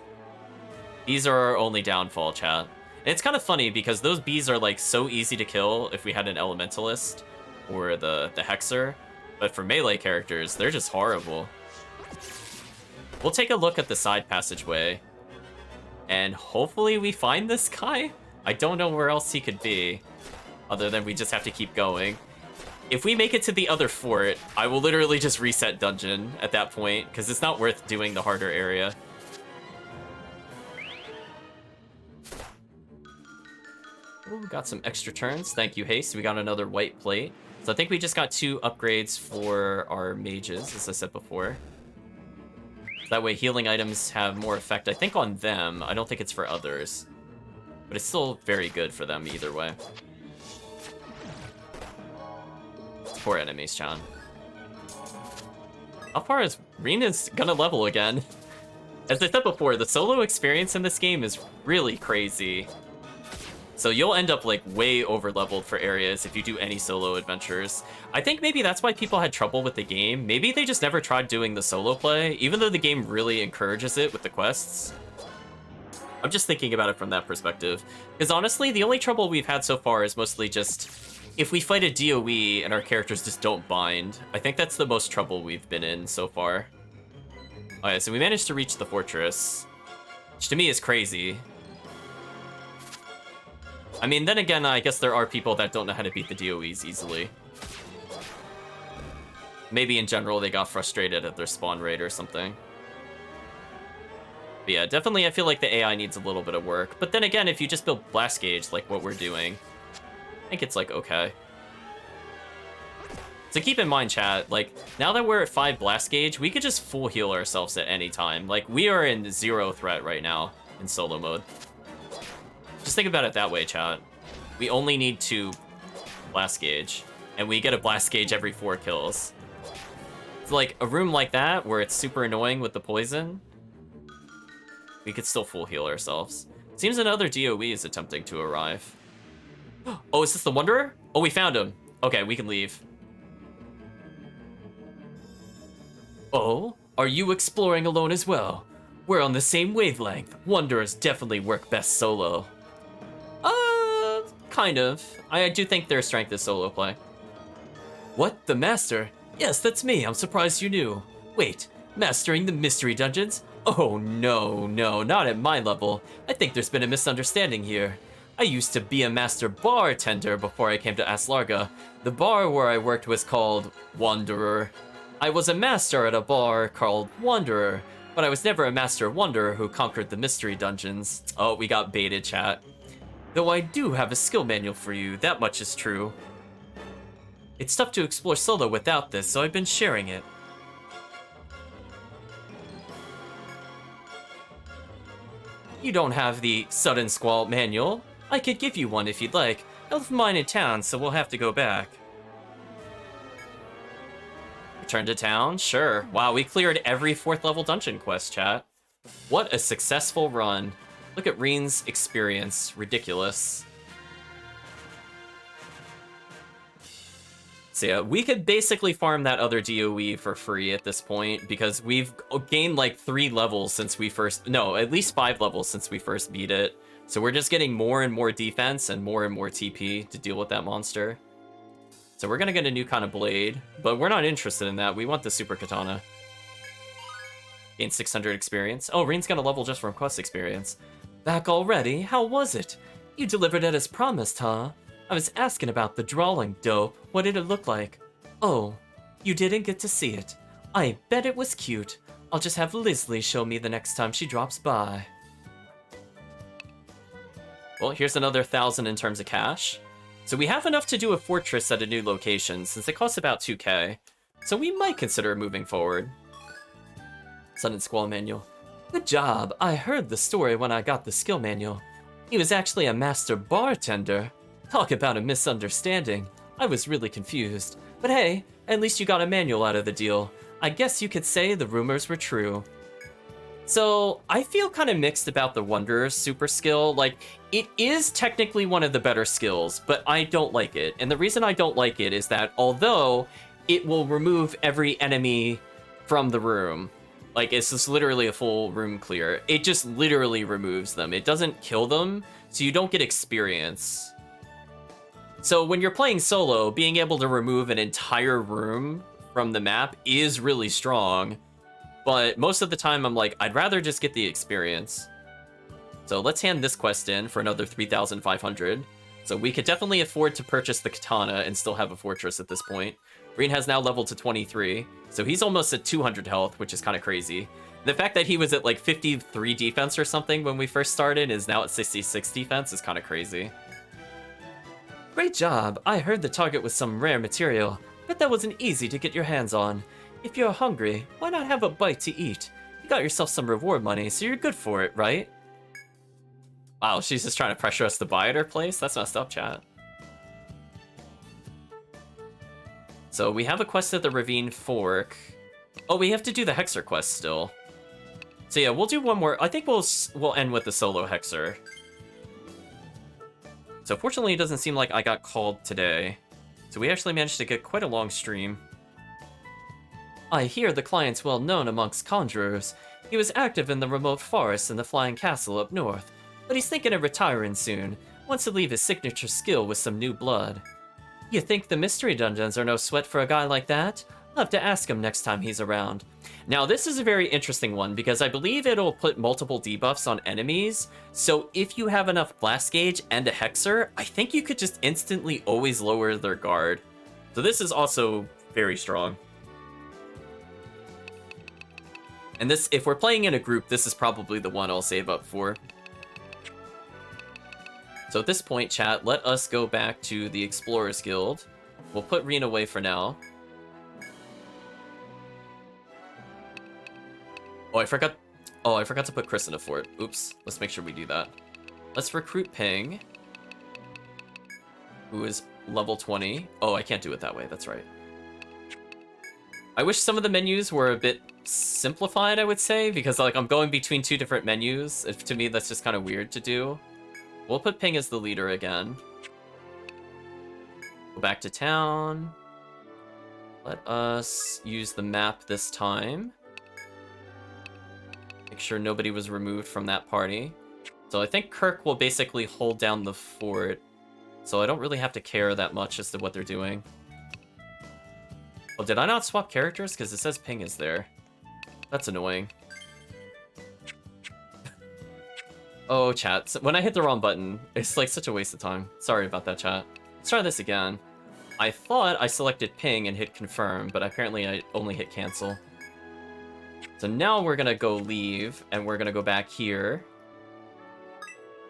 Bees are our only downfall, chat. And it's kind of funny because those bees are like so easy to kill if we had an elementalist or the hexer. But for melee characters, they're just horrible. We'll take a look at the side passageway. And hopefully we find this guy? I don't know where else he could be. Other than we just have to keep going. If we make it to the other fort, I will literally just reset dungeon at that point, because it's not worth doing the harder area. Ooh, got some extra turns. Thank you, Haste. We got another white plate. So I think we just got 2 upgrades for our mages, as I said before. That way healing items have more effect, I think, on them. I don't think it's for others. But it's still very good for them either way. Poor enemies, Chan. How far is Rena's gonna level again? As I said before, the solo experience in this game is really crazy. So you'll end up like way over leveled for areas if you do any solo adventures. I think maybe that's why people had trouble with the game. Maybe they just never tried doing the solo play, even though the game really encourages it with the quests. I'm just thinking about it from that perspective. Because honestly, the only trouble we've had so far is mostly just if we fight a DOE and our characters just don't bind. I think that's the most trouble we've been in so far. Alright, so we managed to reach the fortress, which to me is crazy. I mean, then again, I guess there are people that don't know how to beat the DOEs easily. Maybe in general they got frustrated at their spawn rate or something. But yeah, definitely I feel like the AI needs a little bit of work. But then again, if you just build blast gauge like what we're doing, I think it's like okay. So keep in mind, chat, like now that we're at 5 blast gauge, we could just full heal ourselves at any time. Like we are in 0 threat right now in solo mode. Just think about it that way, chat. We only need 2 blast gauge, and we get a blast gauge every 4 kills. So like a room like that where it's super annoying with the poison, we could still full heal ourselves. Seems another DOE is attempting to arrive. Oh, is this the Wanderer? Oh, we found him. Okay, we can leave. Oh, are you exploring alone as well? We're on the same wavelength. Wanderers definitely work best solo. Kind of. I do think their strength is solo play. What? The Master? Yes, that's me. I'm surprised you knew. Wait, mastering the mystery dungeons? Oh, no, not at my level. I think there's been a misunderstanding here. I used to be a master bartender before I came to Aslarga. The bar where I worked was called Wanderer. I was a master at a bar called Wanderer, but I was never a master wanderer who conquered the mystery dungeons. Oh, we got baited, chat. Though I do have a skill manual for you, that much is true. It's tough to explore solo without this, so I've been sharing it. You don't have the Sudden Squall manual. I could give you one if you'd like. I left mine in town, so we'll have to go back. Return to town? Sure. Wow, we cleared every 4th level dungeon quest, chat. What a successful run. Look at Reen's experience. Ridiculous. So yeah, we could basically farm that other DOE for free at this point because we've gained like 3 levels since we first... No, at least 5 levels since we first beat it. So we're just getting more and more defense and more TP to deal with that monster. So we're gonna get a new kind of blade, but we're not interested in that. We want the super katana. Gain 600 experience. Oh, Reen's gonna level just from quest experience. Back already? How was it? You delivered it as promised, huh? I was asking about the drawing, dope. What did it look like? Oh, you didn't get to see it. I bet it was cute. I'll just have Lisley show me the next time she drops by. Well, here's another 1,000 in terms of cash. So we have enough to do a fortress at a new location, since it costs about 2k. So we might consider moving forward. Sun and Squall manual. Good job. I heard the story when I got the skill manual. He was actually a master bartender. Talk about a misunderstanding. I was really confused. But hey, at least you got a manual out of the deal. I guess you could say the rumors were true. So, I feel kind of mixed about the Wanderer's super skill. Like, it is technically one of the better skills, but I don't like it. And the reason I don't like it is that although it will remove every enemy from the room, like, it's just literally a full room clear, it just literally removes them. It doesn't kill them, so you don't get experience. So when you're playing solo, being able to remove an entire room from the map is really strong. But most of the time, I'm like, I'd rather just get the experience. So let's hand this quest in for another 3,500. So we could definitely afford to purchase the katana and still have a fortress at this point. Green has now leveled to 23, so he's almost at 200 health, which is kind of crazy. The fact that he was at like 53 defense or something when we first started is now at 66 defense is kind of crazy. Great job! I heard the target was some rare material. Bet that wasn't easy to get your hands on. If you're hungry, why not have a bite to eat? You got yourself some reward money, so you're good for it, right? Wow, she's just trying to pressure us to buy at her place? That's messed up, chat. So we have a quest at the Ravine Fork. Oh, we have to do the Hexer quest still. So yeah, we'll do one more. I think we'll end with the solo Hexer. So fortunately, it doesn't seem like I got called today. So we actually managed to get quite a long stream. I hear the client's well known amongst conjurers. He was active in the remote forest in the Flying Castle up north, but he's thinking of retiring soon. Wants to leave his signature skill with some new blood. You think the mystery dungeons are no sweat for a guy like that? I'll have to ask him next time he's around. Now, this is a very interesting one because I believe it'll put multiple debuffs on enemies. So if you have enough blast gauge and a hexer, I think you could just instantly always lower their guard. So this is also very strong. And this, if we're playing in a group, this is probably the one I'll save up for. So at this point, chat, let us go back to the Explorers Guild. We'll put Reen away for now. Oh, I forgot to put Chris in a fort. Oops. Let's make sure we do that. Let's recruit Ping, who is level 20. Oh, I can't do it that way. That's right. I wish some of the menus were a bit simplified, I would say, because like I'm going between two different menus. To me, that's just kind of weird to do. We'll put Ping as the leader again. Go back to town. Let us use the map this time. Make sure nobody was removed from that party. So I think Kirk will basically hold down the fort. So I don't really have to care that much as to what they're doing. Oh, did I not swap characters? Because it says Ping is there. That's annoying. Oh, chat. When I hit the wrong button, it's like such a waste of time. Sorry about that, chat. Let's try this again. I thought I selected Ping and hit confirm, but apparently I only hit cancel. So now we're gonna go leave, and we're gonna go back here.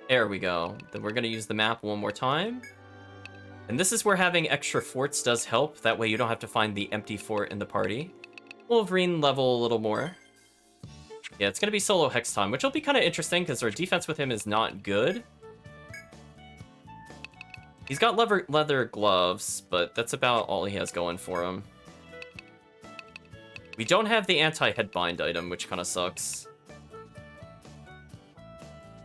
There we go. Then we're gonna use the map one more time. And this is where having extra forts does help. That way you don't have to find the empty fort in the party. Wolverine level a little more. Yeah, it's gonna be solo hex time, which will be kind of interesting because our defense with him is not good. He's got leather gloves, but that's about all he has going for him. We don't have the anti-headbind item, which kind of sucks.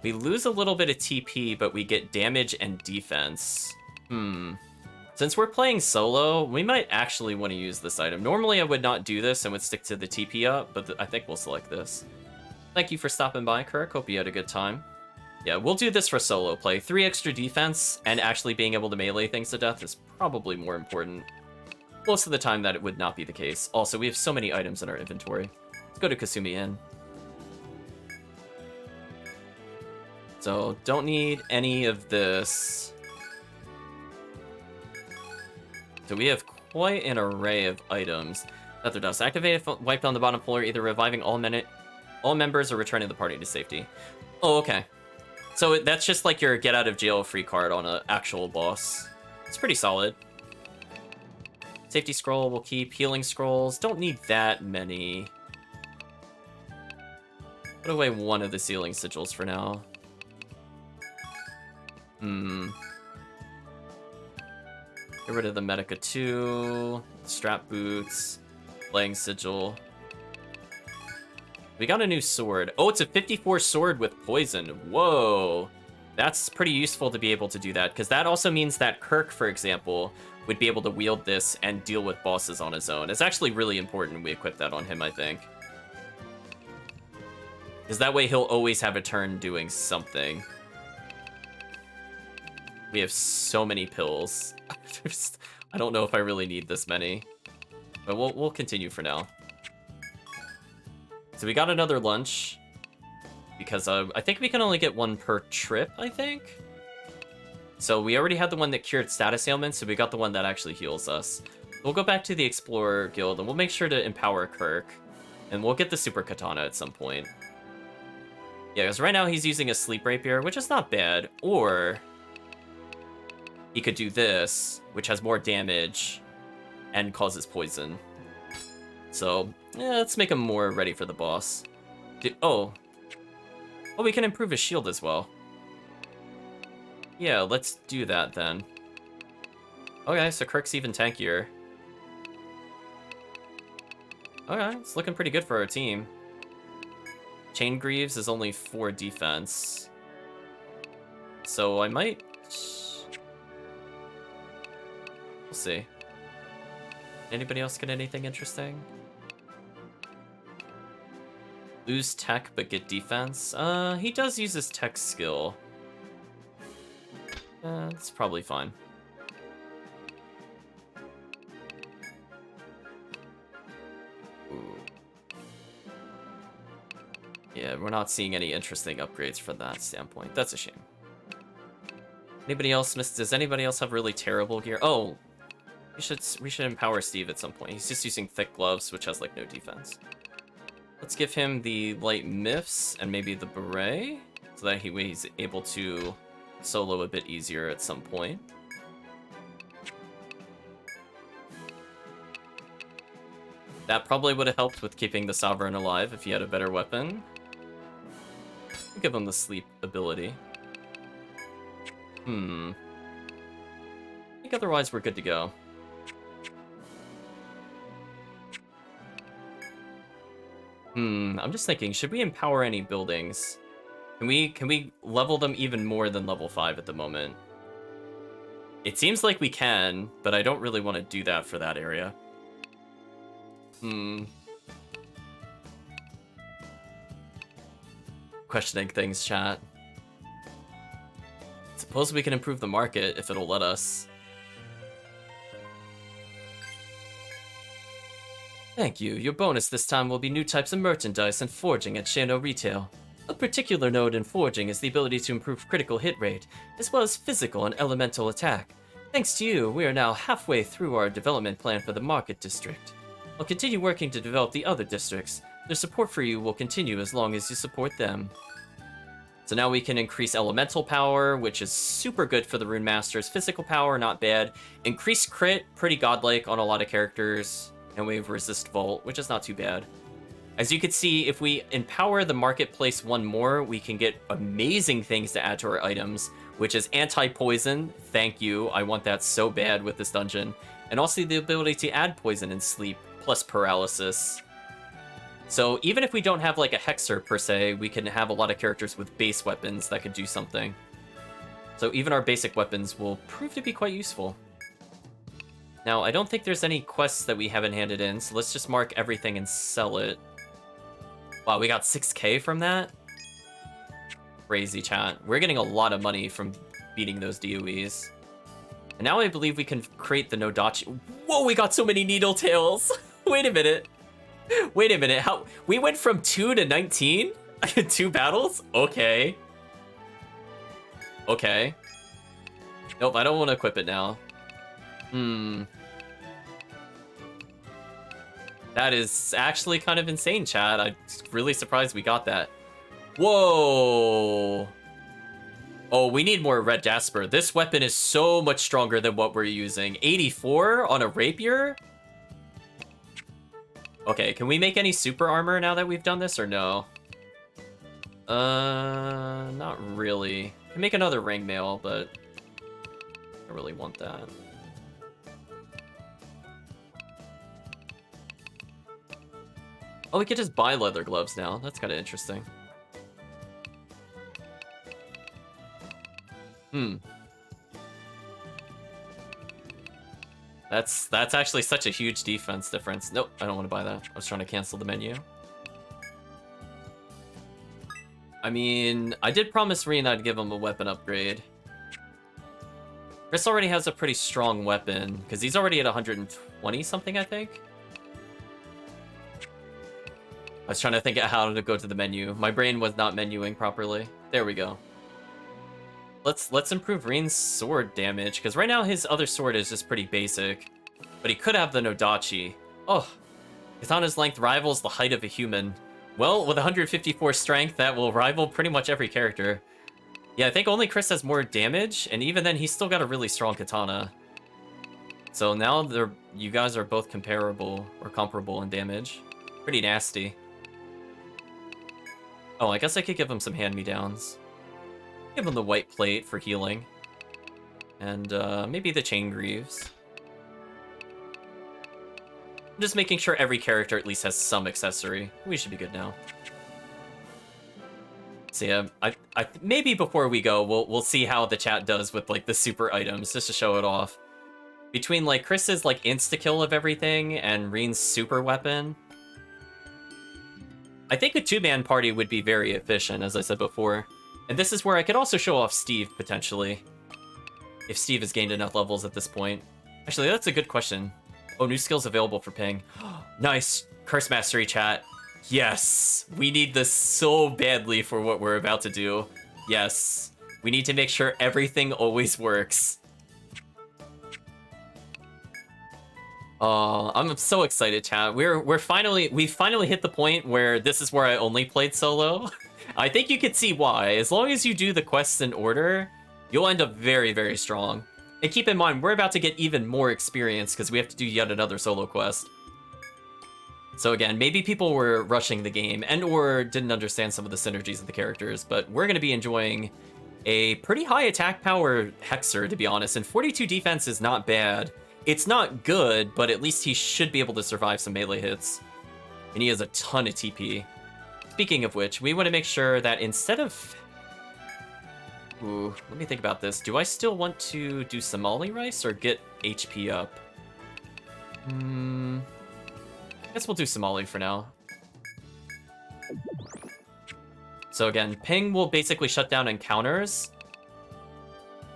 We lose a little bit of TP, but we get damage and defense. Since we're playing solo, we might actually want to use this item. Normally I would not do this and would stick to the TP up, but I think we'll select this. Thank you for stopping by, Kirk. Hope you had a good time. Yeah, we'll do this for solo play. 3 extra defense and actually being able to melee things to death is probably more important. Most of the time that it would not be the case. Also, we have so many items in our inventory. Let's go to Kasumi Inn. So, don't need any of this. So we have quite an array of items. Feather Dust. Activate if wiped on the bottom floor, either reviving all members or returning the party to safety. Oh, okay. So that's just like your get out of jail free card on an actual boss. It's pretty solid. Safety scroll we'll keep. Healing scrolls. Don't need that many. Put away one of the ceiling sigils for now. Get rid of the Medica 2, strap boots, playing sigil. We got a new sword. Oh, it's a 54 sword with poison. Whoa. That's pretty useful to be able to do that, because that also means that Kirk, for example, would be able to wield this and deal with bosses on his own. It's actually really important we equip that on him, I think. Because that way he'll always have a turn doing something. We have so many pills. I don't know if I really need this many. But we'll continue for now. So we got another lunch. Because I think we can only get one per trip, I think? So we already had the one that cured status ailments, so we got the one that actually heals us. We'll go back to the Explorer Guild, and we'll make sure to empower Kirk. And we'll get the Super Katana at some point. Yeah, because right now he's using a Sleep Rapier, which is not bad. Or he could do this, which has more damage and causes poison. So, yeah, let's make him more ready for the boss. Oh, we can improve his shield as well. Yeah, let's do that then. Okay, so Kirk's even tankier. Okay, it's looking pretty good for our team. Chain Greaves is only 4 defense. So I might... We'll see. Anybody else get anything interesting? Lose tech but get defense? He does use his tech skill. It's probably fine. Ooh. Yeah, we're not seeing any interesting upgrades from that standpoint. That's a shame. Anybody else does anybody else have really terrible gear? Oh, we should empower Steve at some point. He's just using thick gloves, which has like no defense. Let's give him the light miffs and maybe the beret, so that he's able to solo a bit easier at some point. That probably would have helped with keeping the Sovereign alive if he had a better weapon. We'll give him the sleep ability. I think otherwise we're good to go. I'm just thinking, should we empower any buildings? Can we level them even more than level 5 at the moment? It seems like we can, but I don't really want to do that for that area. Questioning things, chat. Suppose we can improve the market if it'll let us. Thank you. Your bonus this time will be new types of merchandise and forging at Shano Retail. A particular node in forging is the ability to improve critical hit rate, as well as physical and elemental attack. Thanks to you, we are now halfway through our development plan for the Market District. I'll continue working to develop the other districts. Their support for you will continue as long as you support them. So now we can increase elemental power, which is super good for the Rune Masters. Physical power, not bad. Increase crit, pretty godlike on a lot of characters. And we have resist vault, which is not too bad. As you can see, if we empower the marketplace one more, we can get amazing things to add to our items, which is anti-poison. Thank you. I want that so bad with this dungeon. And also the ability to add poison and sleep, plus paralysis. So even if we don't have like a Hexer per se, we can have a lot of characters with base weapons that could do something. So even our basic weapons will prove to be quite useful. Now, I don't think there's any quests that we haven't handed in, so let's just mark everything and sell it. Wow, we got 6k from that? Crazy, chat. We're getting a lot of money from beating those DOEs. And now I believe we can create the Nodachi. Whoa, we got so many needle tails! Wait a minute. Wait a minute, how? We went from 2 to 19? 2 battles? Okay. Okay. Nope, I don't want to equip it now. That is actually kind of insane, chat. I'm really surprised we got that. Whoa! Oh, we need more red jasper. This weapon is so much stronger than what we're using. 84 on a rapier? Okay, can we make any super armor now that we've done this, or no? Not really. Can make another ring mail, but I really want that. Oh, we could just buy leather gloves now. That's kind of interesting. That's actually such a huge defense difference. Nope, I don't want to buy that. I was trying to cancel the menu. I mean, I did promise Reen I'd give him a weapon upgrade. Chris already has a pretty strong weapon, because he's already at 120 something, I think. I was trying to think of how to go to the menu. My brain was not menuing properly. There we go. Let's improve Reen's sword damage, because right now his other sword is just pretty basic. But he could have the Nodachi. Oh, Katana's length rivals the height of a human. Well, with 154 strength, that will rival pretty much every character. Yeah, I think only Chris has more damage, and even then, he's still got a really strong katana. So now you guys are both comparable, or comparable in damage. Pretty nasty. Oh, I guess I could give him some hand-me-downs. Give him the white plate for healing. And maybe the chain greaves. I'm just making sure every character at least has some accessory. We should be good now. So yeah, I maybe before we go, we'll see how the chat does with like the super items, just to show it off. Between like Chris's like insta-kill of everything and Reen's super weapon, I think a two-man party would be very efficient, as I said before. And this is where I could also show off Steve, potentially. If Steve has gained enough levels at this point. Actually, that's a good question. Oh, new skills available for Ping. Nice. Curse Mastery chat. Yes. We need this so badly for what we're about to do. Yes. We need to make sure everything always works. Oh, I'm so excited, chat. We finally hit the point where this is where I only played solo. I think you can see why. As long as you do the quests in order, you'll end up very, very strong. And keep in mind, we're about to get even more experience because we have to do yet another solo quest. So again, maybe people were rushing the game and or didn't understand some of the synergies of the characters, but we're going to be enjoying a pretty high attack power Hexer, to be honest, and 42 defense is not bad. It's not good, but at least he should be able to survive some melee hits. And he has a ton of TP. Speaking of which, we want to make sure that instead of... Ooh, let me think about this. Do I still want to do Somali Rice or get HP up? I guess we'll do Somali for now. So again, Ping will basically shut down encounters.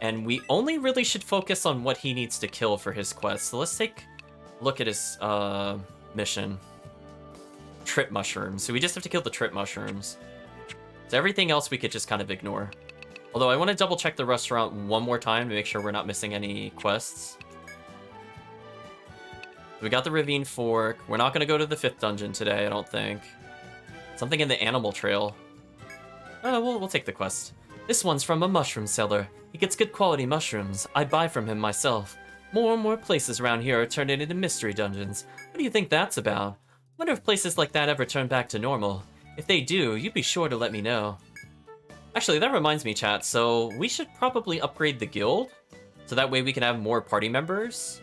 And we only really should focus on what he needs to kill for his quest. So let's take a look at his mission. Trip mushrooms. So we just have to kill the trip mushrooms. So everything else we could just kind of ignore. Although I want to double check the restaurant one more time to make sure we're not missing any quests. We got the Ravine Fork. We're not going to go to the 5th dungeon today, I don't think. Something in the animal trail. We'll take the quest. This one's from a mushroom seller. He gets good quality mushrooms. I buy from him myself. More and more places around here are turning into mystery dungeons. What do you think that's about? Wonder if places like that ever turn back to normal. If they do, you be sure to let me know. Actually, that reminds me, chat, so we should probably upgrade the guild, so that way we can have more party members.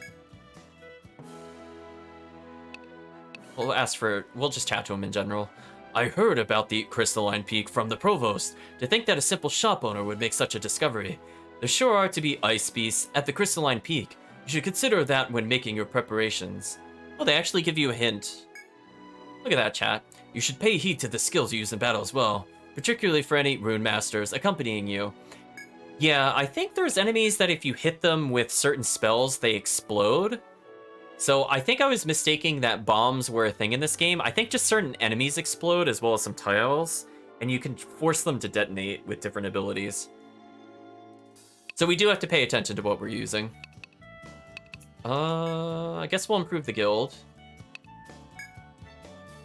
We'll just chat to him in general. I heard about the crystalline peak from the provost. To think that a simple shop owner would make such a discovery. There sure are to be ice beasts at the crystalline peak. You should consider that when making your preparations. Oh, they actually give you a hint. Look at that, chat. You should pay heed to the skills you use in battle as well, particularly for any rune masters accompanying you. Yeah, I think there's enemies that if you hit them with certain spells, they explode. So I think I was mistaking that bombs were a thing in this game. I think just certain enemies explode as well as some tiles, and you can force them to detonate with different abilities. So we do have to pay attention to what we're using. I guess we'll improve the guild.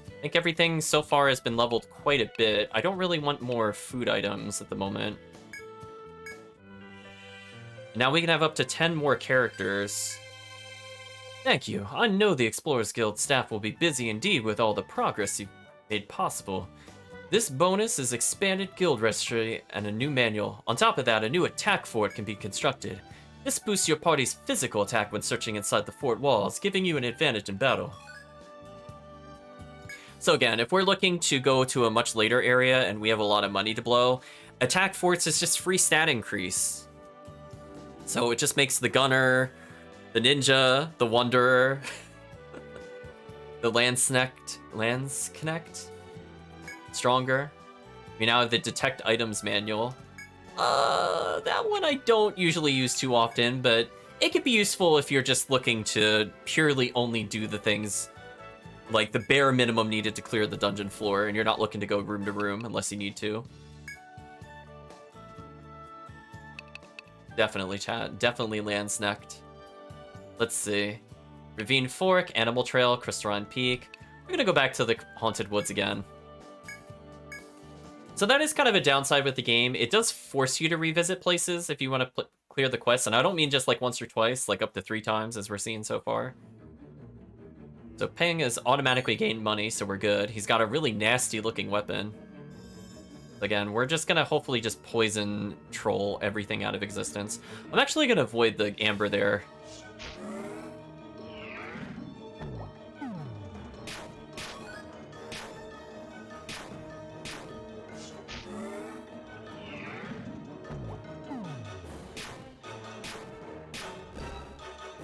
I think everything so far has been leveled quite a bit. I don't really want more food items at the moment. Now we can have up to 10 more characters. Thank you. I know the Explorers Guild staff will be busy indeed with all the progress you've made possible. This bonus is expanded guild registry and a new manual. On top of that, a new attack fort can be constructed. This boosts your party's physical attack when searching inside the fort walls, giving you an advantage in battle. So again, if we're looking to go to a much later area and we have a lot of money to blow, attack forts is just free stat increase. So it just makes the gunner, the ninja, the wanderer, the Landsknecht stronger. We now have the detect items manual. That one I don't usually use too often, but it could be useful if you're just looking to purely only do the things like the bare minimum needed to clear the dungeon floor, and you're not looking to go room to room unless you need to. Definitely, chat. Definitely Landsknecht. Let's see. Ravine Fork, Animal Trail, Crystalline Peak. We're gonna go back to the Haunted Woods again. So that is kind of a downside with the game. It does force you to revisit places if you want to clear the quest, and I don't mean just like once or twice, like up to 3 times as we're seeing so far. So Ping has automatically gained money, so we're good. He's got a really nasty looking weapon. Again, we're just gonna hopefully just poison troll everything out of existence. I'm actually gonna avoid the amber there.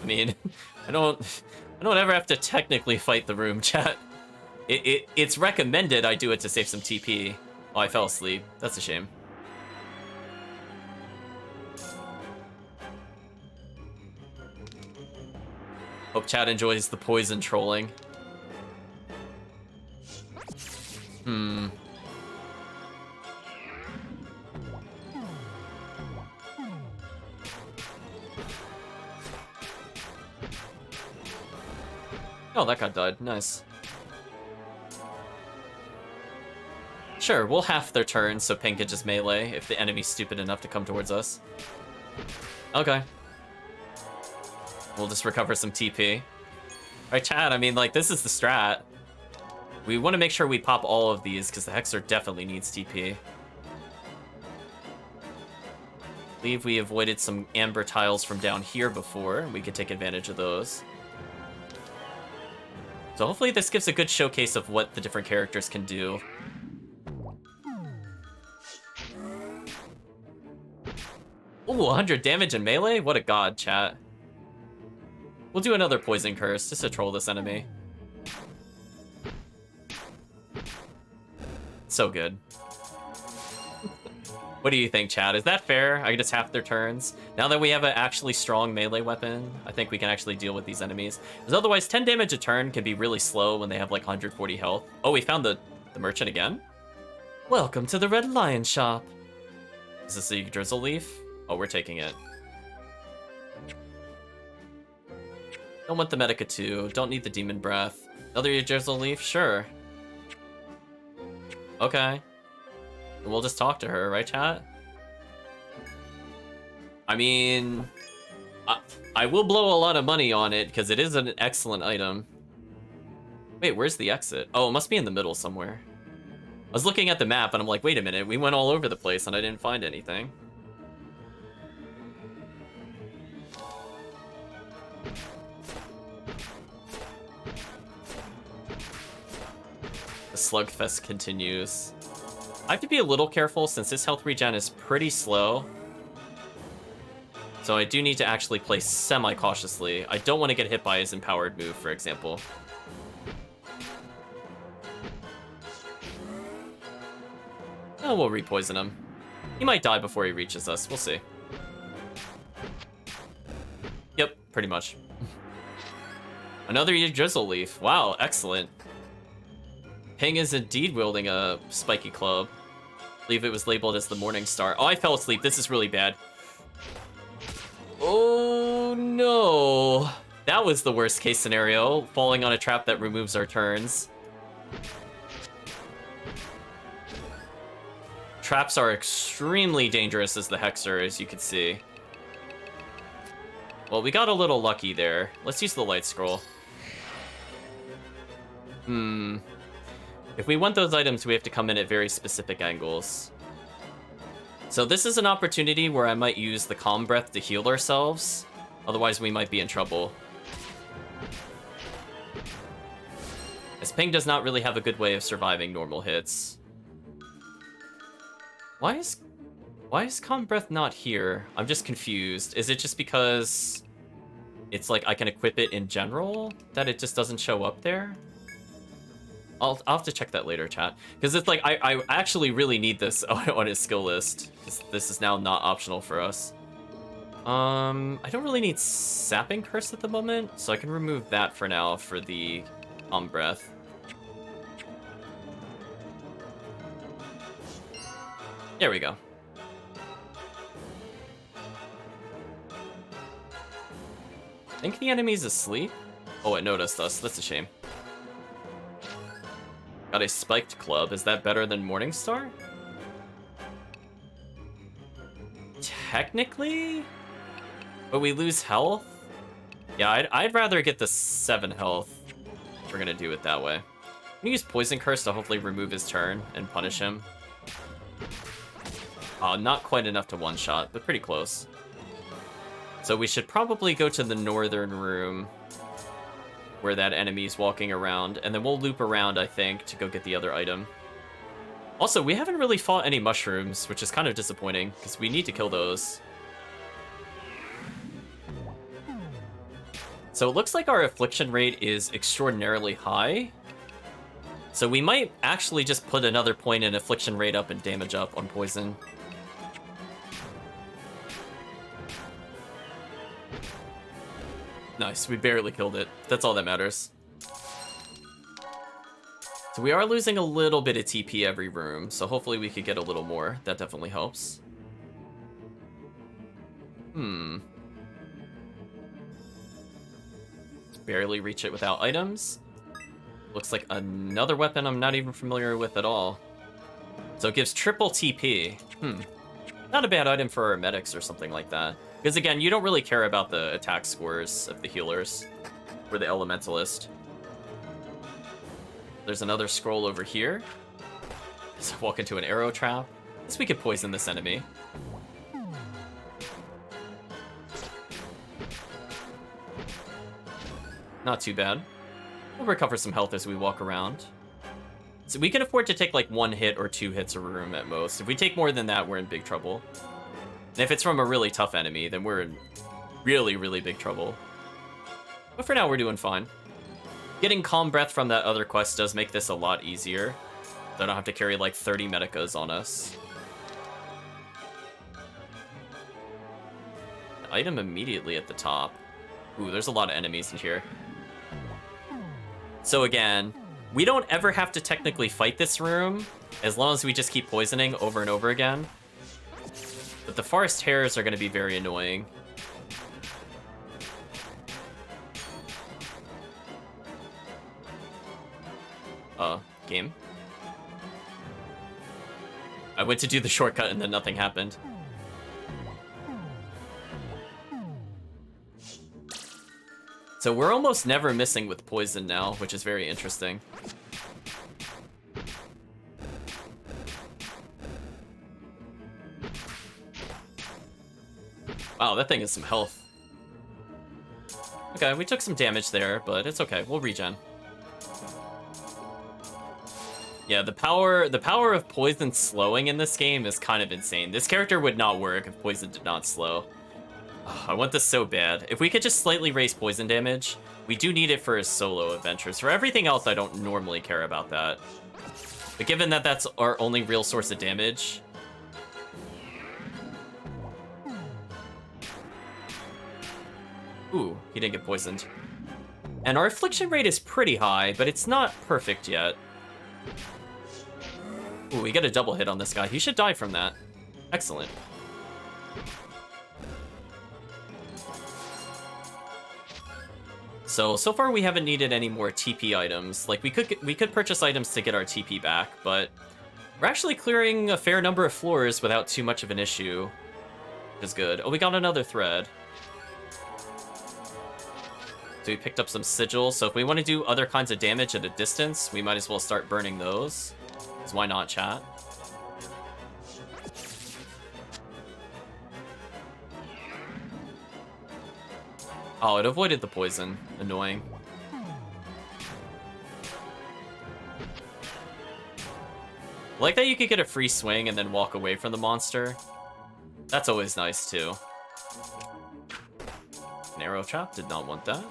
I mean, I don't ever have to technically fight the room, chat. It's recommended I do it to save some TP. Oh, I fell asleep. That's a shame. Hope chat enjoys the poison trolling. Oh, that guy died. Nice. Sure, we'll half their turn so Pink can just melee if the enemy's stupid enough to come towards us. Okay. We'll just recover some TP. Alright, chat, I mean, like, this is the strat. We want to make sure we pop all of these, because the Hexer definitely needs TP. I believe we avoided some amber tiles from down here before, and we could take advantage of those. So hopefully this gives a good showcase of what the different characters can do. Ooh, 100 damage in melee? What a god, chat. We'll do another Poison Curse, just to troll this enemy. So good. What do you think, chat? Is that fair? I can just half their turns. Now that we have an actually strong melee weapon, I think we can actually deal with these enemies. Because otherwise, 10 damage a turn can be really slow when they have like 140 health. Oh, we found the merchant again? Welcome to the Red Lion Shop. Is this a Drizzle Leaf? Oh, we're taking it. Don't want the Medica 2. Don't need the Demon Breath. Another Drizzle Leaf? Sure. Okay. We'll just talk to her, right, chat? I mean, I will blow a lot of money on it because it is an excellent item. Wait, where's the exit? Oh, it must be in the middle somewhere. I was looking at the map and I'm like, wait a minute, we went all over the place and I didn't find anything. The slugfest continues. I have to be a little careful since this health regen is pretty slow. So I do need to actually play semi-cautiously. I don't want to get hit by his empowered move, for example. Oh, we'll repoison him. He might die before he reaches us. We'll see. Yep, pretty much. Another Drizzle Leaf. Wow, excellent. Ping is indeed wielding a spiky club. I believe it was labeled as the Morning Star. Oh, I fell asleep. This is really bad. Oh, no. That was the worst case scenario. Falling on a trap that removes our turns. Traps are extremely dangerous as the Hexer, as you can see. Well, we got a little lucky there. Let's use the Light Scroll. If we want those items, we have to come in at very specific angles. So this is an opportunity where I might use the Calm Breath to heal ourselves. Otherwise, we might be in trouble. As Ping does not really have a good way of surviving normal hits. Why is Calm Breath not here? I'm just confused. Is it just because it's like I can equip it in general that it just doesn't show up there? I'll have to check that later, chat. Because it's like, I actually really need this on his skill list. Because this is now not optional for us. I don't really need Sapping Curse at the moment, so I can remove that for now for the Calm Breath. There we go. I think the enemy's asleep. Oh, it noticed us. That's a shame. Got a spiked club. Is that better than Morningstar? Technically? But we lose health? Yeah, I'd rather get the 7 health if we're gonna do it that way. I'm gonna use Poison Curse to hopefully remove his turn and punish him. Not quite enough to one-shot, but pretty close. So we should probably go to the northern room where that enemy's walking around, and then we'll loop around, I think, to go get the other item. Also, we haven't really fought any mushrooms, which is kind of disappointing, because we need to kill those. So it looks like our affliction rate is extraordinarily high. So we might actually just put another point in affliction rate up and damage up on poison. Nice, we barely killed it. That's all that matters. So we are losing a little bit of TP every room, so hopefully we could get a little more. That definitely helps. Barely reach it without items. Looks like another weapon I'm not even familiar with at all. So it gives triple TP. Not a bad item for our medics or something like that. Because again, you don't really care about the attack scores of the healers or the elementalist. There's another scroll over here. So walk into an arrow trap. I guess we could poison this enemy. Not too bad. We'll recover some health as we walk around. So we can afford to take like 1 hit or 2 hits a room at most. If we take more than that, we're in big trouble. And if it's from a really tough enemy, then we're in really, really big trouble. But for now, we're doing fine. Getting Calm Breath from that other quest does make this a lot easier. So I don't have to carry like 30 medicas on us. The item immediately at the top. Ooh, there's a lot of enemies in here. So again, we don't ever have to technically fight this room, as long as we just keep poisoning over and over again. But the forest hares are going to be very annoying. Game? I went to do the shortcut and then nothing happened. So we're almost never missing with poison now, which is very interesting. Wow, that thing has some health. Okay, we took some damage there, but it's okay. We'll regen. Yeah, the power of poison slowing in this game is kind of insane. This character would not work if poison did not slow. Oh, I want this so bad. If we could just slightly raise poison damage, we do need it for his solo adventures. For everything else, I don't normally care about that. But given that that's our only real source of damage... Ooh, he didn't get poisoned. And our affliction rate is pretty high, but it's not perfect yet. Ooh, we get a double hit on this guy. He should die from that. Excellent. So far we haven't needed any more TP items. Like, we could purchase items to get our TP back, but we're actually clearing a fair number of floors without too much of an issue, which is good. Oh, we got another thread. we picked up some sigils, so if we want to do other kinds of damage at a distance, we might as well start burning those. Because why not, chat? Oh, it avoided the poison. Annoying. I like that you could get a free swing and then walk away from the monster. That's always nice, too. An arrow trap, did not want that.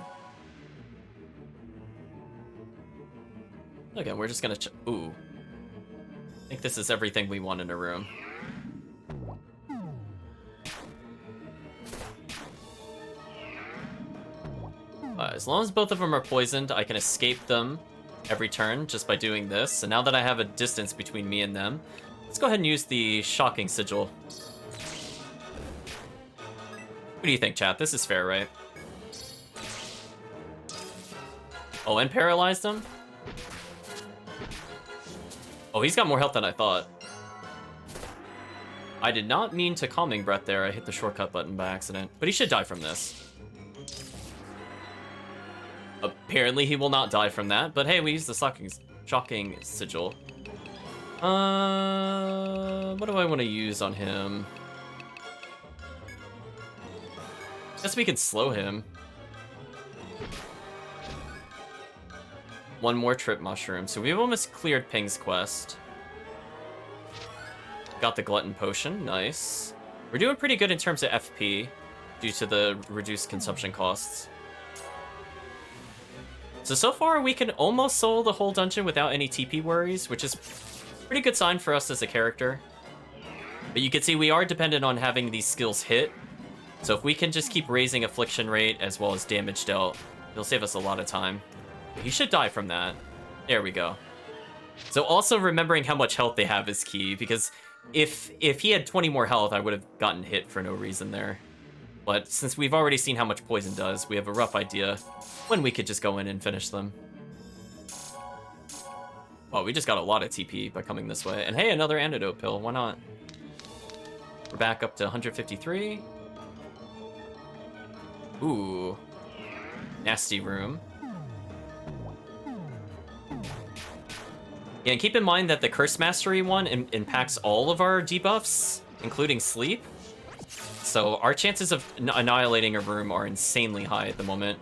Okay, we're just gonna ooh. I think this is everything we want in a room. As long as both of them are poisoned, I can escape them every turn just by doing this. And now that I have a distance between me and them, let's go ahead and use the shocking sigil. What do you think, chat? This is fair, right? Oh, and paralyzed him? Oh, he's got more health than I thought. I did not mean to calming breath there. I hit the shortcut button by accident. But he should die from this. Apparently he will not die from that, but hey, we used the shocking sigil. What do I want to use on him? Guess we could slow him. One more trip mushroom. So we've almost cleared Ping's quest. Got the glutton potion, nice. We're doing pretty good in terms of FP due to the reduced consumption costs. So far we can almost solo the whole dungeon without any TP worries, which is a pretty good sign for us as a character. But you can see we are dependent on having these skills hit. So if we can just keep raising affliction rate as well as damage dealt, it'll save us a lot of time. He should die from that. There we go. So also remembering how much health they have is key, because if he had 20 more health, I would have gotten hit for no reason there. But since we've already seen how much poison does, we have a rough idea when we could just go in and finish them. Oh, we just got a lot of TP by coming this way. And hey, another antidote pill, why not? We're back up to 153. Ooh. Nasty room. Yeah, and keep in mind that the Curse Mastery one impacts all of our debuffs, including sleep. So our chances of annihilating a room are insanely high at the moment.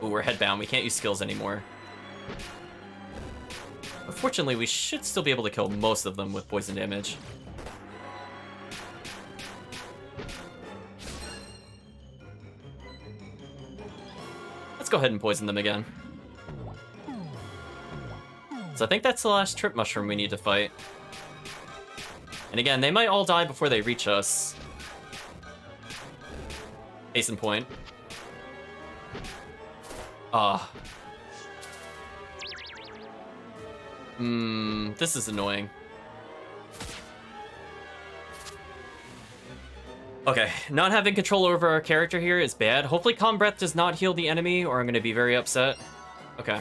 Ooh, we're headbound. We can't use skills anymore. Unfortunately, we should still be able to kill most of them with poison damage. Let's go ahead and poison them again. So I think that's the last trip mushroom we need to fight. And again, they might all die before they reach us. Case in point. Ah. This is annoying. Okay, not having control over our character here is bad. Hopefully Calm Breath does not heal the enemy, or I'm gonna be very upset. Okay.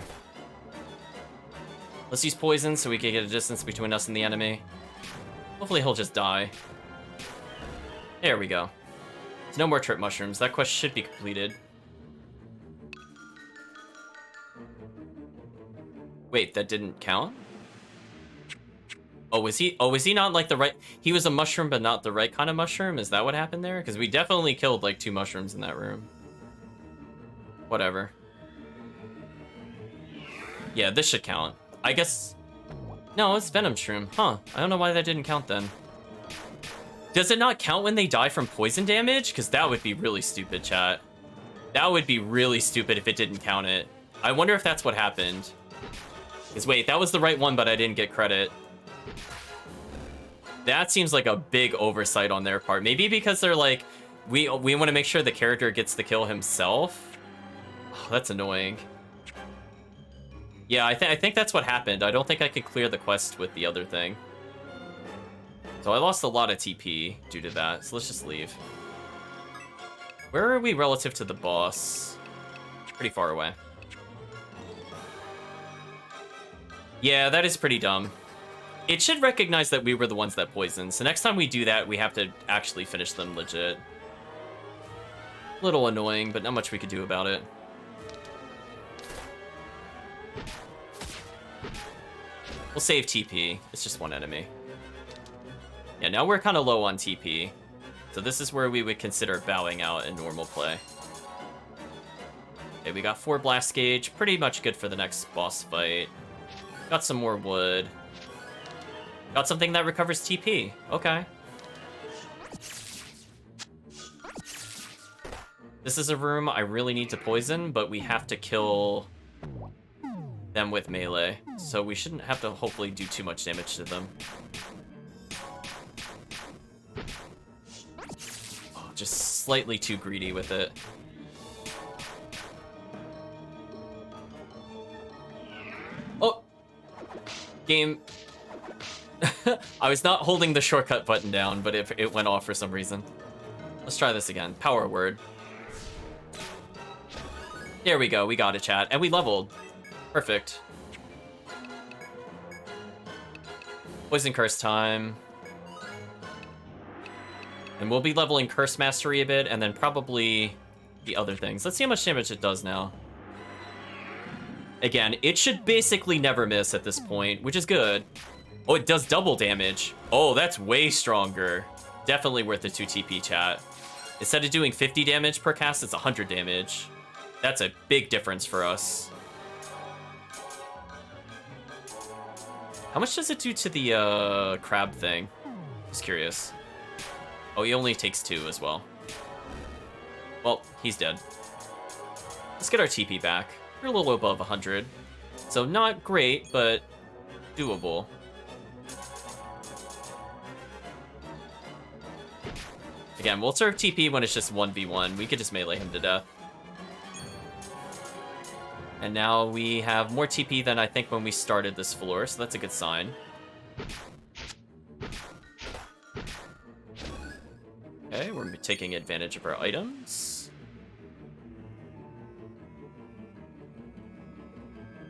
Let's use poison so we can get a distance between us and the enemy. Hopefully he'll just die. There we go. There's no more trip mushrooms. That quest should be completed. Wait, that didn't count? Oh, was he not like the right... He was a mushroom, but not the right kind of mushroom? Is that what happened there? Because we definitely killed like 2 mushrooms in that room. Whatever. Yeah, this should count. I guess... No, it's Venom Shroom. Huh. I don't know why that didn't count then. Does it not count when they die from poison damage? Because that would be really stupid, chat. That would be really stupid if it didn't count it. I wonder if that's what happened. Because wait, that was the right one, but I didn't get credit. That seems like a big oversight on their part. Maybe because they're like, we want to make sure the character gets the kill himself. Oh, that's annoying. Yeah, I think that's what happened. I don't think I could clear the quest with the other thing. So I lost a lot of TP due to that, so let's just leave. Where are we relative to the boss? Pretty far away. Yeah, that is pretty dumb. It should recognize that we were the ones that poisoned, so next time we do that, we have to actually finish them legit. Little annoying, but not much we could do about it. We'll save TP. It's just one enemy. Yeah, now we're kind of low on TP. So this is where we would consider bowing out in normal play. Okay, we got 4 blast gauge. Pretty much good for the next boss fight. Got some more wood. Got something that recovers TP. Okay. This is a room I really need to poison, but we have to kill them with melee. So we shouldn't have to hopefully do too much damage to them. Oh, just slightly too greedy with it. Oh! Game. I was not holding the shortcut button down, but it went off for some reason. Let's try this again. Power word. There we go. We got it, chat. And we leveled. Perfect. Poison Curse time. And we'll be leveling Curse Mastery a bit, and then probably the other things. Let's see how much damage it does now. Again, it should basically never miss at this point, which is good. Oh, it does double damage. Oh, that's way stronger. Definitely worth the 2 TP, chat. Instead of doing 50 damage per cast, it's 100 damage. That's a big difference for us. How much does it do to the crab thing? Just curious. Oh, he only takes 2 as well. Well, he's dead. Let's get our TP back. We're a little above 100. So not great, but doable. Again, we'll serve TP when it's just 1v1. We could just melee him to death. And now we have more TP than I think when we started this floor, so that's a good sign. Okay, we're taking advantage of our items.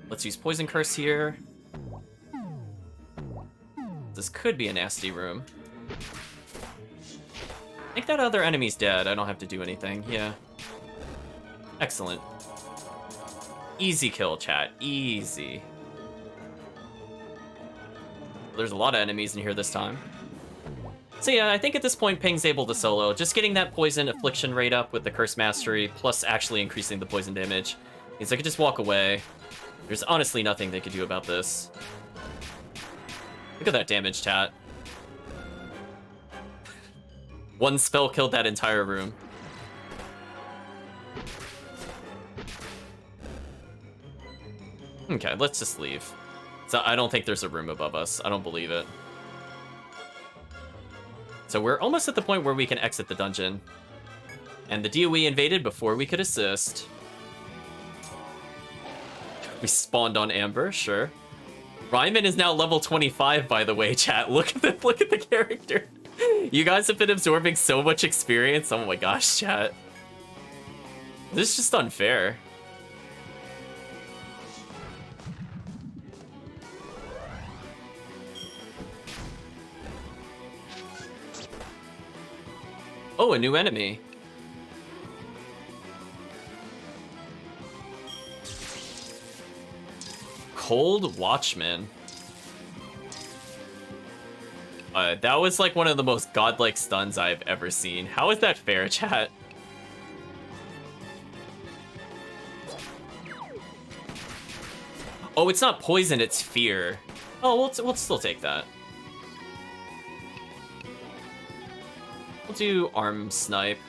Let's use Poison Curse here. This could be a nasty room. I think that other enemy's dead. I don't have to do anything. Yeah. Excellent. Easy kill, chat. Easy. There's a lot of enemies in here this time. So yeah, I think at this point Ping's able to solo. Just getting that poison affliction rate up with the Curse Mastery, plus actually increasing the poison damage, means I could just walk away. There's honestly nothing they could do about this. Look at that damage, chat. One spell killed that entire room. Okay, let's just leave. So I don't think there's a room above us. I don't believe it. So we're almost at the point where we can exit the dungeon. And the DOE invaded before we could assist. We spawned on Amber, sure. Ryman is now level 25, by the way, chat. Look at the character. You guys have been absorbing so much experience. Oh my gosh, chat. This is just unfair. Oh, a new enemy. Cold Watchman. That was like one of the most godlike stuns I've ever seen. How is that fair, chat? Oh, it's not poison, it's fear. Oh, we'll still take that. We'll do arm snipe.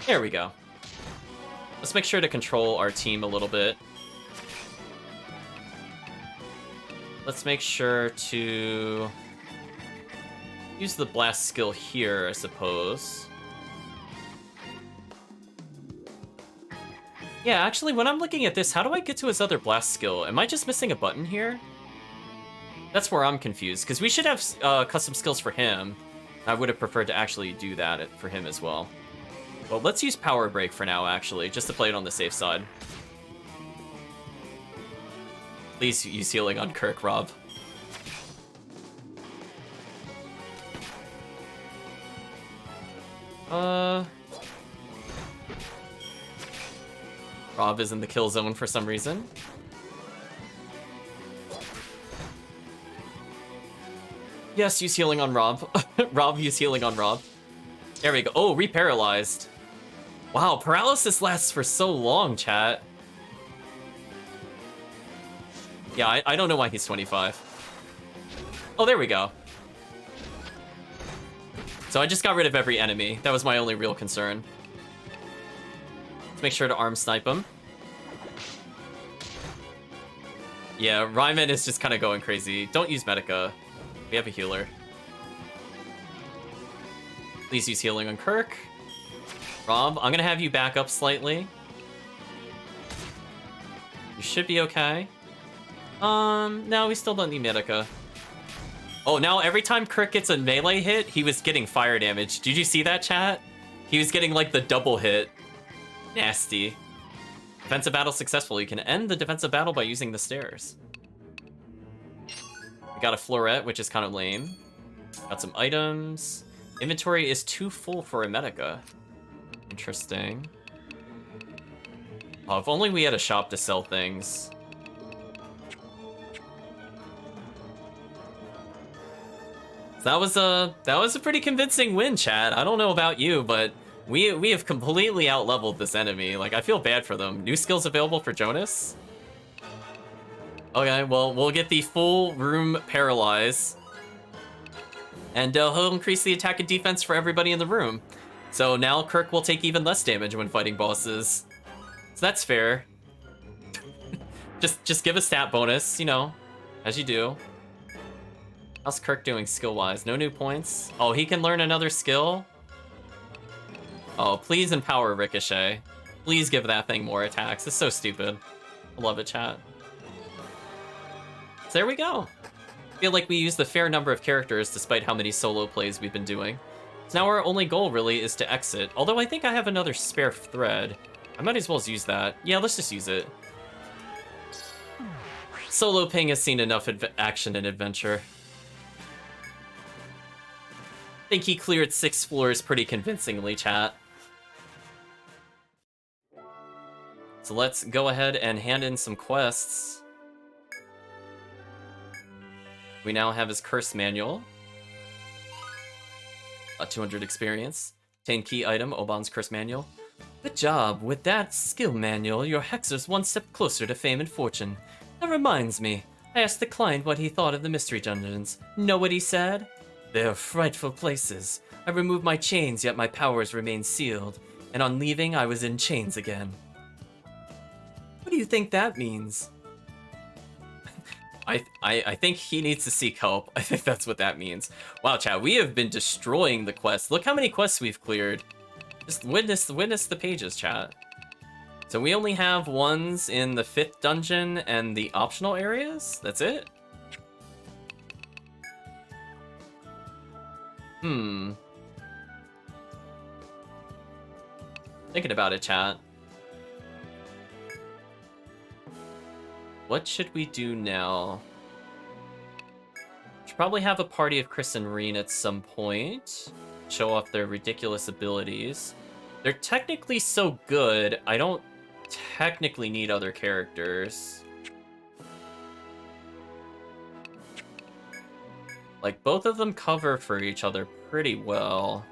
There we go. Let's make sure to control our team a little bit. Let's make sure to use the blast skill here, I suppose. Yeah, actually, when I'm looking at this, how do I get to his other blast skill? Am I just missing a button here? That's where I'm confused, because we should have custom skills for him. I would have preferred to actually do that for him as well. Well, let's use Power Break for now, actually, just to play it on the safe side. Please use healing on Kirk, Rob. Rob is in the kill zone for some reason. Yes, use healing on Rob. Rob, use healing on Rob. There we go. Oh, reparalyzed. Wow, paralysis lasts for so long, chat. Yeah, I don't know why he's 25. Oh, there we go. So I just got rid of every enemy. That was my only real concern. Let's make sure to arm snipe him. Yeah, Ryman is just kind of going crazy. Don't use Medica. We have a healer. Please use healing on Kirk. Rob, I'm gonna have you back up slightly. You should be okay. No, we still don't need Medica. Oh, now every time Kirk gets a melee hit, he was getting fire damage. Did you see that, chat? He was getting, like, the double hit. Nasty. Defensive battle successful. You can end the defensive battle by using the stairs. We got a floret, which is kind of lame. Got some items. Inventory is too full for a Medica. Interesting. Oh, if only we had a shop to sell things. That was a pretty convincing win, chat. I don't know about you, but we have completely out-leveled this enemy. Like, I feel bad for them. New skills available for Jonas? Okay, well, we'll get the full room paralyze. And he'll increase the attack and defense for everybody in the room. So now Kirk will take even less damage when fighting bosses. So that's fair. just give a stat bonus, you know, as you do. How's Kirk doing skill-wise? No new points? Oh, he can learn another skill? Oh, please empower Ricochet. Please give that thing more attacks. It's so stupid. I love it, chat. So there we go. I feel like we used a fair number of characters despite how many solo plays we've been doing. So now our only goal really is to exit. Although I think I have another spare thread. I might as well use that. Yeah, let's just use it. Solo Ping has seen enough action and adventure. I think he cleared 6 floors pretty convincingly, chat. So let's go ahead and hand in some quests. We now have his curse manual. 200 experience. 10 key item, Oban's curse manual. Good job. With that skill manual, your hexer's one step closer to fame and fortune. That reminds me. I asked the client what he thought of the mystery dungeons. Know what he said? They're frightful places. I removed my chains, yet my powers remain sealed. And on leaving, I was in chains again. What do you think that means? I think he needs to seek help. I think that's what that means. Wow, chat, we have been destroying the quests. Look how many quests we've cleared. Just witness the pages, chat. So we only have ones in the 5th dungeon and the optional areas? That's it? Thinking about it, chat. What should we do now? Should probably have a party of Chris and Reen at some point. Show off their ridiculous abilities. They're technically so good, I don't technically need other characters. Like, both of them cover for each other pretty well.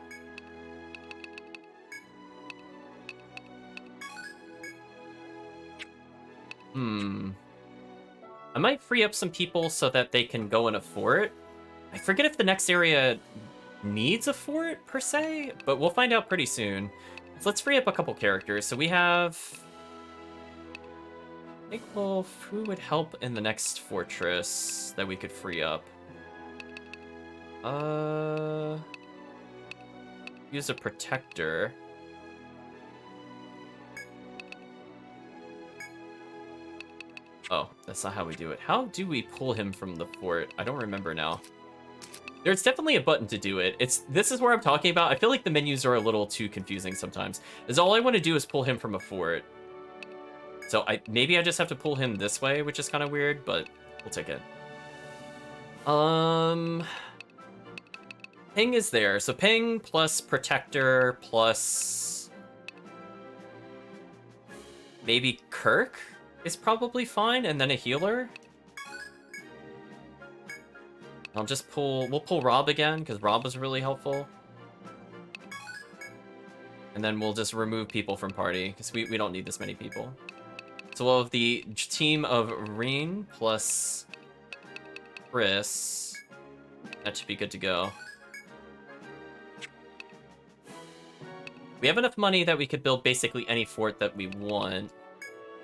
I might free up some people so that they can go in a fort. I forget if the next area needs a fort, per se, but we'll find out pretty soon. So let's free up a couple characters. So we have... I think, well, who would help in the next fortress that we could free up? Use a protector. Oh, that's not how we do it. How do we pull him from the fort? I don't remember now. There's definitely a button to do it. This is where I'm talking about. I feel like the menus are a little too confusing sometimes. All I want to do is pull him from a fort. So maybe I just have to pull him this way, which is kind of weird, but we'll take it. Ping is there. So Ping plus Protector plus maybe Kirk is probably fine, and then a healer. I'll just we'll pull Rob again, because Rob was really helpful. And then we'll just remove people from party, because we don't need this many people. So we'll have the team of Reen plus Chris. That should be good to go. We have enough money that we could build basically any fort that we want.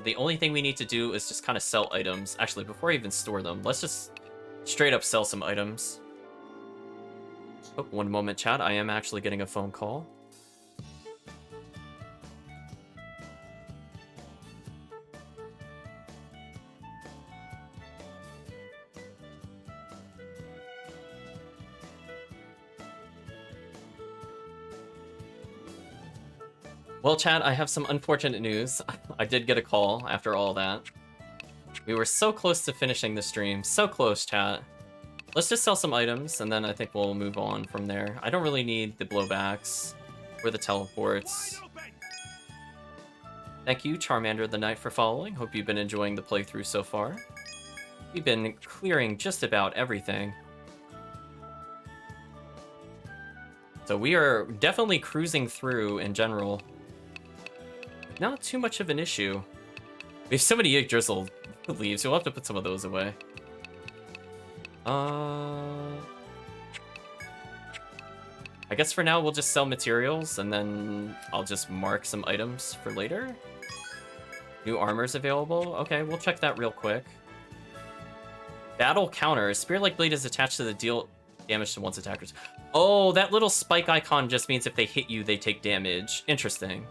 The only thing we need to do is just kind of sell items. Actually, before I even store them, let's just straight up sell some items. Oh, one moment, chat. I am actually getting a phone call. Well, chat, I have some unfortunate news. I did get a call after all that. We were so close to finishing the stream. So close, chat. Let's just sell some items, and then I think we'll move on from there. I don't really need the blowbacks or the teleports. Thank you, Charmander the Knight, for following. Hope you've been enjoying the playthrough so far. We've been clearing just about everything. So we are definitely cruising through in general. Not too much of an issue. We have so many Yggdrasil leaves, we'll have to put some of those away. I guess for now we'll just sell materials, and then I'll just mark some items for later. New armor's available. Okay, we'll check that real quick. Battle counter. Spear-like blade is attached to the deal damage to one's attackers. Oh, that little spike icon just means if they hit you, they take damage. Interesting.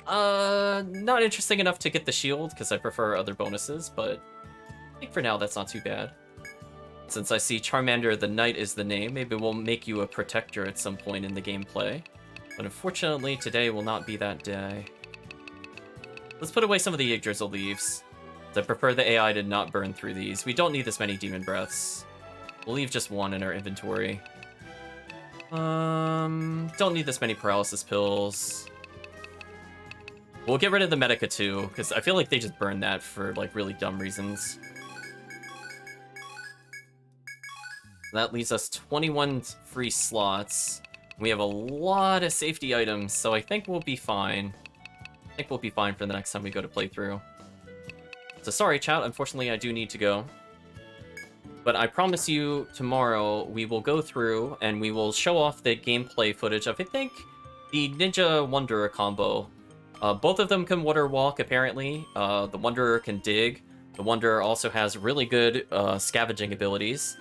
Not interesting enough to get the shield, because I prefer other bonuses, but I think for now that's not too bad. Since I see Charmander the Knight is the name, maybe we'll make you a protector at some point in the gameplay. But unfortunately, today will not be that day. Let's put away some of the Yggdrasil leaves. I prefer the AI to not burn through these. We don't need this many demon breaths. We'll leave just one in our inventory. Don't need this many paralysis pills. We'll get rid of the Medica too, because I feel like they just burn that for like really dumb reasons. That leaves us 21 free slots. We have a lot of safety items, so I think we'll be fine. I think we'll be fine for the next time we go to play through. So sorry, chat, unfortunately I do need to go. But I promise you, tomorrow we will go through and we will show off the gameplay footage of, I think, the Ninja Wanderer combo. Both of them can water walk, apparently. The Wanderer can dig. The Wanderer also has really good scavenging abilities.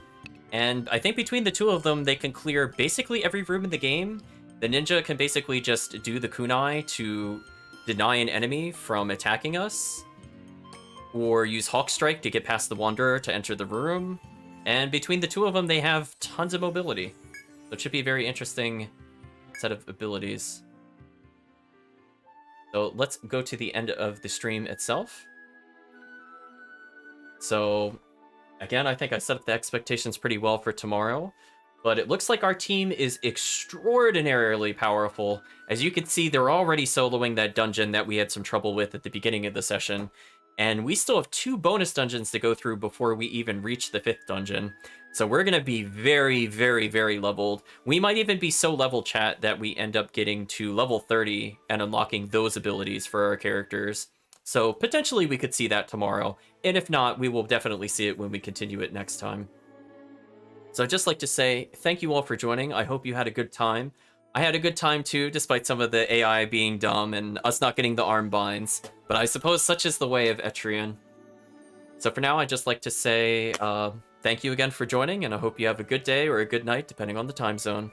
And I think between the two of them, they can clear basically every room in the game. The Ninja can basically just do the kunai to deny an enemy from attacking us, or use Hawk Strike to get past the Wanderer to enter the room. And between the two of them, they have tons of mobility. So it should be a very interesting set of abilities. So let's go to the end of the stream itself. So again, I think I set up the expectations pretty well for tomorrow, but it looks like our team is extraordinarily powerful. As you can see, they're already soloing that dungeon that we had some trouble with at the beginning of the session, and we still have 2 bonus dungeons to go through before we even reach the 5th dungeon. So we're going to be very, very, very leveled. We might even be so level, chat, that we end up getting to level 30 and unlocking those abilities for our characters. So potentially we could see that tomorrow, and if not, we will definitely see it when we continue it next time. So I'd just like to say thank you all for joining. I hope you had a good time. I had a good time too, despite some of the AI being dumb and us not getting the arm binds, but I suppose such is the way of Etrian. So for now, I'd just like to say thank you again for joining, and I hope you have a good day or a good night, depending on the time zone.